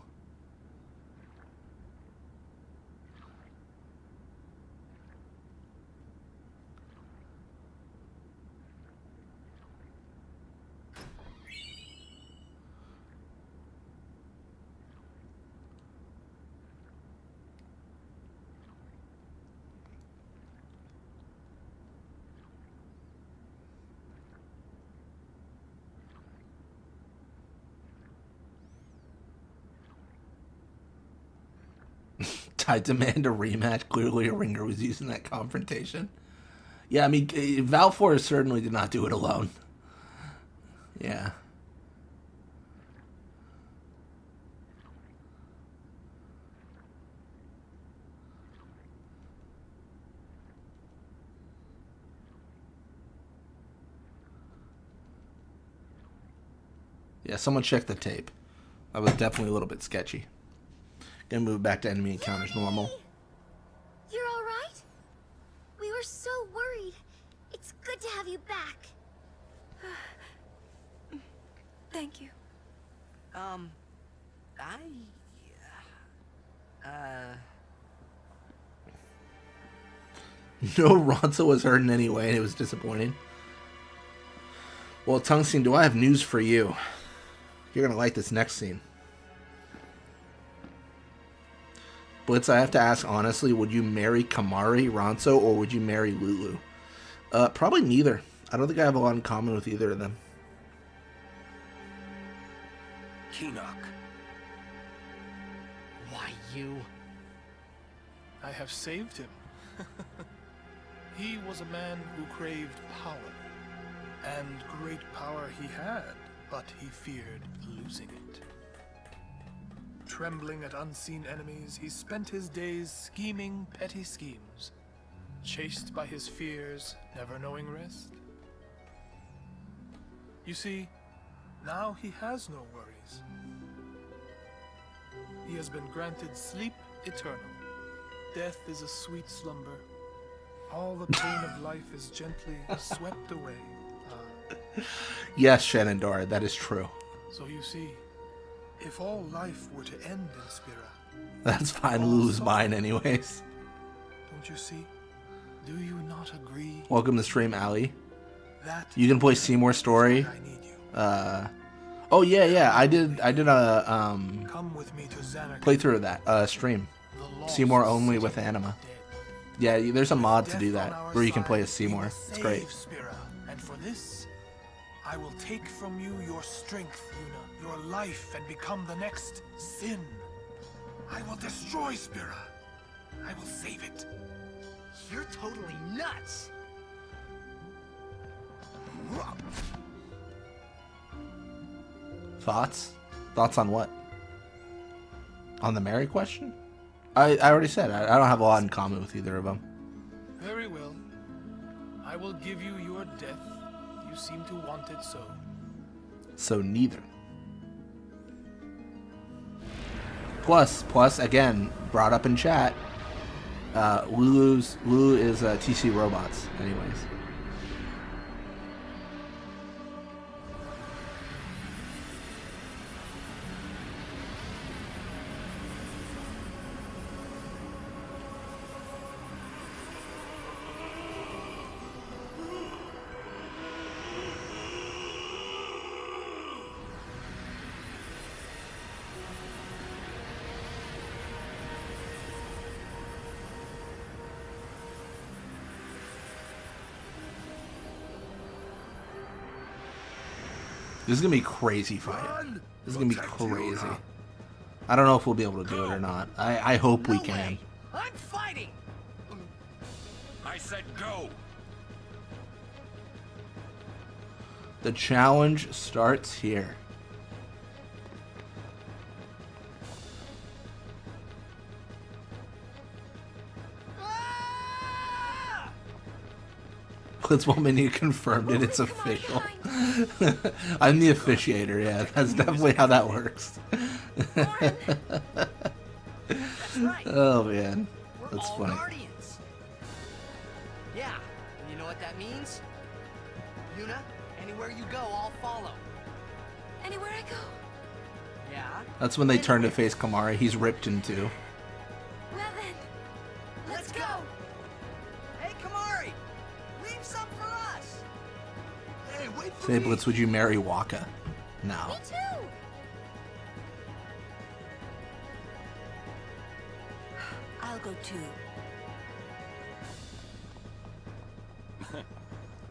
I demand a rematch. Clearly, a ringer was using that confrontation. Yeah, I mean, Valfor certainly did not do it alone. Yeah. Yeah, someone check the tape. That was definitely a little bit sketchy. Gonna move back to enemy encounters normal. You're all right? We were so worried. It's good to have you back. Thank you. No, Ronso was hurt in any way, and it was disappointing. Well, Tungsten, do I have news for you? You're gonna like this next scene. Blitz, I have to ask honestly, would you marry Kimahri, Ronso, or would you marry Lulu? Probably neither. I don't think I have a lot in common with either of them. Keenock. Why you? I have saved him. He was a man who craved power. And great power he had, but he feared losing it. Trembling at unseen enemies, he spent his days scheming petty schemes, chased by his fears, never knowing rest. You see, now he has no worries. He has been granted sleep eternal. Death is a sweet slumber. All the pain of life is gently swept away. Yes, Shenandoah, that is true. So you see, if all life were to end in Spira... That's fine, Lulu's mine anyways. Don't you see? Do you not agree? Welcome to stream, Ali. That You can play Seymour's story. Oh yeah, I did a Come with me to Xanarkand. playthrough of that stream. Seymour only with Anima. Yeah, there's a mod to do that where you can play as Seymour. It's great. Spira. And for this, I will take from you your strength, Yuna, your life, and become the next Sin. I will destroy Spira. I will save it. You're totally nuts! Thoughts? Thoughts on what? On the Mary question? I already said I don't have a lot in common with either of them. Very well. I will give you your death. You seem to want it so. So neither. Plus, again, brought up in chat, Lulu is TC Robots, anyways. This is gonna be crazy fight. This is gonna be crazy. I don't know if we'll be able to do it or not. I hope we can. I'm fighting! I said go! The challenge starts here. Blitzwoman, confirmed it. It's official. I'm the officiator. Yeah, that's definitely how that works. Oh man, that's funny. Guardians. Yeah, and you know what that means? Yuna, anywhere you go, I'll follow. Anywhere I go. Yeah? That's when they turn to face Kimahri. He's ripped in two. Well then, let's go. Hey, Kimahri, leave some for us. Hey, wait for Say, me. Blitz, would you marry Waka? No. Me too. I'll go too.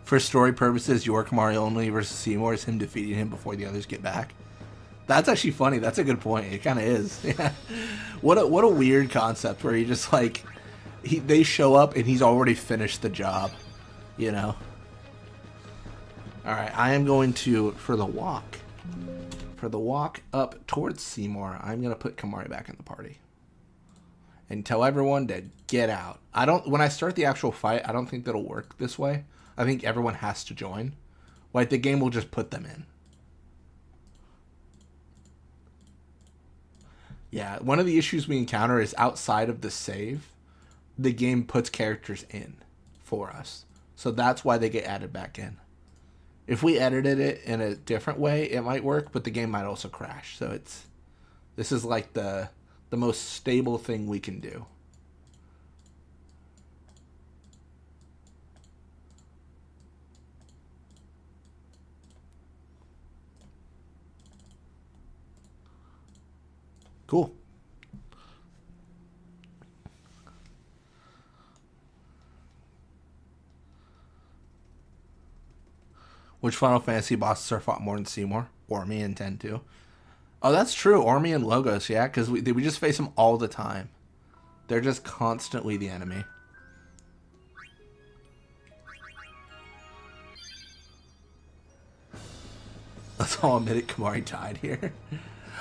For story purposes, your Kimahri only versus Seymour is him defeating him before the others get back. That's actually funny. That's a good point. It kind of is. Yeah. What a weird concept where you just like they show up and he's already finished the job, you know. All right, I am going to for the walk up towards Seymour. I'm going to put Kimahri back in the party and tell everyone to get out. When I start the actual fight, I don't think that'll work this way. I think everyone has to join. Like the game will just put them in. Yeah, one of the issues we encounter is outside of the save, the game puts characters in for us. So that's why they get added back in. If we edited it in a different way, it might work, but the game might also crash. So this is like the most stable thing we can do. Cool. Which Final Fantasy bosses are fought more than Seymour? Ormi and 10-2. Oh, that's true. Ormi and Logos, yeah, because we just face them all the time. They're just constantly the enemy. Let's all admit it, Kimahri died here.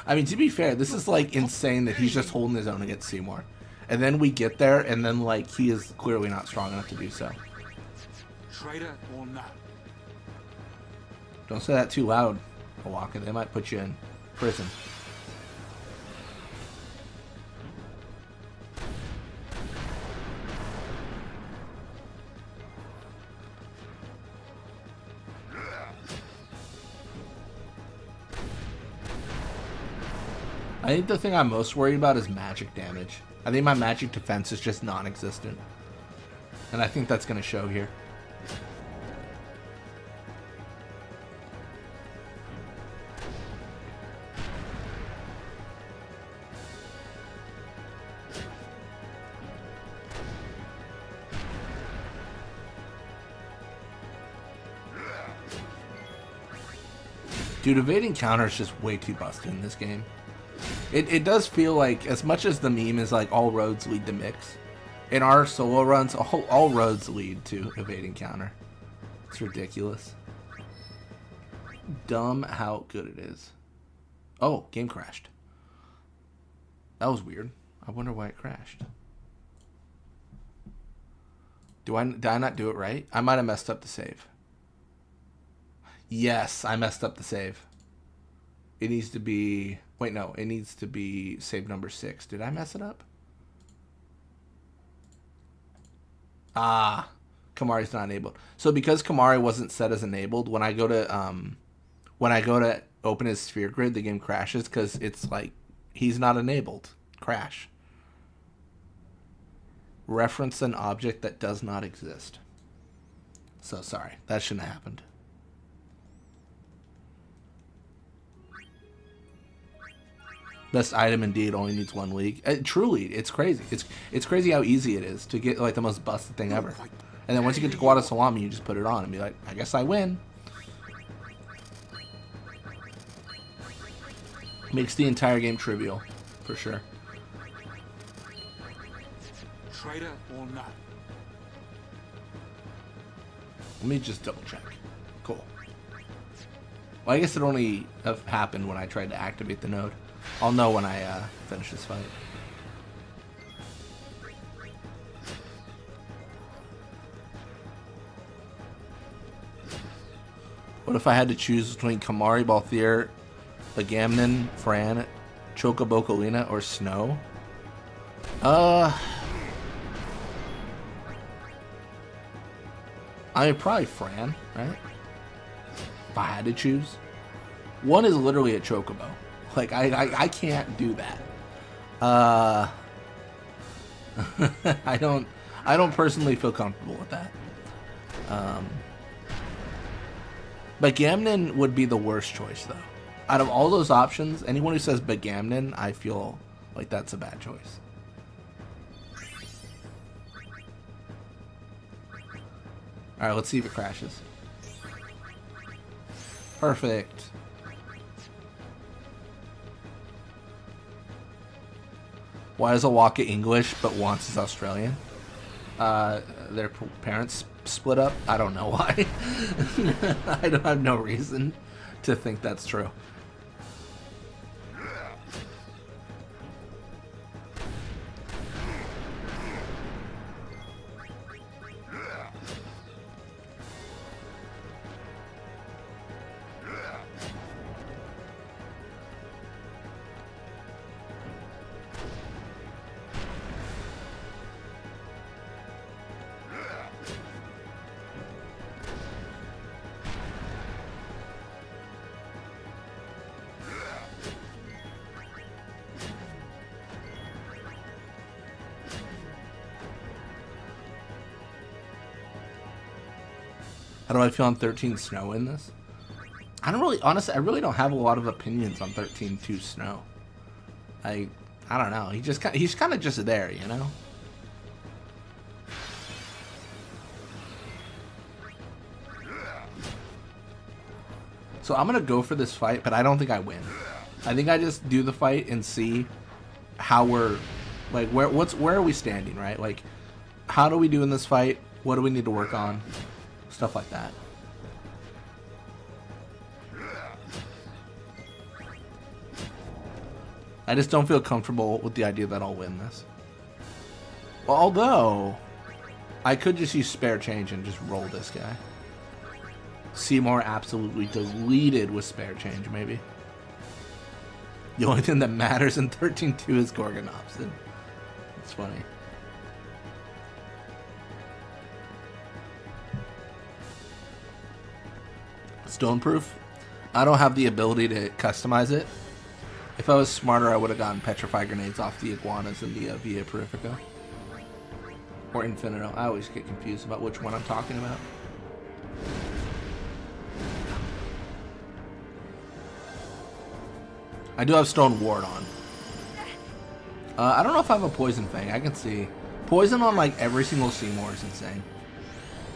I mean, to be fair, this is like insane that he's just holding his own against Seymour. And then we get there, and then like he is clearly not strong enough to do so. Traitor or not? Don't say that too loud, Awaka. They might put you in prison. I think the thing I'm most worried about is magic damage. I think my magic defense is just non-existent. And I think that's going to show here. Dude, evading counter is just way too busted in this game. It does feel like, as much as the meme is like all roads lead to mix, in our solo runs, all roads lead to evading counter. It's ridiculous. Dumb how good it is. Oh, game crashed. That was weird. I wonder why it crashed. Did I not do it right? I might have messed up the save. Yes, I messed up the save. It needs to be... Wait, no. It needs to be save number 6. Did I mess it up? Ah. Kimahri's not enabled. So because Kimahri wasn't set as enabled, when I go to open his sphere grid, the game crashes because it's like he's not enabled. Crash. Reference an object that does not exist. So sorry. That shouldn't have happened. Best item indeed, only needs 1 league. Truly, it's crazy. It's crazy how easy it is to get like the most busted thing ever. And then once you get to Quad Salami, you just put it on and be like, I guess I win. Makes the entire game trivial, for sure. Traitor or not? Let me just double check. Cool. Well, I guess it only happened when I tried to activate the node. I'll know when I finish this fight. What if I had to choose between Kimahri, Balthier, Agamemnon, Fran, Chocobo, or Snow? I mean, probably Fran, right? If I had to choose. One is literally a Chocobo. Like, I can't do that. I don't personally feel comfortable with that. Bagamnon would be the worst choice, though. Out of all those options, anyone who says Bagamnon, I feel like that's a bad choice. Alright, let's see if it crashes. Perfect. Why is Awaka English but wants is Australian? Their parents split up. I don't know why. I don't have no reason to think that's true. How do I feel on 13 Snow in this? I don't really, honestly, I really don't have a lot of opinions on 13-2 Snow. I don't know. He's kind of just there, you know? So I'm gonna go for this fight, but I don't think I win. I think I just do the fight and see how we're, like, where are we standing, right? Like, how do we do in this fight? What do we need to work on? Stuff like that. I just don't feel comfortable with the idea that I'll win this. Well, although, I could just use spare change and just roll this guy. Seymour absolutely deleted with spare change, maybe. The only thing that matters in 13-2 is Gorgon Opsin. It's funny. Stoneproof. I don't have the ability to customize it. If I was smarter, I would have gotten Petrify Grenades off the Iguanas in the Via Purifica. Or Infinito. I always get confused about which one I'm talking about. I do have Stone Ward on. I don't know if I have a Poison Fang. I can see. Poison on like every single Seymour is insane.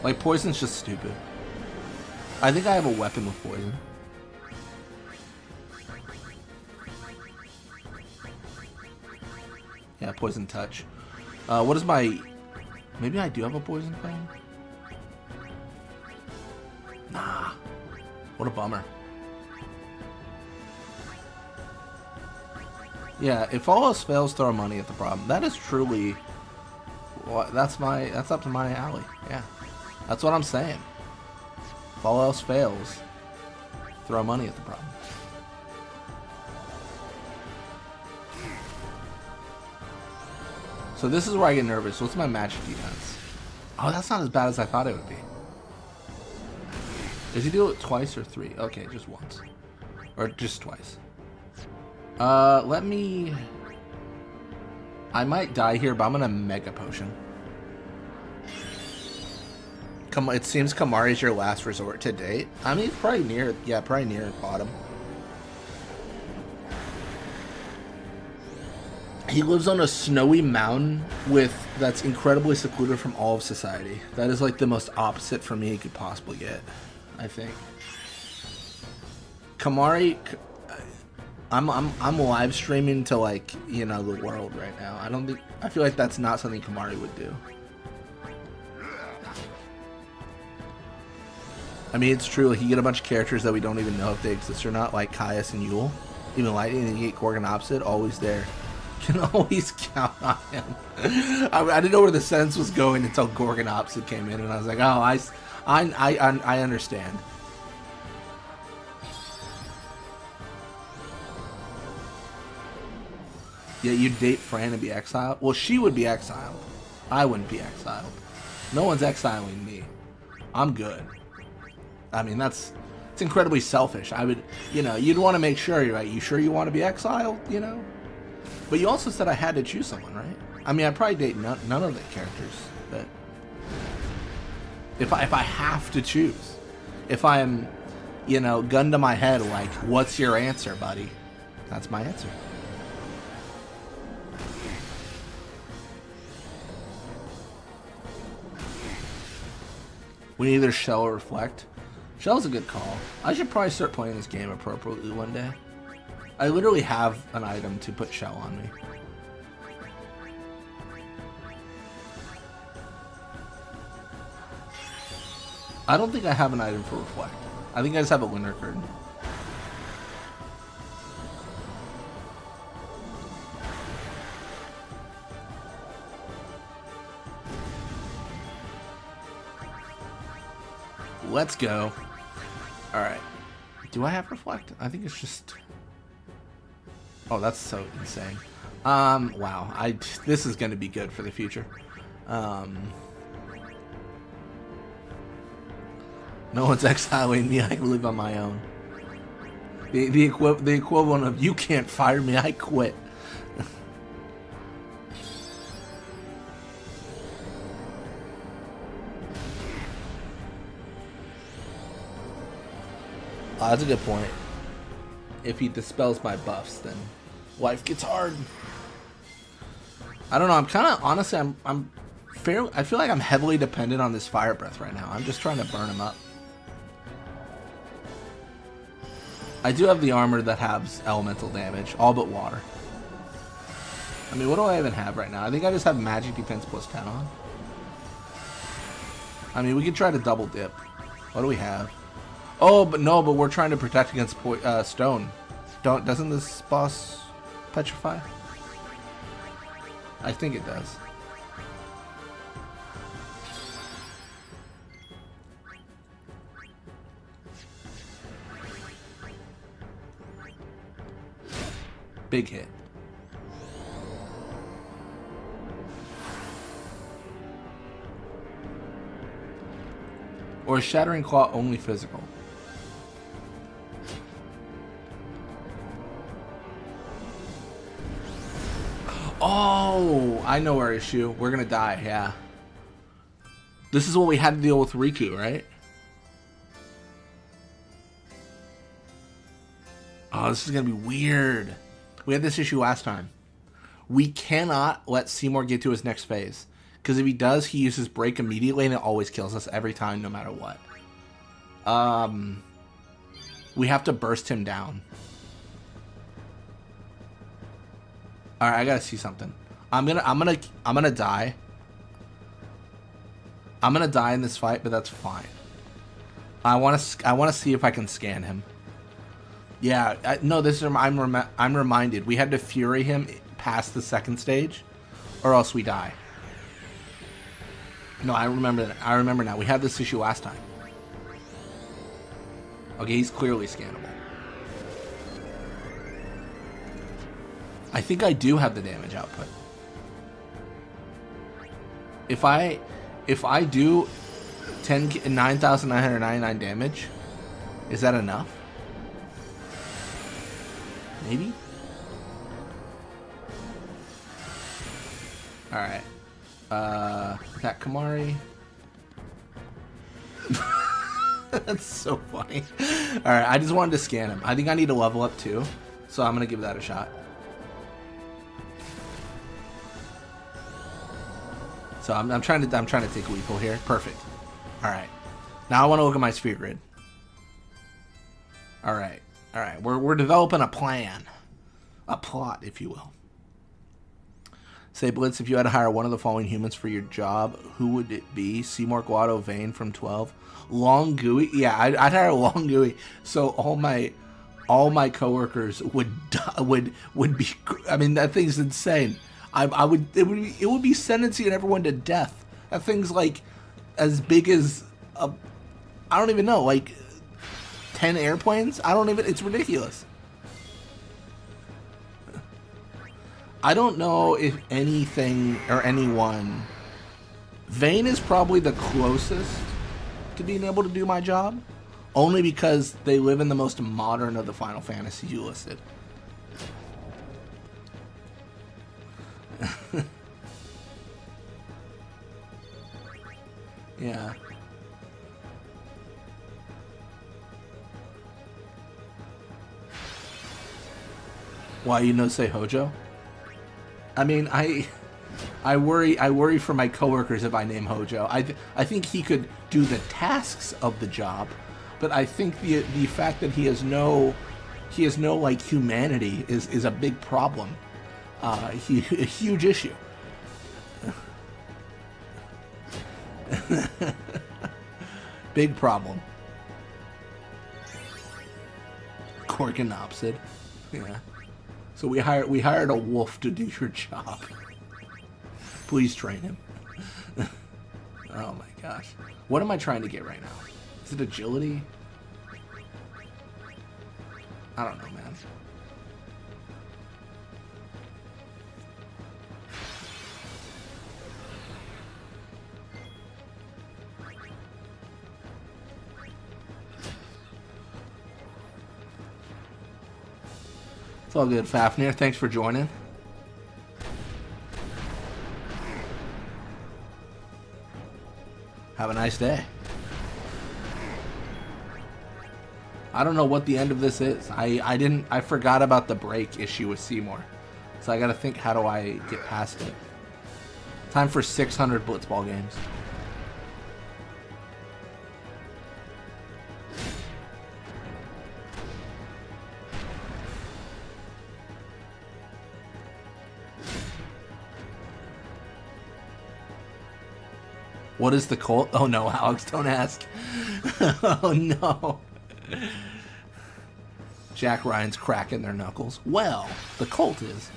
Like, Poison's just stupid. I think I have a weapon with poison. Yeah, poison touch. What is my... Maybe I do have a poison thing? Nah. What a bummer. Yeah, if all else fails, throw money at the problem. That is truly... Well, that's up to my alley. Yeah. That's what I'm saying. If all else fails, throw money at the problem. So this is where I get nervous. What's my magic defense? Oh, that's not as bad as I thought it would be. Does he do it twice or three? Okay, just once. Or just twice. Let me... I might die here, but I'm gonna Mega Potion. It seems Kimahri is your last resort to date. I mean, probably near, yeah, probably near bottom. He lives on a snowy mountain that's incredibly secluded from all of society. That is like the most opposite for me he could possibly get, I think. Kimahri, I'm live streaming to, like, you know, the world right now. I feel like that's not something Kimahri would do. I mean, it's true. He get a bunch of characters that we don't even know if they exist or not, like Caius and Yule. Even Lightning and Gate Gorgon Opposite, always there. Can always count on him. I didn't know where the sentence was going until Gorgon Opposite came in, and I was like, oh, I understand. Yeah, you'd date Fran and be exiled? Well, she would be exiled. I wouldn't be exiled. No one's exiling me. I'm good. I mean, it's incredibly selfish. I would, you know, you'd want to make sure, right? You sure you want to be exiled, you know? But you also said I had to choose someone, right? I mean, I'd probably date none of the characters, but if I have to choose, if I'm, you know, gun to my head, like, what's your answer, buddy? That's my answer. We either Shell or Reflect. Shell's a good call. I should probably start playing this game appropriately one day. I literally have an item to put Shell on me. I don't think I have an item for reflect. I think I just have a winter curtain. Let's go. Alright. Do I have reflect? I think it's just... Oh, that's so insane. Wow. This is going to be good for the future. No one's exiling me. I can live on my own. The equivalent of you can't fire me. I quit. Oh, that's a good point. If he dispels my buffs, then life gets hard. I don't know. I'm kind of honestly. I feel like I'm heavily dependent on this fire breath right now. I'm just trying to burn him up. I do have the armor that has elemental damage, all but water. I mean, what do I even have right now? I think I just have magic defense plus 10 on. I mean, we could try to double dip. What do we have? Oh, but no, but we're trying to protect against stone. Doesn't this boss petrify? I think it does. Big hit. Or is Shattering Claw only physical? Oh, I know our issue. We're gonna die, yeah. This is what we had to deal with Riku, right? Oh, this is gonna be weird. We had this issue last time. We cannot let Seymour get to his next phase. Because if he does, he uses break immediately and it always kills us every time, no matter what. We have to burst him down. Alright, I gotta see something. I'm gonna die. I'm gonna die in this fight, but that's fine. I wanna see if I can scan him. Yeah, no, this is I'm reminded we had to fury him past the second stage, or else we die. No, I remember that. I remember now. We had this issue last time. Okay, he's clearly scannable. I think I do have the damage output. If I do 9,999 damage, is that enough? Maybe? Alright. Attack Kimahri. That's so funny. Alright, I just wanted to scan him. I think I need to level up too, so I'm gonna give that a shot. So I'm trying to take lethal here. Perfect. Alright. Now I want to look at my sphere grid. Alright. Alright. We're developing a plan. A plot, if you will. Say, Blitz, if you had to hire one of the following humans for your job, who would it be? Seymour, Guado, Vane from 12. Long Gooey? Yeah, I'd hire Long Gooey. So all my coworkers would be. I mean, that thing's insane. It would be sentencing everyone to death. That thing's like as big as I don't even know, like 10 airplanes. It's ridiculous. I don't know if anything or anyone. Vane is probably the closest to being able to do my job, only because they live in the most modern of the Final Fantasy you listed. Yeah. Why you no say Hojo? I mean, I worry for my coworkers if I name Hojo. I think he could do the tasks of the job, but I think the fact that he has no like humanity is a big problem. A huge issue. Big problem. Corkinopsid. Yeah. So we hired a wolf to do your job. Please train him. Oh my gosh. What am I trying to get right now? Is it agility? I don't know, man. It's all good, Fafnir. Thanks for joining. Have a nice day. I don't know what the end of this is. I forgot about the break issue with Seymour. So I gotta think, how do I get past it? Time for 600 Blitzball games. What is the Colt? Oh no, Alex, don't ask. Oh no. Jack Ryan's cracking their knuckles. Well, the Colt is.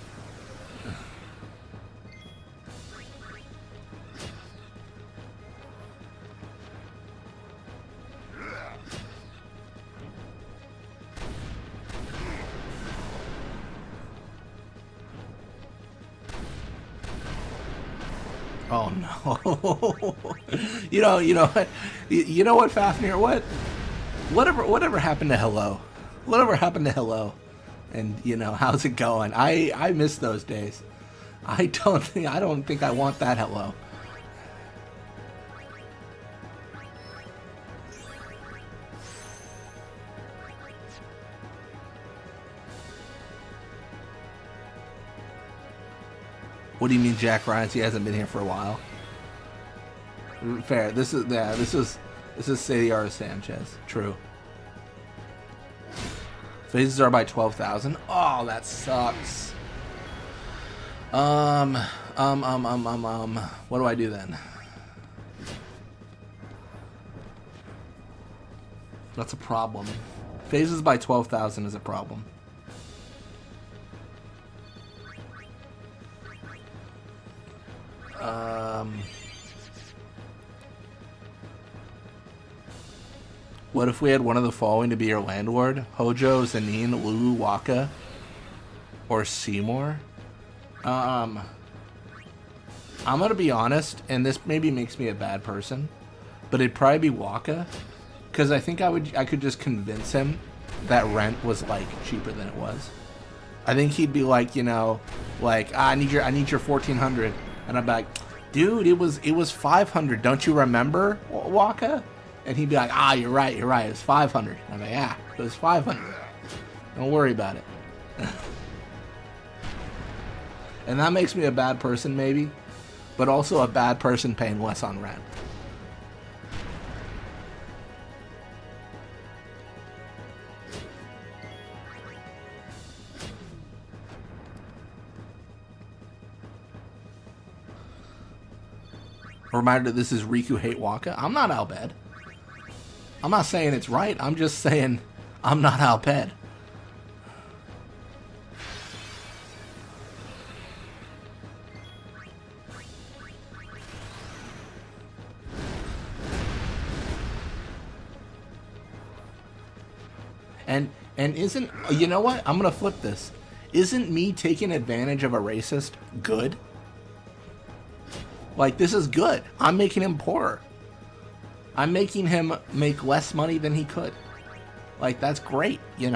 Oh no! you know what, Fafnir? Whatever happened to Hello? Whatever happened to Hello? And how's it going? I miss those days. I don't think I want that Hello. What do you mean, Jack Ryan? He hasn't been here for a while. Fair. This is Cediar Sanchez. True. Phases are by 12,000. Oh, that sucks. What do I do then? That's a problem. Phases by 12,000 is a problem. What if we had one of the following to be your landlord? Hojo, Zanin, Lulu, Waka, or Seymour? I'm gonna be honest, and this maybe makes me a bad person, but it'd probably be Waka, because I think I could just convince him that rent was like cheaper than it was. I think he'd be like, I need your 1,400, and I'm like, dude, it was 500. Don't you remember, Waka? And he'd be like, you're right, it was 500. I'm like, yeah, it was 500. Don't worry about it. And that makes me a bad person, maybe, but also a bad person paying less on rent. A reminder that this is Riku Hate Waka. I'm not Albed. I'm not saying it's right. I'm just saying I'm not Alped. And isn't, you know what? I'm going to flip this. Isn't me taking advantage of a racist good? Like, this is good. I'm making him poorer. I'm making him make less money than he could. Like, that's great. Yes,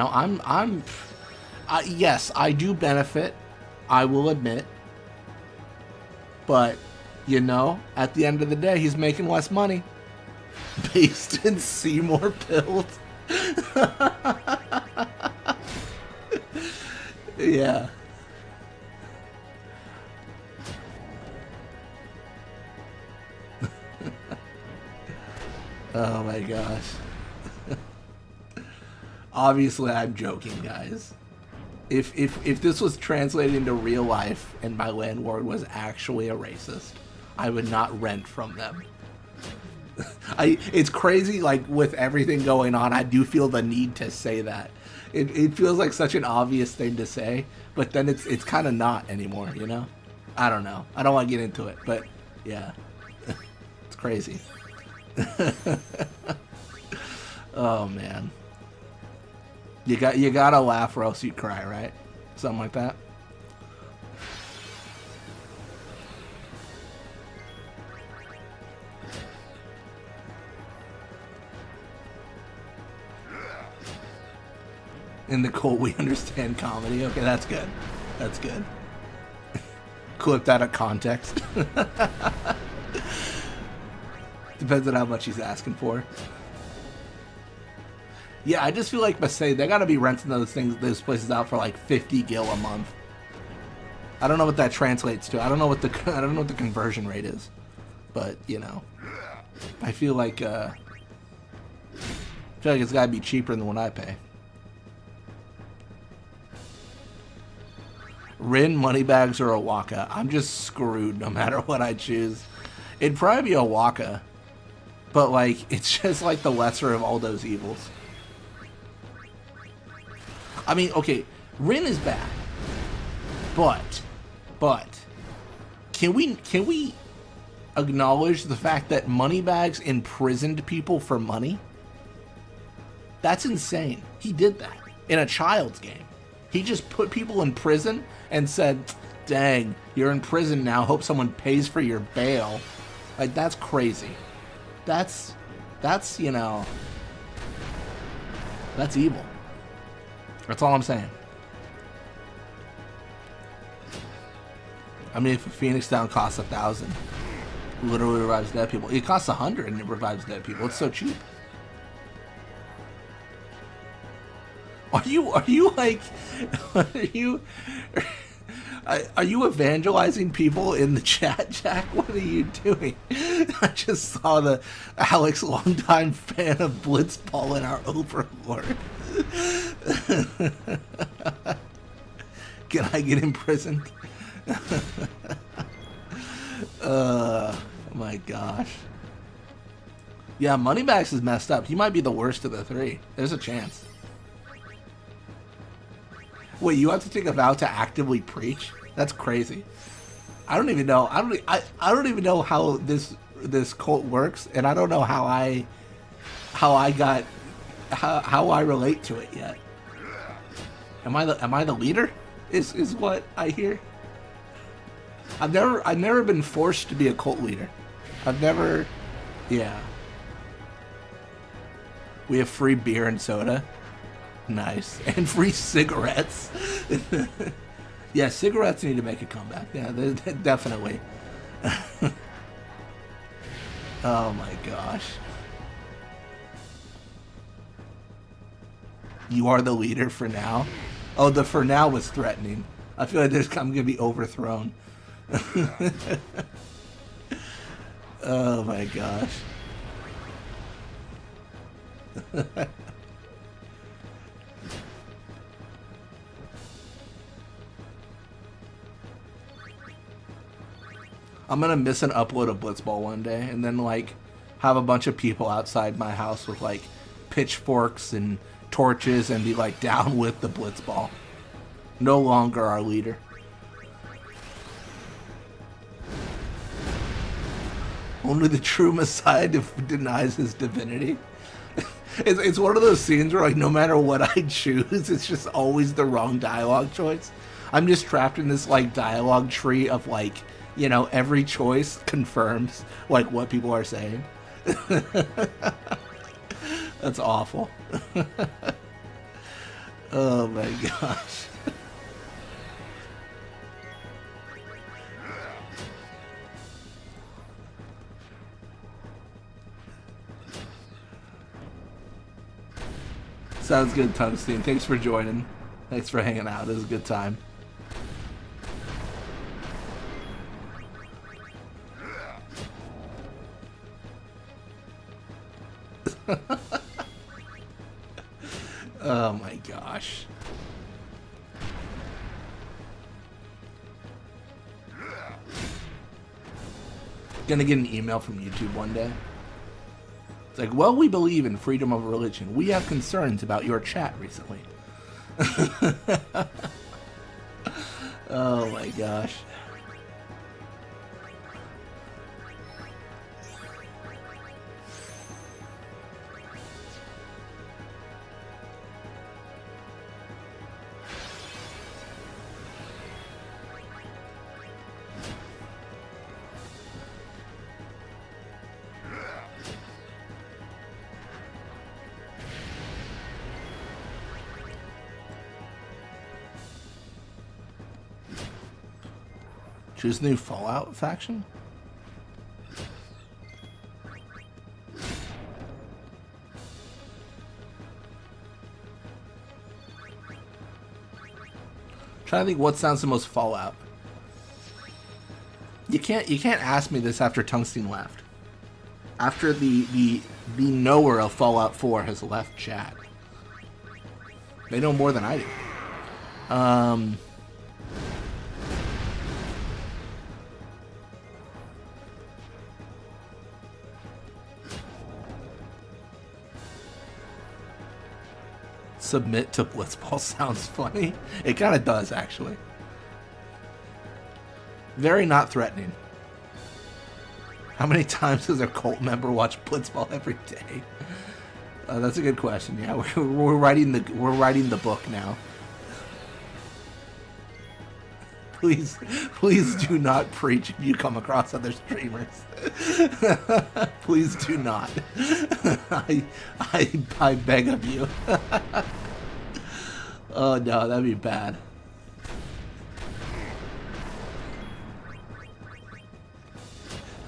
I do benefit. I will admit. But, at the end of the day, he's making less money. Based in Seymour pills. Yeah. Oh my gosh. Obviously I'm joking, guys. If this was translated into real life and my landlord was actually a racist, I would not rent from them. It's crazy, like, with everything going on, I do feel the need to say that. It feels like such an obvious thing to say, but then it's kind of not anymore, you know? I don't know. I don't want to get into it, but yeah. It's crazy. Oh, man. You gotta laugh or else you cry, right? Something like that. In the cult, we understand comedy. Okay, that's good. That's good. Clipped out of context. Depends on how much he's asking for. Yeah, I just feel like Marseille, they gotta be renting those places out for like 50 gil a month. I don't know what that translates to. I don't know what the conversion rate is, but you know, I feel like it's gotta be cheaper than what I pay. Rin, Moneybags, or a Waka. I'm just screwed no matter what I choose. It'd probably be a Waka, but like it's just like the lesser of all those evils. I mean, okay, Rin is bad, but can we acknowledge the fact that Moneybags imprisoned people for money? That's insane. He did that in a child's game. He just put people in prison and said, "Dang, you're in prison now. Hope someone pays for your bail." Like, that's crazy. That's you know, that's evil. That's all I'm saying. I mean, if a Phoenix Down costs 1,000, literally revives dead people. It costs 100 and it revives dead people. It's so cheap. Are you like, are you evangelizing people in the chat, Jack? What are you doing? I just saw the Alex, longtime fan of Blitzball in our Overlord. Can I get imprisoned? My gosh. Yeah, Moneybags is messed up. He might be the worst of the three. There's a chance. Wait, you have to take a vow to actively preach? That's crazy. I don't even know. I don't even know how this cult works, and I don't know how I relate to it yet. Am I the leader? Is what I hear. I've never been forced to be a cult leader. I've never. Yeah. We have free beer and soda. Nice. And free cigarettes. Yeah, cigarettes need to make a comeback. Yeah, definitely. Oh my gosh. You are the leader for now? Oh, the for now was threatening. I feel like I'm going to be overthrown. Oh my gosh. I'm gonna miss an upload of Blitzball one day, and then like have a bunch of people outside my house with like pitchforks and torches and be like down with the Blitzball. No longer our leader. Only the true Messiah denies his divinity. It's one of those scenes where like no matter what I choose, it's just always the wrong dialogue choice. I'm just trapped in this like dialogue tree of like, you know, every choice confirms like what people are saying. That's awful. Oh my gosh. Sounds good, Tungsten. Thanks for joining. Thanks for hanging out. It was a good time. Oh my gosh. Gonna get an email from YouTube one day. It's like, well, we believe in freedom of religion. We have concerns about your chat recently. Oh my gosh. Choose new Fallout faction? Trying to think what sounds the most Fallout. You can't ask me this after Tungsten left. After the knower of Fallout 4 has left chat. They know more than I do. Submit to Blitzball sounds funny. It kind of does, actually. Very not threatening. How many times does a cult member watch Blitzball every day? That's a good question. Yeah, we're writing the book now. Please do not preach if you come across other streamers. Please do not. I beg of you. Oh no, that'd be bad.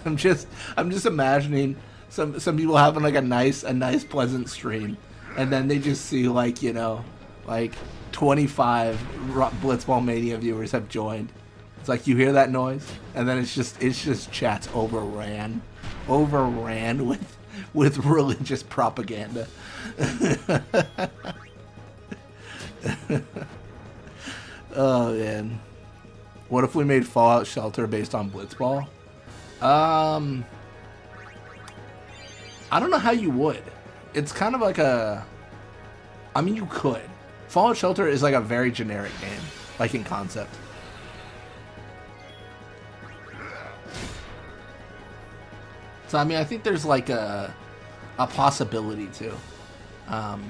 I'm just imagining some people having like a nice pleasant stream, and then they just see like, you know, like 25 Blitzball Mania viewers have joined. It's like you hear that noise, and then it's just chat's overran with religious propaganda. Oh man, what if we made Fallout Shelter based on Blitzball? I don't know how you would. It's kind of like a... I mean, you could. Fallout Shelter is like a very generic game, like in concept. So, I mean, I think there's like a possibility too. I'm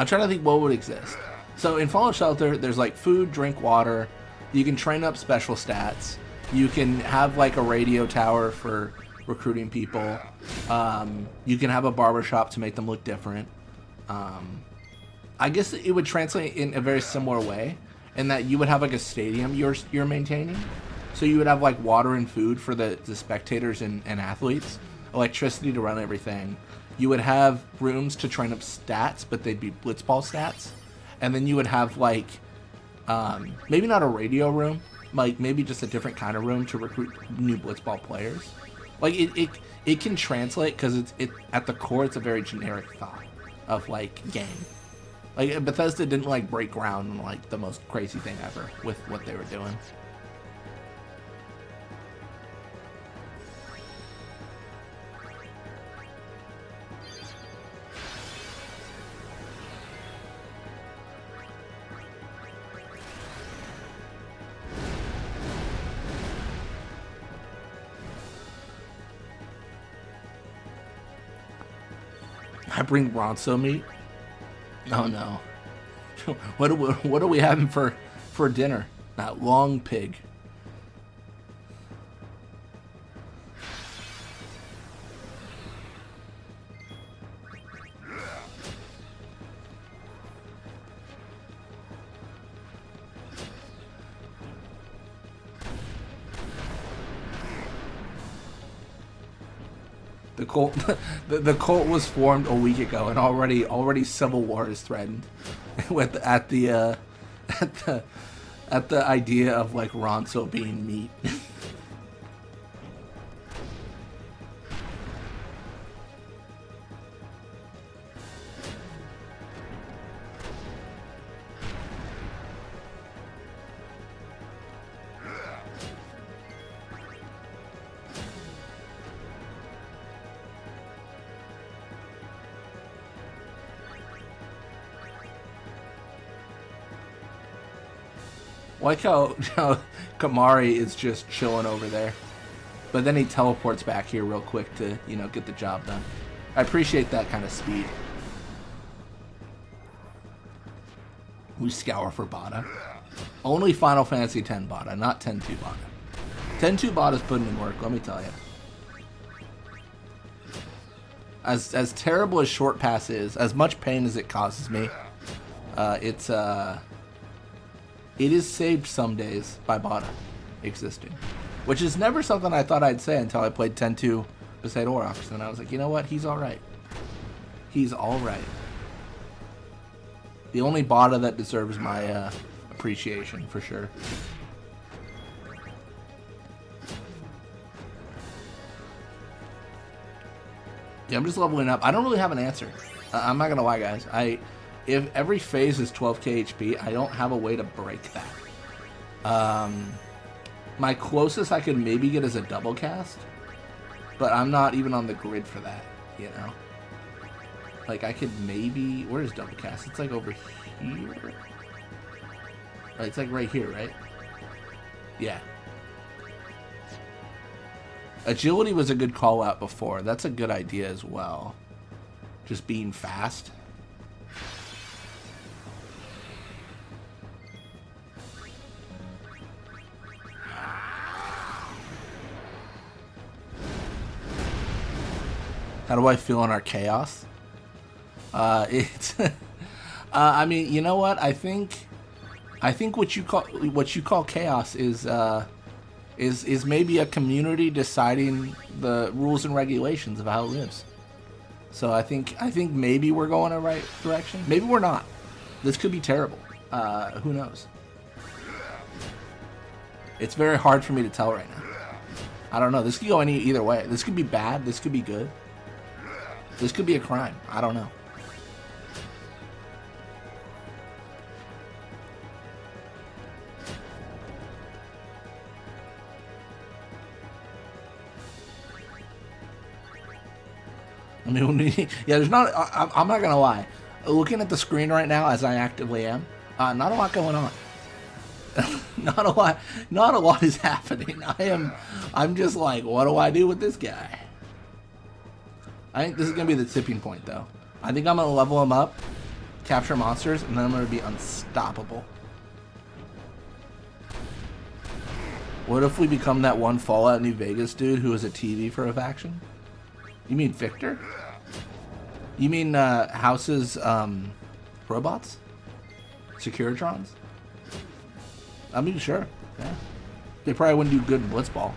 trying to think what would exist. So in Fallout Shelter, there's like food, drink, water. You can train up special stats. You can have like a radio tower for recruiting people. You can have a barbershop to make them look different. I guess it would translate in a very similar way, in that you would have like a stadium you're maintaining. So you would have like water and food for the spectators and athletes, electricity to run everything. You would have rooms to train up stats, but they'd be Blitzball stats. And then you would have like, maybe not a radio room, like maybe just a different kind of room to recruit new Blitzball players. Like it can translate because it at the core it's a very generic thought of like game. Like Bethesda didn't like break ground on like the most crazy thing ever with what they were doing. I bring Ronso meat. Oh no! What are we having for dinner? That long pig. The cult was formed a week ago, and already civil war is threatened with at the idea of like Ronso being meat. like how Kimahri is just chilling over there. But then he teleports back here real quick to, you know, get the job done. I appreciate that kind of speed. We scour for Bada. Only Final Fantasy X Bada, not 10-2 Bada. 10-2 Bada's putting in work, let me tell you. As terrible as Short Pass is, as much pain as it causes me, it is saved some days by Bada existing. Which is never something I thought I'd say until I played 10-2 beside Orox, and I was like, you know what, he's alright. He's alright. The only Bada that deserves my appreciation, for sure. Yeah, I'm just leveling up. I don't really have an answer. I'm not gonna lie, guys. If every phase is 12k HP, I don't have a way to break that. My closest I could maybe get is a double cast, but I'm not even on the grid for that, you know? Like, I could maybe... Where's double cast? It's like over here? Right, it's like right here, right? Yeah. Agility was a good call out before. That's a good idea as well. Just being fast. How do I feel in our chaos? It's I mean, you know what? I think what you call chaos is maybe a community deciding the rules and regulations of how it lives. So I think maybe we're going in the right direction. Maybe we're not. This could be terrible. Who knows? It's very hard for me to tell right now. I don't know. This could go either way. This could be bad. This could be good. This could be a crime. I don't know. I mean, yeah, there's not... I'm not gonna lie. Looking at the screen right now, as I actively am, not a lot going on. Not a lot is happening. I'm just like, what do I do with this guy? I think this is gonna be the tipping point, though. I think I'm gonna level him up, capture monsters, and then I'm gonna be unstoppable. What if we become that one Fallout New Vegas dude who was a TV for a faction? You mean Victor? You mean House's robots? Securitrons? I mean, sure. Yeah. They probably wouldn't do good in Blitzball.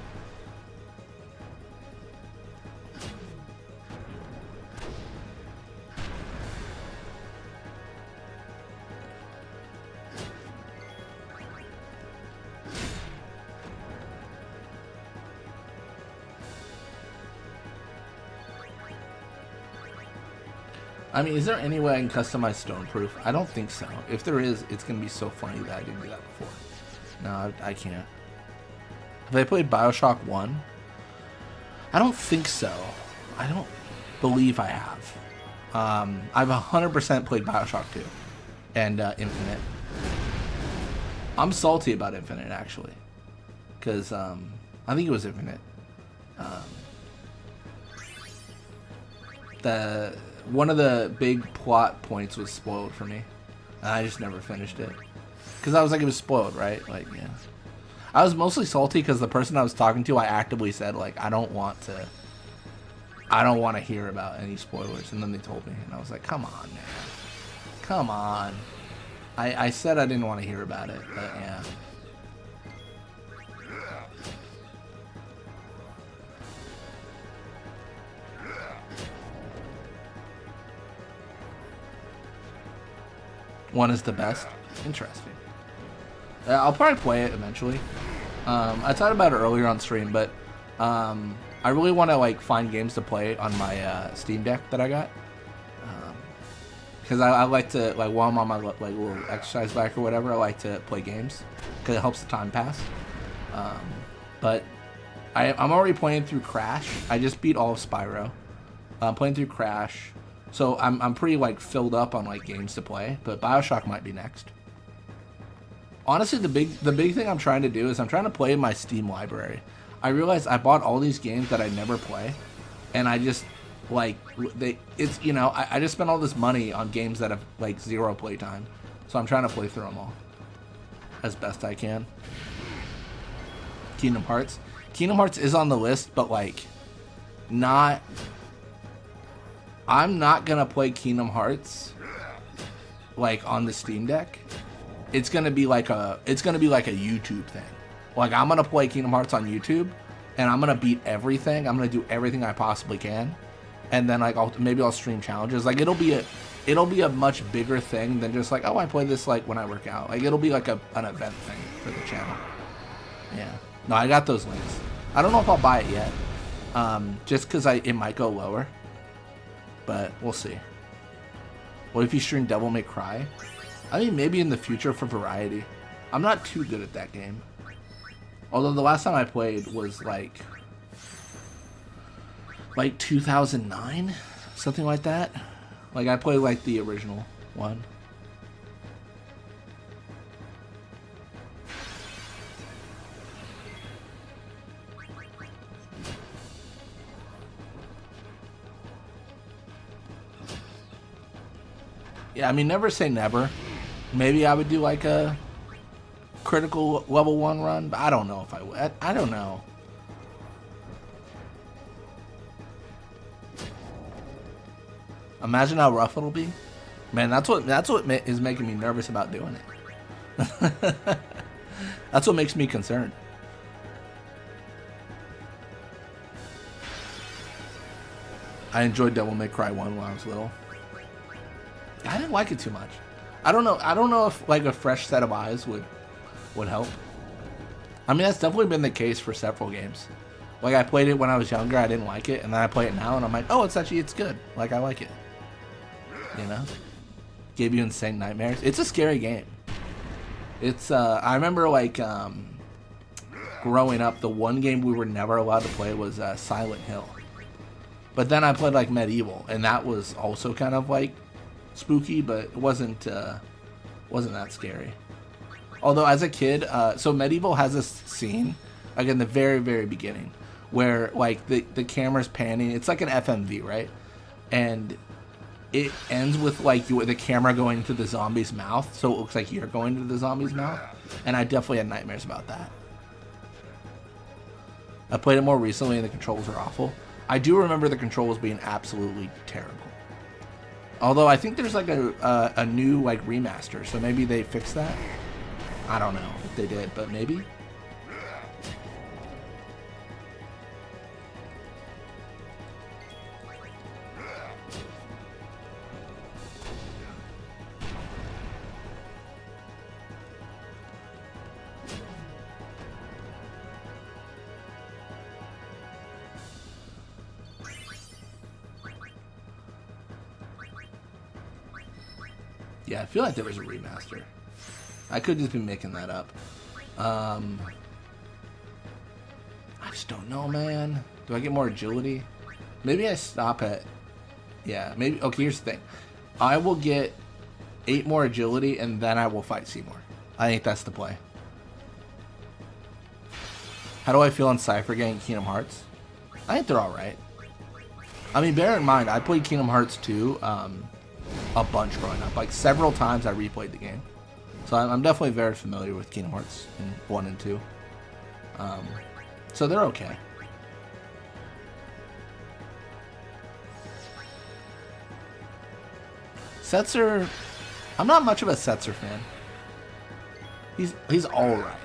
I mean, is there any way I can customize Stoneproof? I don't think so. If there is, it's going to be so funny that I didn't do that before. No, I can't. Have I played Bioshock 1? I don't think so. I don't believe I have. I've 100% played Bioshock 2 and Infinite. I'm salty about Infinite, actually. Because I think it was Infinite. One of the big plot points was spoiled for me. And I just never finished it. Because I was like, it was spoiled, right? Like, yeah. I was mostly salty because the person I was talking to, I actively said, like, I don't want to hear about any spoilers. And then they told me. And I was like, come on, man. Come on. I said I didn't want to hear about it. But, yeah. One is the best. Interesting. I'll probably play it eventually. I talked about it earlier on stream, but I really want to like find games to play on my Steam Deck that I got. Because I like to, like, while I'm on my like little exercise bike or whatever, I like to play games because it helps the time pass. But I'm already playing through Crash. I just beat all of Spyro. I'm playing through Crash. So I'm pretty like filled up on like games to play, but BioShock might be next. honestly, the big thing I'm trying to do is I'm trying to play my Steam library. I realized I bought all these games that I never play, and I just like it's you know I just spent all this money on games that have like 0 playtime, so I'm trying to play through them all as best I can. Kingdom Hearts is on the list, but like I'm not gonna play Kingdom Hearts like on the Steam Deck. It's gonna be like a YouTube thing. Like I'm gonna play Kingdom Hearts on YouTube, and I'm gonna beat everything. I'm gonna do everything I possibly can, and then like maybe I'll stream challenges. Like it'll be a much bigger thing than just like, oh, I play this like when I work out. Like it'll be like an event thing for the channel. Yeah. No, I got those links. I don't know if I'll buy it yet, just because it might go lower, but we'll see. What if you stream Devil May Cry? I mean, maybe in the future for variety. I'm not too good at that game. Although the last time I played was like 2009, something like that. Like I played like the original one. Yeah, I mean, never say never. Maybe I would do like a critical level 1 run, but I don't know if I would. I don't know. Imagine how rough it'll be. Man, that's what is making me nervous about doing it. That's what makes me concerned. I enjoyed Devil May Cry 1 when I was little. I didn't like it too much. I don't know if like a fresh set of eyes would help. I mean, that's definitely been the case for several games. Like I played it when I was younger, I didn't like it, and then I play it now and I'm like, oh, it's good. Like I like it. You know? Gave you insane nightmares. It's a scary game. It's I remember like growing up, the one game we were never allowed to play was Silent Hill. But then I played like Medieval, and that was also kind of like spooky, but it wasn't that scary. Although as a kid, so Medieval has this scene, like in the very, very beginning, where like the camera's panning. It's like an FMV, right? And it ends with like the camera going to the zombie's mouth, so it looks like you're going to the zombie's mouth. And I definitely had nightmares about that. I played it more recently, and the controls are awful. I do remember the controls being absolutely terrible. Although I think there's like a new like remaster, so maybe they fixed that. I don't know if they did, but maybe. Yeah, I feel like there was a remaster. I could just be making that up. I just don't know, man. Do I get more agility? Maybe I stop at... Yeah, maybe... Okay, here's the thing. I will get 8 more agility, and then I will fight Seymour. I think that's the play. How do I feel on Cypher getting Kingdom Hearts? I think they're alright. I mean, bear in mind, I played Kingdom Hearts 2 a bunch growing up. Like, several times I replayed the game. So I'm definitely very familiar with Kingdom Hearts in 1 and 2. So they're okay. Setzer... I'm not much of a Setzer fan. He's alright.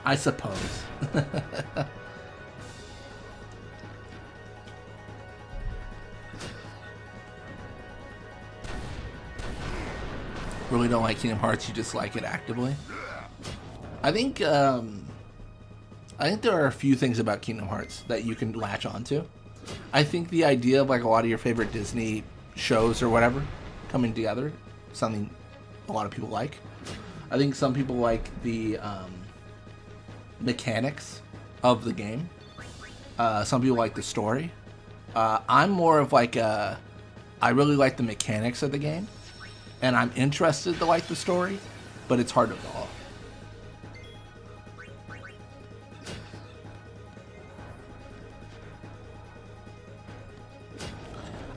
I suppose. Really don't like Kingdom Hearts, you just like it actively? I think there are a few things about Kingdom Hearts that you can latch onto. I think the idea of like a lot of your favorite Disney shows or whatever coming together, something a lot of people like. I think some people like the mechanics of the game. Some people like the story. I'm more of like I really like the mechanics of the game, and I'm interested to like the story. but it's hard to follow.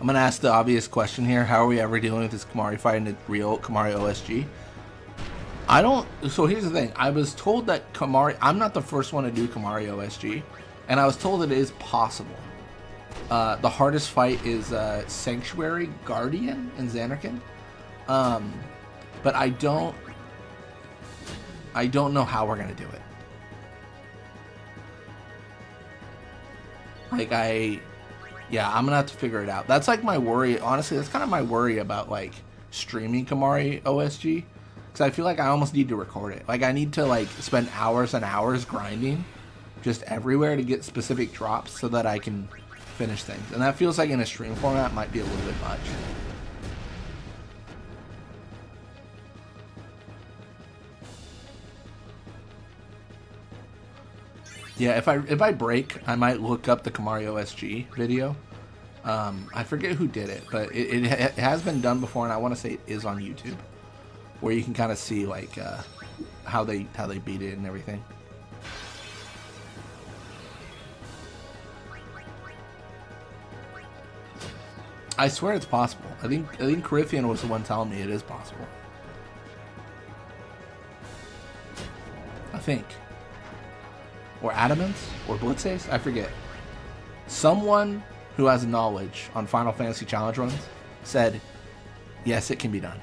I'm gonna ask the obvious question here. How are we ever dealing with this Kimahri fight in the real Kimahri OSG? I don't... So here's the thing. I was told that Kimahri... I'm not the first one to do Kimahri OSG. And I was told it is possible. The hardest fight is Sanctuary Guardian in Xanarkand. But I don't know how we're gonna do it. Like, yeah, I'm gonna have to figure it out. That's like my worry. Honestly, that's kind of my worry about like streaming Kimahri OSG, because I feel like I almost need to record it. Like, I need to like spend hours and hours grinding just everywhere to get specific drops so that I can finish things. And that feels like in a stream format might be a little bit much. Yeah, if I break, I might look up the Kimahri OSG video. I forget who did it, but it has been done before, and I want to say it is on YouTube, where you can kind of see like how they beat it and everything. I swear it's possible. I think Coryphean was the one telling me it is possible. I think. Or Adamance? Or Blitzace? I forget. Someone who has knowledge on Final Fantasy Challenge runs said, yes, it can be done.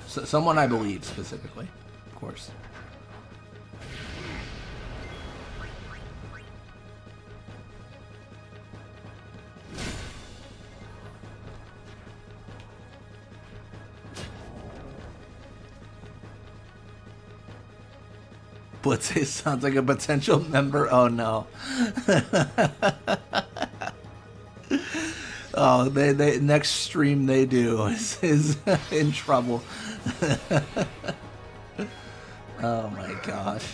So, someone I believe specifically, of course. Blitzace sounds like a potential member. Oh no. Oh, they next stream they do is in trouble. Oh my gosh.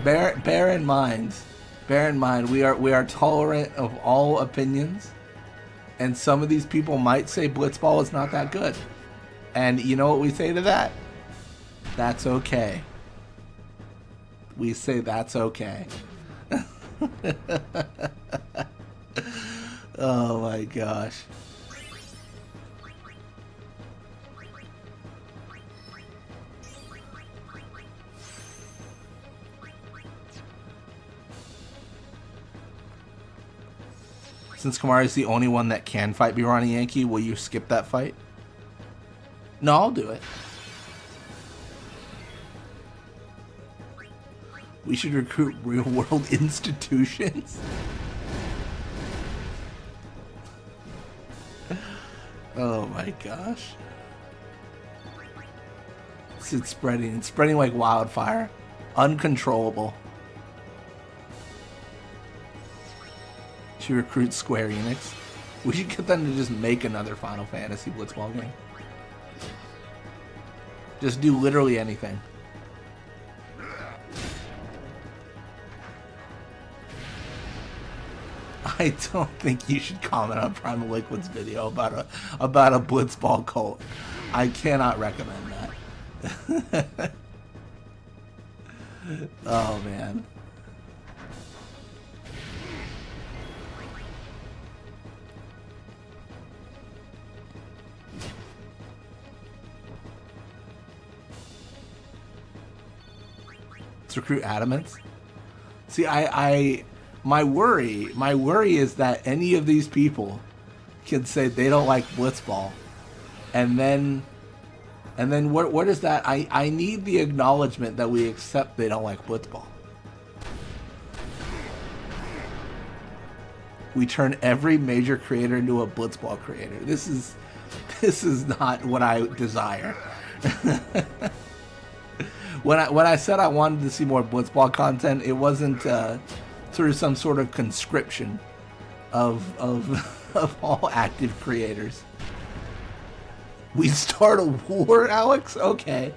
Bear in mind, we are tolerant of all opinions, and some of these people might say Blitzball is not that good, and you know what we say to that? That's okay. We say that's okay. Oh my gosh. Since Kimahri is the only one that can fight Bjorn Yankee, will you skip that fight? No, I'll do it. We should recruit real-world institutions. Oh my gosh. It's spreading. It's spreading like wildfire. Uncontrollable. Should recruit Square Enix. We should get them to just make another Final Fantasy Blitzball game. Just do literally anything. I don't think you should comment on Primal Liquid's video about a Blitzball cult. I cannot recommend that. Oh man. Let's recruit Adamance. See, my worry is that any of these people can say they don't like Blitzball, and then what is that? I need the acknowledgement that we accept they don't like Blitzball. We turn every major creator into a Blitzball creator. This is not what I desire. When I said I wanted to see more Blitzball content, it wasn't through some sort of conscription of of all active creators. We start a war, Alex? Okay.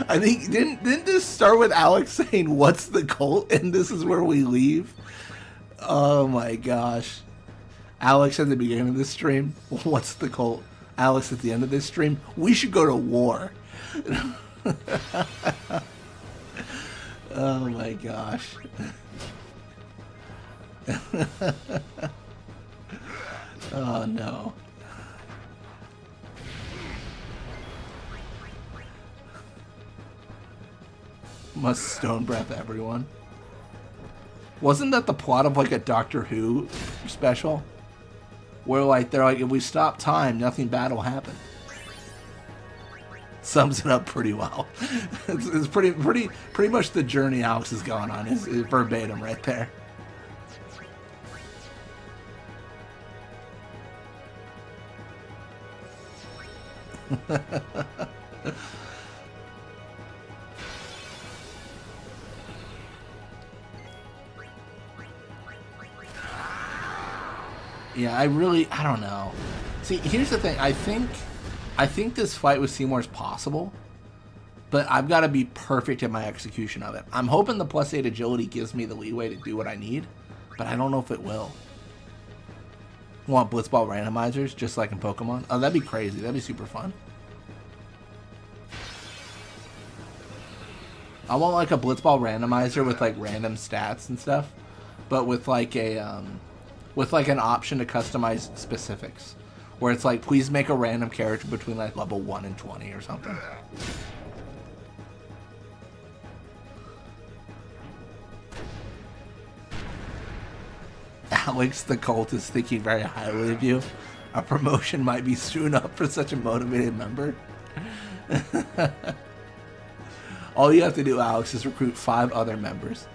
I think didn't this start with Alex saying what's the cult and this is where we leave? Oh my gosh. Alex at the beginning of this stream, what's the cult? Alex at the end of this stream, we should go to war. Oh my gosh. Oh no. Must stone breath everyone. Wasn't that the plot of like a Doctor Who special? Where like they're like, if we stop time, nothing bad will happen. Sums it up pretty well. It's pretty much the journey Alex is going on is verbatim right there. Yeah, I don't know. See, here's the thing. I think this fight with Seymour is possible, but I've got to be perfect in my execution of it. I'm hoping the +8 agility gives me the leeway to do what I need, but I don't know if it will. Want Blitzball randomizers, just like in Pokemon? Oh, that'd be crazy. That'd be super fun. I want like a Blitzball randomizer with like random stats and stuff, but with like a with like an option to customize specifics, where it's like, please make a random character between like level 1 and 20 or something. Alex the cult is thinking very highly of you. A promotion might be soon up for such a motivated member. All you have to do, Alex, is recruit 5 other members.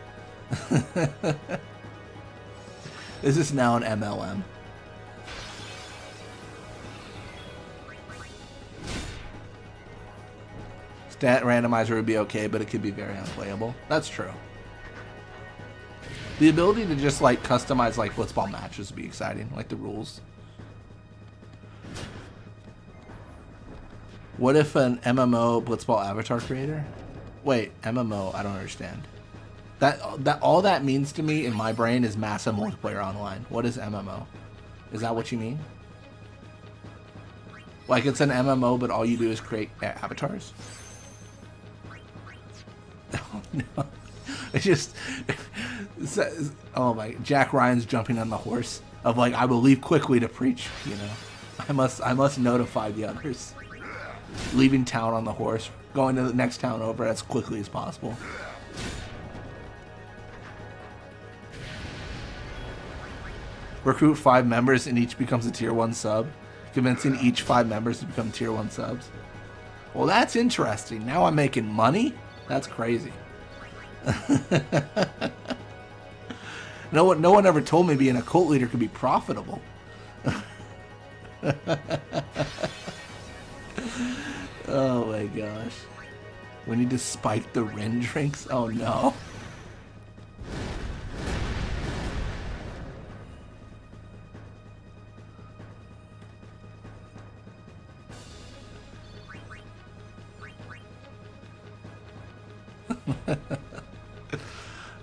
This is now an MLM. Stat randomizer would be okay, but it could be very unplayable. That's true. The ability to just like customize like Blitzball matches would be exciting, like the rules. What if an MMO Blitzball avatar creator? Wait, MMO, I don't understand. That all that means to me in my brain is massive multiplayer online. What is MMO? Is that what you mean? Like it's an MMO, but all you do is create avatars? Oh no! It just oh my! Jack Ryan's jumping on the horse of like, I will leave quickly to preach. You know, I must notify the others. Leaving town on the horse, going to the next town over as quickly as possible. Recruit 5 members and each becomes a tier 1 sub, convincing each 5 members to become tier 1 subs. Well, that's interesting. Now I'm making money? That's crazy. No one ever told me being a cult leader could be profitable. Oh my gosh. We need to spike the Rin drinks? Oh no.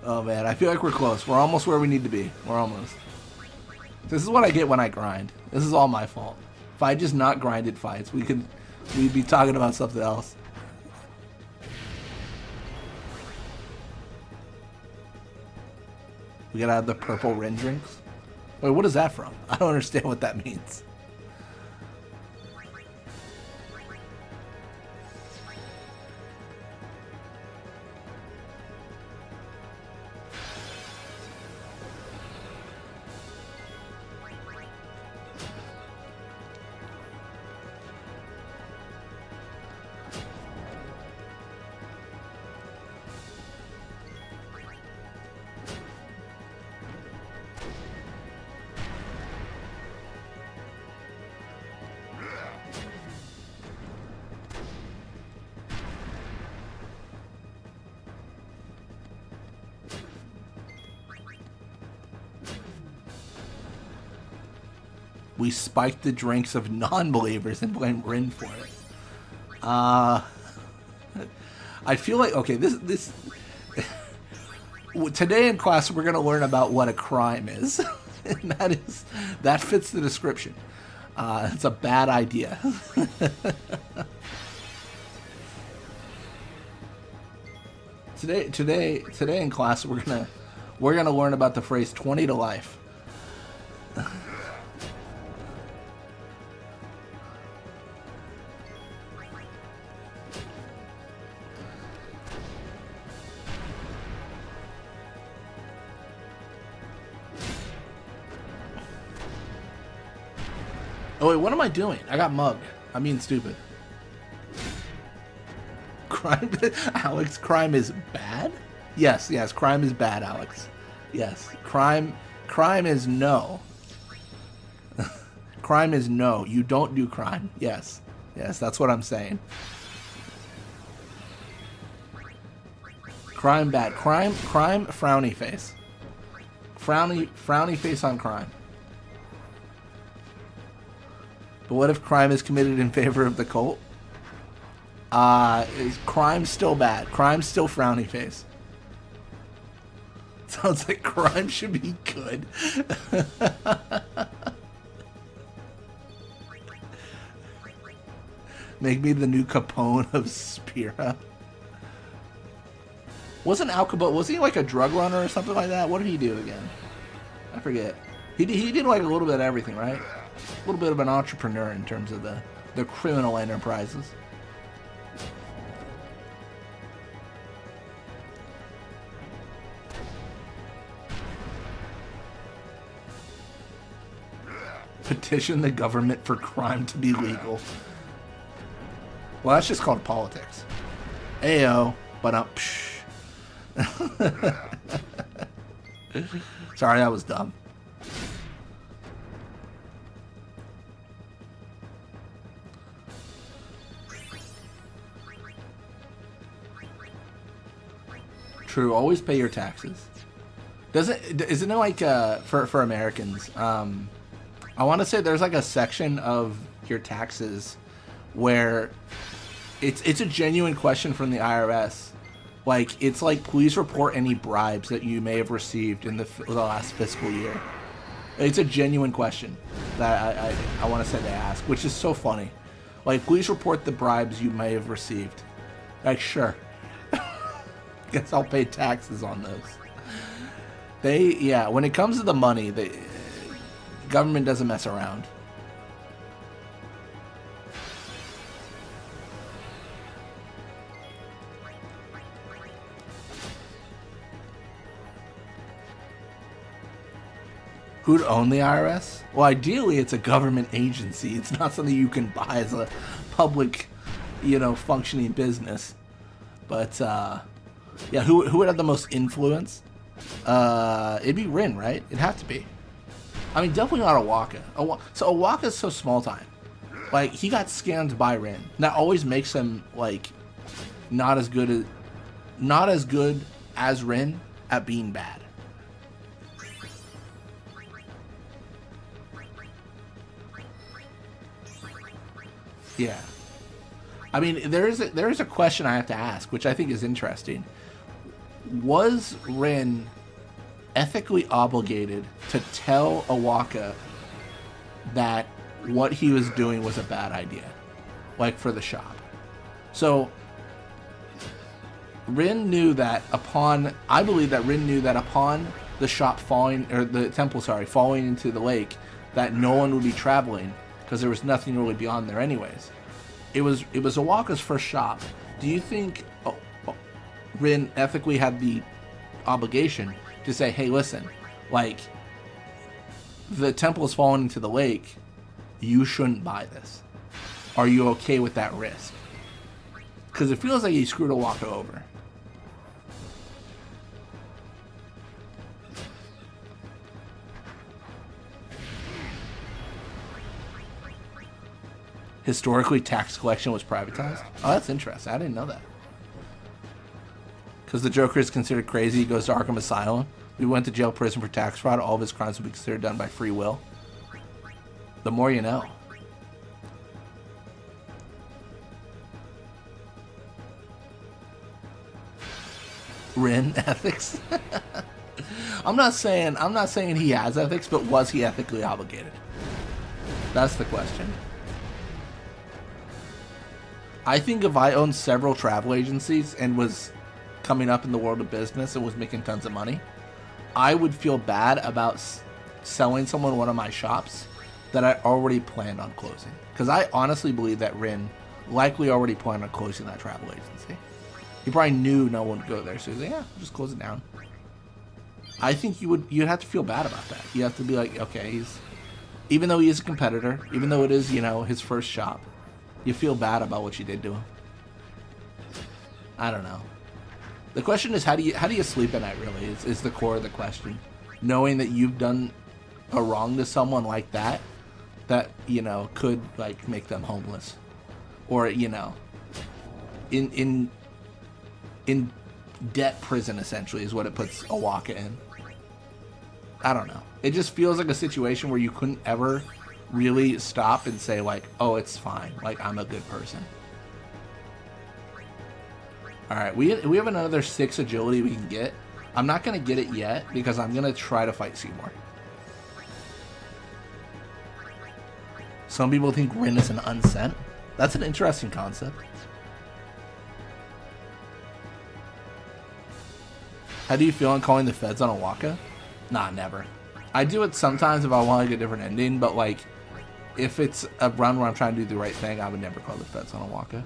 Oh man, I feel like we're close. We're almost where we need to be. We're almost. This is what I get when I grind. This is all my fault. If I just not grinded fights, we'd be talking about something else. We gotta have the purple Rin drinks. Wait, what is that from? I don't understand what that means. We spiked the drinks of non-believers and blamed Rin for it. I feel like, okay, this today in class we're gonna learn about what a crime is, and that fits the description. It's a bad idea. Today in class we're gonna learn about the phrase 20 to life. Oh wait, what am I doing? I got mugged. I'm being stupid. Crime, Alex. Crime is bad. Yes, crime is bad, Alex. Yes, crime is no. Crime is no. You don't do crime. Yes, that's what I'm saying. Crime bad. Crime. Frowny face. Frowny face on crime. But what if crime is committed in favor of the cult? Is crime still bad? Crime still frowny face. Sounds like crime should be good. Make me the new Capone of Spira. Wasn't Al Capone, was he like a drug runner or something like that? What did he do again? I forget. He did like a little bit of everything, right? A little bit of an entrepreneur in terms of the criminal enterprises. Petition the government for crime to be legal. Well, that's just called politics. Ayo, but sorry, that was dumb. True, always pay your taxes. Isn't it like for Americans? I want to say there's like a section of your taxes where it's a genuine question from the IRS. Like it's like, please report any bribes that you may have received in the last fiscal year. It's a genuine question that I want to say they ask, which is so funny. Like, please report the bribes you may have received. Like, sure. Guess I'll pay taxes on those. When it comes to the money, the government doesn't mess around. Who'd own the IRS? Well, ideally, it's a government agency. It's not something you can buy as a public, functioning business. But, yeah, who would have the most influence? It'd be Rin, right? It'd have to be. I mean, definitely not Awaka. So Awaka's so small time. Like, he got scammed by Rin. That always makes him, like, not as good as Rin at being bad. Yeah. I mean, there is a question I have to ask, which I think is interesting. Was Rin ethically obligated to tell Awaka that what he was doing was a bad idea, like for the shop? So Rin knew that I believe that Rin knew that upon the shop falling, or the temple, falling into the lake, that no one would be traveling because there was nothing really beyond there anyways. It was Awaka's first shop. Do you think Rin ethically had the obligation to say, hey, listen, like, the temple is falling into the lake, you shouldn't buy this? Are you okay with that risk? Because it feels like he screwed Awaka over. Historically, tax collection was privatized? Oh, that's interesting. I didn't know that. Because the Joker is considered crazy, he goes to Arkham Asylum. We went to jail, prison for tax fraud. All of his crimes would be considered done by free will. The more you know. Rin ethics. I'm not saying he has ethics, but was he ethically obligated? That's the question. I think if I owned several travel agencies and was coming up in the world of business and was making tons of money, I would feel bad about selling someone one of my shops that I already planned on closing. Because I honestly believe that Rin likely already planned on closing that travel agency. He probably knew no one would go there, so he's like, yeah, just close it down. I think you'd have to feel bad about that. You have to be like, okay, even though he is a competitor, even though it is, you know, his first shop, you feel bad about what you did to him. I don't know. The question is, how do you sleep at night, really, is the core of the question. Knowing that you've done a wrong to someone like that, you know, could, like, make them homeless. Or, you know, in debt prison, essentially, is what it puts Awaka in. I don't know. It just feels like a situation where you couldn't ever really stop and say, like, oh, it's fine. Like, I'm a good person. Alright, we have another 6 agility we can get. I'm not going to get it yet because I'm going to try to fight Seymour. Some people think Rin is an unsent. That's an interesting concept. How do you feel on calling the feds on Awaka? Nah, never. I do it sometimes if I want like a different ending, but like, if it's a run where I'm trying to do the right thing, I would never call the feds on Awaka.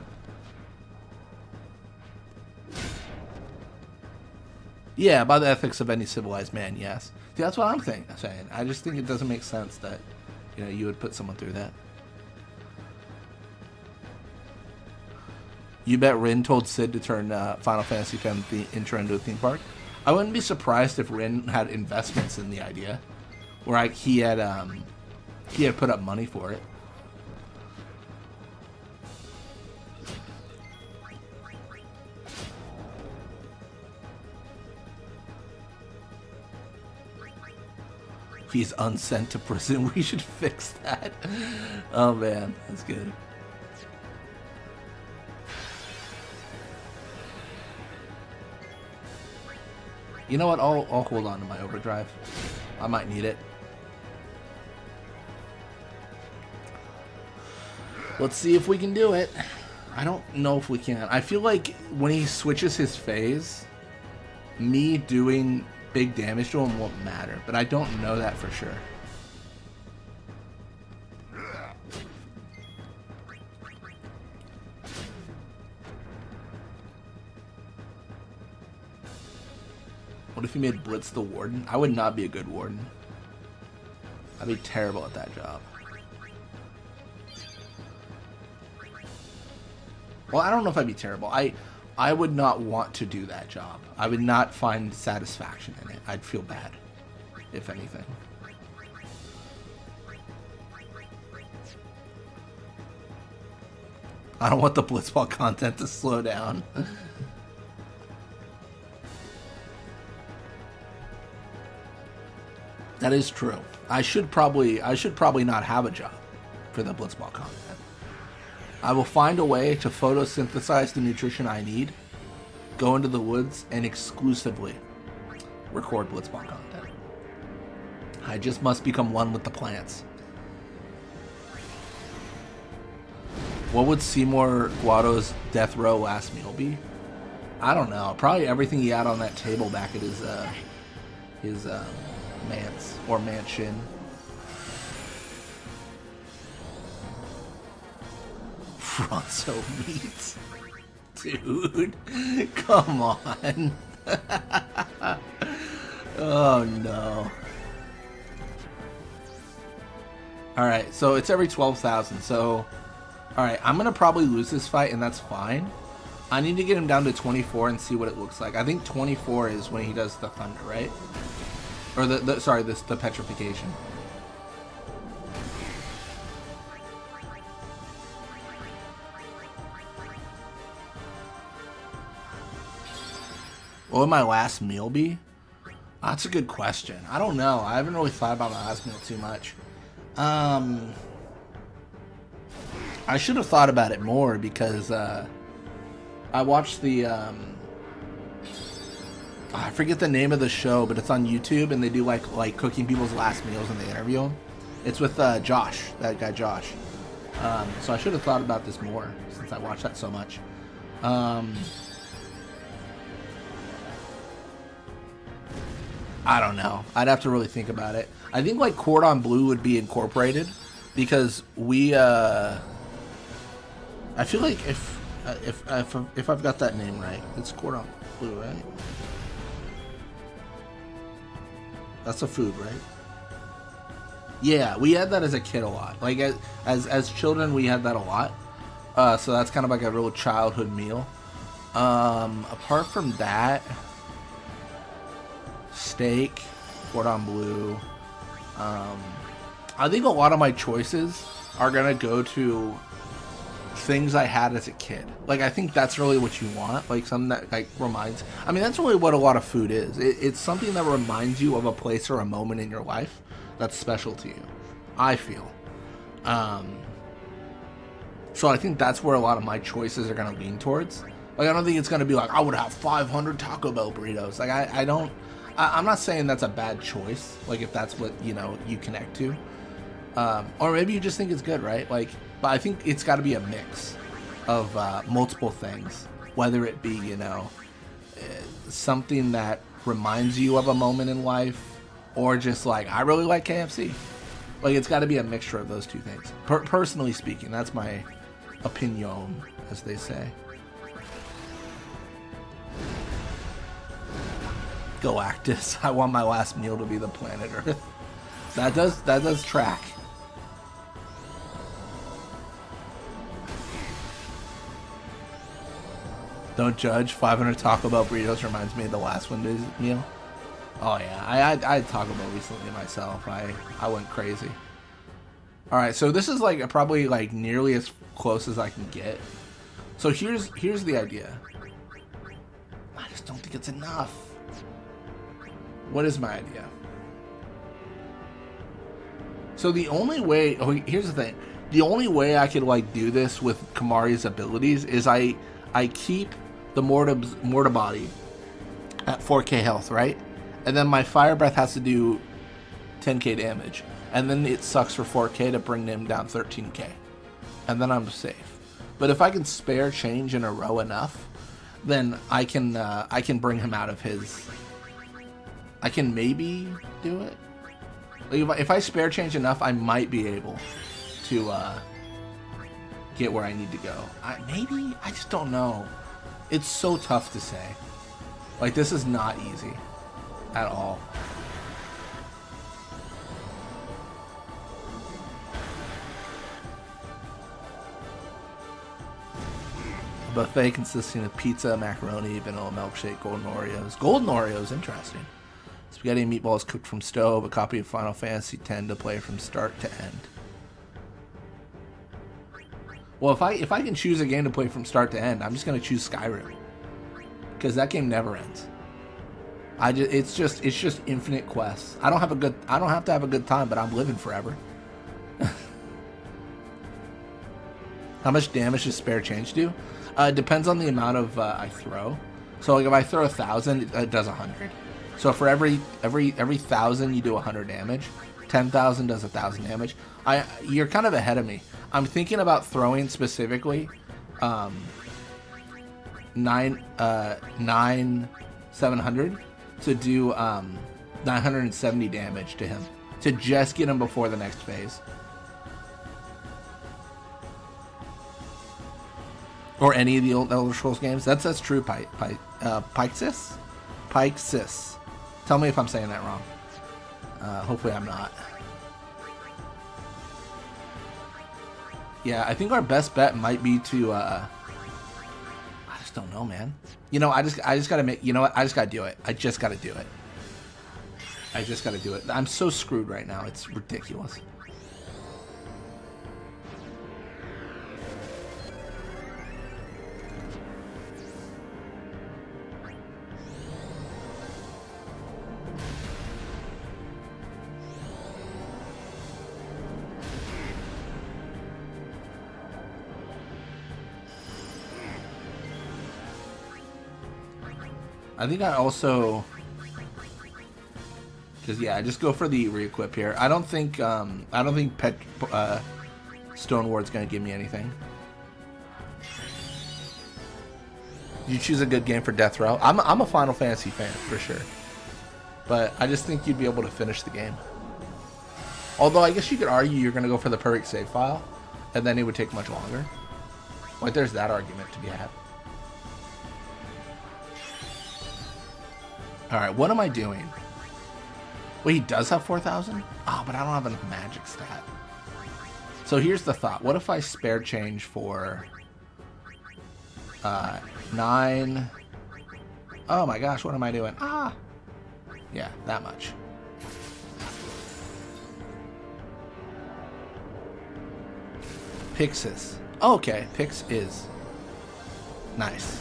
Yeah, by the ethics of any civilized man, yes. See, that's what I'm saying. I just think it doesn't make sense that, you know, you would put someone through that. You bet Rin told Sid to turn Final Fantasy X intro into a theme park? I wouldn't be surprised if Rin had investments in the idea, where like he had put up money for it. If he's unsent to prison, we should fix that. Oh man, that's good. You know what? I'll hold on to my overdrive. I might need it. Let's see if we can do it. I don't know if we can. I feel like when he switches his phase, me doing big damage to him won't matter, but I don't know that for sure. What if he made Blitz the warden? I would not be a good warden. I'd be terrible at that job. Well, I don't know if I'd be terrible. I would not want to do that job. I would not find satisfaction in it. I'd feel bad, if anything. I don't want the Blitzball content to slow down. That is true. I should probably not have a job for the Blitzball content. I will find a way to photosynthesize the nutrition I need, go into the woods, and exclusively record Blitzball content. I just must become one with the plants. What would Seymour Guado's death row last meal be? I don't know. Probably everything he had on that table back at his manse or mansion. Fronso meats. Dude, come on. Oh no. Alright, so it's every 12,000. So, alright, I'm going to probably lose this fight, and that's fine. I need to get him down to 24 and see what it looks like. I think 24 is when he does the thunder, right? Or the petrification. What would my last meal be? That's a good question. I don't know. I haven't really thought about my last meal too much. I should have thought about it more because I watched the I forget the name of the show, but it's on YouTube, and they do like cooking people's last meals and they interview them. It's with Josh, that guy Josh. So I should have thought about this more since I watched that so much. I don't know. I'd have to really think about it. I think like Cordon Bleu would be incorporated because we. I feel like if I've got that name right, it's Cordon Bleu, right? That's a food, right? Yeah, we had that as a kid a lot. Like as children, we had that a lot. So that's kind of like a real childhood meal. Apart from that, steak, Cordon Bleu. I think a lot of my choices are gonna go to things I had as a kid. Like I think that's really what you want. Like something that like reminds. I mean, that's really what a lot of food is. It's something that reminds you of a place or a moment in your life that's special to you. I feel. So I think that's where a lot of my choices are gonna lean towards. Like I don't think it's gonna be like I would have 500 Taco Bell burritos. Like I don't. I'm not saying that's a bad choice. Like if that's what you connect to, or maybe you just think it's good, right? Like, but I think it's got to be a mix of multiple things. Whether it be something that reminds you of a moment in life, or just like I really like KFC. Like it's got to be a mixture of those two things. Personally speaking, that's my opinion, as they say. Galactus. I want my last meal to be the planet Earth. That does track. Don't judge. 500 Taco Bell burritos reminds me of the last Wendy's meal. Oh yeah, I had Taco Bell recently myself. I went crazy. All right, so this is like probably like nearly as close as I can get. So here's the idea. I just don't think it's enough. What is my idea? So the only way, here's the thing. The only way I could like do this with Kimahri's abilities is I keep the mortar body at 4k health, right? And then my fire breath has to do 10k damage. And then it sucks for 4k to bring him down 13k. And then I'm safe. But if I can spare change in a row enough, then I can bring him out of his. I can maybe do it. Like if I spare change enough, I might be able to get where I need to go. Maybe? I just don't know. It's so tough to say. Like, this is not easy at all. A buffet consisting of pizza, macaroni, vanilla milkshake, golden Oreos. Golden Oreos, interesting. Spaghetti and meatballs cooked from stove, a copy of Final Fantasy X to play from start to end. Well, if I can choose a game to play from start to end, I'm just gonna choose Skyrim, because that game never ends. It's just infinite quests. I don't have to have a good time, but I'm living forever. How much damage does spare change do? It depends on the amount of I throw. So like if I throw 1,000, it does 100. So for every 1,000 you do 100 damage. 10,000 does 1,000 damage. You're kind of ahead of me. I'm thinking about throwing specifically 700 to do 970 damage to him to just get him before the next phase. Or any of the old Elder Scrolls games. That's true. Pixis? Tell me if I'm saying that wrong. Hopefully I'm not. Yeah, I think our best bet might be to I just don't know, man. I just gotta make, what? I just gotta do it. I just gotta do it. I'm so screwed right now. It's ridiculous. I think I also... Because, yeah, I just go for the re-equip here. I don't think Pet Stone Ward's going to give me anything. You choose a good game for Death Row. I'm a Final Fantasy fan, for sure. But I just think you'd be able to finish the game. Although, I guess you could argue you're going to go for the perfect save file, and then it would take much longer. Like, there's that argument to be had. Alright, what am I doing? Wait, he does have 4,000? Oh, but I don't have enough magic stat. So here's the thought. What if I spare change for 9? Oh my gosh, what am I doing? Ah! Yeah, that much. Pixis. Oh, okay, Pix is. Nice.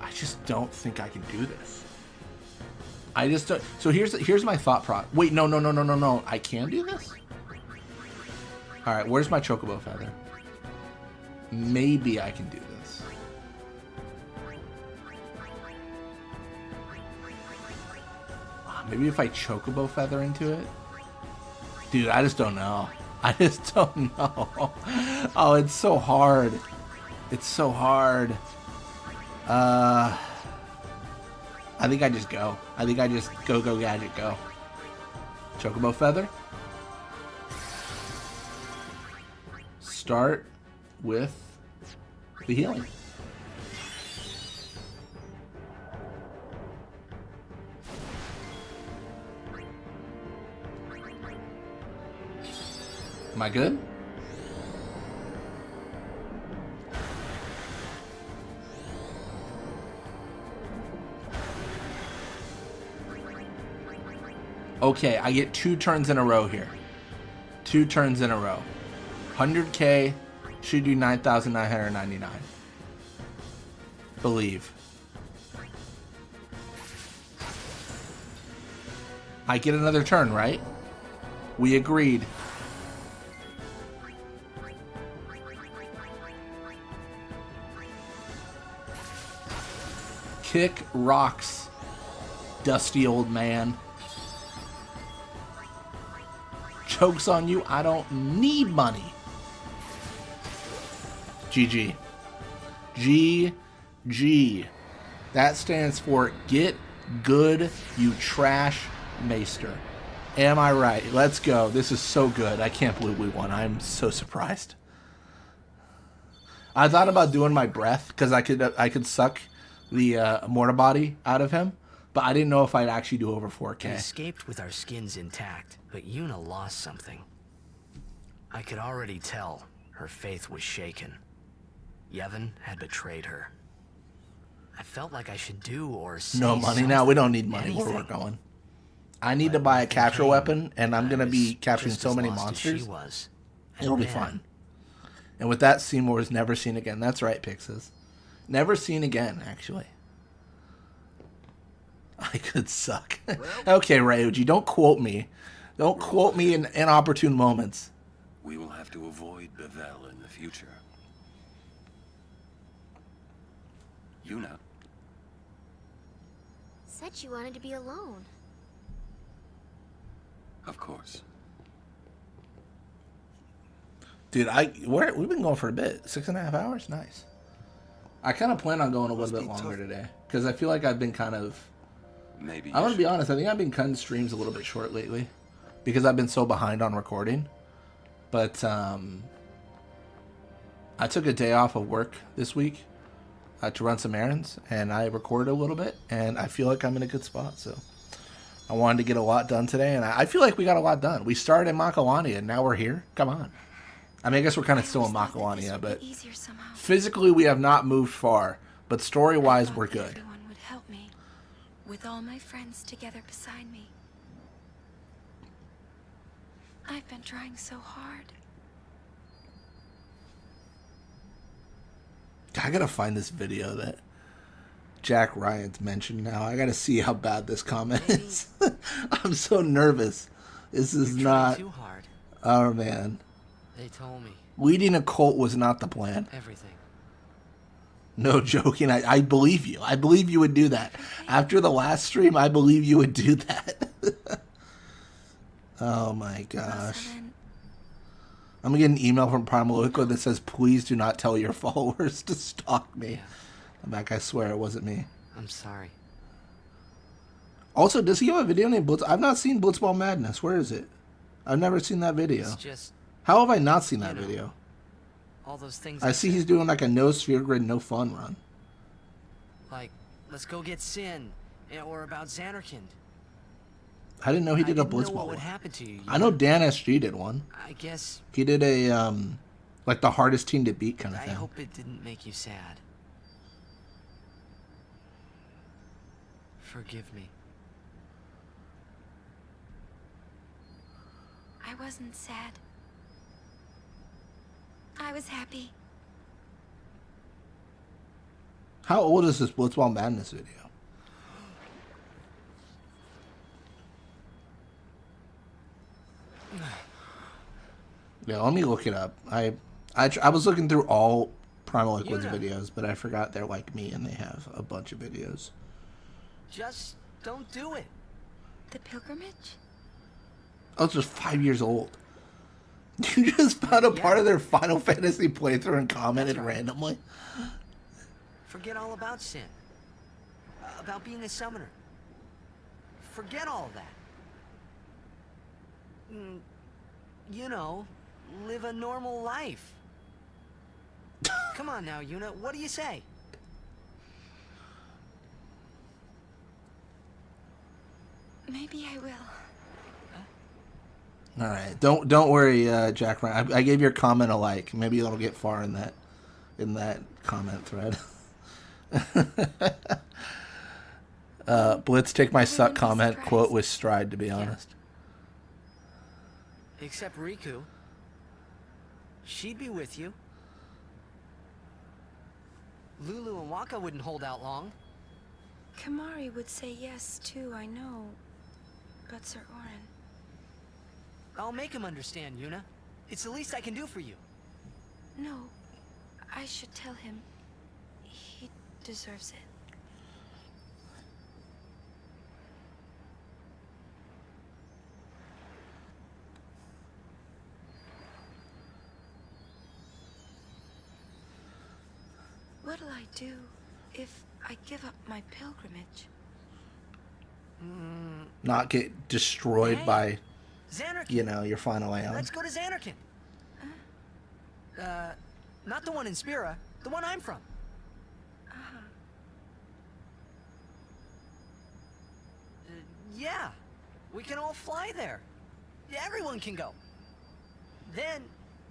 I just don't think I can do this. I just don't. So here's my thought process. Wait, no. I can do this? All right, where's my chocobo feather? Maybe I can do this. Maybe if I chocobo feather into it? Dude, I just don't know. I just don't know. Oh, it's so hard. It's so hard. I think I just go. I think I just go gadget go. Chocobo feather. Start with the healing. Am I good? Okay, I get 2 turns in a row here. 2 turns in a row. 100k should do 9,999. Believe. I get another turn, right? We agreed. Kick rocks, dusty old man. Chokes on you. I don't need money. GG. GG. That stands for get good, you trash maester. Am I right? Let's go. This is so good. I can't believe we won. I'm so surprised. I thought about doing my breath because I could suck the mortar body out of him, but I didn't know if I'd actually do over 4K. We escaped with our skins intact, but Yuna lost something. I could already tell her faith was shaken. Yevon had betrayed her. I felt like I should do or say no money now. We don't need money where we're going. I need to buy a capture weapon, and I'm gonna be capturing so many monsters. It'll be fun. And with that, Seymour is never seen again. That's right, Pixis. Never seen again, actually. I could suck. Okay, Ryuji, don't quote me. Don't quote me in inopportune moments. We will have to avoid Bevel in the future. Yuna. Said she wanted to be alone. Of course. Dude, we've been going for a bit. 6.5 hours? Nice. I kind of plan on going a little bit longer today. Because I feel like I've been kind of... Maybe I'm going to be honest. I think I've been cutting streams a little bit short lately. Because I've been so behind on recording. But I took a day off of work this week to run some errands. And I recorded a little bit. And I feel like I'm in a good spot. So I wanted to get a lot done today. And I feel like we got a lot done. We started in Makalania and now we're here. Come on. I mean, I guess we're kind of still in Makalania, but physically we have not moved far. But story-wise, we're good. Everyone would help me, with all my friends together beside me. I've been trying so hard. I gotta find this video that Jack Ryan's mentioned now. I gotta see how bad this comment is. I'm so nervous. This is not. Too hard. Oh man. They told me. Leading a cult was not the plan. Everything. No joking. I believe you. I believe you would do that. After the last stream, I believe you would do that. Oh my gosh. I'm gonna get an email from Primal Liquid that says, please do not tell your followers to stalk me. Yeah. I'm like, I swear it wasn't me. I'm sorry. Also, does he have a video named Blitz? I've not seen Blitzball Madness. Where is it? I've never seen that video. It's just, how have I not seen that video? all those things. I see he's doing like a no sphere grid, no fun run. Like, let's go get Sin, or about Xanarkand. I didn't know he did a I didn't know Blitzball what would one. happen to you. I know Dan SG did one. I guess. He did a like the hardest team to beat kind of I thing. hope it didn't make you sad. Forgive me. I wasn't sad. I was happy. How old is this Blitzball Madness video? Yeah, let me look it up. I was looking through all Primal Liquid's videos, but I forgot they're like me and they have a bunch of videos. Just don't do it. The pilgrimage? Oh, it's just 5 years old. You just found a part of their Final Fantasy playthrough and commented randomly. Forget all about Sin. About being a summoner. Forget all of that. You know, live a normal life. Come on now, Yuna. What do you say? Maybe I will. All right, don't worry, Jack Ryan. I gave your comment a like. Maybe it'll get far in that comment thread. Blitz, take my suck comment quote with stride. To be honest, Except Riku. She'd be with you. Lulu and Waka wouldn't hold out long. Kimahri would say yes too, I know. But Sir Orin... I'll make him understand, Yuna. It's the least I can do for you. No, I should tell him. He deserves it. What'll I do if I give up my pilgrimage? not get destroyed by, Xanarkand. you know, your final Aeon. Let's go to Xanarkand. Not the one in Spira, the one I'm from. Yeah, we can all fly there. Yeah, everyone can go. Then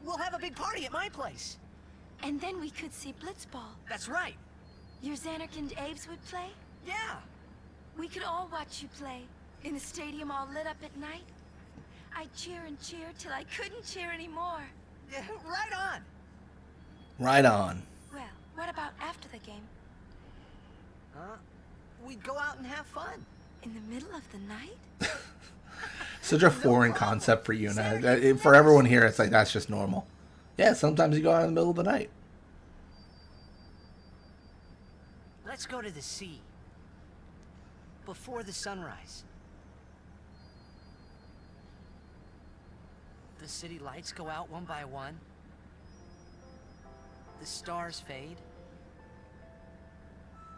we'll have a big party at my place. And then we could see Blitzball. That's right. Your Xanarkand Abes would play? Yeah. We could all watch you play, in a stadium all lit up at night. I'd cheer and cheer till I couldn't cheer anymore. Yeah, right on. Right on. Well, what about after the game? We'd go out and have fun. In the middle of the night? Such a foreign concept for you. For everyone here, it's like, that's just normal. Yeah, sometimes you go out in the middle of the night. Let's go to the sea. Before the sunrise. The city lights go out one by one. The stars fade.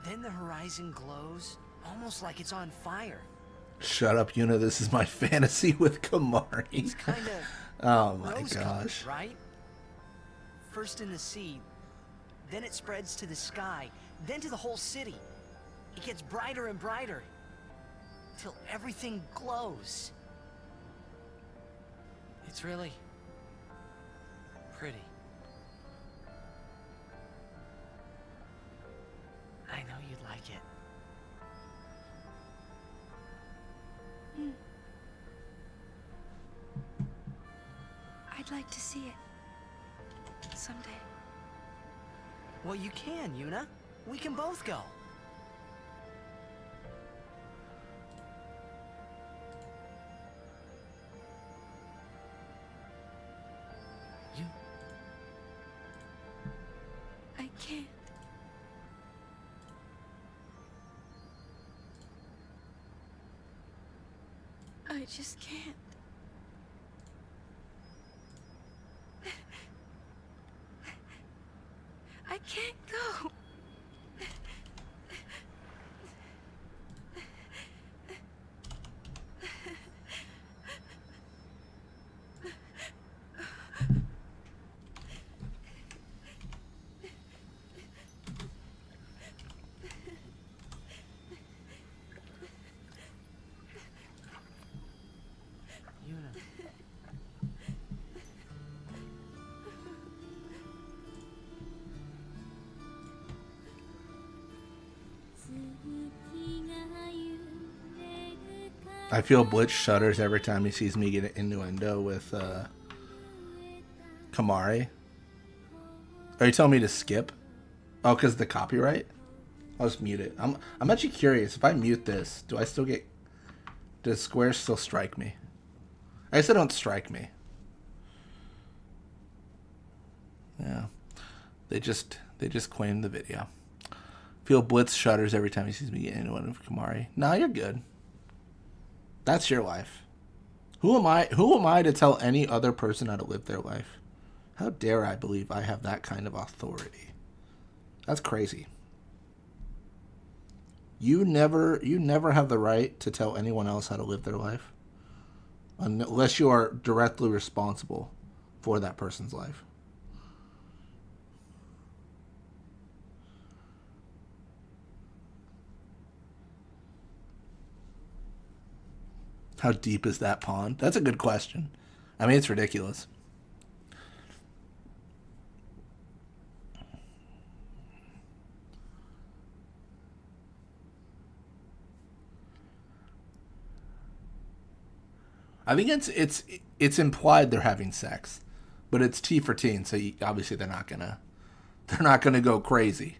Then the horizon glows, almost like it's on fire. Shut up, Yuna. This is my fantasy with Kimahri. It's kind of oh my rose-colored, gosh. right? First in the sea, then it spreads to the sky, then to the whole city. It gets brighter and brighter, till everything glows. It's really pretty. I know you'd like it. I'd like to see it. Someday. Well, you can, Yuna. We can both go. just can't. I can't go. I feel Blitz shudders every time he sees me get an innuendo with Kimahri. Are you telling me to skip? Oh, because the copyright? I'll just mute it. I'm actually curious. If I mute this, do I still get... Does Square still strike me? I guess they don't strike me. Yeah. They just claimed the video. Feel Blitz shudders every time he sees me get innuendo with Kimahri. Nah, you're good. That's your life. Who am I to tell any other person how to live their life? How dare I believe I have that kind of authority? That's crazy. You never have the right to tell anyone else how to live their life unless you are directly responsible for that person's life. How deep is that pond? That's a good question. I mean, it's ridiculous. I think it's implied they're having sex, but it's T for teen, so obviously they're not gonna go crazy.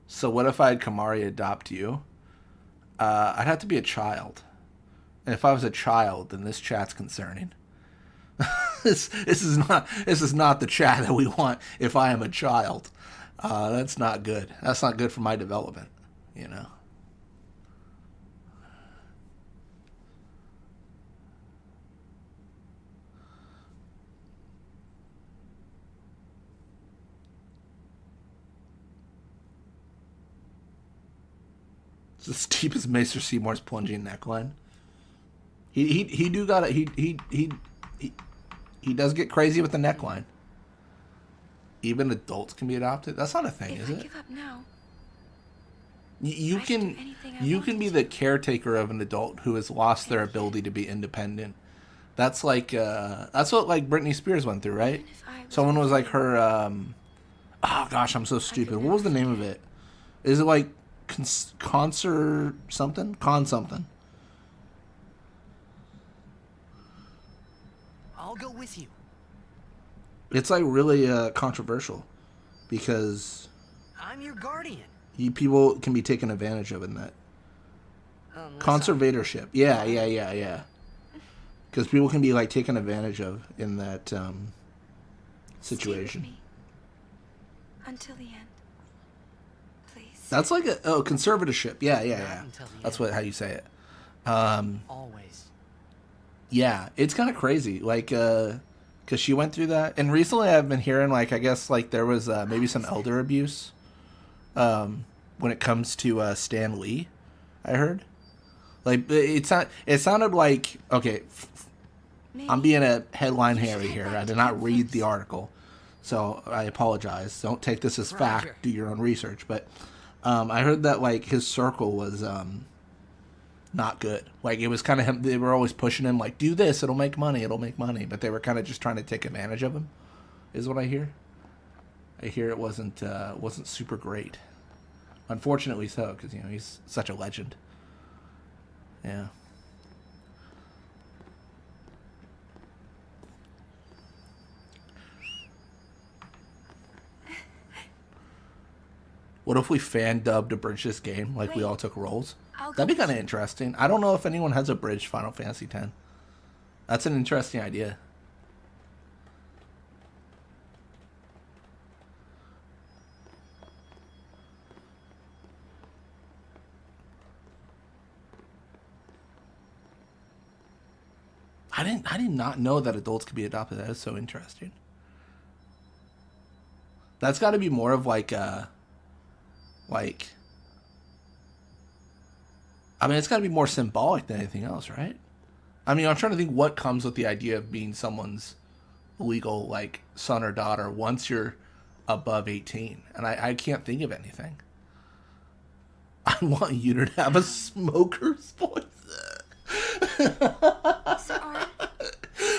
So what if I had Kimahri adopt you? I'd have to be a child, and if I was a child, then this chat's concerning. this is not the chat that we want. If I am a child, that's not good. That's not good for my development, you know. It's as steep as Maester Seymour's plunging neckline. He does get crazy with the neckline. Even adults can be adopted. That's not a thing, is it? If I give up now, You can be the caretaker of an adult who has lost their ability to be independent. That's like that's what like Britney Spears went through, right? Someone was like her. Oh gosh, I'm so stupid. What was the name of it? Is it like concert something? Con something. I'll go with you. It's like really controversial because I'm your guardian. People can be taken advantage of in that. Conservatorship. Yeah. Because people can be like taken advantage of in that situation. Until the end. Please. That's like a conservatorship. Yeah. That's how you say it. Always. Yeah, it's kind of crazy. Like, because she went through that, and recently I've been hearing like I guess like there was maybe some elder abuse. When it comes to Stan Lee, I heard. Like it sounded like okay. I'm being a headline Harry here. I did not read the article, so I apologize. Don't take this as fact. Do your own research. But I heard that like his circle was not good. Like it was kind of him. They were always pushing him like, do this, it'll make money. But they were kind of just trying to take advantage of him. Is what I hear. I hear it wasn't super great. Unfortunately so, because you know he's such a legend. Yeah. What if we fan dubbed a bridge this game, like we all took roles? That'd be kind of interesting. I don't know if anyone has a bridge Final Fantasy X. That's an interesting idea. I did not know that adults could be adopted. That is so interesting. That's got to be more of like I mean, it's got to be more symbolic than anything else, right? I mean, I'm trying to think what comes with the idea of being someone's legal, like, son or daughter once you're above 18. And I can't think of anything. I want you to have a smoker's voice.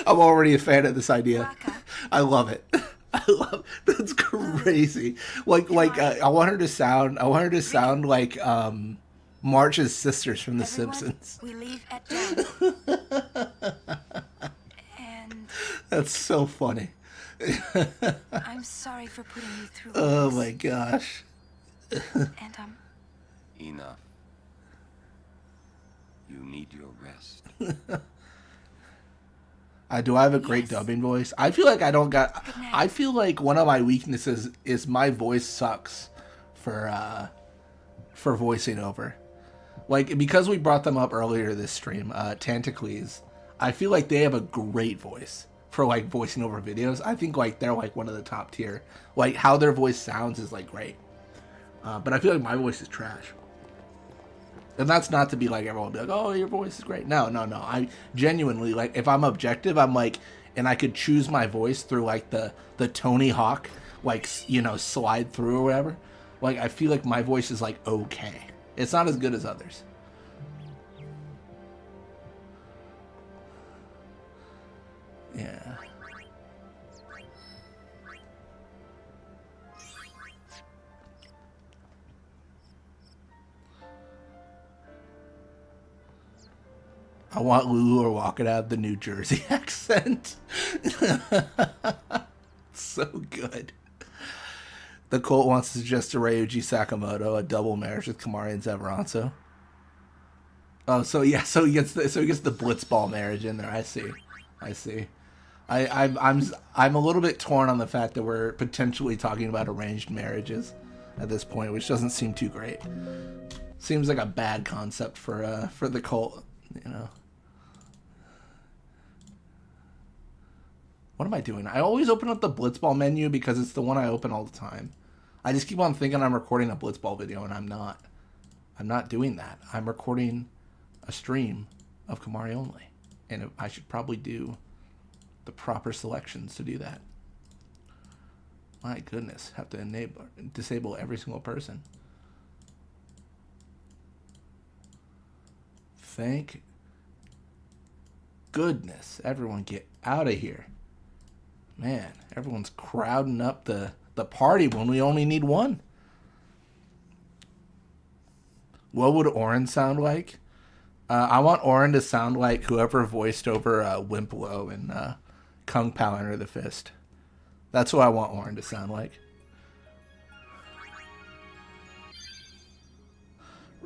I'm already a fan of this idea. I love it. That's crazy. I want her to sound like Marge's sisters from The Simpsons. We leave at dawn. And that's so funny. I'm sorry for putting you through Oh this. my gosh. And Enough. You need your rest. Do I have a great dubbing voice? I feel like I don't got. I feel like one of my weaknesses is my voice sucks for voicing over. Like, because we brought them up earlier this stream, Tantacles, I feel like they have a great voice for like voicing over videos. I think like they're like one of the top tier. Like how their voice sounds is like great. But I feel like my voice is trash. And that's not to be like everyone will be like, oh, your voice is great. No. I genuinely, like, if I'm objective, I'm like, and I could choose my voice through like the Tony Hawk, like, you know, slide through or whatever. Like, I feel like my voice is like okay. It's not as good as others. Yeah. I want Lulu or Waka to have the New Jersey accent. So good. The cult wants to suggest to Ryuji Sakamoto a double marriage with Kimahri and Zeveranzo. Oh, so yeah, so he gets the blitzball marriage in there. I see. I'm a little bit torn on the fact that we're potentially talking about arranged marriages at this point, which doesn't seem too great. Seems like a bad concept for the cult, you know. What am I doing? I always open up the blitzball menu because it's the one I open all the time. I just keep on thinking I'm recording a blitzball video, and I'm not. I'm not doing that. I'm recording a stream of Kimahri only, and I should probably do the proper selections to do that. My goodness, have to disable every single person. Thank goodness. Everyone get out of here. Man, everyone's crowding up the party when we only need one. What would Orin sound like? I want Orin to sound like whoever voiced over Wimplo in Kung Pao Enter the Fist. That's what I want Orin to sound like.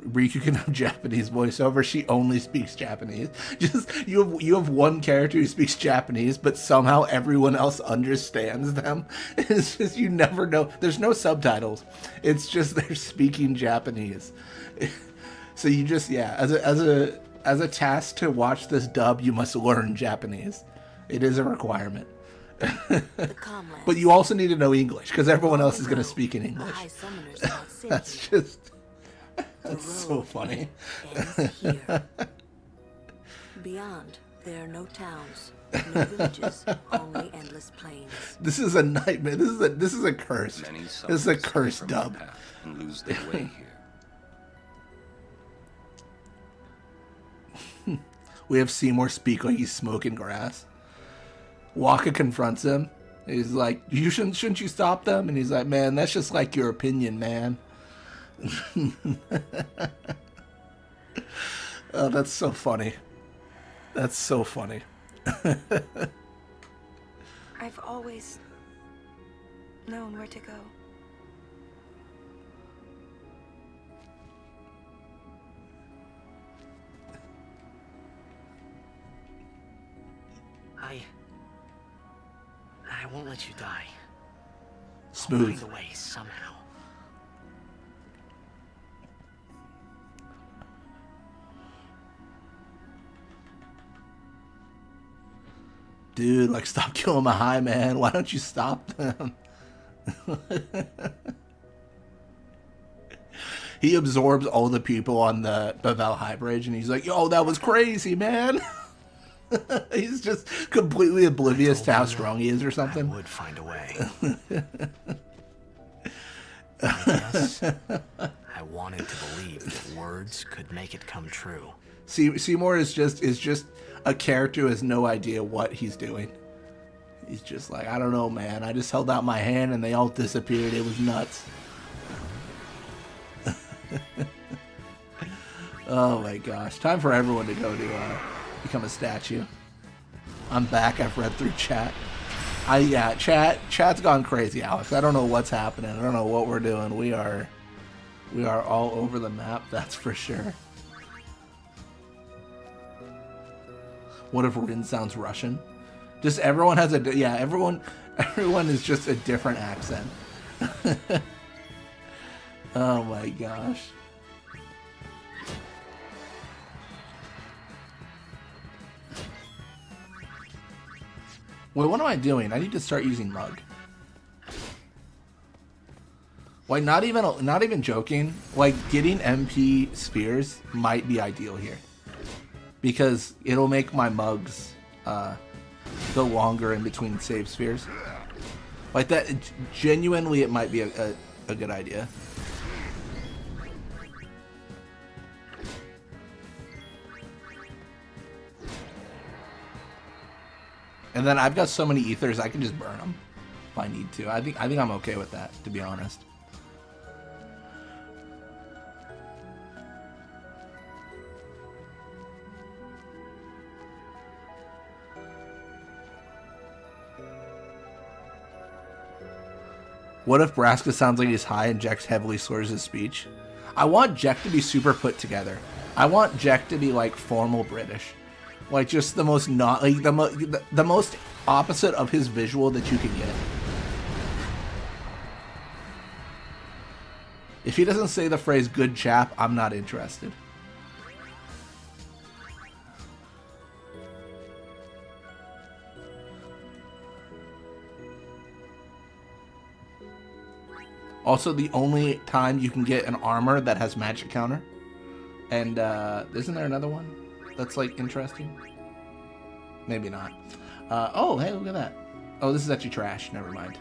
Riku can have Japanese voiceover. She only speaks Japanese. Just you have one character who speaks Japanese, but somehow everyone else understands them. It's just you never know. There's no subtitles. It's just they're speaking Japanese. So you just as a task to watch this dub, you must learn Japanese. It is a requirement. But you also need to know English because everyone else is going to speak in English. That's just. That's so funny. Beyond, there are no towns, no villages, only endless plains. This is a nightmare. This is a curse. This is a cursed dub. And lose their way here. We have Seymour speak like he's smoking grass. Waka confronts him. He's like, "You shouldn't you stop them?" And he's like, "Man, that's just like your opinion, man." Oh, that's so funny. That's so funny. I've always known where to go. I won't let you die. Smooth. I'll find a way somehow. dude, like, stop killing my high, man. Why don't you stop them? He absorbs all the people on the Bavel High Bridge, and he's like, yo, that was crazy, man. He's just completely oblivious to how strong he is or something. I would find a way. I guess I wanted to believe that words could make it come true. Seymour is just a character who has no idea what he's doing. He's just like, I don't know, man. I just held out my hand and they all disappeared. It was nuts. Oh my gosh. Time for everyone to go to become a statue. I'm back. I've read through chat. Chat's gone crazy, Alex. I don't know what's happening. I don't know what we're doing. We are all over the map, that's for sure. What if Rin sounds Russian? Just everyone has everyone is just a different accent. Oh my gosh. Wait, what am I doing? I need to start using Mug. Like, not even joking. Like, getting MP spheres might be ideal here, because it'll make my mugs go longer in between save spheres. Like that, genuinely, it might be a good idea. And then I've got so many ethers, I can just burn them if I need to. I think I'm okay with that, to be honest. What if Braska sounds like he's high and Jex heavily slurs his speech? I want Jek to be super put together. I want Jek to be like formal British. Like, just the most not like the most opposite of his visual that you can get. If he doesn't say the phrase "good chap," I'm not interested. Also, the only time you can get an armor that has magic counter. And isn't there another one that's like interesting? Maybe not. Oh, hey, look at that. Oh, this is actually trash. Never mind.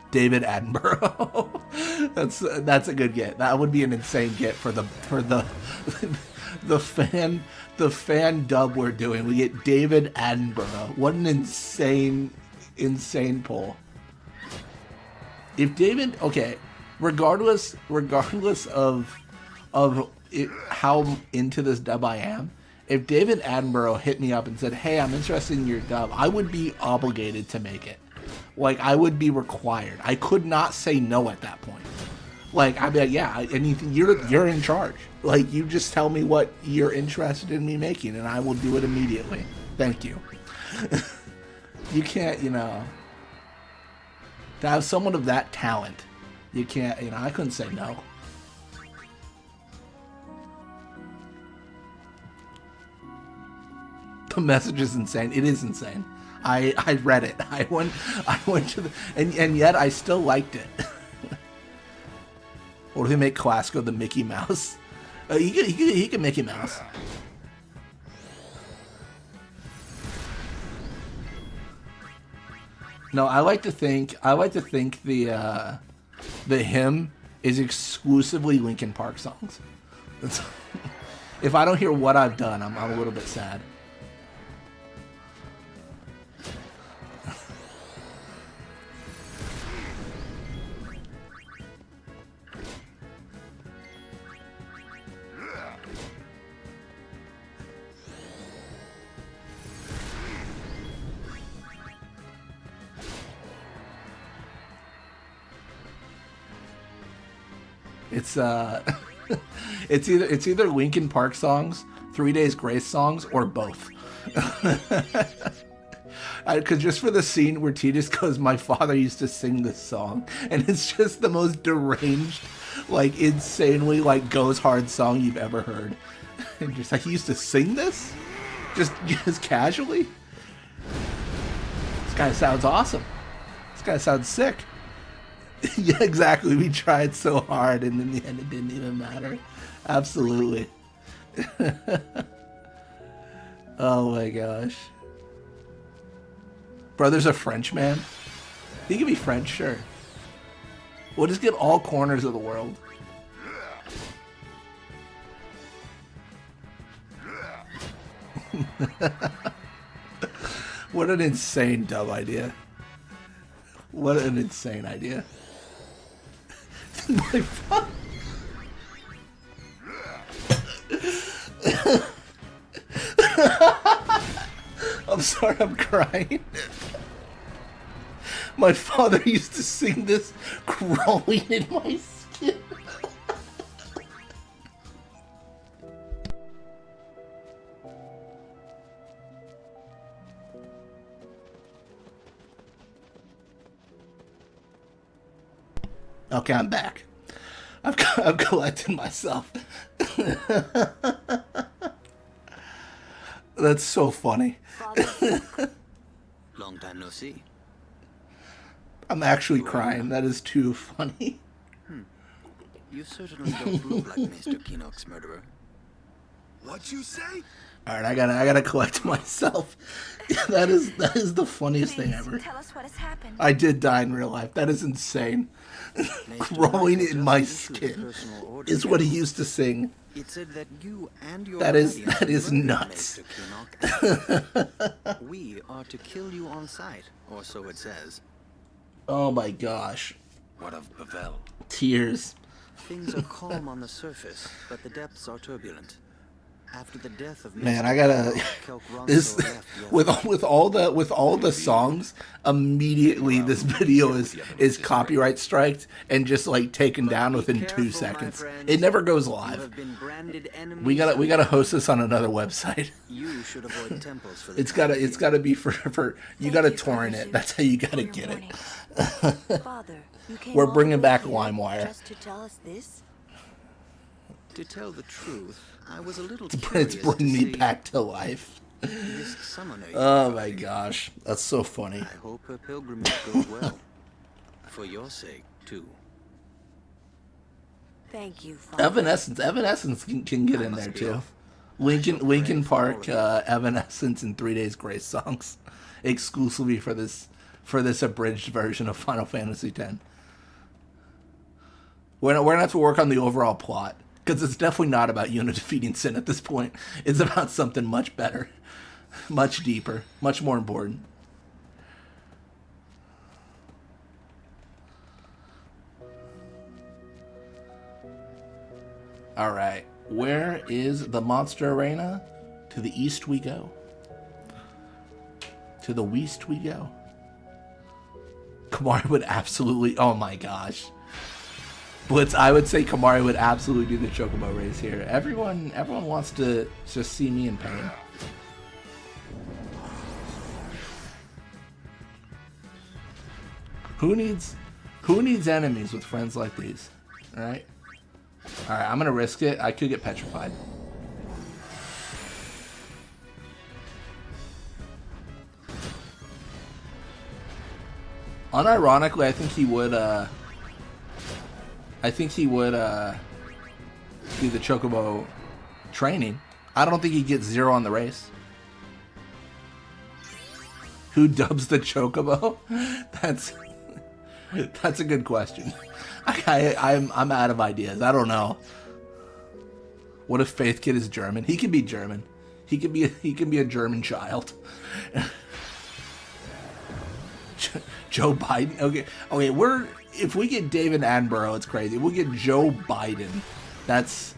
David Attenborough. that's a good get. That would be an insane get for the the fan dub we're doing. We get David Attenborough. What an insane pull. If David, okay, regardless of how into this dub I am, if David Attenborough hit me up and said, "Hey, I'm interested in your dub," I would be obligated to make it. Like, I would be required. I could not say no at that point. Like, I'd be like, yeah, anything, you're in charge. Like, you just tell me what you're interested in me making, and I will do it immediately. Thank you. You can't, to have someone of that talent, you can't, I couldn't say no. The message is insane. It is insane. I read it. I went to the, and yet I still liked it. Or do they make Classico the Mickey Mouse? He can Mickey Mouse. No, I like to think the hymn is exclusively Linkin Park songs. If I don't hear What I've Done, I'm a little bit sad. It's either Linkin Park songs, 3 Days Grace songs, or both. Because just for the scene where Titus goes, "My father used to sing this song," and it's just the most deranged, like insanely like goes hard song you've ever heard. And just like, he used to sing this? Just casually? This guy sounds awesome. This guy sounds sick. Yeah, exactly. We tried so hard, and in the end, it didn't even matter. Absolutely. Oh my gosh. Brother's a French man? He can be French, sure. We'll just get all corners of the world. What an insane dumb idea. What an insane idea. My fuck. I'm sorry, I'm crying. My father used to sing this crawling in my skin. Okay, I'm back. I've collected myself. That's so funny. Long time no see. I'm actually crying. That is too funny. You certainly don't look like Mr. Kinnock's murderer. What you say? All right, I gotta collect myself. That is the funniest thing ever. Tell us what has happened. I did die in real life. That is insane. Crawling in my skin is what he used to sing. It said that you and your That is nuts. We are to kill you on sight, or so it says. Oh my gosh. What of Pavel? Tears. Things are calm on the surface, but the depths are turbulent. After the death of Man, I gotta this with all the songs. Immediately, this video is copyright striked and just like taken down within 2 seconds. It never goes live. We gotta host this on another website. You should avoid temples for the It's gotta be for you gotta torrent it. That's how you gotta get it. Father, you came We're all bringing the back way here LimeWire. just to tell us this? To tell the truth, I was a little It's curious bringing to me see back to life. this summoner you Oh are my fighting. gosh, that's so funny. I hope her pilgrimage goes well. For your sake, too. Thank you, Father. Evanescence can get in there too. Linkin Park, Evanescence, and 3 Days Grace songs, exclusively for this abridged version of Final Fantasy X. We're gonna have to work on the overall plot, because it's definitely not about Yuna defeating Sin at this point. It's about something much better, much deeper, much more important. All right, where is the monster arena? To the east we go. To the west we go. Kimahri would absolutely. Oh my gosh. Blitz, I would say Kimahri would absolutely do the Chocobo race here. Everyone wants to just see me in pain. Who needs enemies with friends like these? Alright? Alright, I'm gonna risk it. I could get petrified. Unironically, I think he would do the Chocobo training. I don't think he gets 0 on the race. Who dubs the Chocobo? That's a good question. I'm out of ideas. I don't know. What if Faith Kid is German? He could be German. He can be a German child. Joe Biden. Okay. If we get David Attenborough, it's crazy. If we get Joe Biden, that's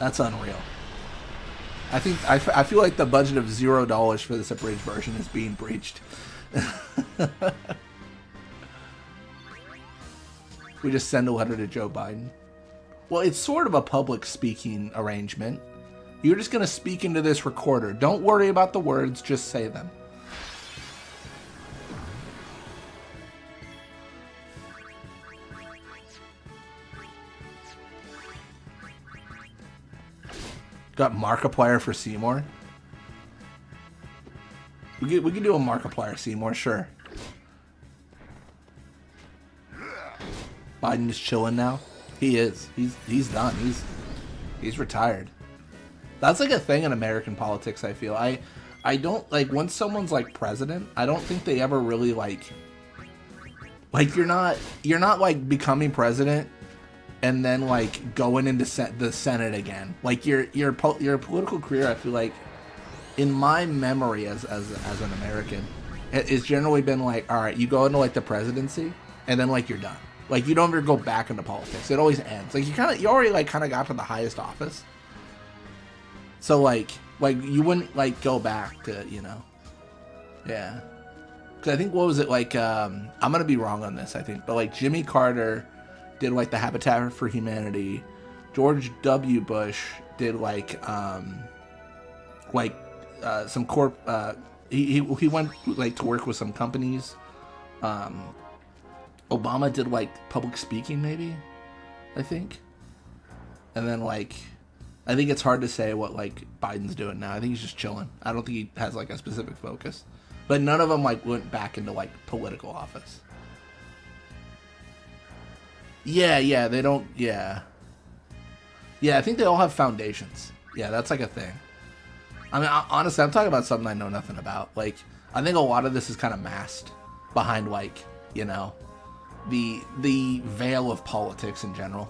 unreal. I feel like the budget of $0 for this abridged version is being breached. We just send a letter to Joe Biden. Well, it's sort of a public speaking arrangement. You're just gonna speak into this recorder. Don't worry about the words, just say them. Got Markiplier for Seymour. We could do a Markiplier Seymour, sure. Biden is chilling now. He is. He's done. He's retired. That's like a thing in American politics, I feel. I don't like once someone's like president, I don't think they ever really like you're not like becoming president and then like going into the Senate again. Like your political career, I feel like in my memory as an American, it's generally been like, all right, you go into like the presidency and then like you're done. Like you don't ever go back into politics. It always ends. Like you already like kind of got to the highest office. So like you wouldn't like go back to, you know. Yeah. Cuz I think what was it like I'm going to be wrong on this, I think, but like Jimmy Carter did like the Habitat for Humanity. George W. Bush did like some he went like to work with some companies. Obama did like public speaking, maybe, I think. And then like I think it's hard to say what like Biden's doing now. I think he's just chilling. I don't think he has like a specific focus. But none of them like went back into like political office. Yeah, they don't. Yeah, I think they all have foundations. Yeah, that's like a thing. I mean, honestly, I'm talking about something I know nothing about. Like, I think a lot of this is kind of masked behind like, you know, the veil of politics in general.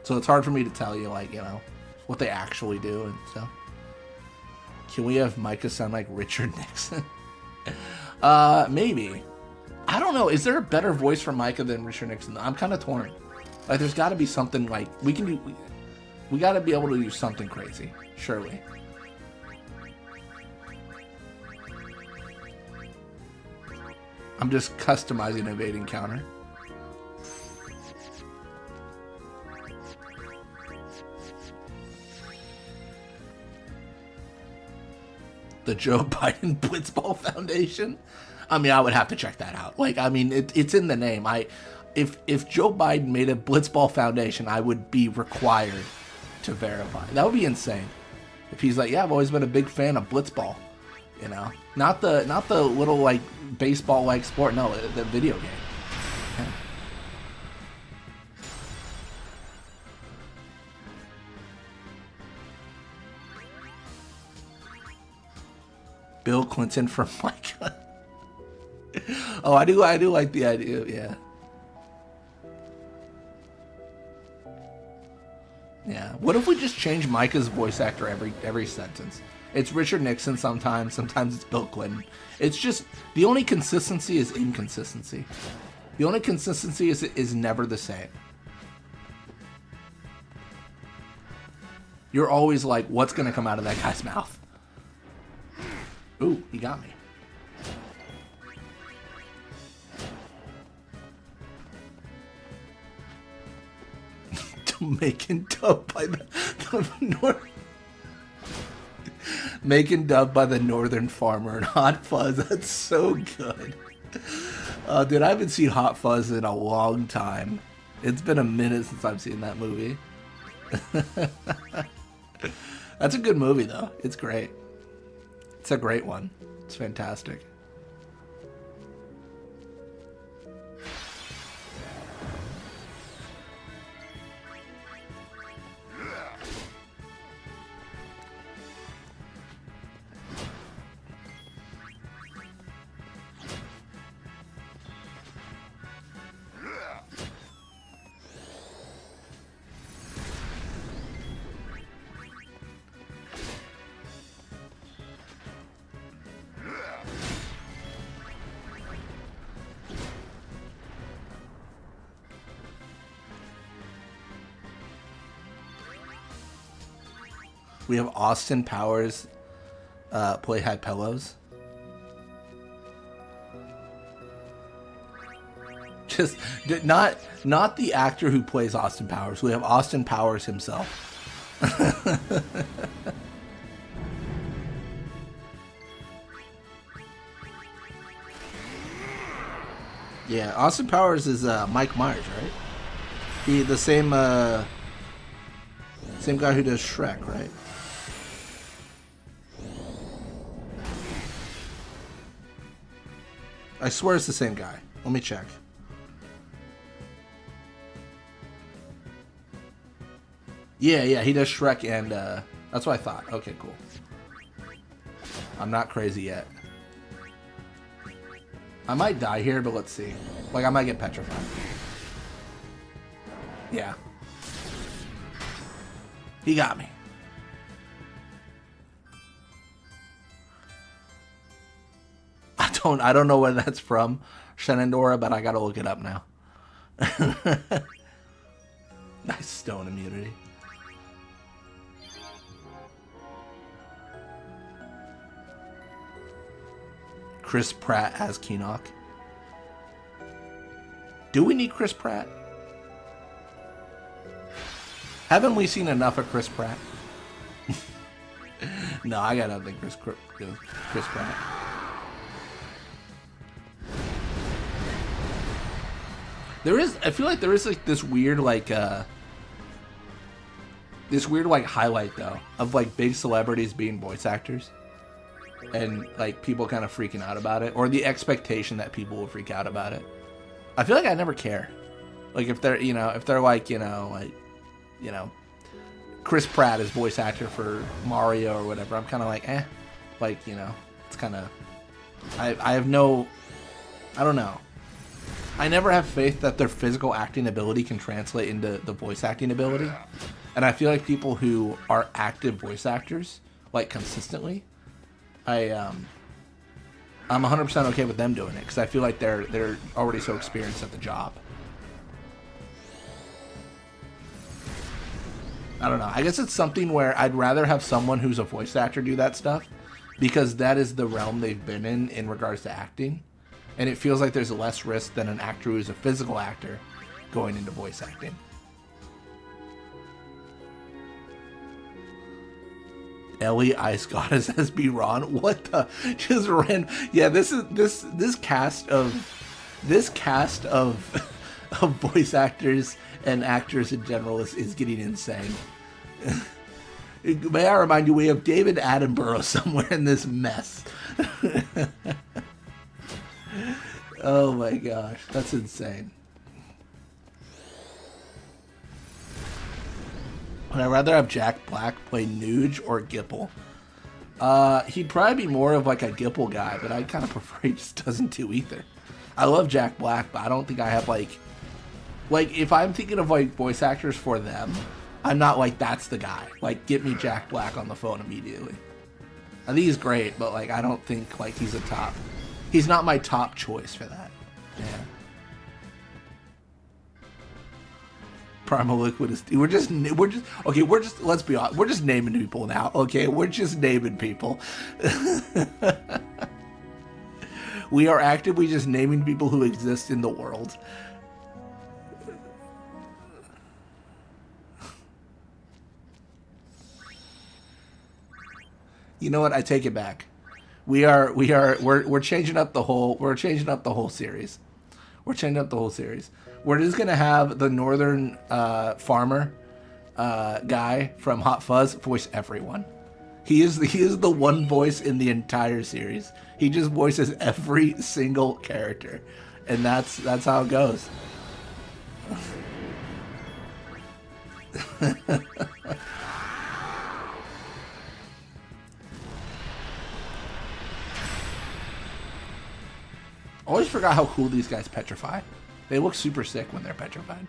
So it's hard for me to tell you, like, you know, what they actually do and stuff. Can we have Micah sound like Richard Nixon? Maybe. I don't know. Is there a better voice for Micah than Richard Nixon? I'm kind of torn. Like, there's got to be something like we can do. We got to be able to do something crazy, surely. I'm just customizing evading counter. The Joe Biden Blitzball Foundation. I mean, I would have to check that out. Like, I mean, it's in the name. If Joe Biden made a Blitzball Foundation, I would be required to verify. That would be insane. If he's like, yeah, I've always been a big fan of Blitzball. You know, not the little like baseball like sport. No, the video game. Yeah. Bill Clinton from Micah. Oh, I do like the idea. Yeah. Yeah. What if we just change Micah's voice actor every sentence? It's Richard Nixon sometimes it's Bill Clinton. It's just the only consistency is inconsistency. The only consistency is never the same. You're always like, what's gonna come out of that guy's mouth? Ooh, he got me. Making dub by the North. Making dub by the Northern Farmer and Hot Fuzz. That's so good. Dude, I haven't seen Hot Fuzz in a long time. It's been a minute since I've seen that movie. That's a good movie, though. It's great. It's a great one. It's fantastic. We have Austin Powers play High Pillows. Just not the actor who plays Austin Powers. We have Austin Powers himself. Yeah, Austin Powers is Mike Myers, right? The same guy who does Shrek, right? I swear it's the same guy. Let me check. Yeah, he does Shrek and, that's what I thought. Okay, cool. I'm not crazy yet. I might die here, but let's see. Like, I might get petrified. Yeah. He got me. I don't know where that's from, Shenandoah, but I gotta look it up now. Nice stone immunity. Chris Pratt as Keenock. Do we need Chris Pratt? Haven't we seen enough of Chris Pratt? No, I got nothing Chris Pratt. I feel like there is like this weird highlight though of like big celebrities being voice actors, and like people kind of freaking out about it, or the expectation that people will freak out about it. I feel like I never care. Like if they're Chris Pratt is voice actor for Mario or whatever, I'm kind of like it's kind of I have no, I don't know. I never have faith that their physical acting ability can translate into the voice acting ability. And I feel like people who are active voice actors, like consistently, I'm 100% okay with them doing it, because I feel like they're already so experienced at the job. I don't know. I guess it's something where I'd rather have someone who's a voice actor do that stuff, because that is the realm they've been in regards to acting. And it feels like there's less risk than an actor who's a physical actor going into voice acting. Ellie Ice Goddess as B. Ron. What the? Just ran. Yeah, this cast of voice actors and actors in general is getting insane. May I remind you, we have David Attenborough somewhere in this mess. Oh my gosh, that's insane. Would I rather have Jack Black play Nuge or Gipple? He'd probably be more of like a Gipple guy, but I kind of prefer he just doesn't do either. I love Jack Black, but I don't think I have like if I'm thinking of like voice actors for them, I'm not like that's the guy. Like get me Jack Black on the phone immediately. I think he's great, but like I don't think like he's a top. He's not my top choice for that. Yeah. Primal Liquid is. Let's be honest. We're just naming people now. Okay, we're just naming people. We are actively just naming people who exist in the world. You know what? I take it back. We're changing up the whole series. We're changing up the whole series. We're just gonna have the northern farmer guy from Hot Fuzz voice everyone. He is the one voice in the entire series. He just voices every single character, and that's how it goes. Always forgot how cool these guys petrify. They look super sick when they're petrified.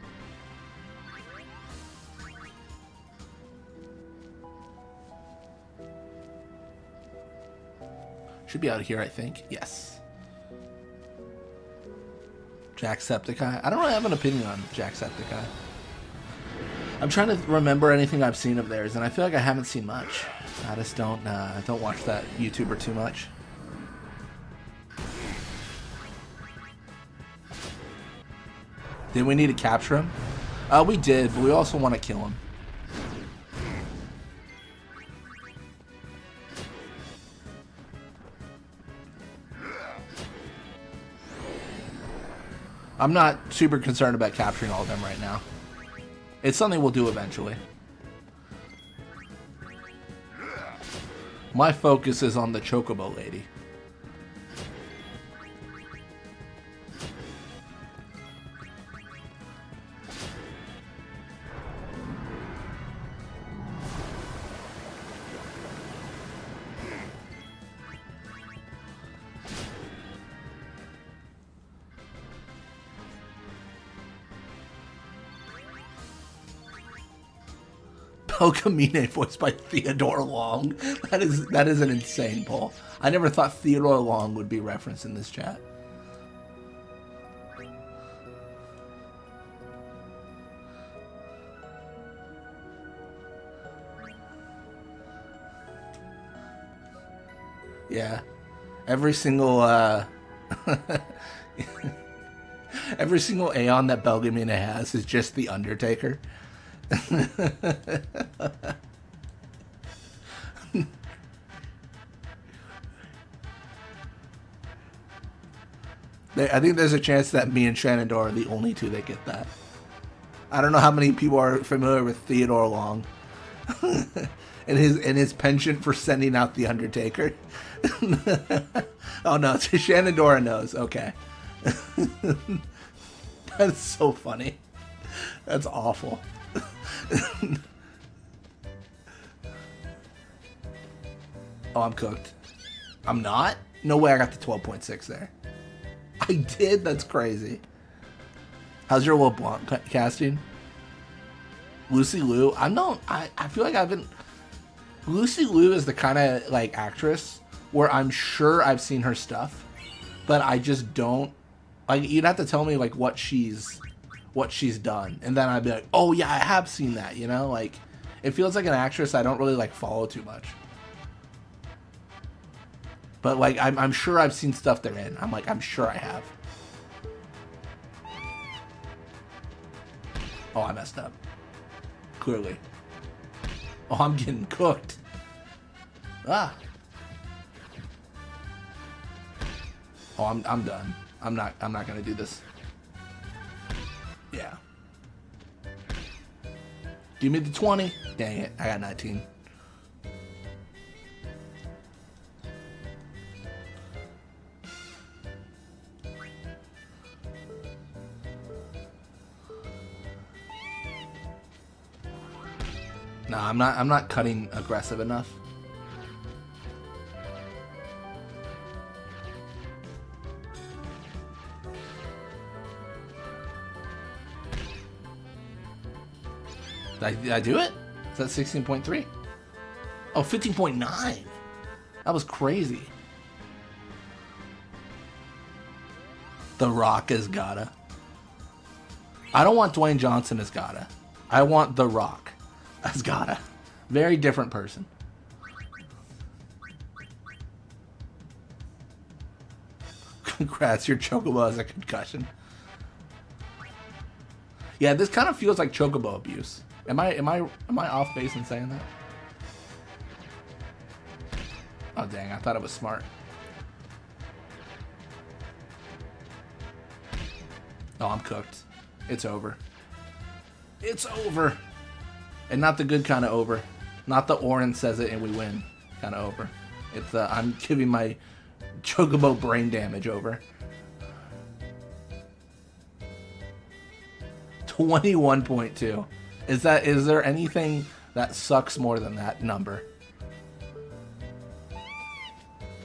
Should be out here, I think. Yes. Jacksepticeye. I don't really have an opinion on Jacksepticeye. I'm trying to remember anything I've seen of theirs, and I feel like I haven't seen much. I just don't watch that YouTuber too much. Did we need to capture him? We did, but we also want to kill him. I'm not super concerned about capturing all of them right now. It's something we'll do eventually. My focus is on the Chocobo lady. El Camine voiced by Theodore Long. That is an insane poll. I never thought Theodore Long would be referenced in this chat. Yeah. Every single every single Aeon that Belgamina has is just the Undertaker. I think there's a chance that me and Shenandoah are the only two that get that. I don't know how many people are familiar with Theodore Long and his penchant for sending out the Undertaker. Oh no, so Shenandoah knows. Okay. That's so funny. That's awful. Oh, I'm cooked. I'm not? No way I got the 12.6 there. I did? That's crazy. How's your LeBlanc casting? Lucy Liu? I feel like I haven't... Lucy Liu is the kind of like actress where I'm sure I've seen her stuff, but I just don't... Like, you'd have to tell me like what she's done, and then I'd be like, oh yeah, I have seen that, you know? Like, it feels like an actress I don't really like follow too much. But like, I'm sure I've seen stuff they're in. I'm sure I have. Oh, I messed up. Clearly. Oh, I'm getting cooked. Ah. Oh, I'm done. I'm not gonna do this. Yeah. Give me the 20. Dang it, I got 19. No, I'm not cutting aggressive enough. Did I do it? Is that 16.3? Oh, 15.9. That was crazy. The Rock as gotta. I don't want Dwayne Johnson as gotta. I want The Rock as gotta. Very different person. Congrats, your Chocobo has a concussion. Yeah, this kind of feels like Chocobo abuse. Am I off base in saying that? Oh dang, I thought it was smart. Oh, I'm cooked. It's over. It's over. And not the good kind of over. Not the Orin says it and we win kind of over. It's I'm giving my Chocobo brain damage over. 21.2. Is there anything that sucks more than that number?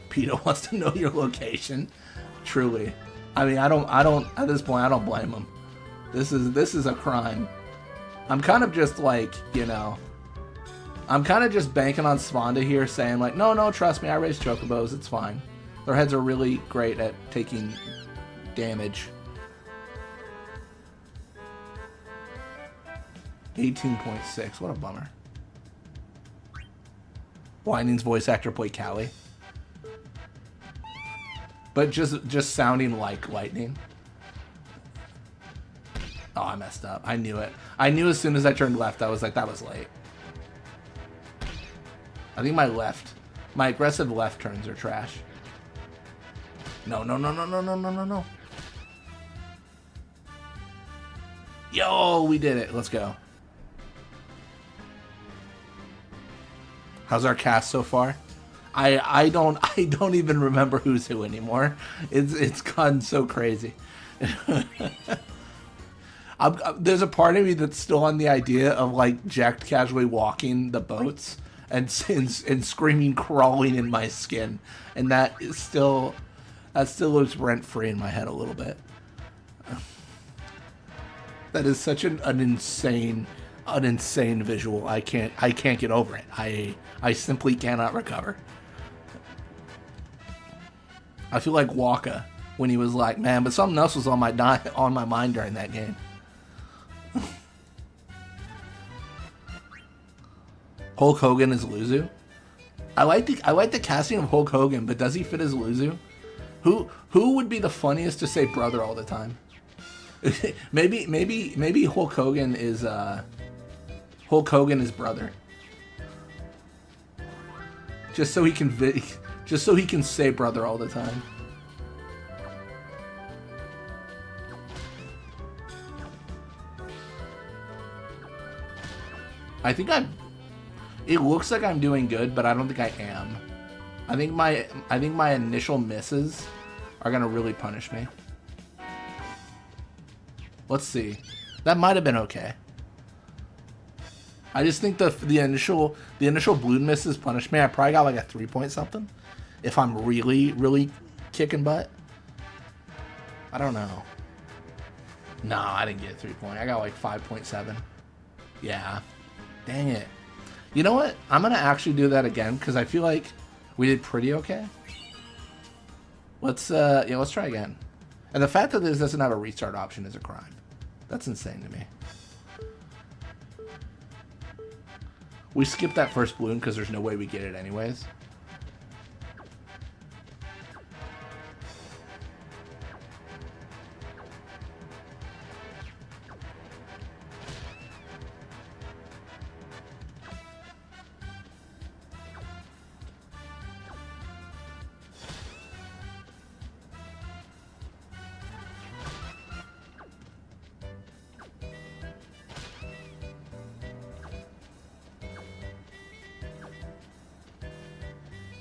PETA wants to know your location. Truly. I mean, I don't at this point I don't blame him. This is a crime. I'm kind of just like, you know, I'm kind of just banking on Sponda here saying like, no, trust me, I raised Chocobos, it's fine. Their heads are really great at taking damage. 18.6, what a bummer. Lightning's voice actor played Callie. But just sounding like Lightning. Oh, I messed up. I knew it. I knew as soon as I turned left, I was like, that was late. I think my aggressive left turns are trash. No. Yo, we did it. Let's go. How's our cast so far? I don't even remember who's who anymore. It's gone so crazy. There's a part of me that's still on the idea of like Jack casually walking the boats and screaming, crawling in my skin, and that still lives rent free in my head a little bit. That is such an insane an insane visual. I can't get over it. I simply cannot recover. I feel like Waka when he was like, man, but something else was on my mind during that game. Hulk Hogan is Luzu. I like the casting of Hulk Hogan, but does he fit as Luzu? Who would be the funniest to say brother all the time? maybe Hulk Hogan is brother. Just so he can say brother all the time. It looks like I'm doing good, but I don't think I am. I think my initial misses are gonna really punish me. Let's see. That might have been okay. I just think the initial balloon misses punished me. I probably got like a 3-point something. If I'm really kicking butt. I don't know. No, I didn't get a 3-point. I got like 5.7. Yeah. Dang it. You know what? I'm gonna actually do that again because I feel like we did pretty okay. Let's try again. And the fact that this doesn't have a restart option is a crime. That's insane to me. We skipped that first balloon because there's no way we get it anyways.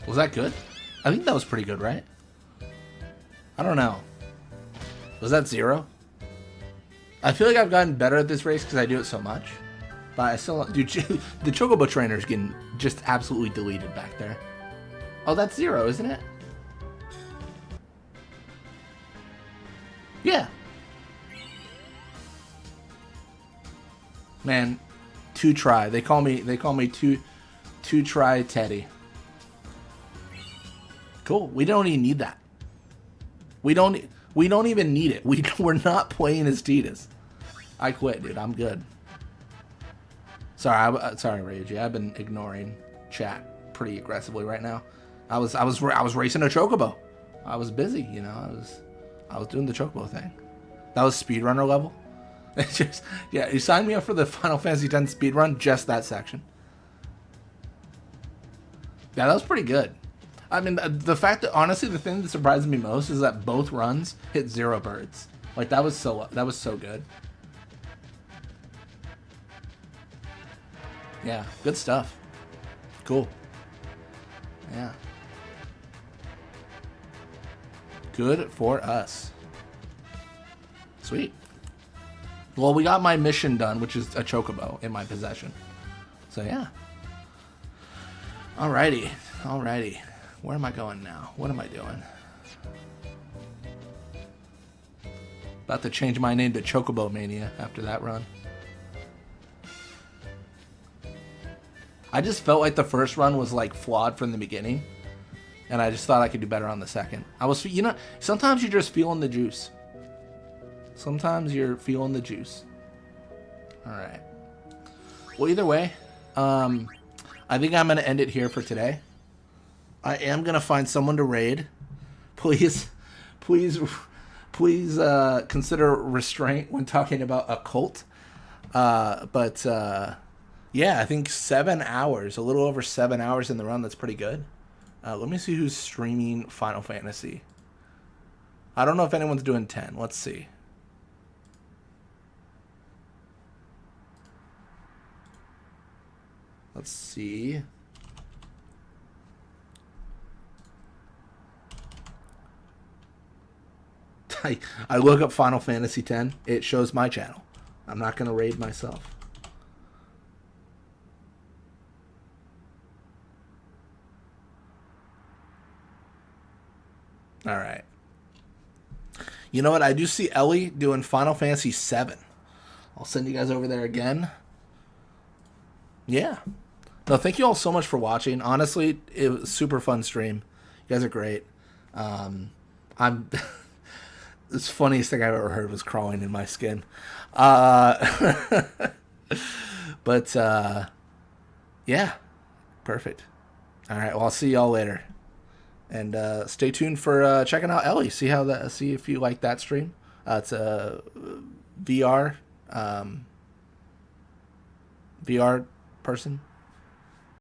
Was that good? I think that was pretty good, right? I don't know. Was that 0? I feel like I've gotten better at this race because I do it so much. But I still... Dude, the Chocobo trainer is getting just absolutely deleted back there. Oh, that's 0, isn't it? Yeah. Man, 2-try. They call me two try Teddy. Cool. We don't even need that. We don't even need it. We're not playing as Tidus. I quit, dude. I'm good. Sorry, Rage. I've been ignoring chat pretty aggressively right now. I was racing a Chocobo. I was busy, you know. I was doing the Chocobo thing. That was speedrunner level. It's just, yeah. You signed me up for the Final Fantasy X speedrun, just that section. Yeah, that was pretty good. I mean, the fact that, honestly, the thing that surprised me most is that both runs hit 0 birds. Like, that was so good. Yeah, good stuff. Cool. Yeah. Good for us. Sweet. Well, we got my mission done, which is a Chocobo in my possession. So, yeah. Alrighty. Where am I going now? What am I doing? About to change my name to Chocobo Mania after that run. I just felt like the first run was like flawed from the beginning. And I just thought I could do better on the second. Sometimes you're just feeling the juice. Sometimes you're feeling the juice. Alright. Well, either way, I think I'm going to end it here for today. I am going to find someone to raid. Please consider restraint when talking about a cult. Yeah, I think 7 hours, a little over 7 hours in the run. That's pretty good. Let me see who's streaming Final Fantasy. I don't know if anyone's doing 10. Let's see. Let's see. I look up Final Fantasy X. It shows my channel. I'm not going to raid myself. All right. You know what? I do see Ellie doing Final Fantasy VII. I'll send you guys over there again. Yeah. No, thank you all so much for watching. Honestly, it was a super fun stream. You guys are great. I'm the funniest thing I've ever heard was crawling in my skin. But yeah, perfect. All right, well, I'll see y'all later, and stay tuned for checking out Ellie. See if you like that stream. It's a VR VR person.